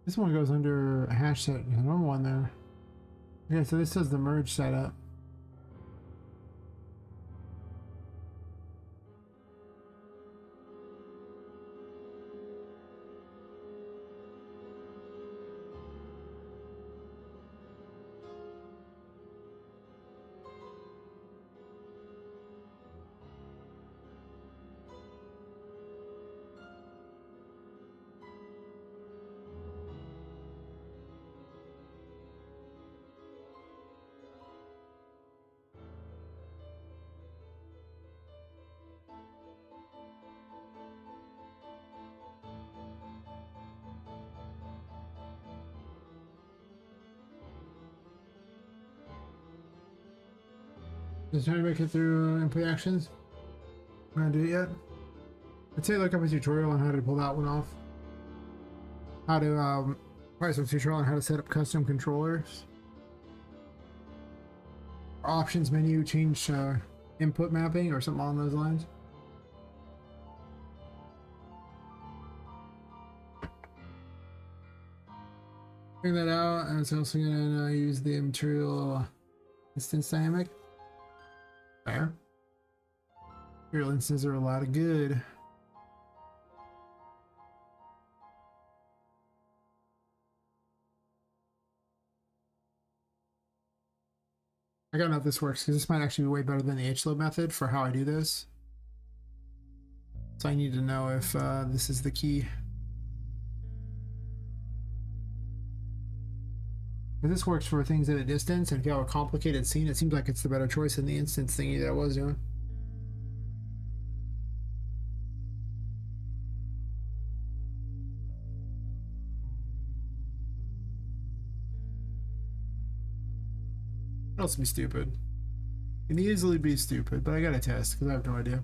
This one goes under a hash set, the normal one there. Okay, so this says the merge setup. Just trying to make it through input actions. I'm gonna do it yet. I'd say look up a tutorial on how to pull that one off. How to probably some tutorial on how to set up custom controllers. Options menu, change input mapping or something along those lines. Figure that out, and it's also gonna use the material instance dynamic. There. Material instances are a lot of good. I gotta know if this works because this might actually be way better than the HLOAD method for how I do this. So I need to know if this is the key. If this works for things at a distance, and if you have a complicated scene, it seems like it's the better choice than the instance thingy that I was doing. It also be stupid. It can easily be stupid, but I gotta test because I have no idea.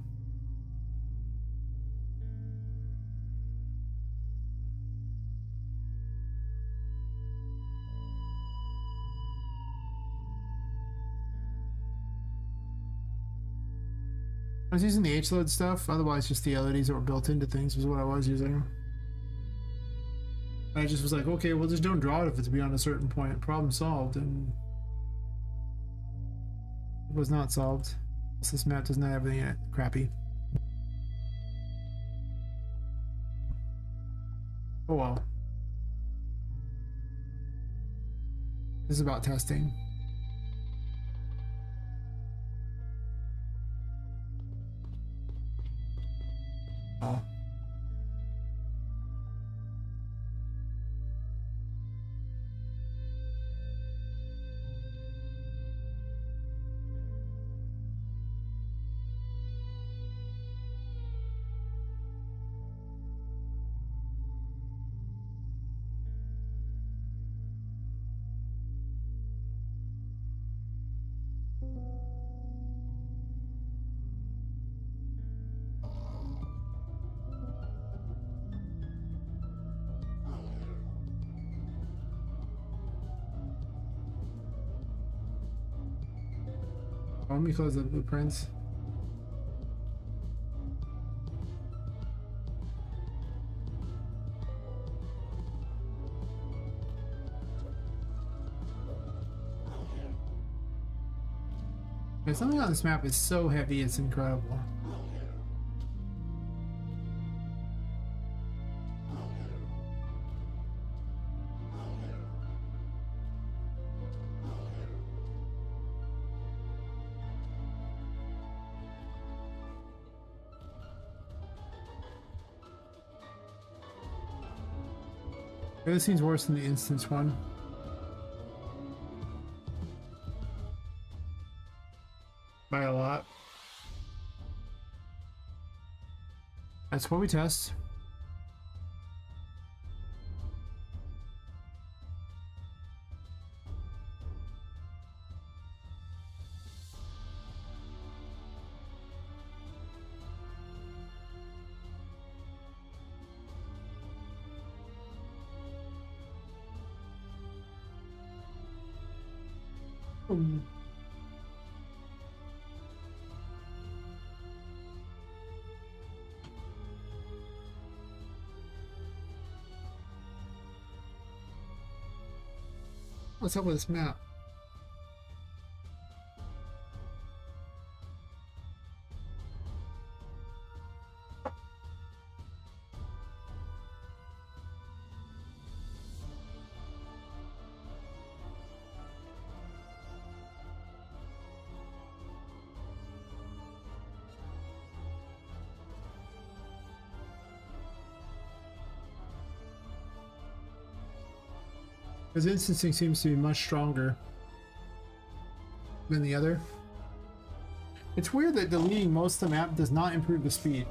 I was using the HLOAD stuff, otherwise just the LEDs that were built into things was what I was using. I just was like, okay, well just don't draw it if it's beyond a certain point. Problem solved, and it was not solved. This map does not have anything in it. Crappy. Oh well. This is about testing. Oh. Let me close the blueprints. Okay, something on this map is so heavy, it's incredible. This seems worse than the instance one. By a lot. That's what we test. What's up with this map? Because instancing seems to be much stronger than the other. It's weird that deleting most of the map does not improve the speed.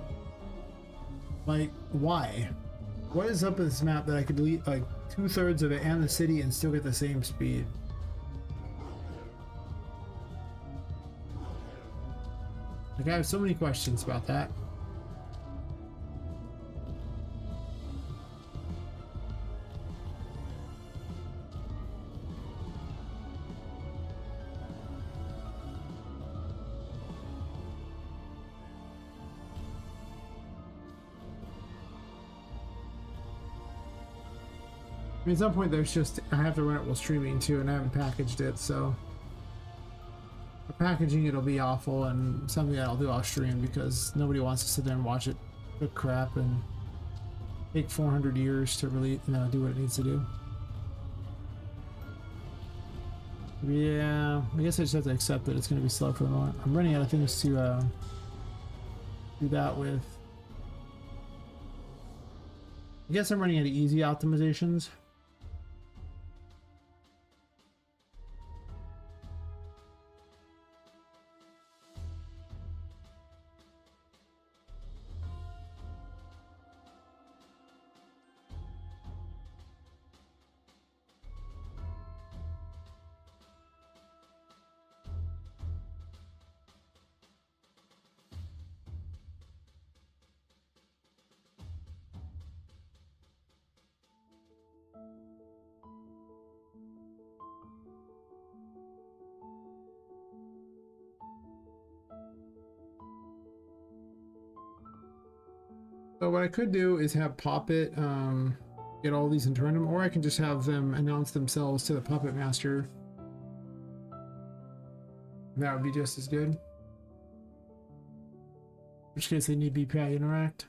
Like, why? What is up with this map that I could delete like 2/3 of it and the city and still get the same speed? Like, I have so many questions about that. I mean, at some point there's just, I have to run it while streaming too, and I haven't packaged it, so for packaging it'll be awful, and something that I'll do off stream because nobody wants to sit there and watch it cook crap and take 400 years to really, you know, do what it needs to do. Yeah, I guess I just have to accept that it's going to be slow for the moment. I'm running out of things to do that with. I guess I'm running out of easy optimizations. So what I could do is have Poppet get all these and turn them, or I can just have them announce themselves to the Puppet Master. That would be just as good. In which case they need BPI Interact.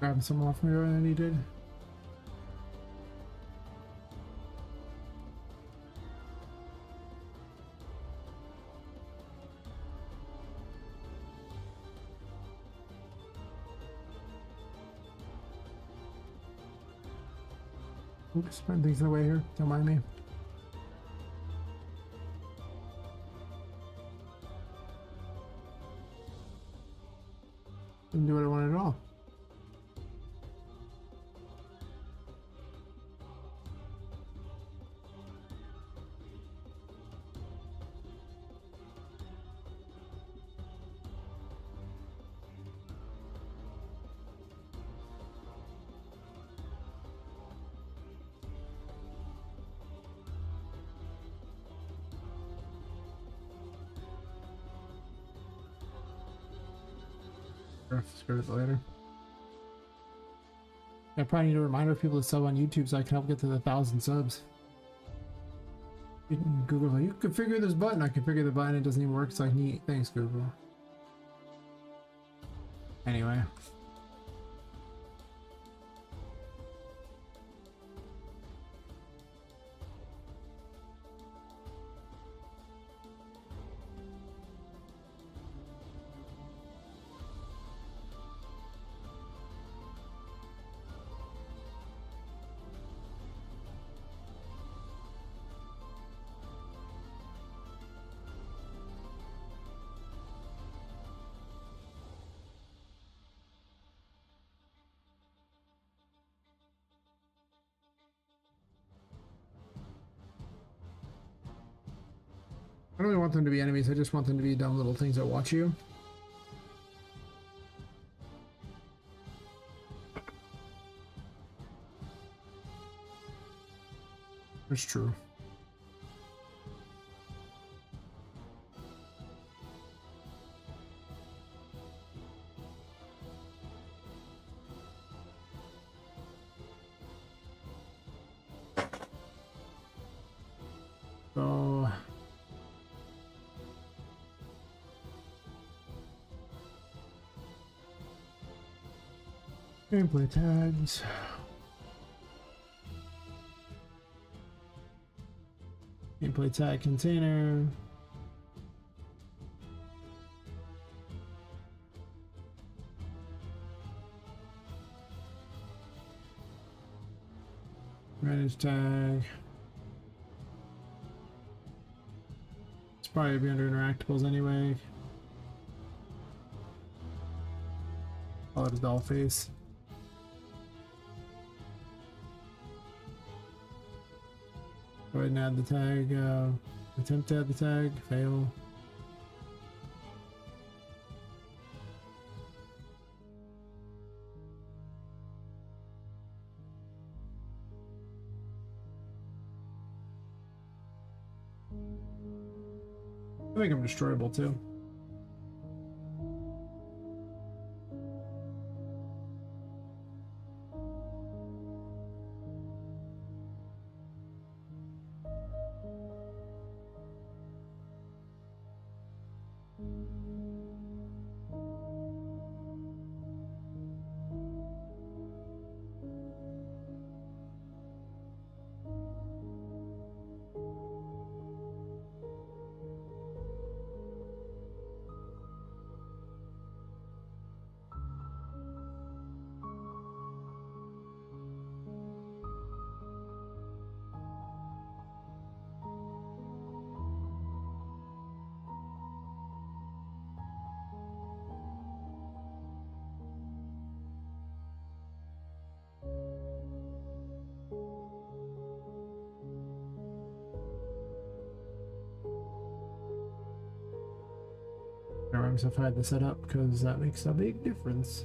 Grabbing some off me earlier than he did. Oops, putting things in the way here. Don't mind me. Didn't do what I wanted at all. Screw it later. I probably need a reminder of people to sub on YouTube so I can help get to the 1,000 subs. Google, you configure this button. I configure the button, it doesn't even work. It's like, neat. Thanks, Google. Anyway. I don't really want them to be enemies, I just want them to be dumb little things that watch you. That's true. So gameplay tags. Gameplay tag container. Manage tag. It's probably be under interactables anyway. Call it a doll face. Go ahead and add the tag. Attempt to add the tag. Fail. I think I'm destroyable too. Sometimes I've had to set up because that makes a big difference.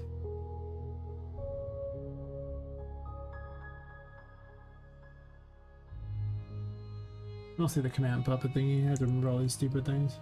Mostly the command puppet thingy. I had to remember all these stupid things.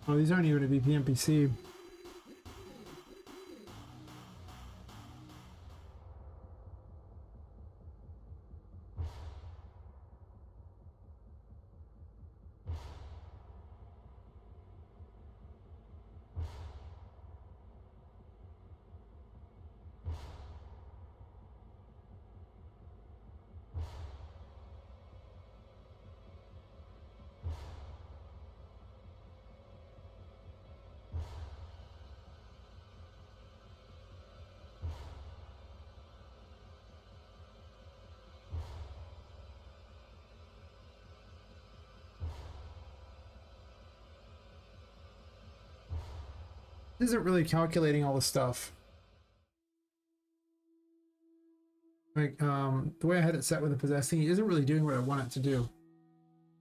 Oh, these aren't even a VP NPC. Isn't really calculating all the stuff. Like, the way I had it set with the possessing, it isn't really doing what I want it to do.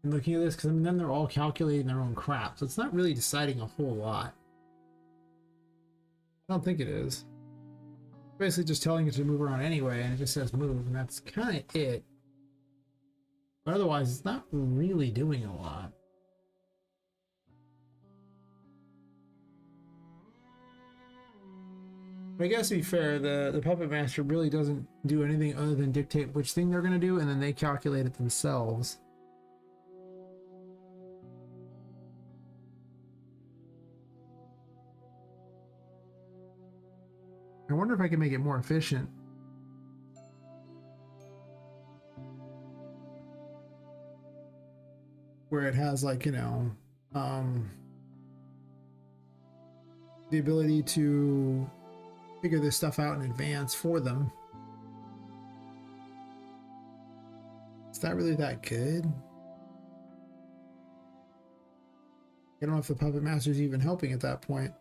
And looking at this, because then they're all calculating their own crap, so it's not really deciding a whole lot. I don't think it is. Basically just telling it to move around anyway, and it just says move, and that's kind of it. But otherwise, it's not really doing a lot. But I guess to be fair, the Puppet Master really doesn't do anything other than dictate which thing they're going to do, and then they calculate it themselves. I wonder if I can make it more efficient. Where it has, like, you know, the ability to figure this stuff out in advance for them. It's not really that good. I don't know if the Puppet Master's even helping at that point.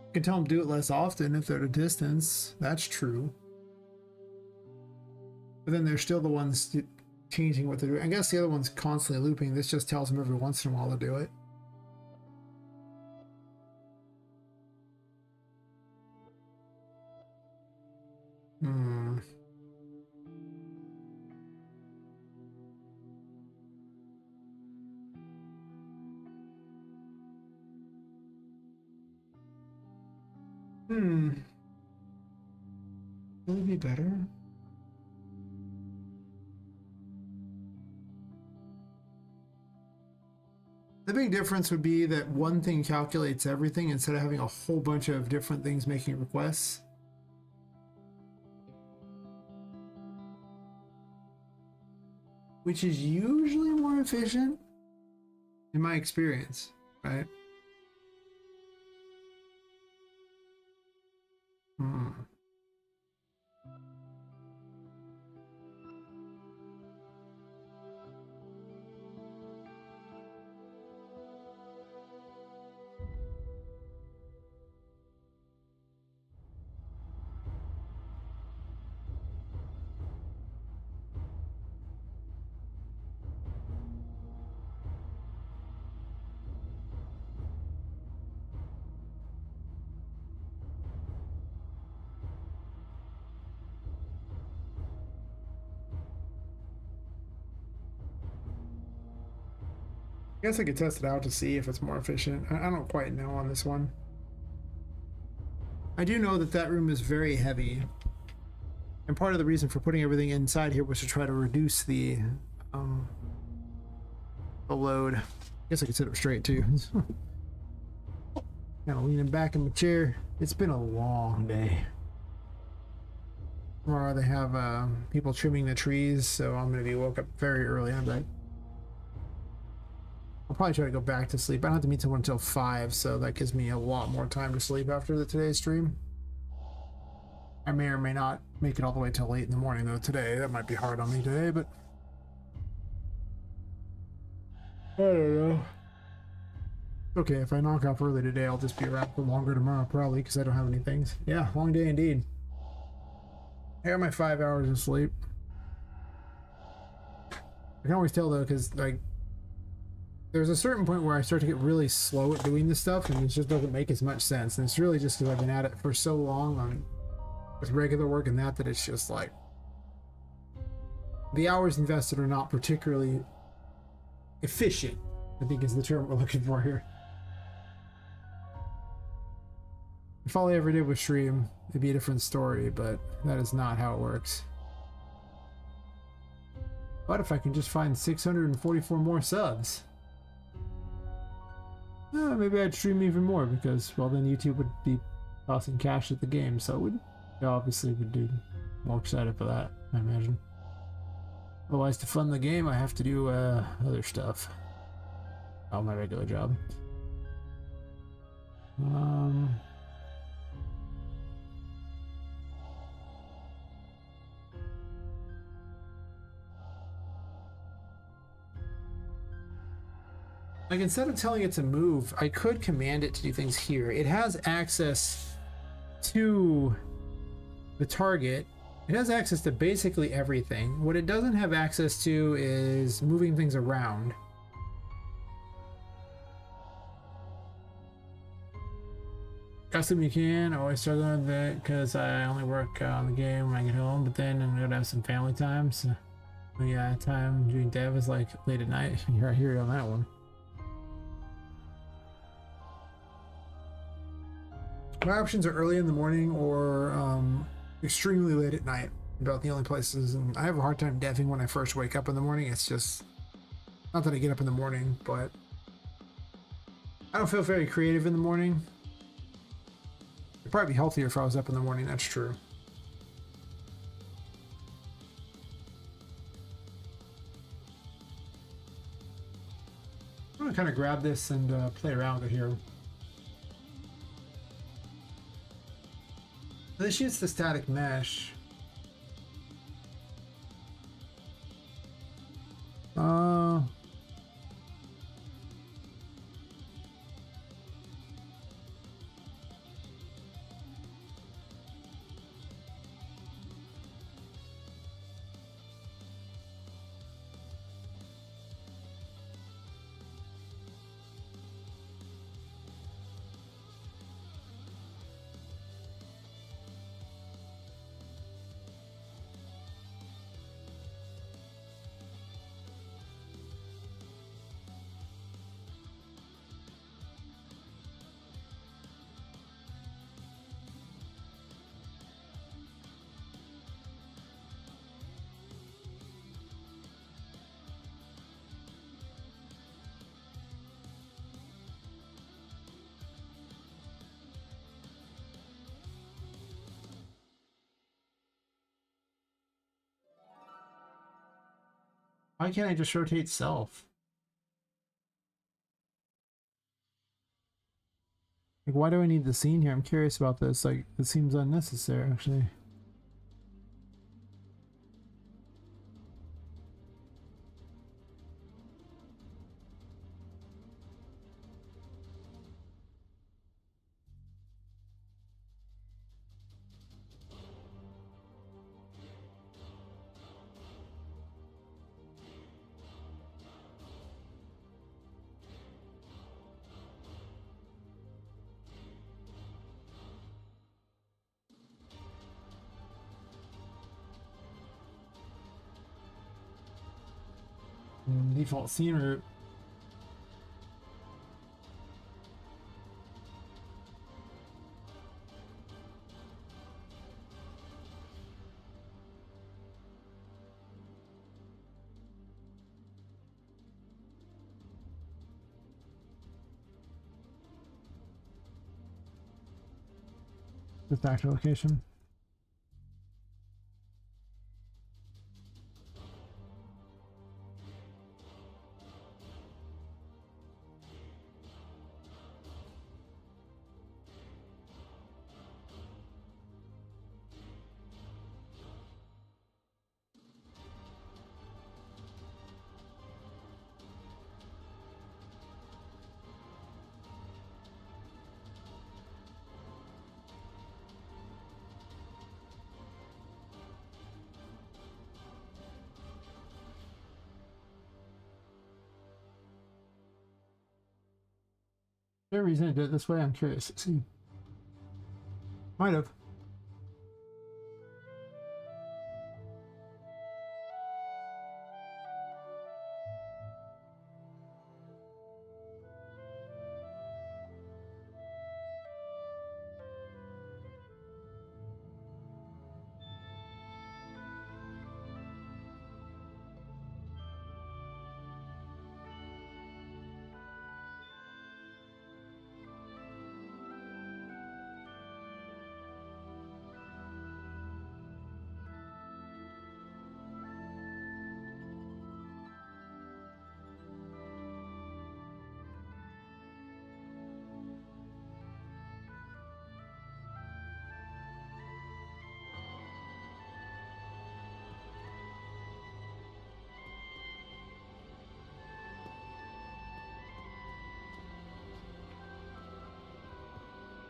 You can tell them to do it less often if they're at a distance. That's true. But then they're still the ones changing what they're doing. I guess the other one's constantly looping. This just tells them every once in a while to do it. Will it be better? The big difference would be that one thing calculates everything instead of having a whole bunch of different things making requests. Which is usually more efficient, in my experience, right? I guess I could test it out to see if it's more efficient. I don't quite know on this one. I do know that that room is very heavy. And part of the reason for putting everything inside here was to try to reduce the load. I guess I could sit up straight too. Kind of leaning back in my chair. It's been a long day. Tomorrow they have people trimming the trees, so I'm going to be woke up very early. I'm like, I'll probably try to go back to sleep. I don't have to meet someone until 5, so that gives me a lot more time to sleep after today's stream. I may or may not make it all the way till late in the morning, though, today. That might be hard on me today, but I don't know. Okay, if I knock off early today, I'll just be around for longer tomorrow, probably, because I don't have any things. Yeah, long day indeed. I got my 5 hours of sleep. I can always tell, though, because, like, there's a certain point where I start to get really slow at doing this stuff, and it just doesn't make as much sense. And it's really just because I've been at it for so long on with regular work and that it's just like the hours invested are not particularly efficient, I think is the term we're looking for here. If all I ever did was stream, it'd be a different story, but that is not how it works. But if I can just find 644 more subs, maybe I'd stream even more, because, well, then YouTube would be tossing cash at the game, so it would obviously would do more excited for that, I imagine. Otherwise, to fund the game, I have to do other stuff. Oh, my regular job. Like, instead of telling it to move, I could command it to do things here. It has access to the target. It has access to basically everything. What it doesn't have access to is moving things around. Custom you can. Always struggle with it because I only work on the game when I get home, but then I'm gonna have some family time. So yeah, time doing dev is like late at night. You're here on that one. My options are early in the morning or extremely late at night. About the only places, and I have a hard time deving when I first wake up in the morning. It's just not that I get up in the morning, but I don't feel very creative in the morning. It'd probably be healthier if I was up in the morning. That's true. I'm gonna kind of grab this and play around with it here. This shoots the static mesh. Why can't I just rotate self? Like, why do I need the scene here? I'm curious about this. Like, it seems unnecessary, actually. Default scene route. This actual location. Is there a reason to do it this way? I'm curious to see. Might have.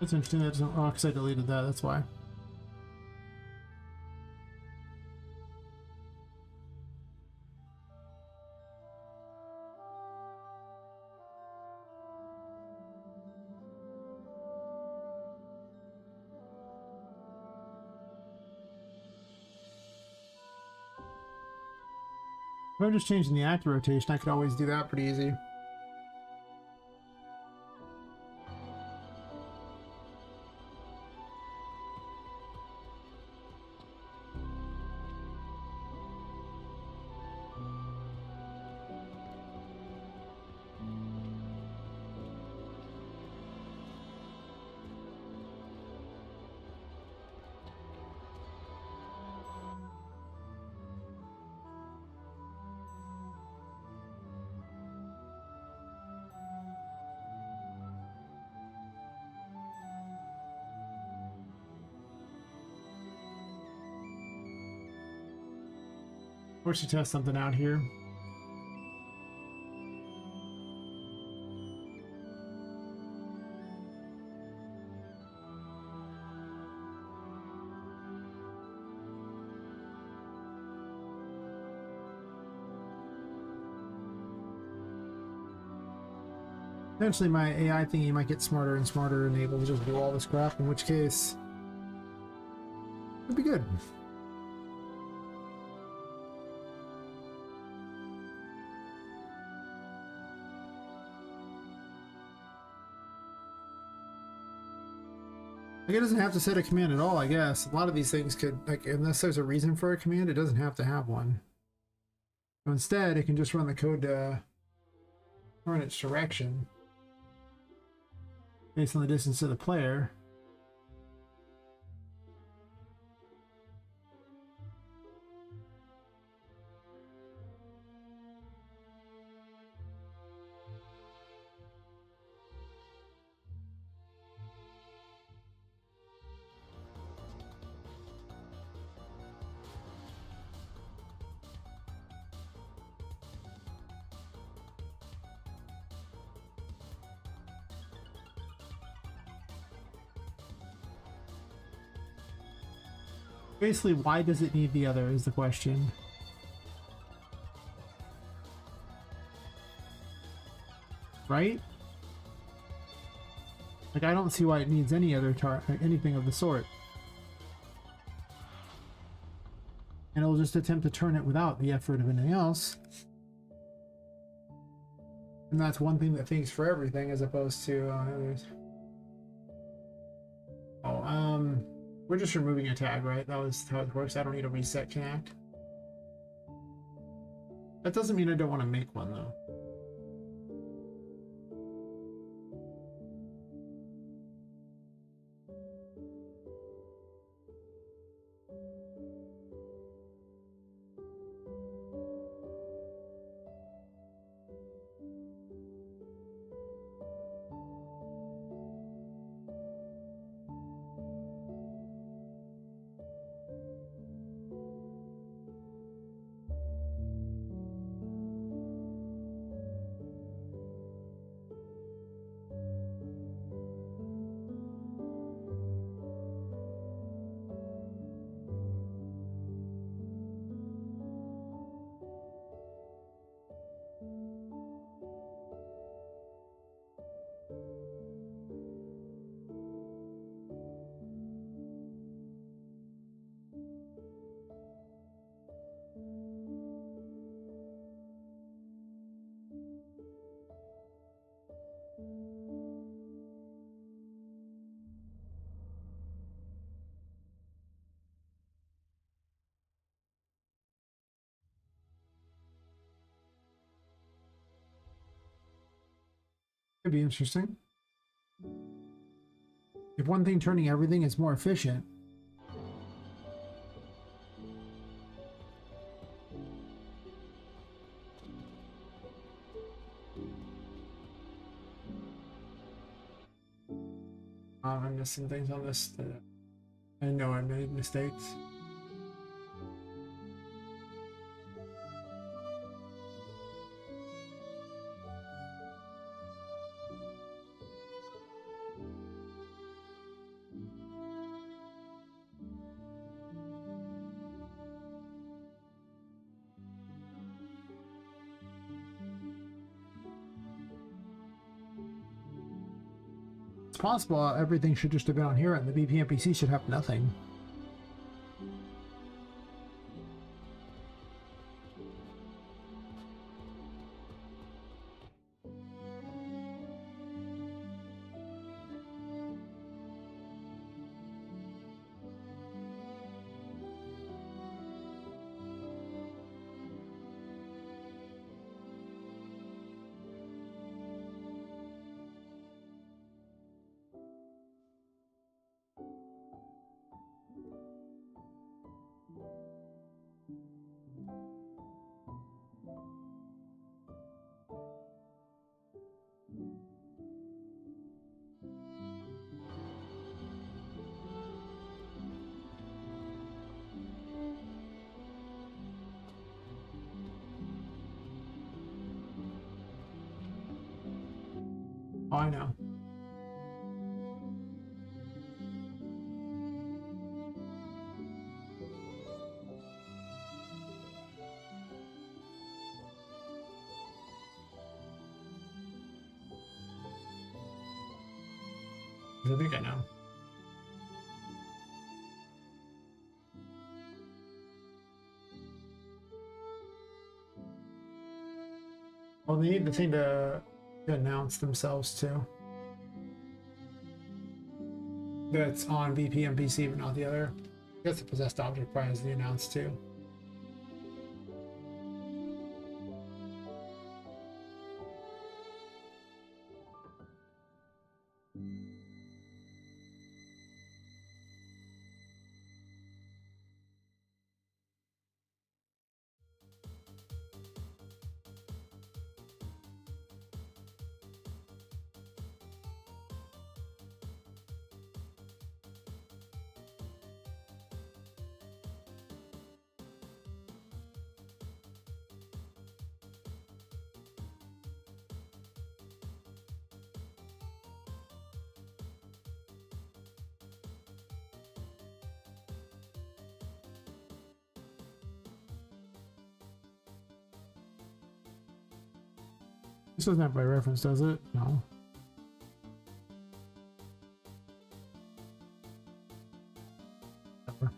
That's interesting. That doesn't. Oh, because I deleted that. That's why. If I'm just changing the actor rotation, I could always do that pretty easy. We should test something out here. Eventually my AI thingy might get smarter and smarter and able to just do all this crap, in which case it'd be good. Like, it doesn't have to set a command at all, I guess. A lot of these things could, like, unless there's a reason for a command, it doesn't have to have one. So instead, it can just run the code to run its direction based on the distance to the player. Basically, why does it need the other is the question. Right? Like, I don't see why it needs any other anything of the sort. And it'll just attempt to turn it without the effort of anything else. And that's one thing that thinks for everything as opposed to others. Oh, we're just removing a tag, right? That was how it works. I don't need a reset connect. That doesn't mean I don't want to make one, though. Could be interesting. If one thing turning everything is more efficient. I'm missing things on this. I know I made mistakes. it's possible everything should just have been on here and the VPN PC should have nothing. Oh, I know. I think I know. Well, they need the thing to announce themselves too. That's on VPN PC, but not the other. I guess the possessed object probably has the announce too. This doesn't have by reference, does it? No. Whatever.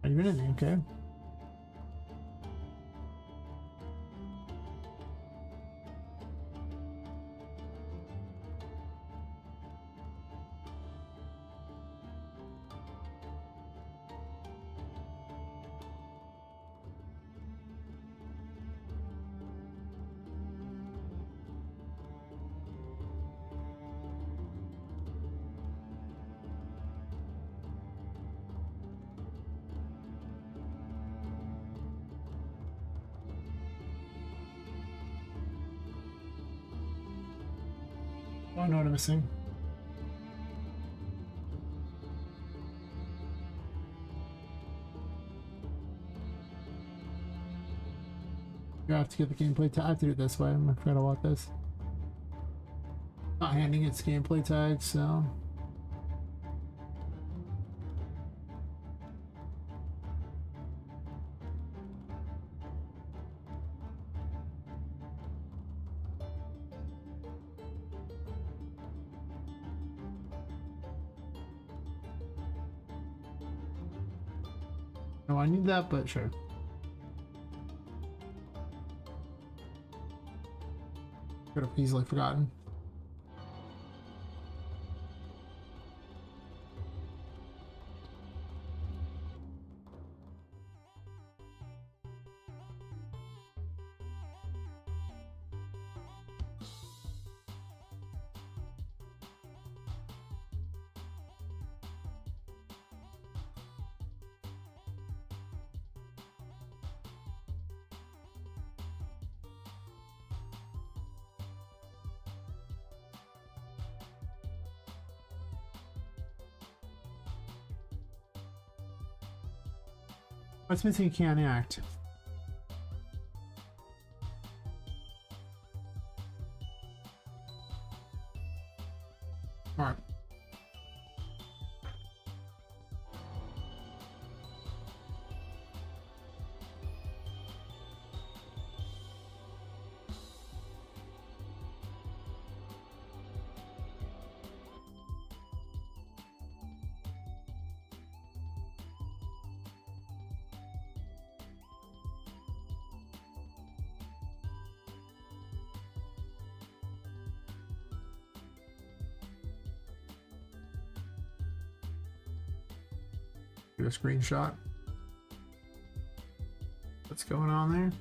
Are you in it? Okay. Oh, I know what I'm missing. You have to get the gameplay tag. I have to do it this way. I forgot about this. Not handing its gameplay tag, so. No, I need that, but sure. Could have easily forgotten. What's missing? Can't act. All right. Do a screenshot. What's going on there?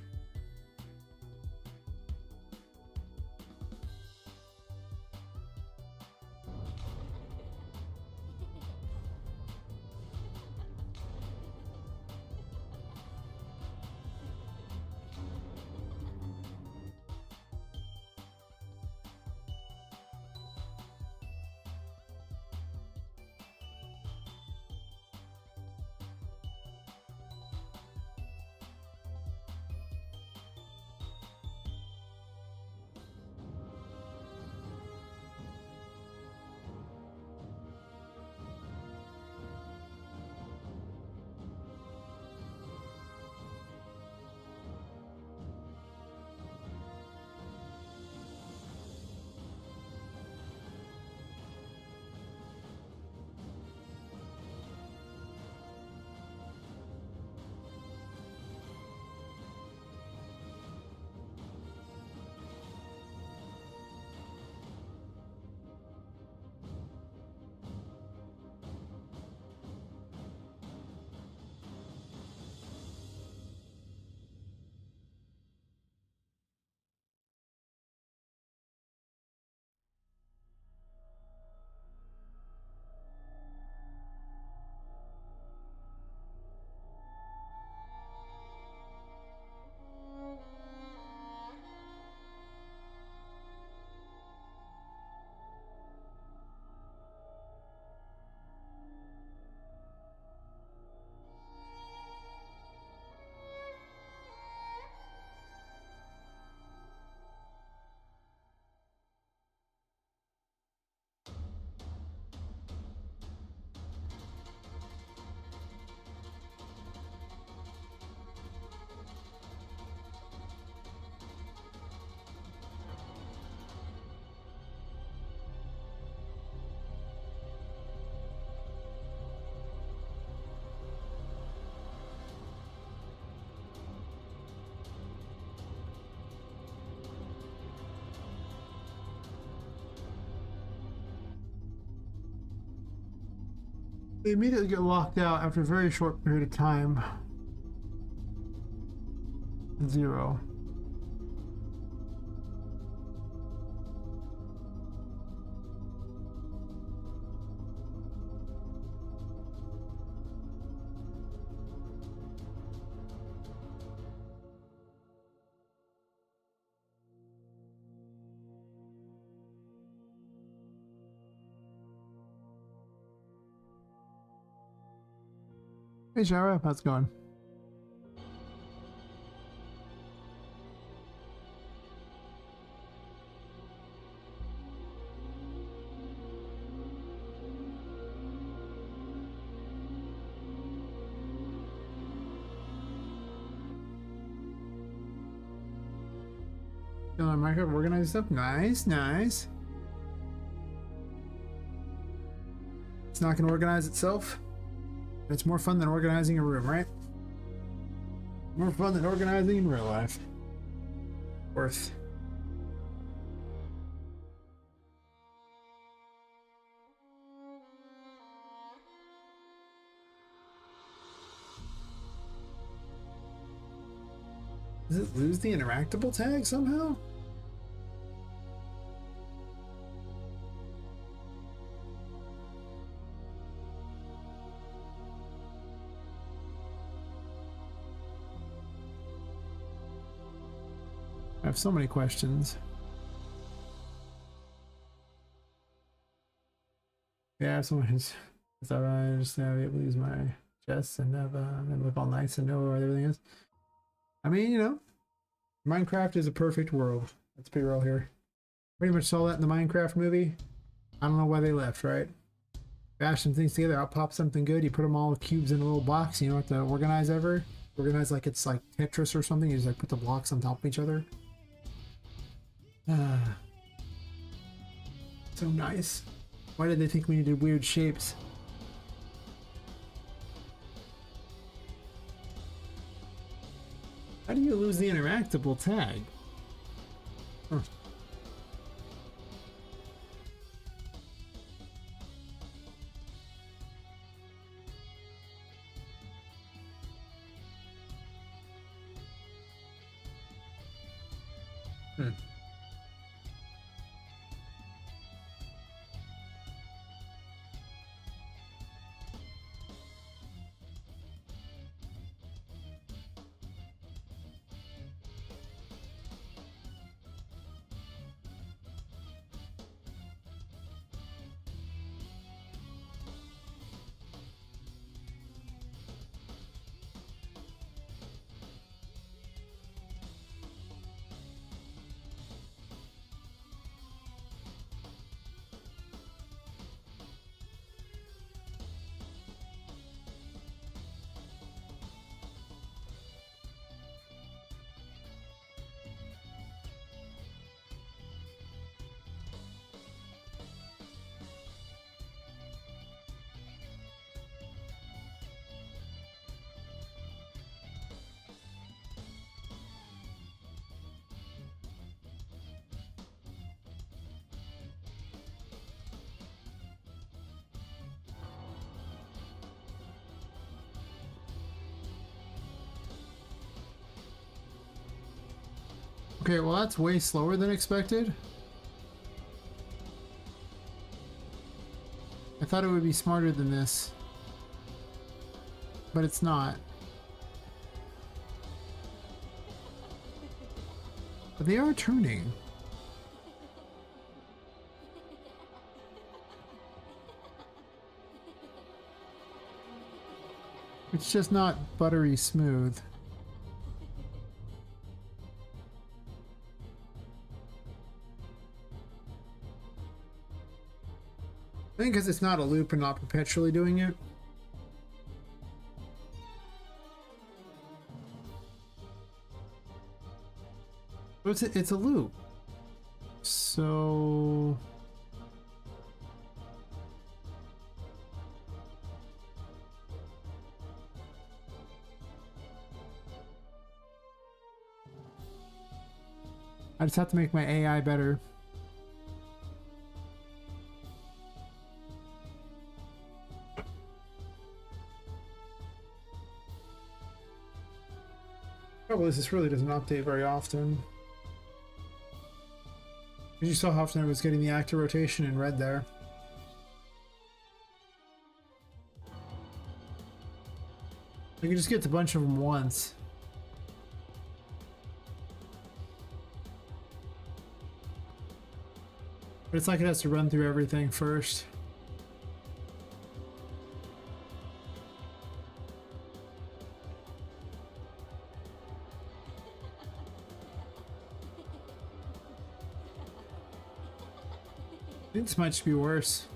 They immediately get locked out after a very short period of time. 0. Hey Shara, how's it going? Still on Minecraft, organizing stuff. Nice, nice. It's not going to organize itself. It's more fun than organizing a room, right? More fun than organizing in real life. Worth. Does it lose the interactable tag somehow? I have so many questions. Yeah, someone's. Is that right? I just be able to use my chest and have and look all nice and know where everything is. I mean, you know, Minecraft is a perfect world. Let's be real here. Pretty much saw that in the Minecraft movie. I don't know why they left, right? Bash some things together, I'll pop something good. You put them all cubes in a little box. You don't have to organize ever. Organize like it's like Tetris or something. You just like put the blocks on top of each other. So nice. Why did they think we needed weird shapes? How do you lose the interactable tag? Huh. Hmm. Okay, well that's way slower than expected. I thought it would be smarter than this, but it's not. But they are turning. It's just not buttery smooth. I think because it's not a loop and not perpetually doing it. But it's a loop. So... I just have to make my AI better. Trouble is, this really doesn't update very often. You saw how often I was getting the actor rotation in red there. I can just get a bunch of them once. But it's like it has to run through everything first. I think this might just be worse.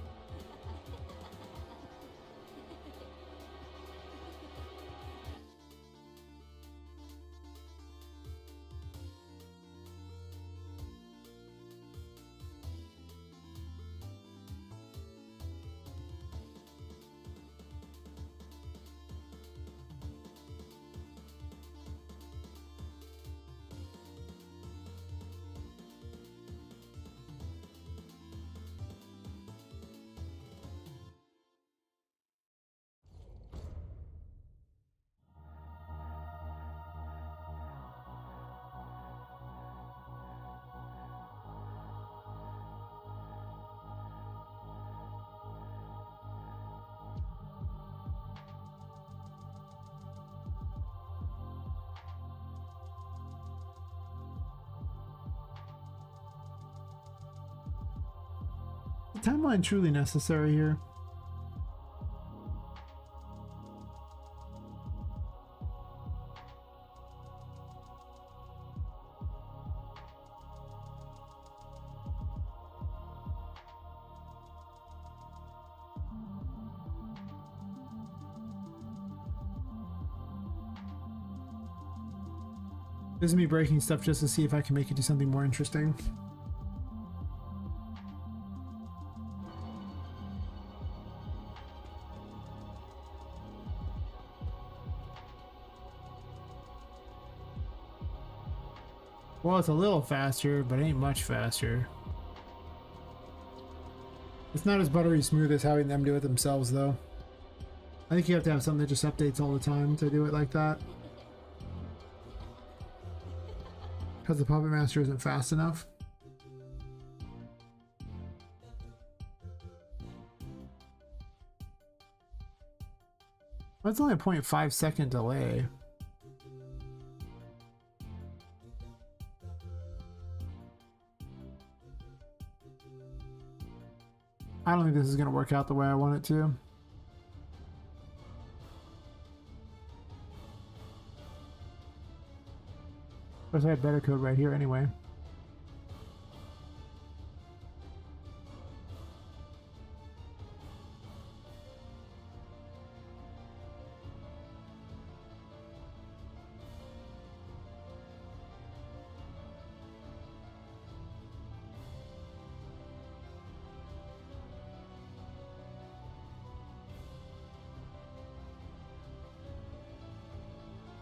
timeline truly necessary here? This is me breaking stuff just to see if I can make it do something more interesting. Well, it's a little faster, but it ain't much faster. It's not as buttery smooth as having them do it themselves, though. I think you have to have something that just updates all the time to do it like that. Because the Puppet Master isn't fast enough. That's only a 0.5 second delay. I don't think this is going to work out the way I want it to. Of course, I have better code right here anyway.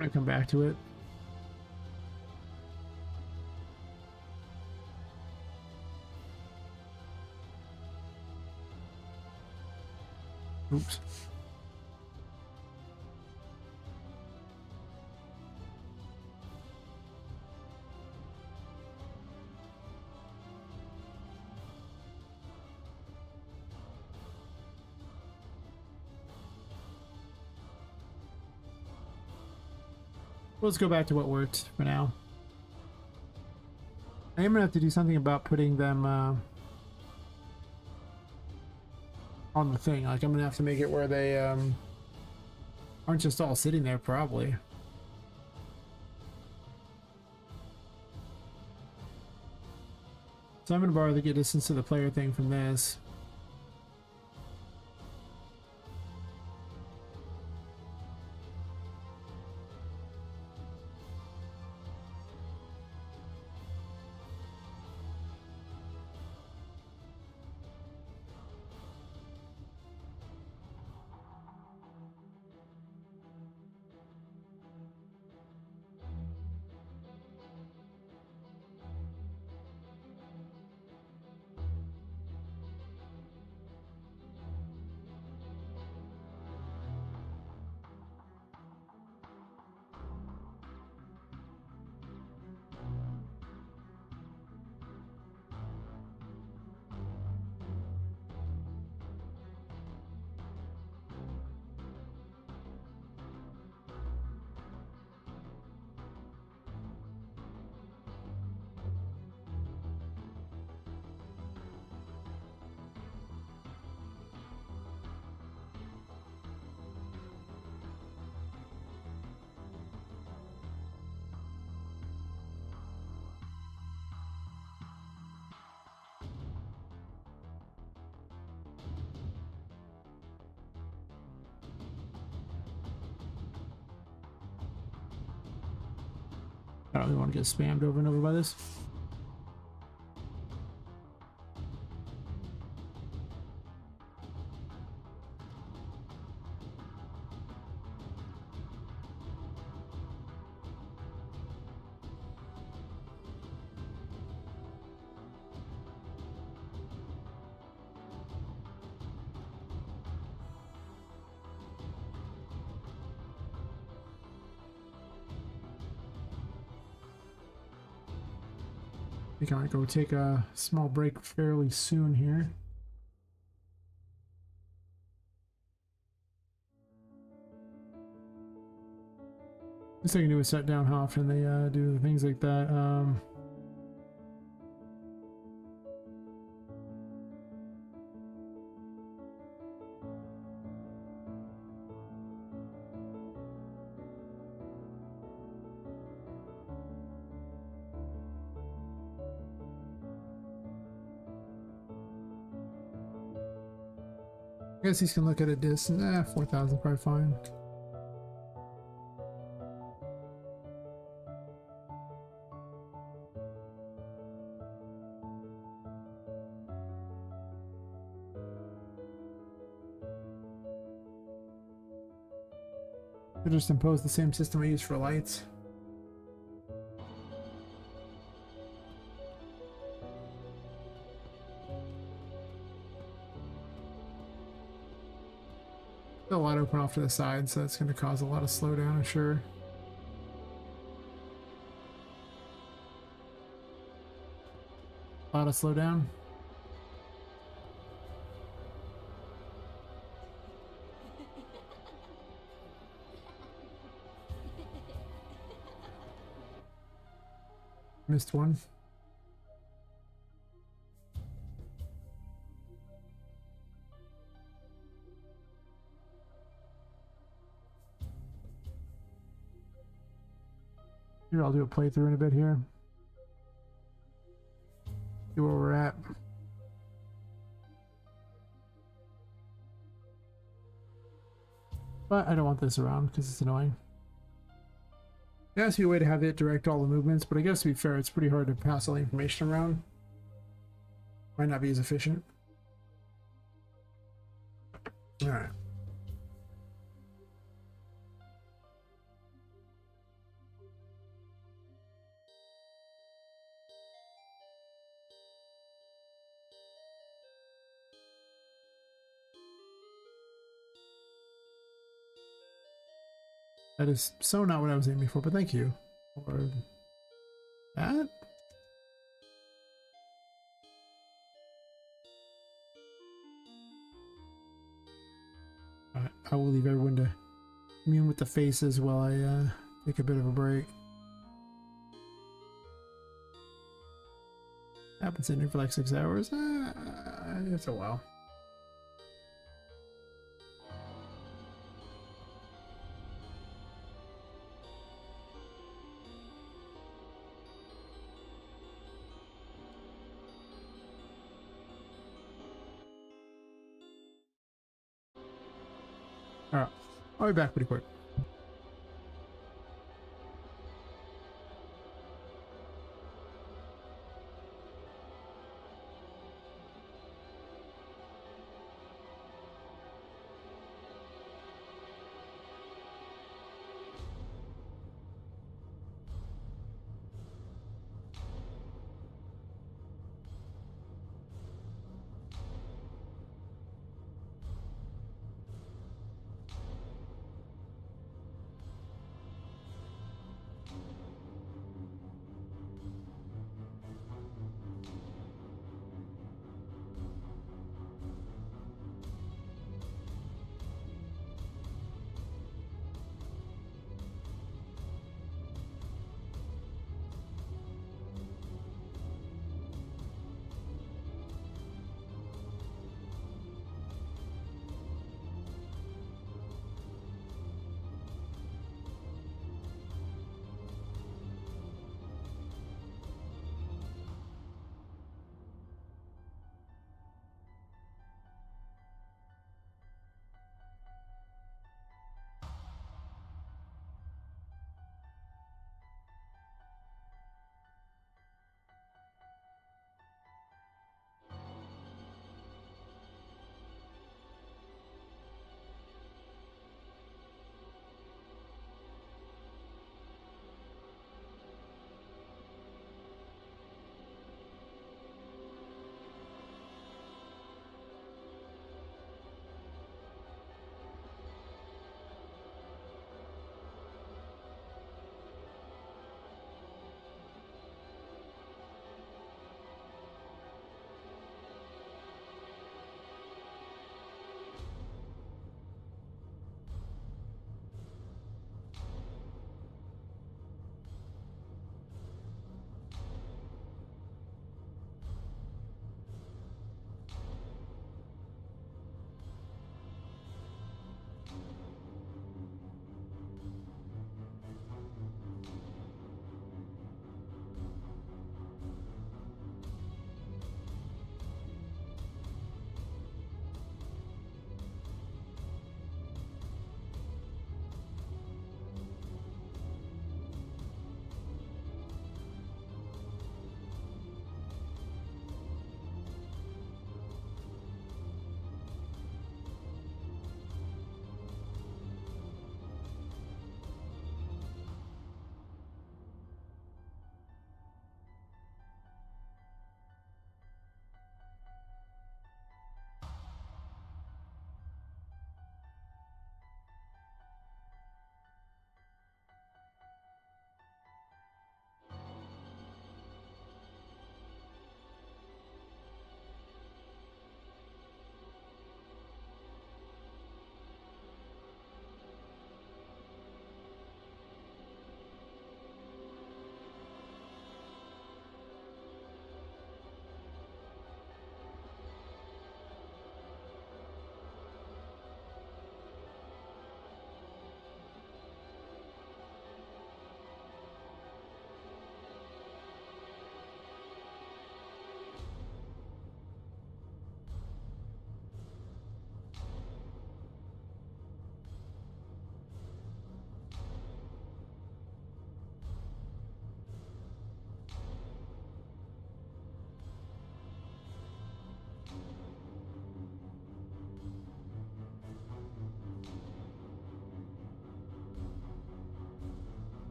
I'm gonna come back to it. Oops. Let's go back to what worked for now. I am gonna have to do something about putting them on the thing. Like, I'm gonna have to make it where they aren't just all sitting there, probably. So I'm gonna borrow the get distance to the player thing from this. I don't really want to get spammed over and over by this. I think I might go take a small break fairly soon here. This I can do is set down how often they do the things like that. I guess these can look at a distance. 4,000 probably fine. Could just impose the same system I use for lights. A lot open off to the side, so that's going to cause a lot of slowdown, I'm sure. A lot of slowdown. Missed one. Here, I'll do a playthrough in a bit here. See where we're at. But I don't want this around because it's annoying. There has to be a way to have it direct all the movements, but I guess to be fair, it's pretty hard to pass all the information around. Might not be as efficient. Alright. That is so not what I was aiming for, but thank you for that. Alright, I will leave everyone to commune with the faces while I take a bit of a break. Happens in here for like 6 hours. It's a while. Alright, I'll be back pretty quick.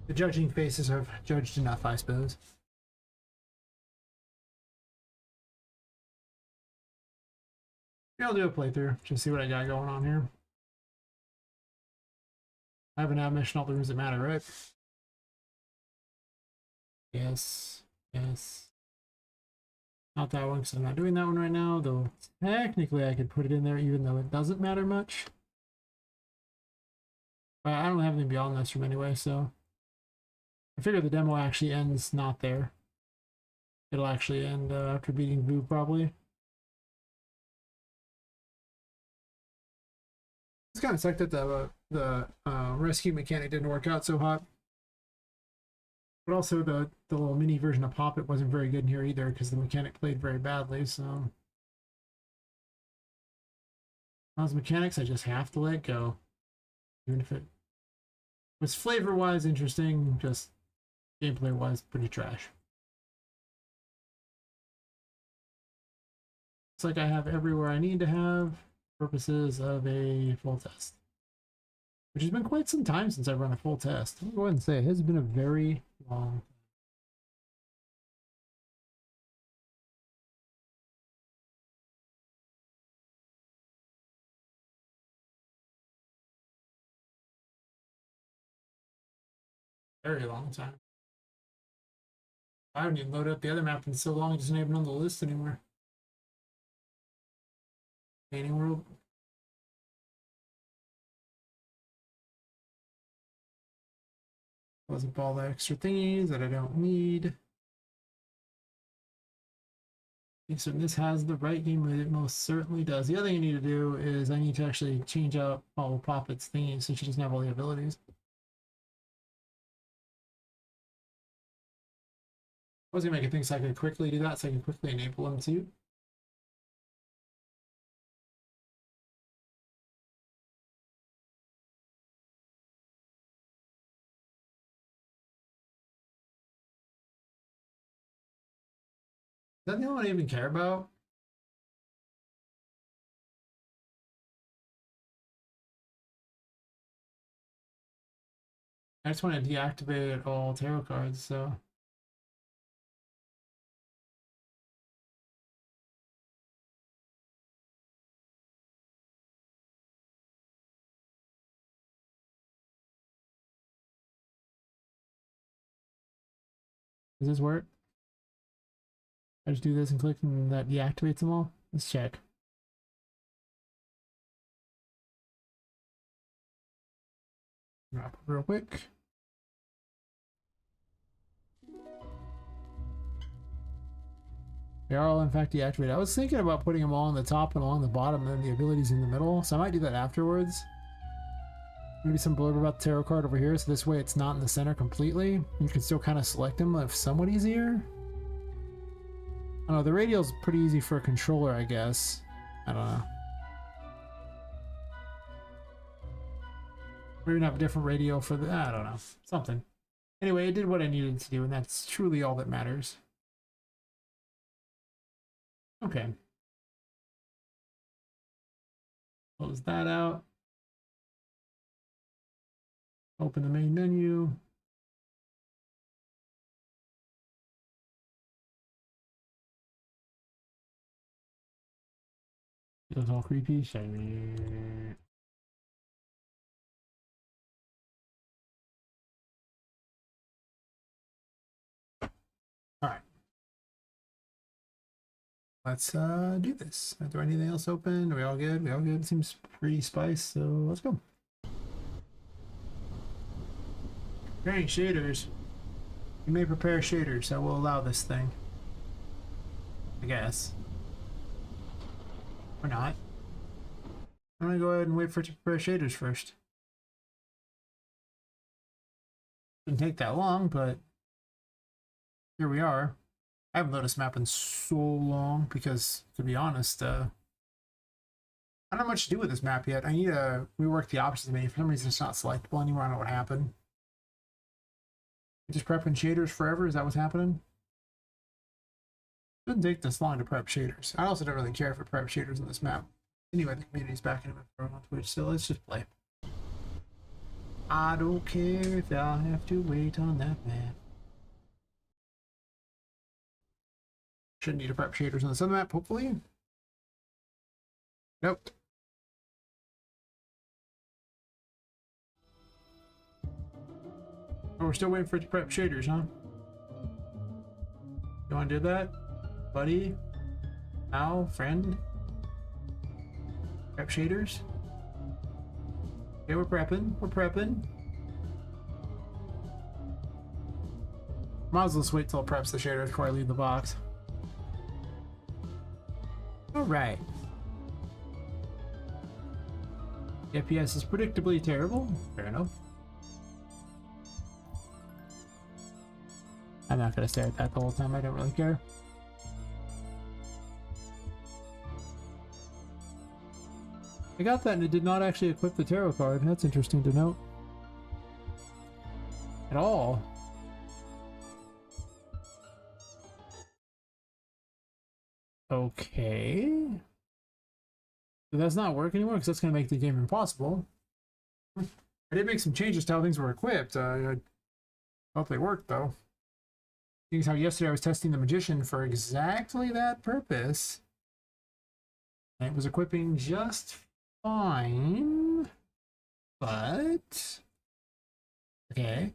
The judging faces have judged enough, I suppose. Yeah, I'll do a playthrough, just see what I got going on here. I haven't had mission all the rooms that matter, right? Yes, yes. Not that one, because I'm not doing that one right now, though technically I could put it in there even though it doesn't matter much. But I don't have anything beyond this room anyway, so I figure the demo actually ends not there. It'll actually end after beating Vu, probably. It's kind of sucked that the rescue mechanic didn't work out so hot. But also the little mini version of Poppet wasn't very good in here either because the mechanic played very badly, so those mechanics I just have to let go. Even if it was flavor-wise interesting, just gameplay-wise pretty trash. It's like I have everywhere I need to have purposes of a full test. Which has been quite some time since I've run a full test. I'll go ahead and say it has been a very long time. Very long time. I haven't even loaded up the other map in so long, it's not even on the list anymore. Painting World. Close up all the extra thingies that I don't need. So this has the right game mode, it most certainly does. The other thing I need to do is I need to actually change out all of Poppet's thingies so she doesn't have all the abilities. I was gonna make a thing so I could quickly do that, so I can quickly enable them too. Is that the only one I even care about? I just want to deactivate all tarot cards, so. Does this work? I just do this and click and that deactivates them all? Let's check. Drop real quick. They are all in fact deactivated. I was thinking about putting them all on the top and along the bottom and then the abilities in the middle, so I might do that afterwards. Maybe some blurb about the tarot card over here, so this way it's not in the center completely. You can still kind of select them if somewhat easier. I don't know, the radial's pretty easy for a controller, I guess. I don't know. Or even have a different radio for the, I don't know, something. Anyway, it did what I needed to do, and that's truly all that matters. Okay. Close that out. Open the main menu. Feels all creepy. Alright. Let's do this. Is there anything else open? Are we all good? We all good? Seems pretty spice, so let's go. Preparing shaders. You may prepare shaders that will allow this thing. I guess. Or not. I'm gonna go ahead and wait for it to prepare shaders first. Didn't take that long, but here we are. I haven't loaded this map in so long because, to be honest, I don't have much to do with this map yet. I need to rework the options menu. For some reason, it's not selectable anymore. I don't know what happened. Just prepping shaders forever? Is that what's happening? It doesn't take this long to prep shaders. I also don't really care if it prep shaders in this map. Anyway, the community's back in it on Twitch, so let's just play. I don't care if I have to wait on that map. Shouldn't need to prep shaders on this other map, hopefully. Nope. Oh, we're still waiting for it to prep shaders, huh? You wanna do that? Buddy? Al? Friend? Prep shaders? Okay, we're prepping. We're prepping. Might as well just wait till it preps the shaders before I leave the box. Alright. FPS is predictably terrible. Fair enough. I'm not gonna stare at that the whole time, I don't really care. I got that and it did not actually equip the tarot card. That's interesting to note. At all. Okay. So that's not work anymore because that's going to make the game impossible. I did make some changes to how things were equipped. I hope they worked though. Seeing how yesterday I was testing the Magician for exactly that purpose. And it was equipping just fine. But... okay.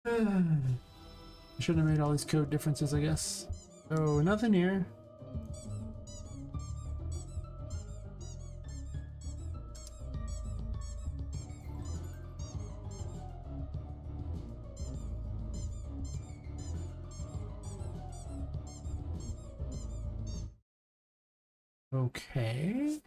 I shouldn't have made all these code differences, I guess. So, nothing here. Okay.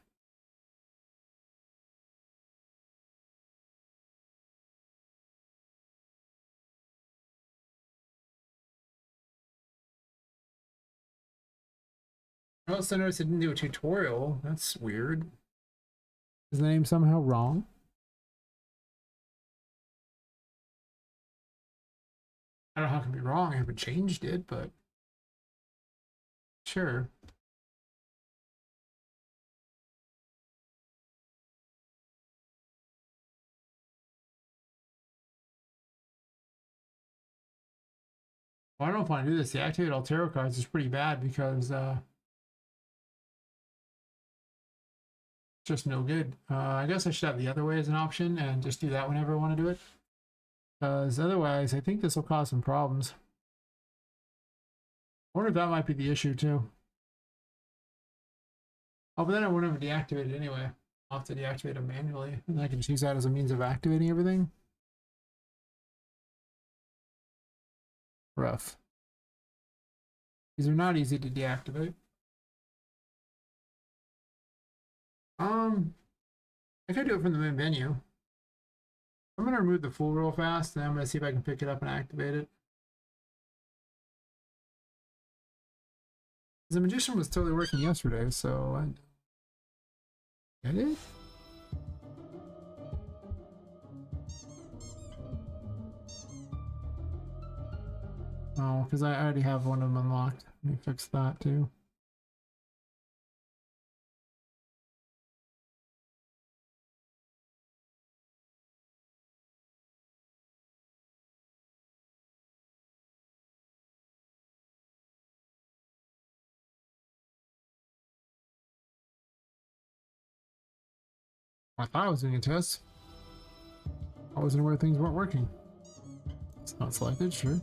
I also noticed it didn't do a tutorial. That's weird. Is the name somehow wrong? I don't know how it can be wrong. I haven't changed it, but sure. Well, I don't know if I want to do this. The activate all tarot cards is pretty bad because just no good. I guess I should have the other way as an option and just do that whenever I want to do it. Because otherwise, I think this will cause some problems. I wonder if that might be the issue too. Oh, but then I won't have to deactivate it anyway. I'll have to deactivate it manually. And I can just use that as a means of activating everything. Rough. These are not easy to deactivate. I could do it from the main menu. I'm gonna remove the full real fast, and then I'm gonna see if I can pick it up and activate it. The Magician was totally working yesterday, so I get it. Oh, because I already have one of them unlocked. Let me fix that too. I thought I was doing a test. I wasn't aware things weren't working. It's not selected, sure.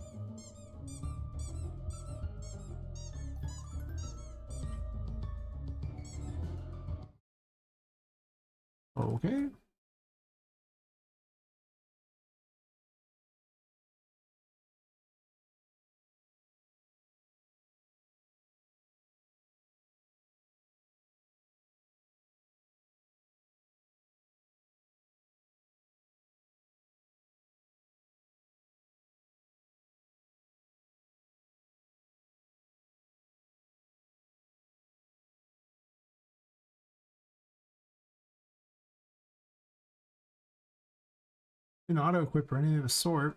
Okay. An auto equip or anything of the sort.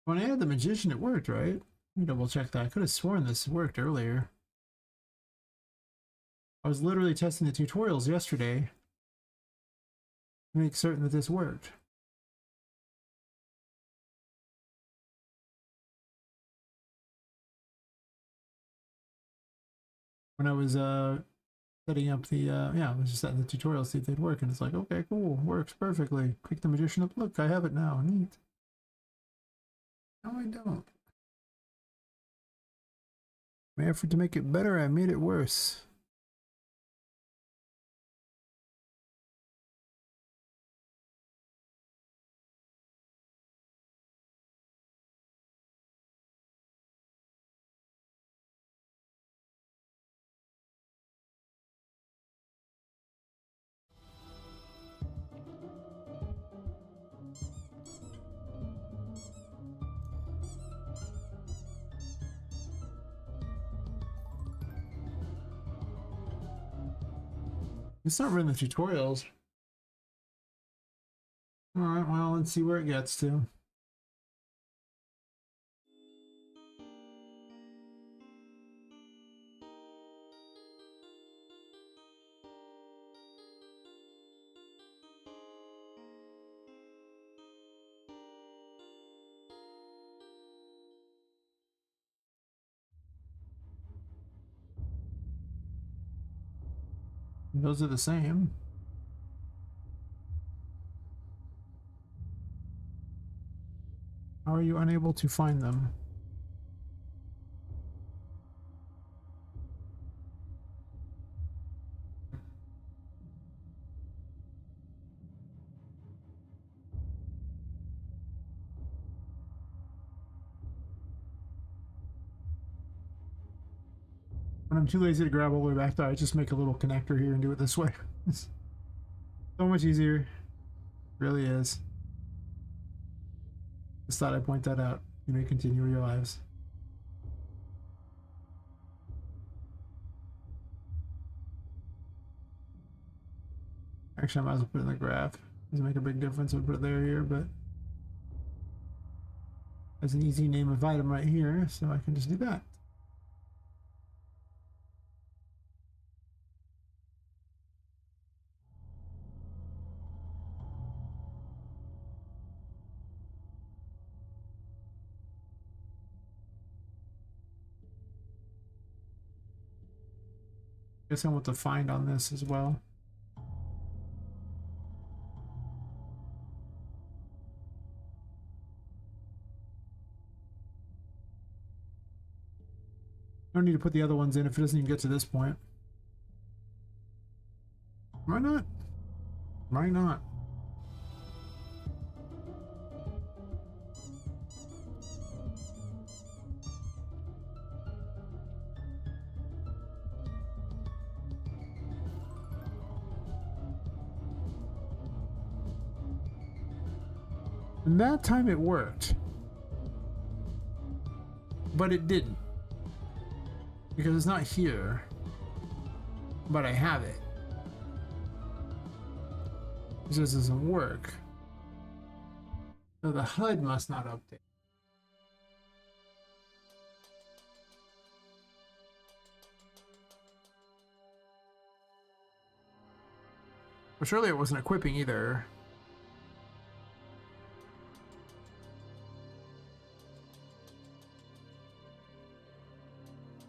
When I had the magician, it worked, right? Let me double check that. I could have sworn this worked earlier. I was literally testing the tutorials yesterday to make certain that this worked. When I was setting up the yeah, I was just setting the tutorials, see if they'd work, and it's like, okay, cool, works perfectly. Pick the magician up. Look, I have it now. Neat. No, I don't. My effort to make it better, I made it worse. It's not running the tutorials. Alright, well, let's see where it gets to. Those are the same. How are you unable to find them? When I'm too lazy to grab all the way back there, I just make a little connector here and do it this way. It's so much easier. It really is. Just thought I'd point that out. You may continue your lives. Actually, I might as well put it in the graph. Doesn't make a big difference if I put it there or here, but there's an easy name of item right here, so I can just do that. Guess I want to find on this as well. I don't need to put the other ones in if it doesn't even get to this point. Why not? Why not? And that time it worked. But it didn't. Because it's not here. But I have it. It just doesn't work. So the HUD must not update. But surely it wasn't equipping either.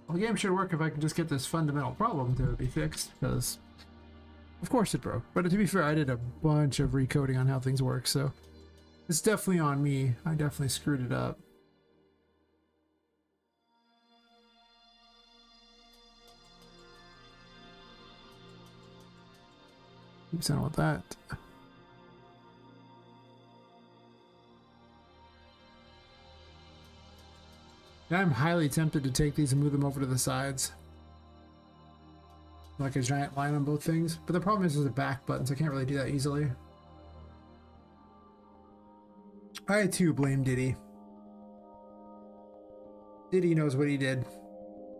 Well, the game should work if I can just get this fundamental problem to be fixed, because of course it broke. But to be fair, I did a bunch of recoding on how things work, so it's definitely on me. I definitely screwed it up. Oops, I don't want that. I'm highly tempted to take these and move them over to the sides. Like a giant line on both things. But the problem is there's a back button, so I can't really do that easily. I too blame Diddy. Diddy knows what he did.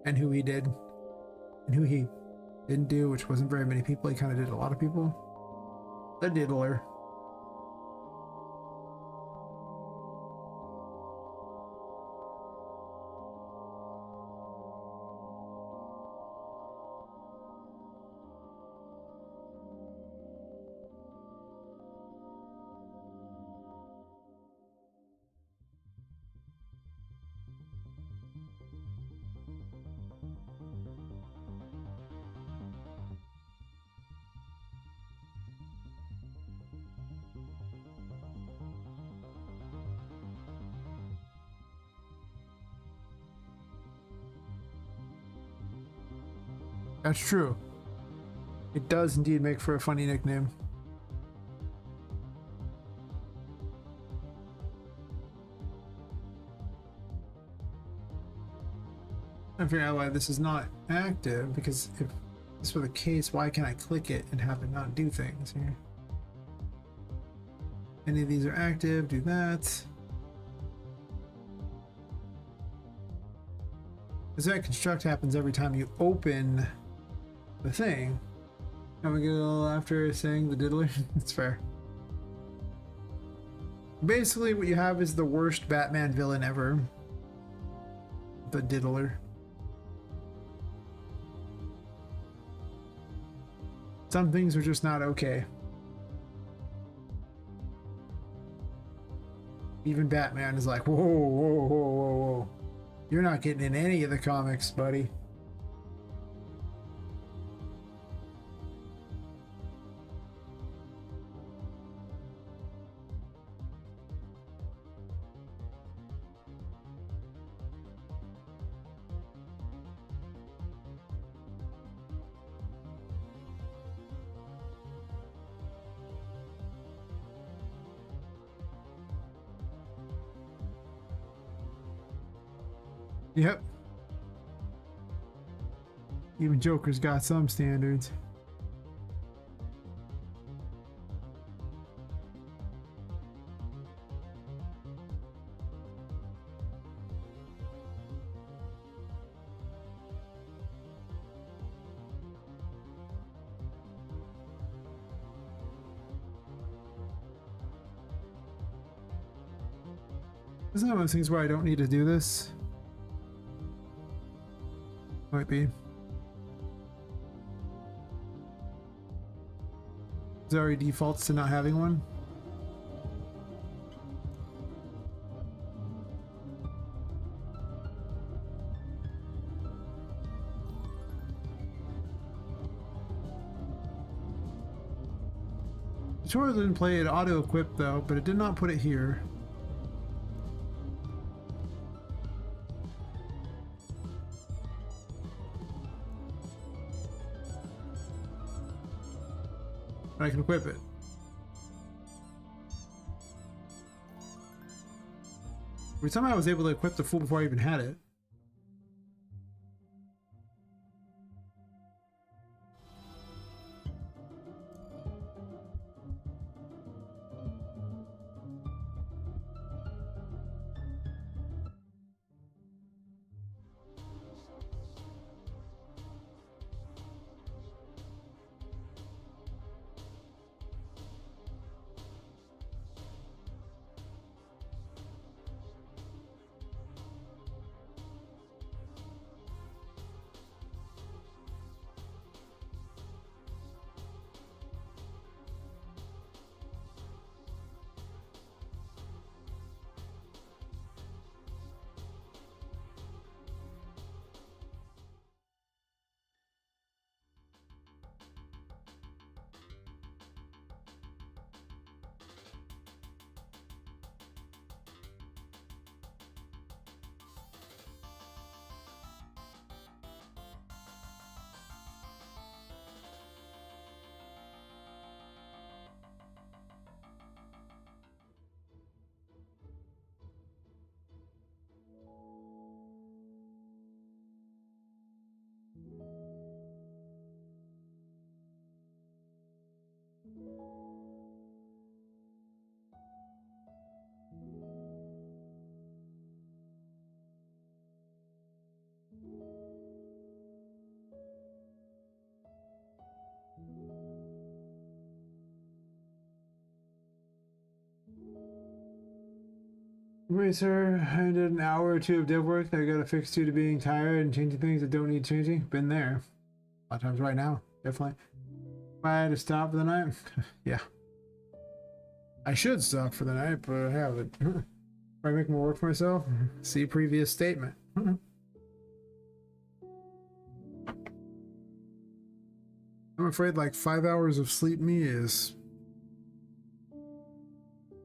And who he did. And who he didn't do, which wasn't very many people. He kind of did a lot of people. The diddler. That's true. It does indeed make for a funny nickname. I figure out why this is not active, because if this were the case, why can't I click it and have it not do things here? Any of these are active, do that. Because that construct happens every time you open the thing. And we get a little after saying the diddler. It's fair. Basically, what you have is the worst Batman villain ever. The diddler. Some things are just not okay. Even Batman is like, whoa, whoa, whoa, whoa, whoa. You're not getting in any of the comics, buddy. Yep. Even Joker's got some standards. Isn't that one of those things where I don't need to do this? Might be. It already defaults to not having one. The tutorial didn't play it auto equip though, but it did not put it here. I can equip it. But somehow I was able to equip the fool before I even had it. Right, sir. I did an hour or two of dev work that I got to fix due to being tired and changing things that don't need changing. Been there. A lot of times right now. Definitely. If I had to stop for the night? Yeah. I should stop for the night, but I haven't. If I make more work for myself? See previous statement. I'm afraid like 5 hours of sleep me is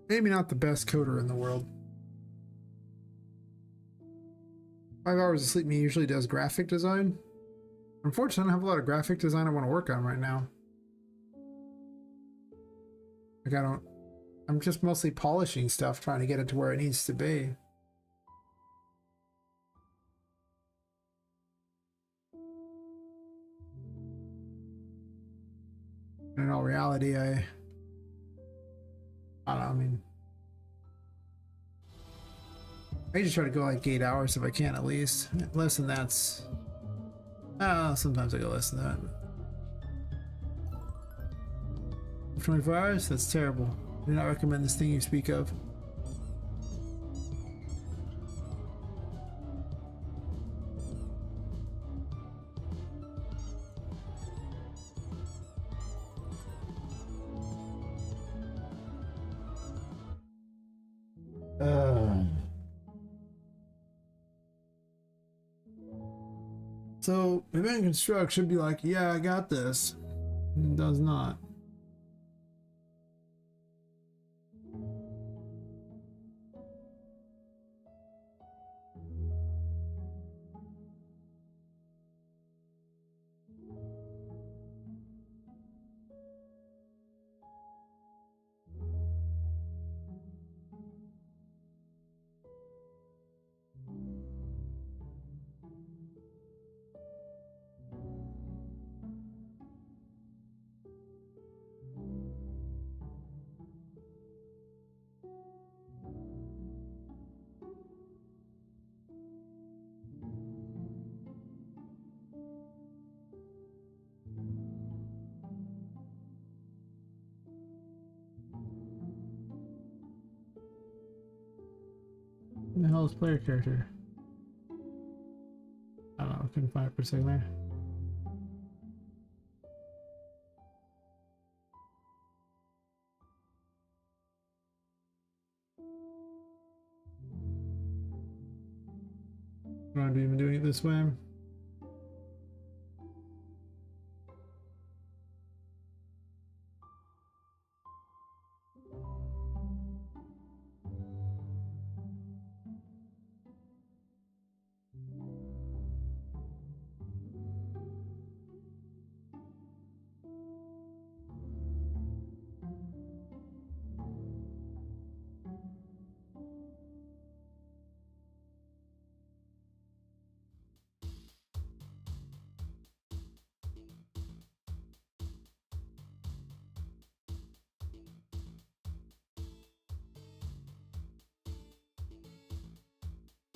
maybe not the best coder in the world. 5 hours of sleep me usually does graphic design. Unfortunately, I don't have a lot of graphic design I want to work on right now. Like I'm just mostly polishing stuff, trying to get it to where it needs to be. In all reality, I don't know, I mean, I just try to go like 8 hours if I can at least. Less than that's, sometimes I go less than that. 24 hours? That's terrible. I do not recommend this thing you speak of. So, Event Construct should be like, yeah, I got this. It does not. What the hell is player character? I don't know, I couldn't find it for a second there. I've been doing it this way.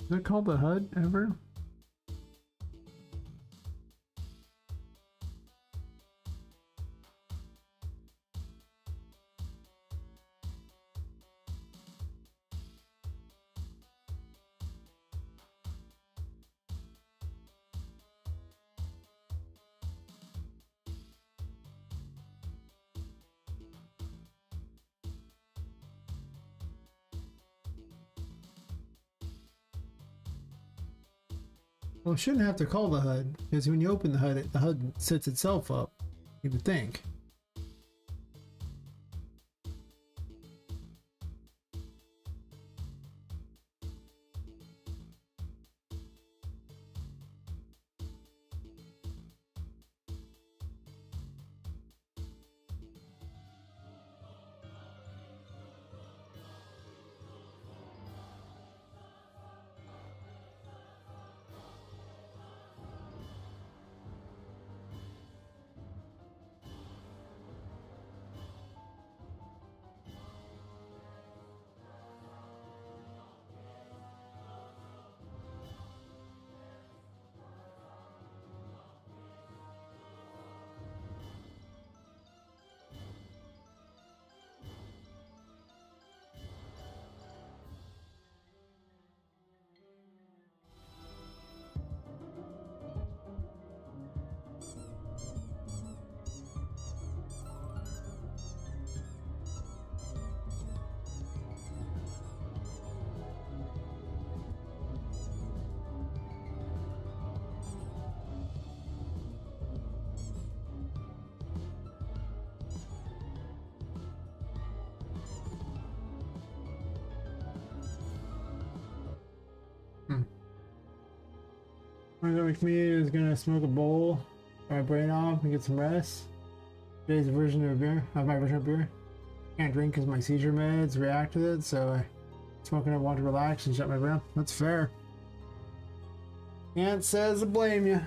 Is that called the HUD ever? Well, it shouldn't have to call the HUD, because when you open the HUD, the HUD sets itself up, you would think. Pandemic me is gonna smoke a bowl. my brain off and get some rest. Today's version of beer, my version of beer. Can't drink because my seizure meds react with it, so I smoking I want to relax and shut my brain off. That's fair. Can't says I blame you.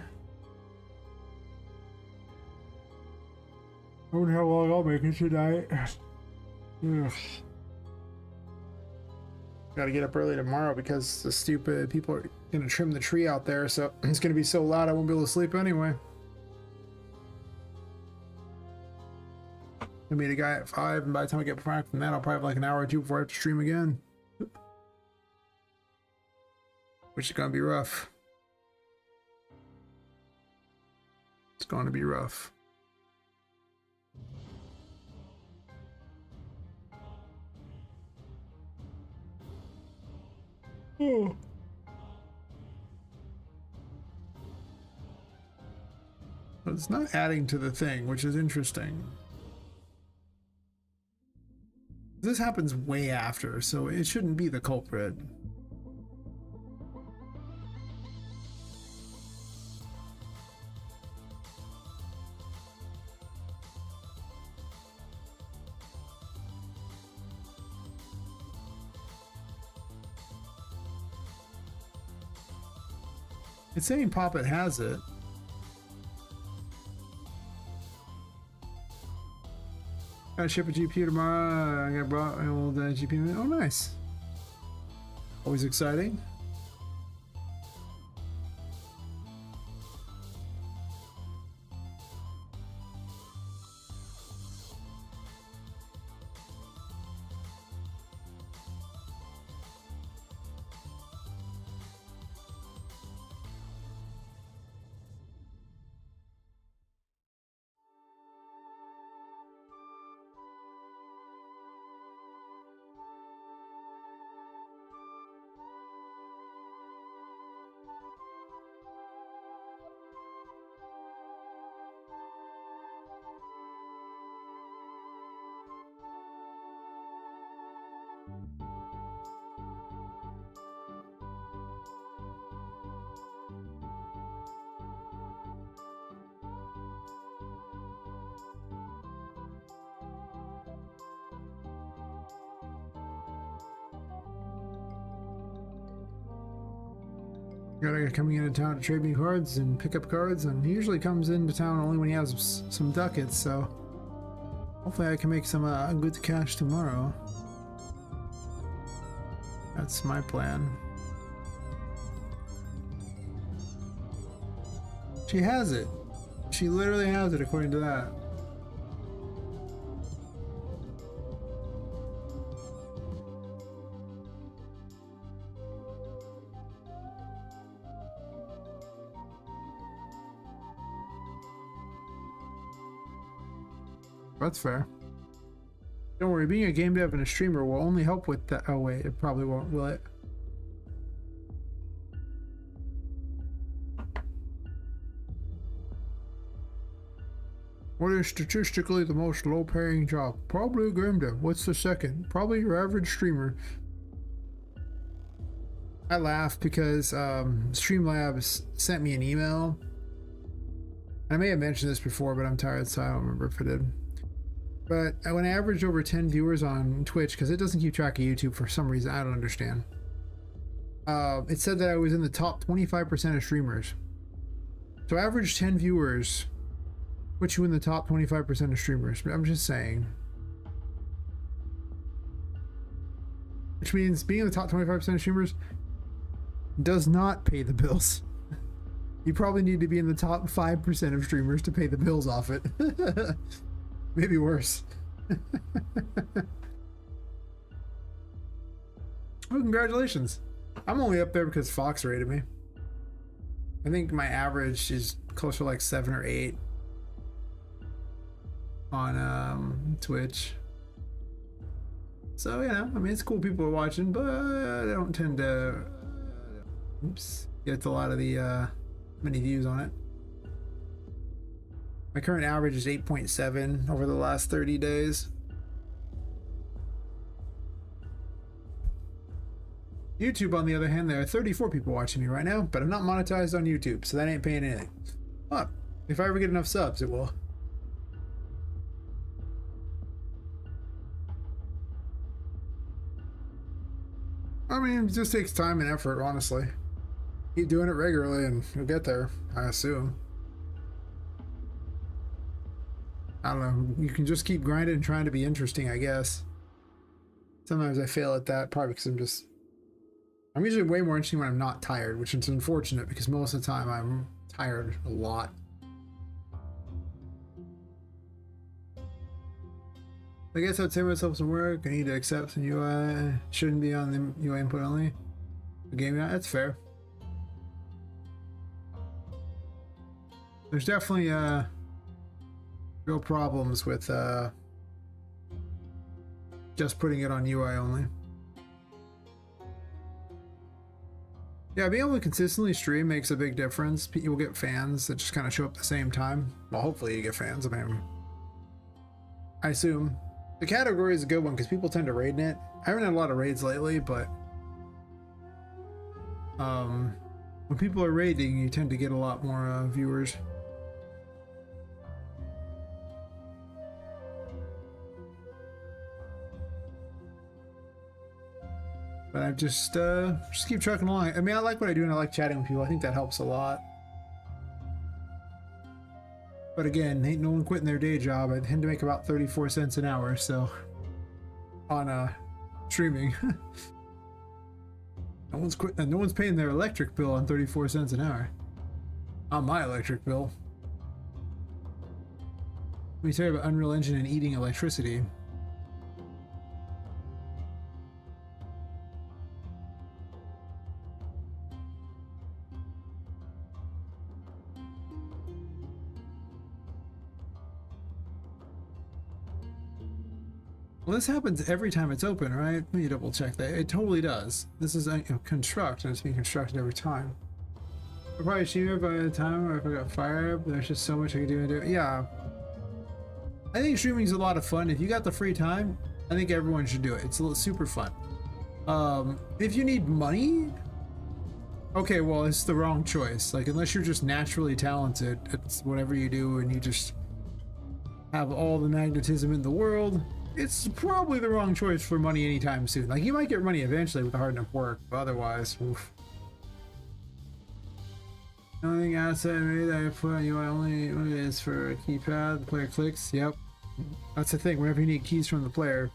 I wonder how long I'll make it tonight. Ugh. Gotta get up early tomorrow because the stupid people are gonna trim the tree out there, so it's gonna be so loud I won't be able to sleep anyway. I meet a guy at 5, and by the time I get back from that, I'll probably have like an hour or two before I have to stream again. Which is gonna be rough. It's gonna be rough. Oh. But it's not adding to the thing, which is interesting. This happens way after, so it shouldn't be the culprit. It's saying Poppet has it. Gotta ship a GPU tomorrow. I got brought my old GPU. Oh, nice. Always exciting. Got a guy coming into town to trade me cards and pick up cards, and he usually comes into town only when he has some ducats, so hopefully I can make some good cash tomorrow. That's my plan. She has it. She literally has it according to that. That's fair. Don't worry, being a game dev and a streamer will only help with that. Oh wait, it probably won't, will it? What is statistically the most low-paying job? Probably a game dev. What's the second? Probably your average streamer. I laugh because Streamlabs sent me an email. I may have mentioned this before, but I'm tired, so I don't remember if I did. But when I averaged over 10 viewers on Twitch, because it doesn't keep track of YouTube for some reason, I don't understand. It said that I was in the top 25% of streamers. So average 10 viewers puts you in the top 25% of streamers. I'm just saying. Which means being in the top 25% of streamers does not pay the bills. You probably need to be in the top 5% of streamers to pay the bills off it. Maybe worse. Well, congratulations. I'm only up there because Fox rated me. I think my average is closer to like 7 or 8 on Twitch. So, you know, I mean, it's cool people are watching, but I don't tend to get a lot of the many views on it. My current average is 8.7 over the last 30 days. YouTube, on the other hand, there are 34 people watching me right now, but I'm not monetized on YouTube, so that ain't paying anything. But If I ever get enough subs, it will. I mean, it just takes time and effort, honestly. Keep doing it regularly and you'll get there, I assume. I don't know. You can just keep grinding and trying to be interesting, I guess. Sometimes I fail at that, probably because I'm usually way more interesting when I'm not tired, which is unfortunate because most of the time I'm tired a lot. I guess I'd save myself some work. I need to accept some UI. Shouldn't be on the UI input only. The game, yeah, that's fair. There's definitely real problems with just putting it on UI only. Yeah, being able to consistently stream makes a big difference. You'll get fans that just kind of show up at the same time. Well, hopefully you get fans. I mean, I assume. The category is a good one because people tend to raid in it. I haven't had a lot of raids lately, but when people are raiding, you tend to get a lot more viewers. But I just keep trucking along. I mean, I like what I do and I like chatting with people. I think that helps a lot. But again, ain't no one quitting their day job. I tend to make about 34 cents an hour, so on streaming. No one's quitting. No one's paying their electric bill on 34 cents an hour. On my electric bill. We talk about Unreal Engine and eating electricity. Well, this happens every time it's open, right? Let me double check that. It totally does. This is construct, and it's being constructed every time. I'll probably stream it by the time, or if I got fire up, there's just so much I can do and do. Yeah. I think streaming is a lot of fun. If you got the free time, I think everyone should do it. It's super fun. If you need money, okay, well, it's the wrong choice. Like, unless you're just naturally talented, it's whatever you do and you just have all the magnetism in the world, it's probably the wrong choice for money anytime soon. Like, you might get money eventually with hard enough work, but otherwise, oof. The only thing asset I made that I put on UI only is for a keypad. The player clicks. Yep. That's the thing. Whenever you need keys from the player.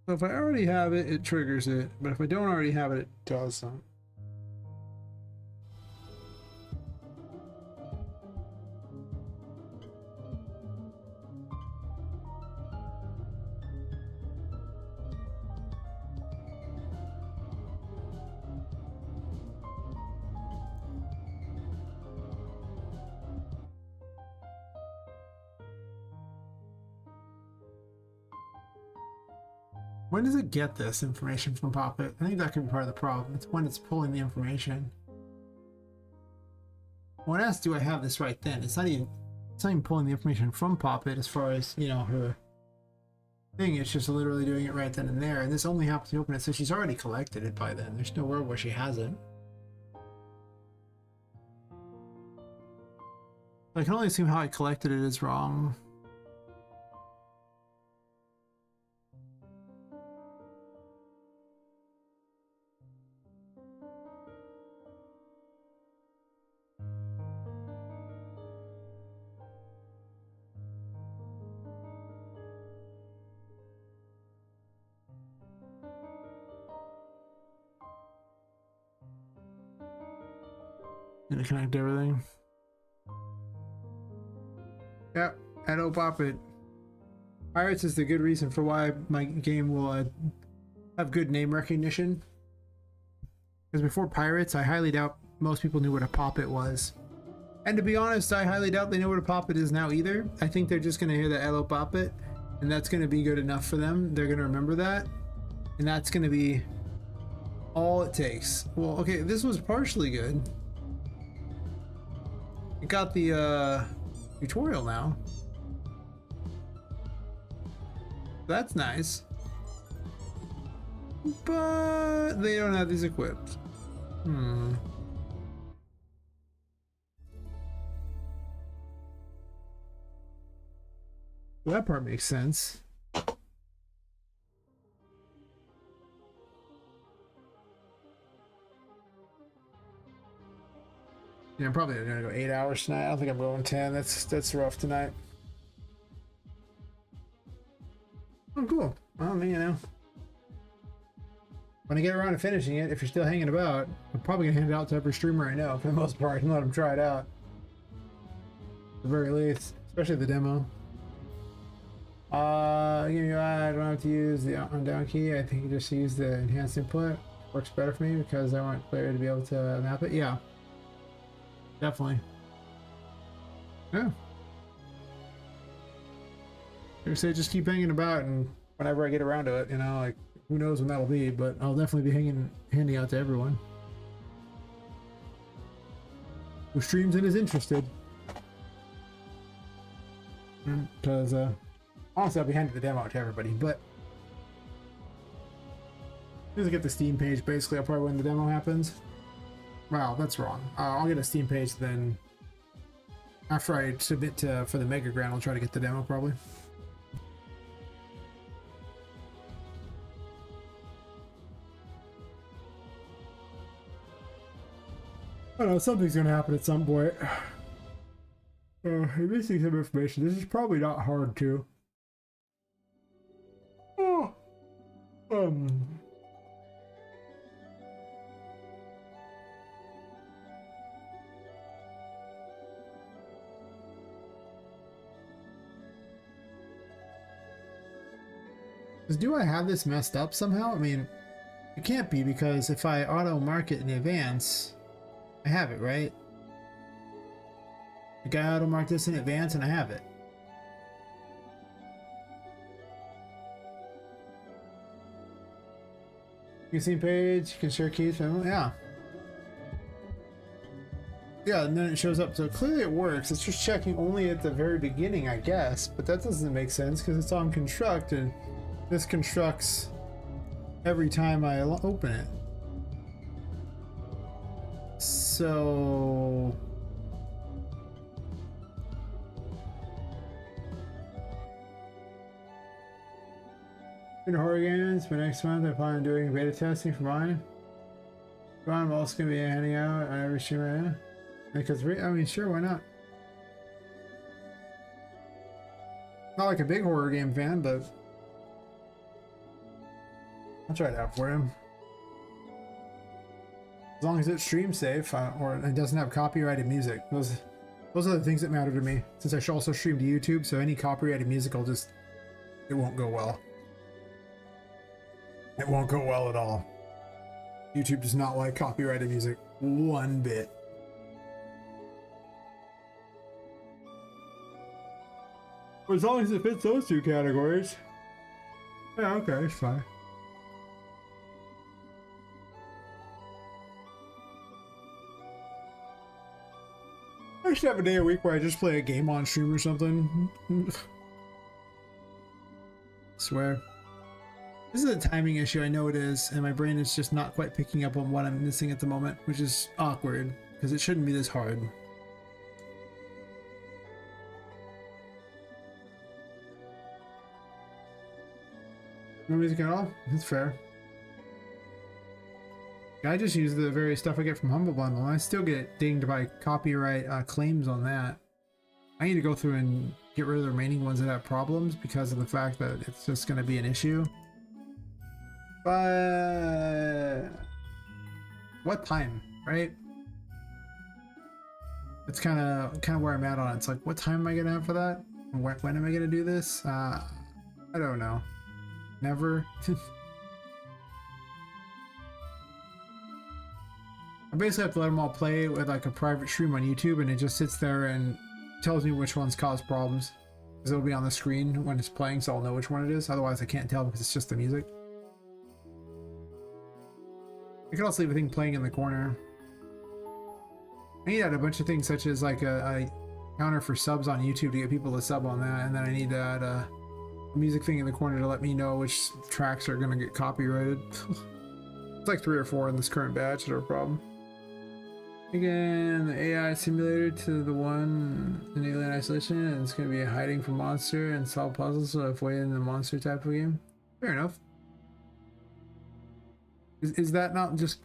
So if I already have it, it triggers it, but if I don't already have it, it doesn't. When does it get this information from Poppet? I think that could be part of the problem. It's when it's pulling the information. When asked, do I have this right then? It's not even pulling the information from Poppet as far as, you know, her thing. It's just literally doing it right then and there. And this only happens to open it, so she's already collected it by then. There's no world where she hasn't. I can only assume how I collected it is wrong. Gonna connect everything. Yep, I know Poppet. Pirates is the good reason for why my game will have good name recognition. Because before Pirates, I highly doubt most people knew what a Poppet was. And to be honest, I highly doubt they know what a Poppet is now either. I think they're just gonna hear the hello Poppet, and that's gonna be good enough for them. They're gonna remember that, and that's gonna be all it takes. Well, okay, this was partially good. It got the tutorial now. That's nice. But they don't have these equipped. Well, that part makes sense. Yeah, I'm probably gonna go 8 hours tonight. I don't think I'm going 10. That's rough tonight. Oh, cool. Well, I mean, you know, when I get around to finishing it, if you're still hanging about, I'm probably gonna hand it out to every streamer I know for the most part and let them try it out. At the very least, especially the demo. I don't have to use the on down key. I think you just use the enhanced input. Works better for me because I want player to be able to map it. Yeah. Definitely. Yeah. I say just keep hanging about, and whenever I get around to it, you know, like who knows when that'll be, but I'll definitely be handing out to everyone who streams and is interested. Because honestly, I'll be handing the demo out to everybody, but as soon as I get the Steam page, basically, I'll probably when the demo happens. Wow, that's wrong. I'll get a Steam page then. After I submit for the Mega Grand, I'll try to get the demo probably. I don't know, something's gonna happen at some point. I'm missing some information. This is probably not hard to. Oh. Do I have this messed up somehow? I mean, it can't be, because if I auto mark it in advance, I have it, right? Like I auto mark this in advance and I have it. You can see page, you can share keys, yeah. Yeah, and then it shows up, so clearly it works. It's just checking only at the very beginning, I guess, but that doesn't make sense because it's on construct, and this constructs every time I open it. So in horror games, but next month I plan on doing beta testing for mine. I'm also gonna be handing out on every stream right now. Because I mean, sure, why not? Not like a big horror game fan, but I'll try it out for him. As long as it's stream safe, or it doesn't have copyrighted music. Those are the things that matter to me. Since I should also stream to YouTube, so any copyrighted music it won't go well. It won't go well at all. YouTube does not like copyrighted music one bit. But as long as it fits those two categories. Yeah, okay, it's fine. I should have a day a week where I just play a game on stream or something. Swear. This is a timing issue, I know it is, and my brain is just not quite picking up on what I'm missing at the moment, which is awkward, because it shouldn't be this hard. No music at all? That's fair. I just use the various stuff I get from Humble Bundle, and I still get dinged by copyright claims on that. I need to go through and get rid of the remaining ones that have problems because of the fact that it's just going to be an issue. But what time, right? It's kind of where I'm at on it. It's like, what time am I gonna have for that? When am I gonna do this? I don't know. Never. I basically have to let them all play with like a private stream on YouTube, and it just sits there and tells me which ones cause problems, because it'll be on the screen when it's playing, so I'll know which one it is. Otherwise I can't tell because it's just the music. I could also leave a thing playing in the corner. I need to add a bunch of things such as like a counter for subs on YouTube to get people to sub on that, and then I need to add a music thing in the corner to let me know which tracks are going to get copyrighted. It's like 3 or 4 in this current batch that are a problem. Again, the AI simulator to the one in Alien Isolation, and it's going to be hiding from monster and solve puzzles, so if way in the monster type of game. Fair enough. Is that not just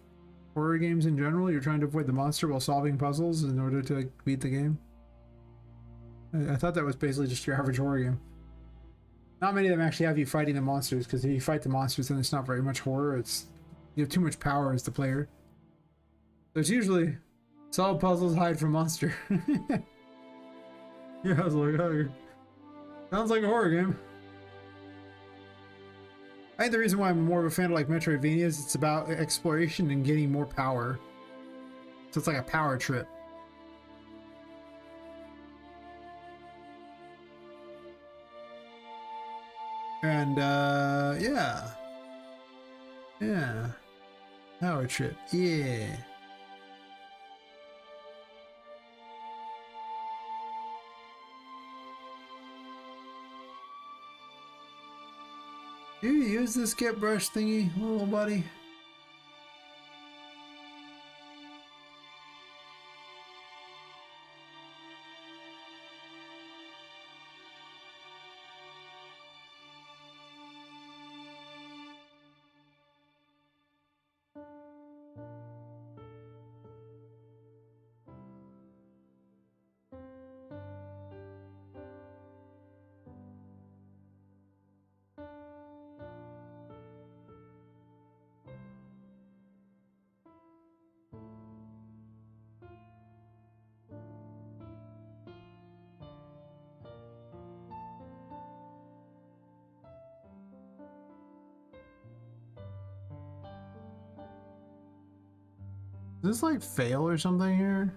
horror games in general? You're trying to avoid the monster while solving puzzles in order to beat the game? I thought that was basically just your average horror game. Not many of them actually have you fighting the monsters, because if you fight the monsters then it's not very much horror. It's you have too much power as the player. So it's usually solve puzzles, hide from monster. Yeah, I was like, oh, sounds like a horror game. I think the reason why I'm more of a fan of like Metroidvania is it's about exploration and getting more power. So it's like a power trip. And yeah. Power trip, yeah. Do you use this get brush thingy, little buddy? Is this like fail or something here?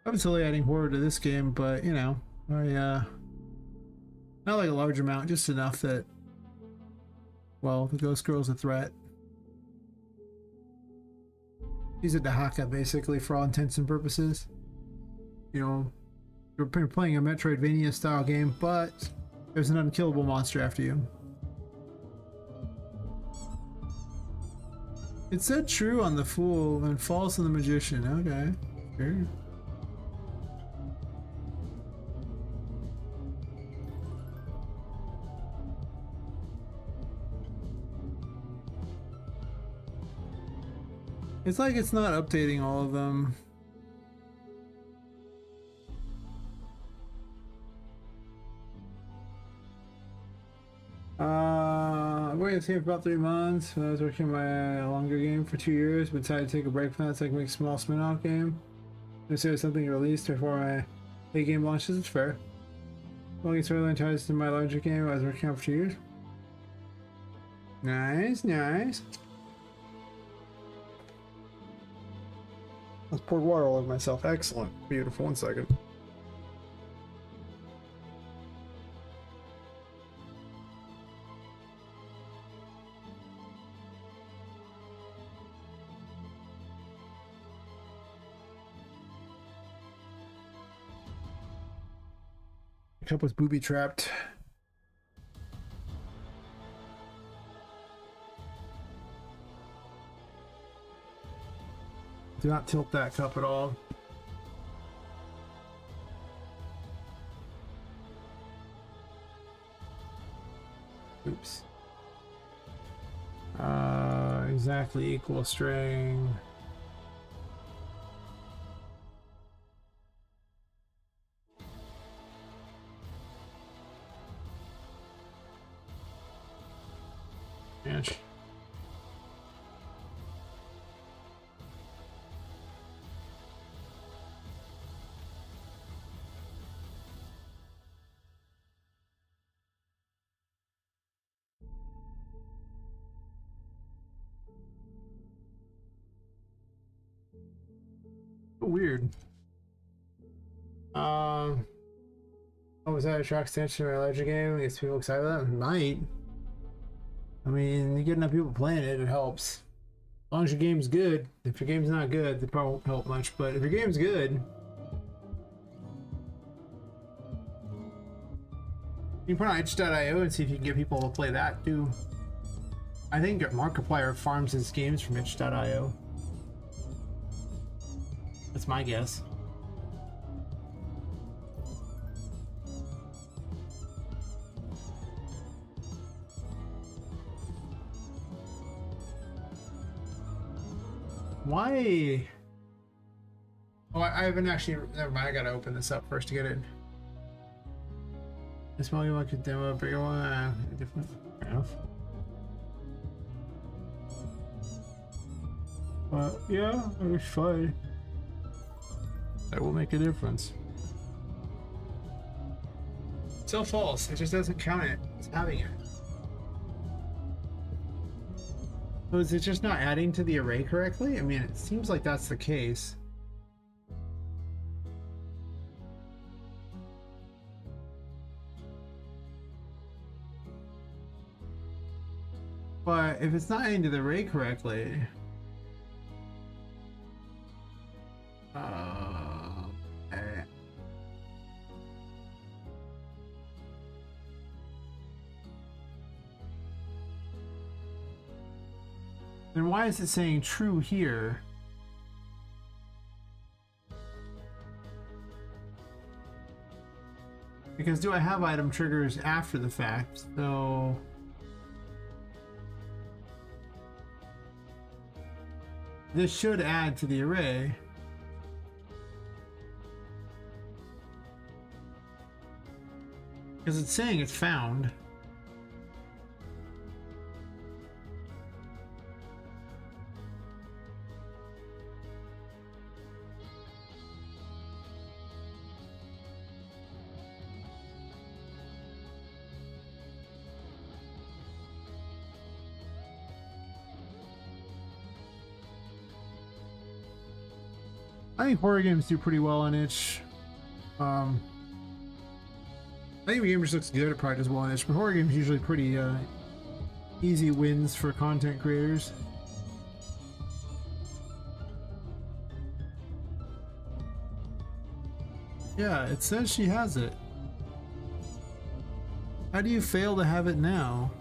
I'm totally adding horror to this game, but you know, not like a large amount, just enough that, well, the ghost girl's a threat. She's a Dahaka basically for all intents and purposes. You know, you're playing a Metroidvania style game, but there's an unkillable monster after you. It said true on the Fool and false on the Magician. Okay, sure. It's like it's not updating all of them. I'm working on the team for about 3 months. When I was working on my longer game for 2 years, but decided to take a break from that so I can make a small spin-off game. If there's something released before my big game launches, it's fair. Longest storyline ties to my larger game I was working on for 2 years. Nice, nice. Let's pour water all over myself. Excellent. Beautiful. 1 second. The cup was booby trapped. Do not tilt that cup at all. Oops. Exactly equal string. Weird. Oh, was that a track extension or a larger game? Gets people excited about it? Might. I mean, you get enough people playing it, it helps. As long as your game's good. If your game's not good, it probably won't help much. But if your game's good, you can put on itch.io and see if you can get people to play that too. I think Markiplier farms his games from itch.io. That's my guess. Why? Oh, I haven't actually. Never mind. I gotta open this up first to get it. A small one could demo a bigger one. Different. Fair enough. Yeah, it's fine. That will make a difference. Still false. It just doesn't count it. It's having it. So is it just not adding to the array correctly? I mean, it seems like that's the case. But if it's not adding to the array correctly... okay. Then why is it saying true here? Because do I have item triggers after the fact? So this should add to the array. Because it's saying it's found. I think horror games do pretty well on itch. I think the game just looks good. It probably does well on itch, but horror games usually pretty easy wins for content creators. Yeah, it says she has it. How do you fail to have it now?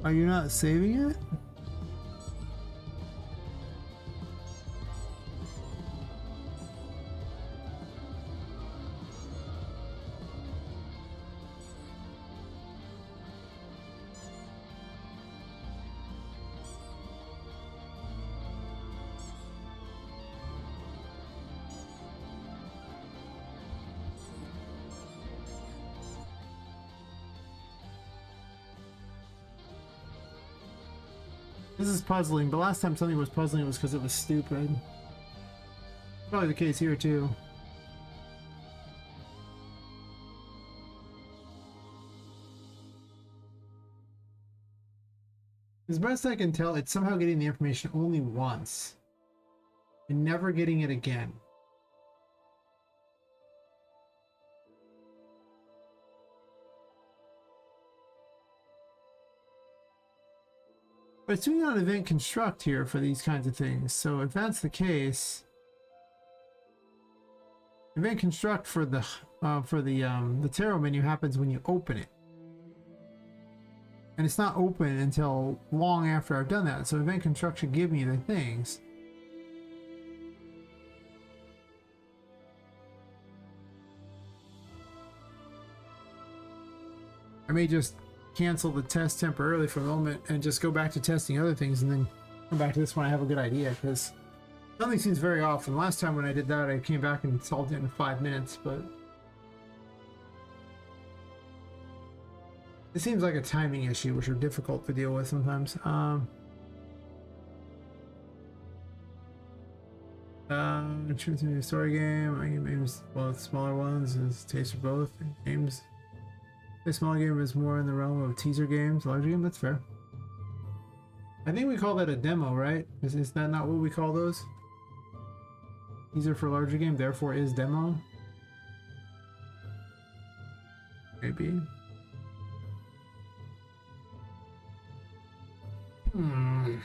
Are you not saving it? This is puzzling, but last time something was puzzling it was because it was stupid. Probably the case here too. As best I can tell, it's somehow getting the information only once and never getting it again. But it's doing an event construct here for these kinds of things. So if that's the case, event construct for the tarot menu happens when you open it, and it's not open until long after I've done that. So event construct should give me the things. I may just cancel the test temporarily for a moment and just go back to testing other things and then come back to this when I have a good idea, because something seems very off. And last time when I did that, I came back and solved it in 5 minutes, but it seems like a timing issue, which are difficult to deal with sometimes. Choose a new story game. Games, well, smaller ones is taste for both games. The small game is more in the realm of teaser games. Larger game, that's fair. I think we call that a demo, right? Is that not what we call those? Easier for a larger game, therefore is demo. Maybe. Hmm.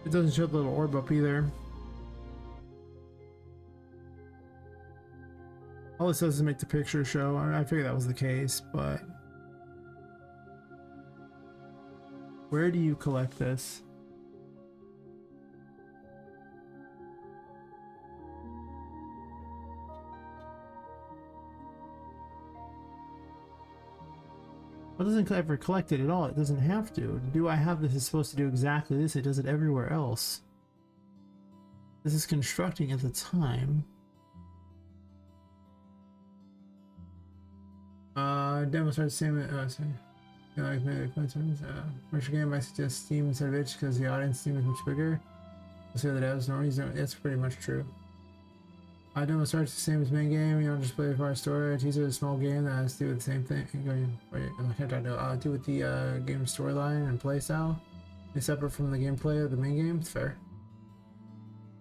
It doesn't show the little orb up either. All it says is make the picture show. I figured that was the case, but where do you collect this? It doesn't ever collect it at all. It doesn't have to. Do I have this is supposed to do exactly this? It does it everywhere else. This is constructing at the time. Demo starts the same. Sorry. You know, like maybe commercial game. I suggest Steam instead of itch because the audience Steam is much bigger. Let's say the devs no reason. That's pretty much true. Demo starts the same as main game. You don't just play for our story. A teaser is a small game that has to do with the same thing. Do with the game storyline and play style. It's separate from the gameplay of the main game. It's fair.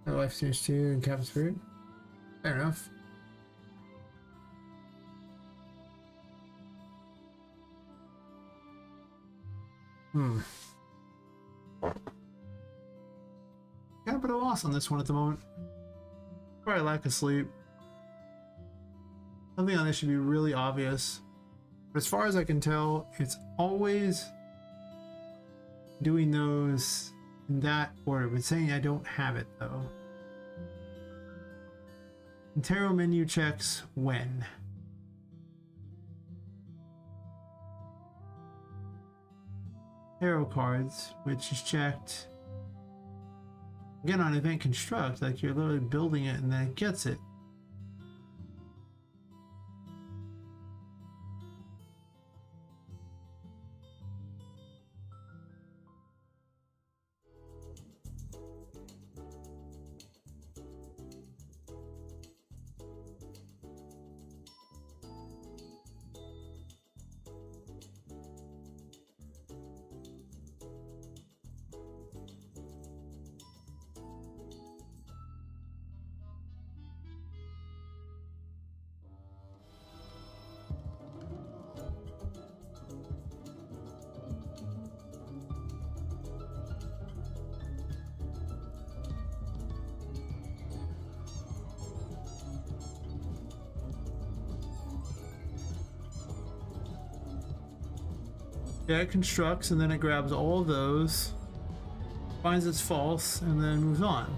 Life Strange 2 and Captain Spirit. Fair enough. Kind of a bit of loss on this one at the moment. Probably lack of sleep. Something on this should be really obvious. But as far as I can tell, it's always doing those in that order. But saying I don't have it though. Tarot menu checks when. Tarot cards, which is checked again on event construct, like you're literally building it and then it gets it. Yeah, it constructs and then it grabs all of those, finds it's false, and then moves on.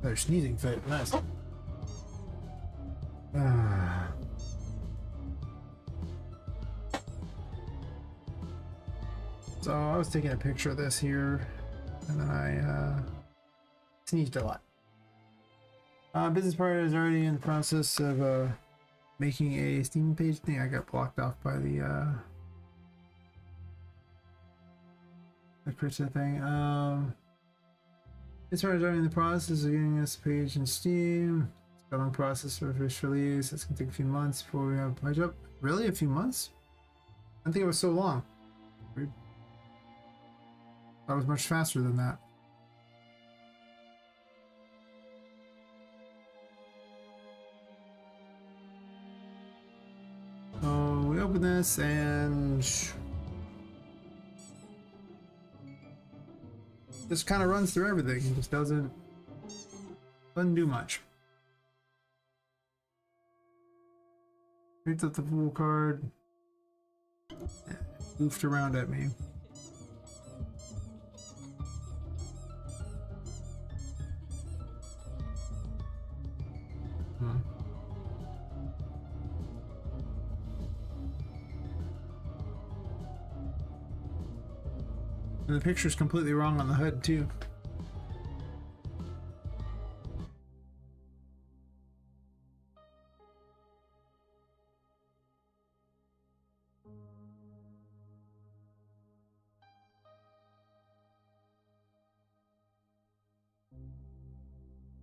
Another sneezing fit. Nice. Ah. So I was taking a picture of this here, and then I sneezed a lot. Business partner is already in the process of making a Steam page thing. I got blocked off by the Krista thing. Business partner is already in the process of getting this page in Steam. It's got a long process for first release. It's gonna take a few months before we have a page up. Really, a few months? I didn't think it was so long. Weird. That was much faster than that. So we open this and just kind of runs through everything. It just doesn't do much. Picked up the full card. Goofed around at me. And the picture's completely wrong on the HUD too.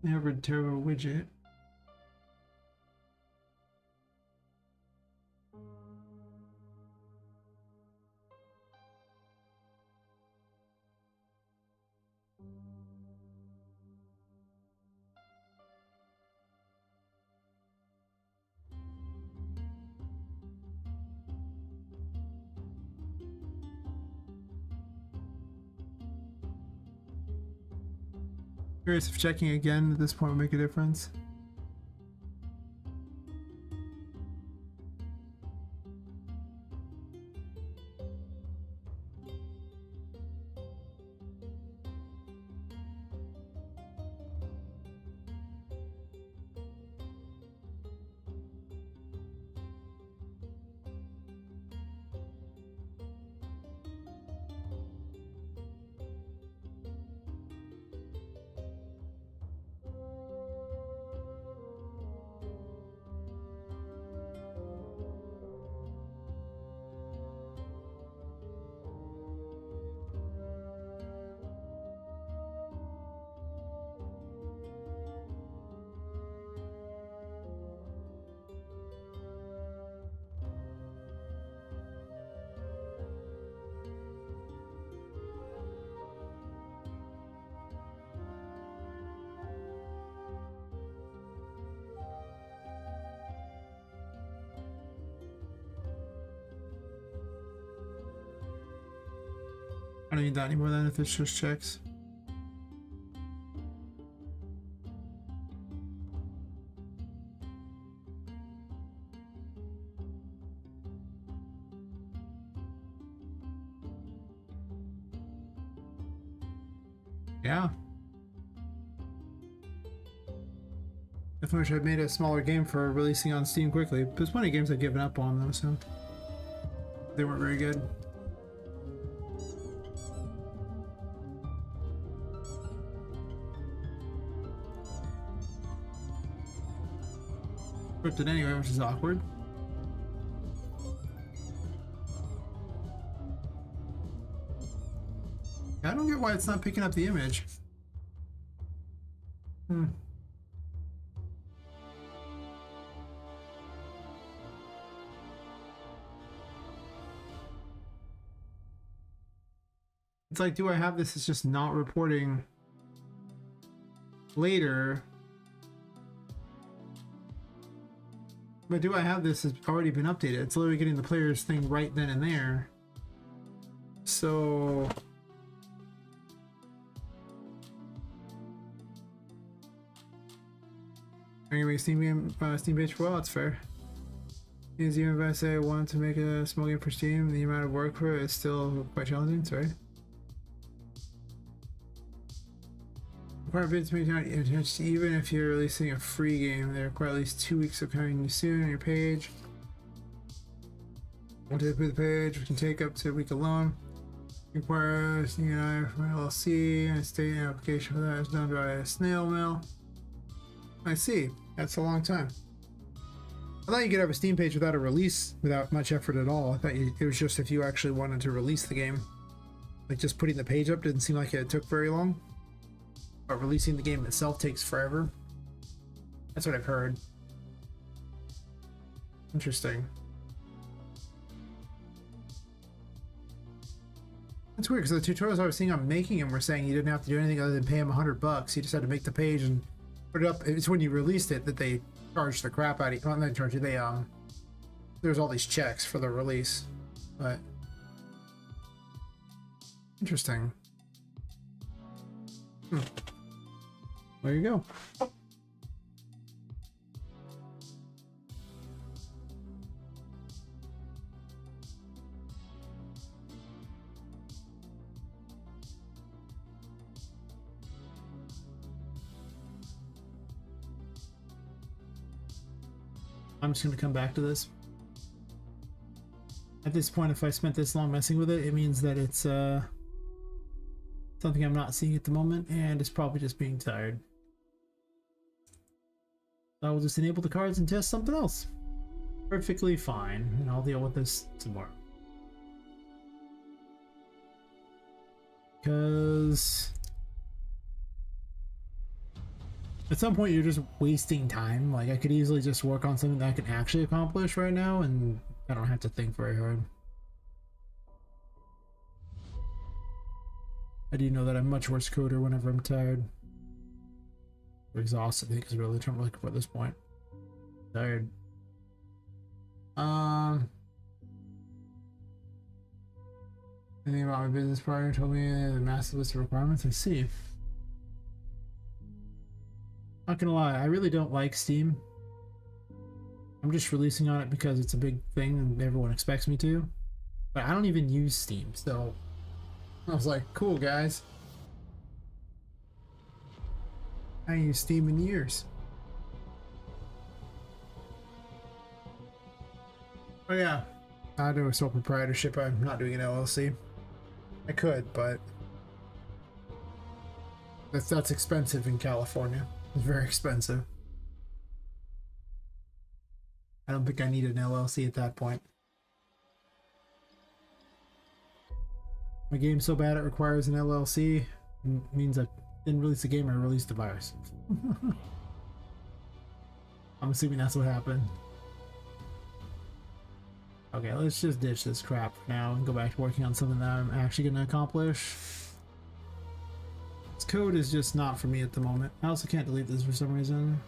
Never terrible widget. Curious if checking again at this point would make a difference. I don't need that anymore then if it's just checks. Yeah. I wish I'd made a smaller game for releasing on Steam quickly. There's plenty of games I've given up on though, so they weren't very good. Scripted anyway, which is awkward. I don't get why it's not picking up the image. It's like, do I have this? It's just not reporting later. But do I have this has already been updated? It's literally getting the player's thing right then and there. So I'm gonna make Steam page. Well, that's fair. Because even if I say I want to make a small game for Steam, the amount of work for it is still quite challenging. Sorry. require bids to make out even if you're releasing a free game. They require at least 2 weeks of coming soon on your page. Once they approve the page, we can take up to a week alone. Requires from LLC and a state application for that is done by a snail mail. I see. That's a long time. I thought you could have a Steam page without a release, without much effort at all. I thought it was just if you actually wanted to release the game. Like just putting the page up didn't seem like it took very long. But releasing the game itself takes forever. That's what I've heard. Interesting. That's weird because the tutorials I was seeing on making them were saying you didn't have to do anything other than pay them $100. You just had to make the page and put it up. It's when you released it that they charged the crap out of you. Well, not charge you. They there's all these checks for the release, but interesting. There you go. I'm just going to come back to this. At this point, if I spent this long messing with it, it means that it's something I'm not seeing at the moment, and it's probably just being tired. So I will just enable the cards and test something else. Perfectly fine, and I'll deal with this tomorrow. Because at some point you're just wasting time. Like I could easily just work on something that I can actually accomplish right now and I don't have to think very hard. I do know that I'm much worse coder whenever I'm tired. Or exhausted, I think is really the term I'm looking for at this point. Tired. Anything about my business partner told me the massive list of requirements. I see. Not gonna lie, I really don't like Steam. I'm just releasing on it because it's a big thing and everyone expects me to. But I don't even use Steam, so I was like, cool guys. I ain't used Steam in years. Oh yeah, I do a sole proprietorship. I'm not doing an LLC. I could, but that's expensive in California. It's very expensive. I don't think I need an LLC at that point. My game's so bad it requires an LLC. Means I didn't release the game, I released the virus. I'm assuming that's what happened. Okay, let's just ditch this crap for now and go back to working on something that I'm actually going to accomplish. This code is just not for me at the moment. I also can't delete this for some reason.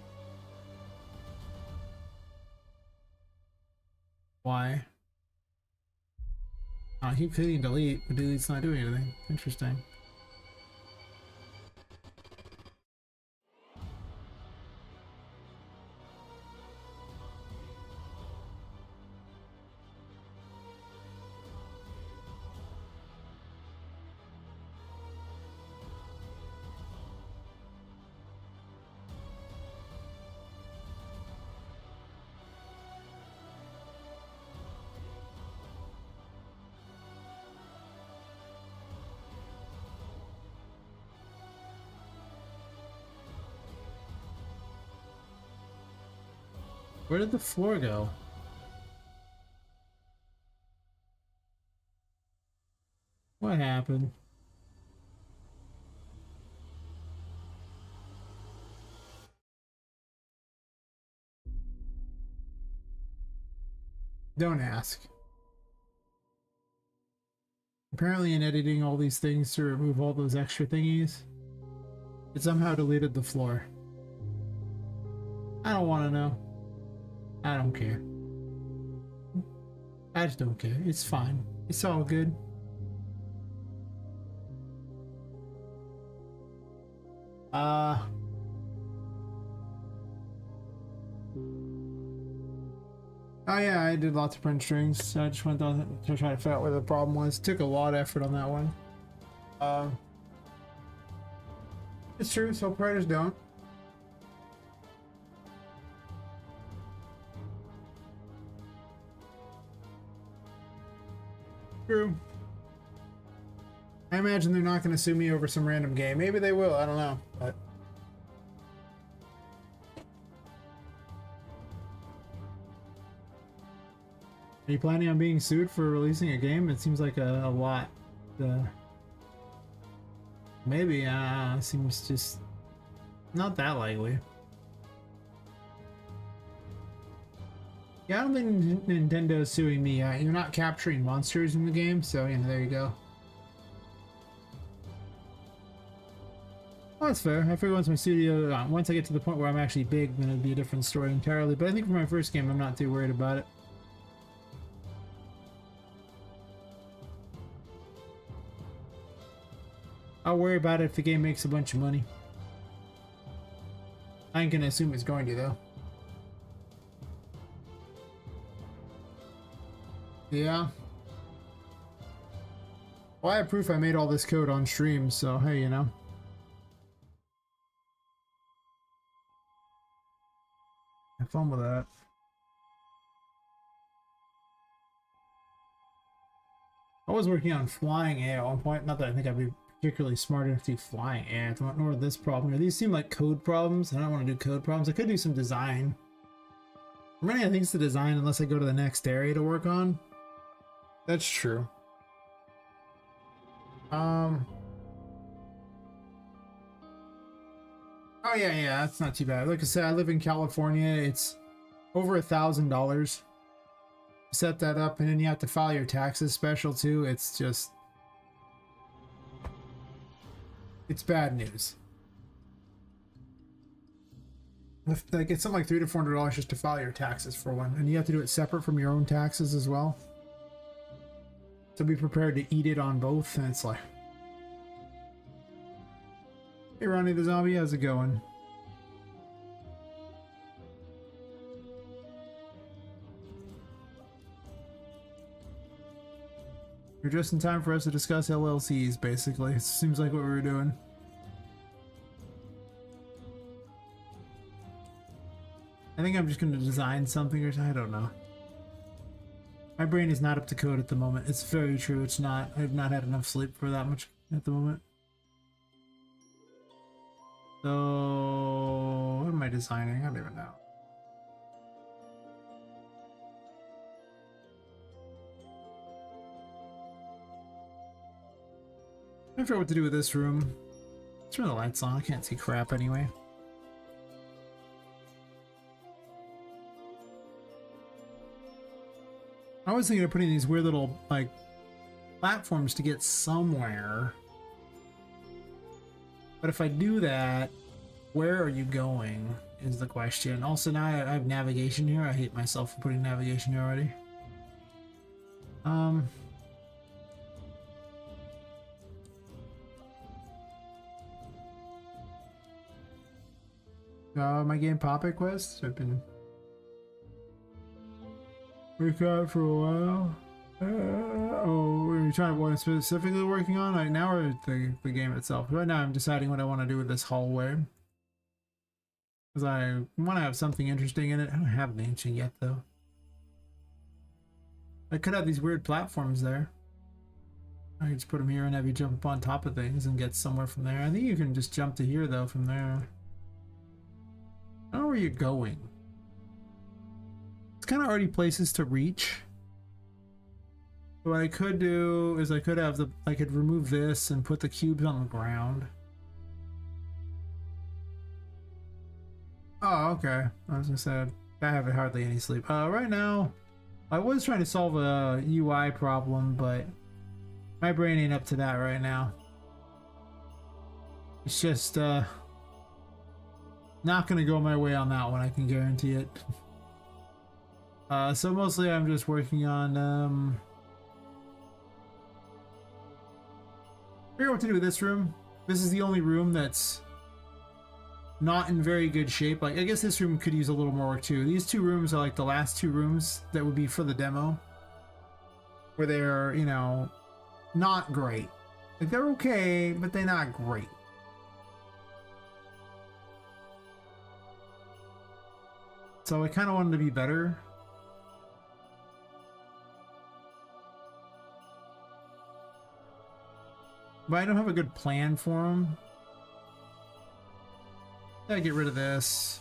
Why? I keep hitting delete, but delete's not doing anything. Interesting. Where did the floor go? What happened? Don't ask. Apparently in editing all these things to remove all those extra thingies, it somehow deleted the floor. I don't want to know. I don't care. I just don't care. It's fine. It's all good. Oh yeah, I did lots of print strings. So I just went on to try to figure out where the problem was. Took a lot of effort on that one. It's true, sole proprietors don't. True. I imagine they're not going to sue me over some random game. Maybe they will, I don't know. But are you planning on being sued for releasing a game? It seems like a lot. Maybe, seems just not that likely. Yeah, I don't think Nintendo's suing me. You're not capturing monsters in the game, so, you know, there you go. Oh, that's fair. I figure once my studio, once I get to the point where I'm actually big, then it'll be a different story entirely. But I think for my first game, I'm not too worried about it. I'll worry about it if the game makes a bunch of money. I ain't gonna assume it's going to, though. Yeah. Well, I have proof I made all this code on stream, so hey, you know. Have fun with that. I was working on flying AI at one point. Not that I think I'd be particularly smart enough to do flying AI, nor this problem. These seem like code problems. I don't want to do code problems. I could do some design. I'm running out of things to design unless I go to the next area to work on. That's true. Oh yeah, that's not too bad. Like I said, I live in California. It's over $1,000. Set that up, and then you have to file your taxes special too. It's just, it's bad news. Like it's something like $300 to $400 just to file your taxes for one, and you have to do it separate from your own taxes as well. So be prepared to eat it on both, and it's like, hey Ronnie the Zombie, how's it going? You're just in time for us to discuss LLCs, basically. It seems like what we were doing. I think I'm just going to design something or something. I don't know. My brain is not up to code at the moment. It's very true. It's not. I've not had enough sleep for that much at the moment. So, what am I designing? I don't even know. I forgot what to do with this room. Let's turn the lights on. I can't see crap anyway. I was thinking of putting these weird little, like, platforms to get somewhere. But if I do that, where are you going is the question. Also, now I have navigation here. I hate myself for putting navigation here already. My game Poppet Quest. I've been working on it for a while. Oh, are you trying to what I'm specifically working on right now, or the game itself? Right now, I'm deciding what I want to do with this hallway. Because I want to have something interesting in it. I don't have anything yet, though. I could have these weird platforms there. I could just put them here and have you jump up on top of things and get somewhere from there. I think you can just jump to here, though, from there. I don't know where you're going. It's kind of already places to reach. What I could do is I could remove this and put the cubes on the ground. Oh, okay. I was gonna say I have hardly any sleep. Right now, I was trying to solve a UI problem, but my brain ain't up to that right now. It's just not gonna go my way on that one. I can guarantee it. So mostly I'm just working on figure out what to do with this room. This is the only room that's not in very good shape. Like, I guess this room could use a little more work too. These two rooms are like the last two rooms that would be for the demo, where they're, you know, not great. Like, they're okay, but they're not great. So I kind of wanted to be better. But I don't have a good plan for them. Gotta get rid of this.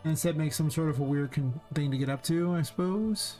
And instead make some sort of a weird thing to get up to, I suppose.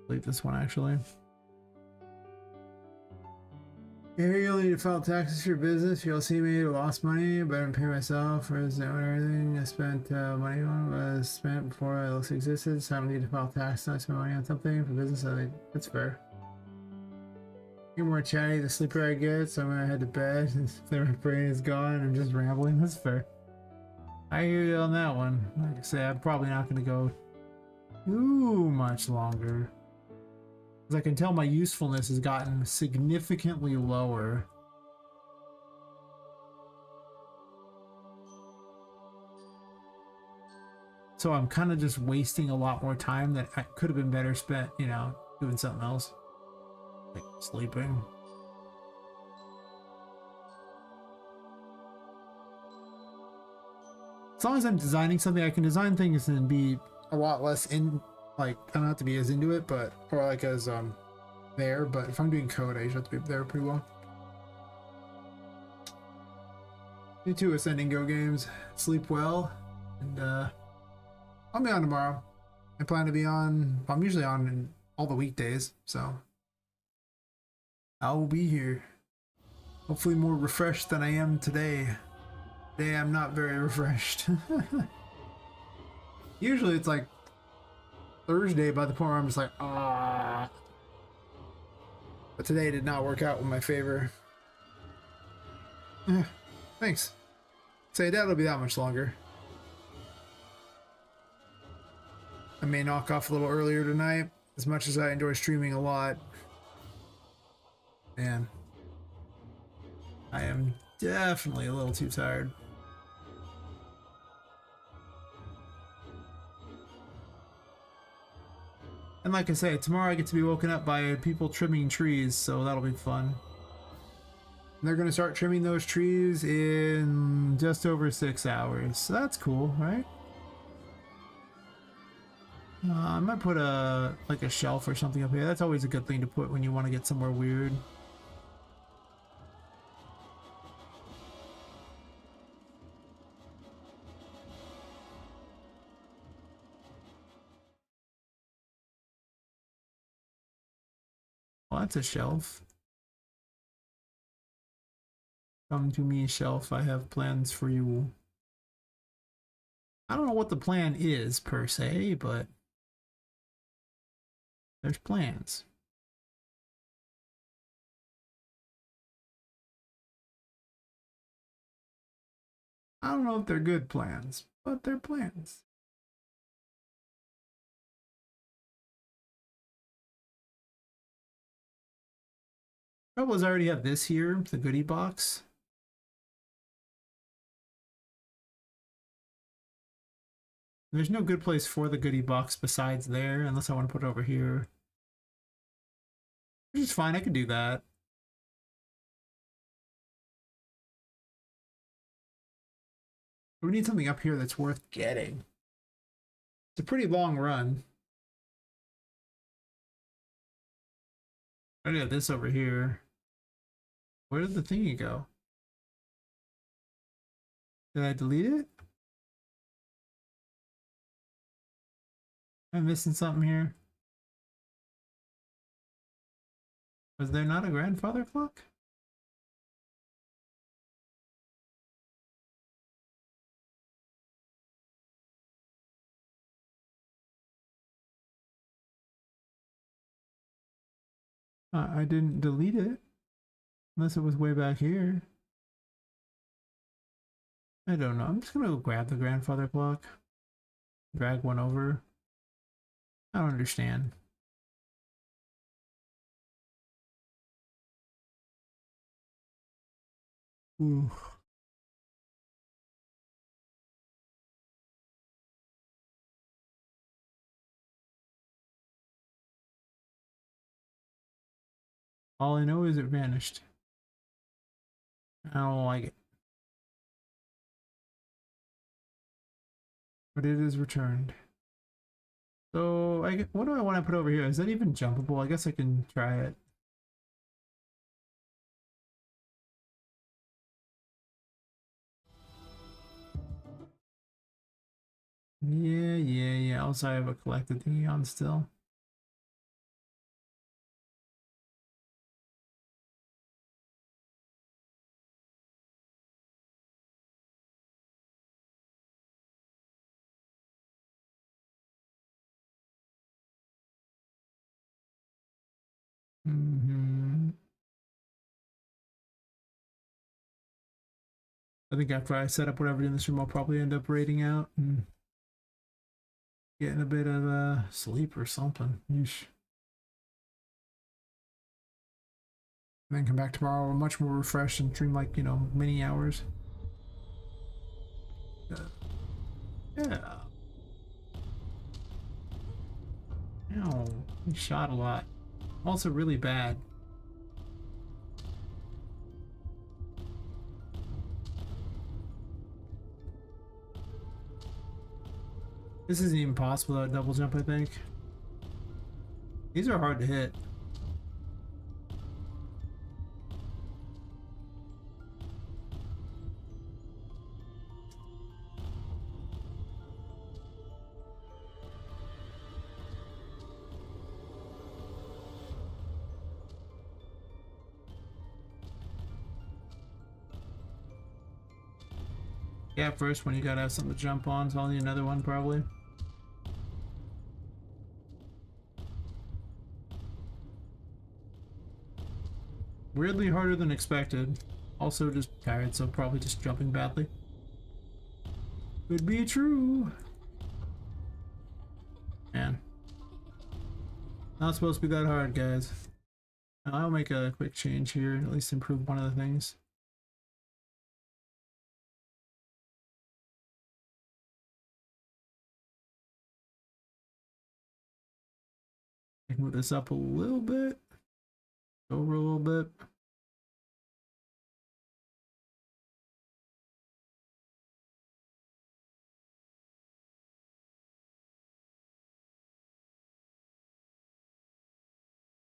Delete this one actually. Here you'll need to file taxes for your business. You'll see me lost money, but I didn't pay myself for everything I spent money on was spent before I existed. So I don't need to file tax. I spend money on something for business. That's fair. You're more chatty the sleeper I get, so I'm gonna head to bed. Since my brain is gone, I'm just rambling. That's fair. I hear you on that one. Like I say, I'm probably not gonna go too much longer. As I can tell, my usefulness has gotten significantly lower. So I'm kind of just wasting a lot more time that could have been better spent, you know, doing something else. Like sleeping. As long as I'm designing something, I can design things and be a lot less like, I don't have to be as into it, but, or like as, there, but if I'm doing code, I usually have to be there pretty well. You too, Ascending Go Games. Sleep well, and, I'll be on tomorrow. I plan to be on, I'm usually on in all the weekdays, so I will be here. Hopefully more refreshed than I am today. Today I'm not very refreshed. Usually it's like Thursday by the point where I'm just like, ah. But today did not work out in my favor. Thanks. Say that'll be that much longer. I may knock off a little earlier tonight, as much as I enjoy streaming a lot. Man, I am definitely a little too tired. And like I say, tomorrow I get to be woken up by people trimming trees, so that'll be fun. And they're going to start trimming those trees in just over 6 hours, so that's cool, right? I might put like a shelf or something up here. That's always a good thing to put when you want to get somewhere weird. Well, that's a shelf. Come to me, shelf. I have plans for you. I don't know what the plan is, per se, but there's plans. I don't know if they're good plans, but they're plans. Trouble is I already have this here, the goodie box. There's no good place for the goodie box besides there, unless I want to put it over here. Which is fine, I could do that. We need something up here that's worth getting. It's a pretty long run. I got this over here. Where did the thingy go? Did I delete it? Am I missing something here? Was there not a grandfather clock? I didn't delete it. Unless it was way back here. I don't know. I'm just gonna go grab the grandfather clock. Drag one over. I don't understand. Ooh. All I know is it vanished. I don't like it. But it is returned. So, what do I want to put over here? Is that even jumpable? I guess I can try it. Yeah. Also, I have a collected thingy on still. I think after I set up whatever in this room, I'll probably end up raiding out and getting a bit of sleep or something. Yeesh. And then come back tomorrow much more refreshed and stream like, many hours. Yeah. Ow, he shot a lot. Also really bad. This isn't even possible without double jump, I think. These are hard to hit. Yeah, first one you gotta have something to jump on, so I'll need another one probably. Weirdly harder than expected. Also just tired, so probably just jumping badly. Could be true. Man. Not supposed to be that hard, guys. I'll make a quick change here, at least improve one of the things. I can move this up a little bit. Over a little bit.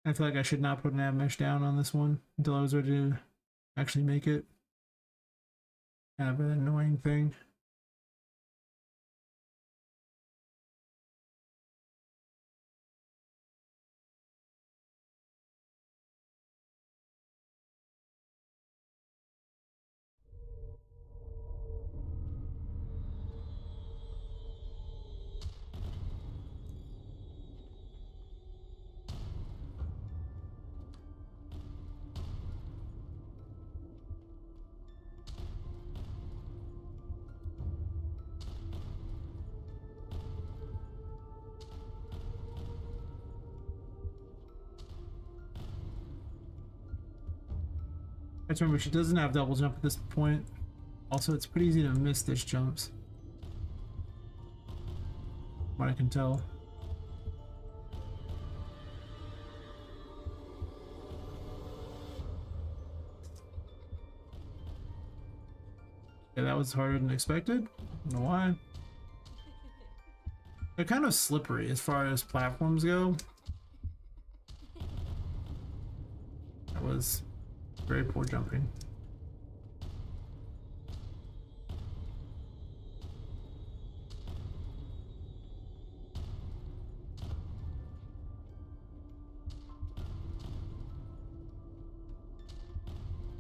I feel like I should not put an ab mesh down on this one until I was ready to actually make it. Kind of an annoying thing. I just remember she doesn't have double jump at this point. Also, it's pretty easy to miss this jumps. What I can tell. Yeah, that was harder than expected. I don't know why. They're kind of slippery as far as platforms go. That was very poor jumping.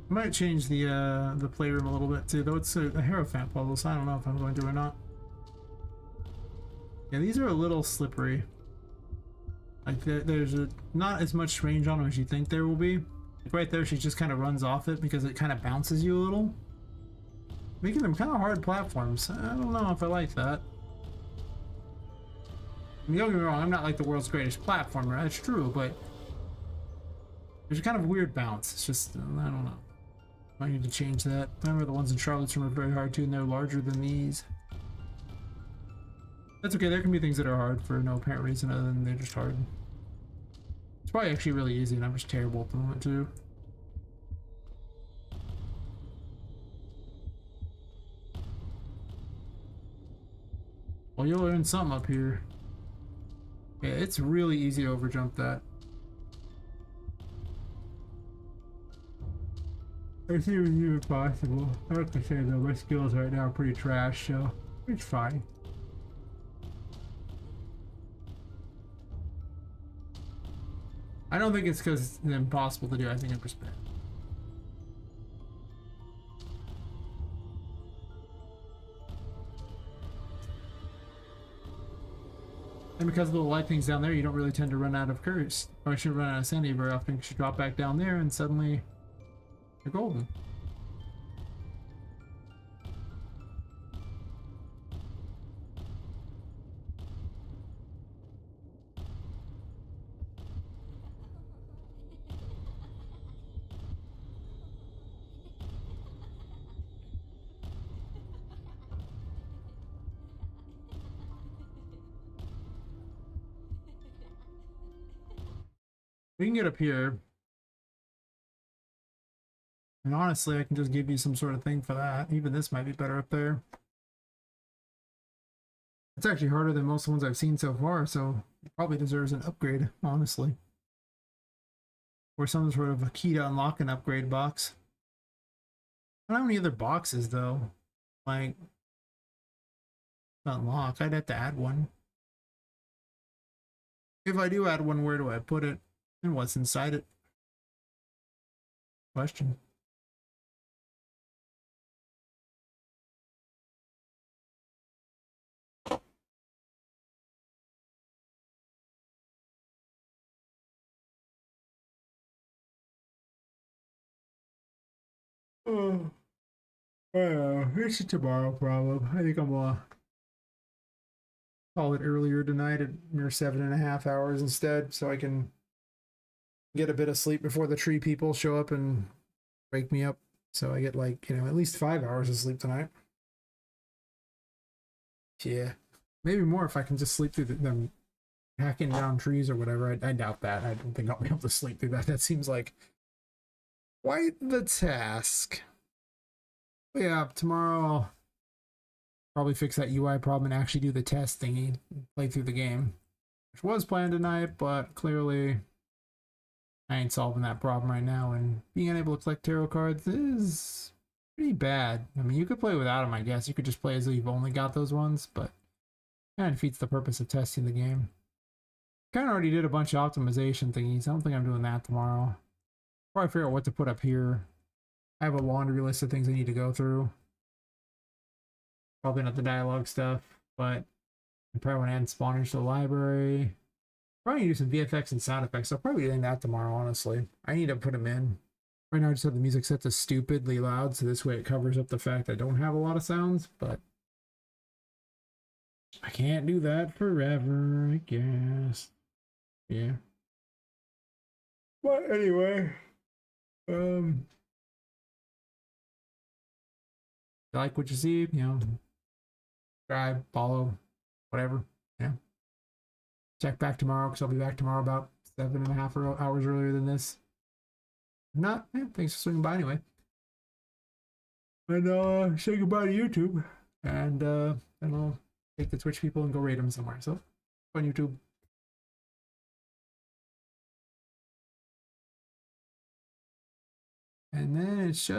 I might change the playroom a little bit too, though it's a Hierophant puzzle, so I don't know if I'm going to or not. Yeah, these are a little slippery. Like there's not as much range on them as you think there will be. Like right there, she just kind of runs off it because it kind of bounces you a little, making them kind of hard platforms. I don't know if I like that. I mean, don't get me wrong, I'm not like the world's greatest platformer, that's true, but there's a kind of weird bounce. It's just, I don't know. I need to change that. I remember the ones in Charlotte's Room are very hard too, and they're larger than these. That's okay, there can be things that are hard for no apparent reason other than they're just hard. It's probably actually really easy, and I'm just terrible at the moment too. Well, you'll learn something up here. Yeah, it's really easy to overjump that. I see it was even possible. I have to say though, my skills right now are pretty trash, so it's fine. I don't think it's because it's impossible to do. I think it's just bad. And because of the light things down there, you don't really tend to run out of curse. Or I shouldn't run out of sanity very often because you drop back down there and suddenly you're golden. We can get up here. And honestly, I can just give you some sort of thing for that. Even this might be better up there. It's actually harder than most of the ones I've seen so far, so it probably deserves an upgrade, honestly. Or some sort of a key to unlock an upgrade box. I don't have any other boxes, though. Like, unlock, I'd have to add one. If I do add one, where do I put it? And what's inside it? Question. Oh, it's a tomorrow problem. I think I'm gonna call it earlier tonight at mere 7.5 hours instead, so I can get a bit of sleep before the tree people show up and wake me up. So I get like, at least 5 hours of sleep tonight. Yeah, maybe more if I can just sleep through them hacking down trees or whatever. I doubt that. I don't think I'll be able to sleep through that. That seems like quite the task. But yeah, tomorrow I'll probably fix that UI problem and actually do the test thingy, play through the game, which was planned tonight, but clearly I ain't solving that problem right now, and being unable to collect tarot cards is pretty bad. I mean, you could play without them, I guess. You could just play as though you've only got those ones, but kind of defeats the purpose of testing the game. Kind of already did a bunch of optimization thingies. I don't think I'm doing that tomorrow. Probably figure out what to put up here. I have a laundry list of things I need to go through. Probably not the dialogue stuff, but I probably want to add spawners to the library. Probably need to do some VFX and sound effects. I'll probably be doing that tomorrow, honestly. I need to put them in. Right now I just have the music set to stupidly loud, so this way it covers up the fact I don't have a lot of sounds, but I can't do that forever, I guess. Yeah. But anyway, like what you see, subscribe, follow, whatever. Yeah. Check back tomorrow because I'll be back tomorrow about 7.5 hours earlier than this. If not, thanks for swinging by anyway. And I'll say goodbye to YouTube. And then I'll take the Twitch people and go raid them somewhere. So, on YouTube. And then it's just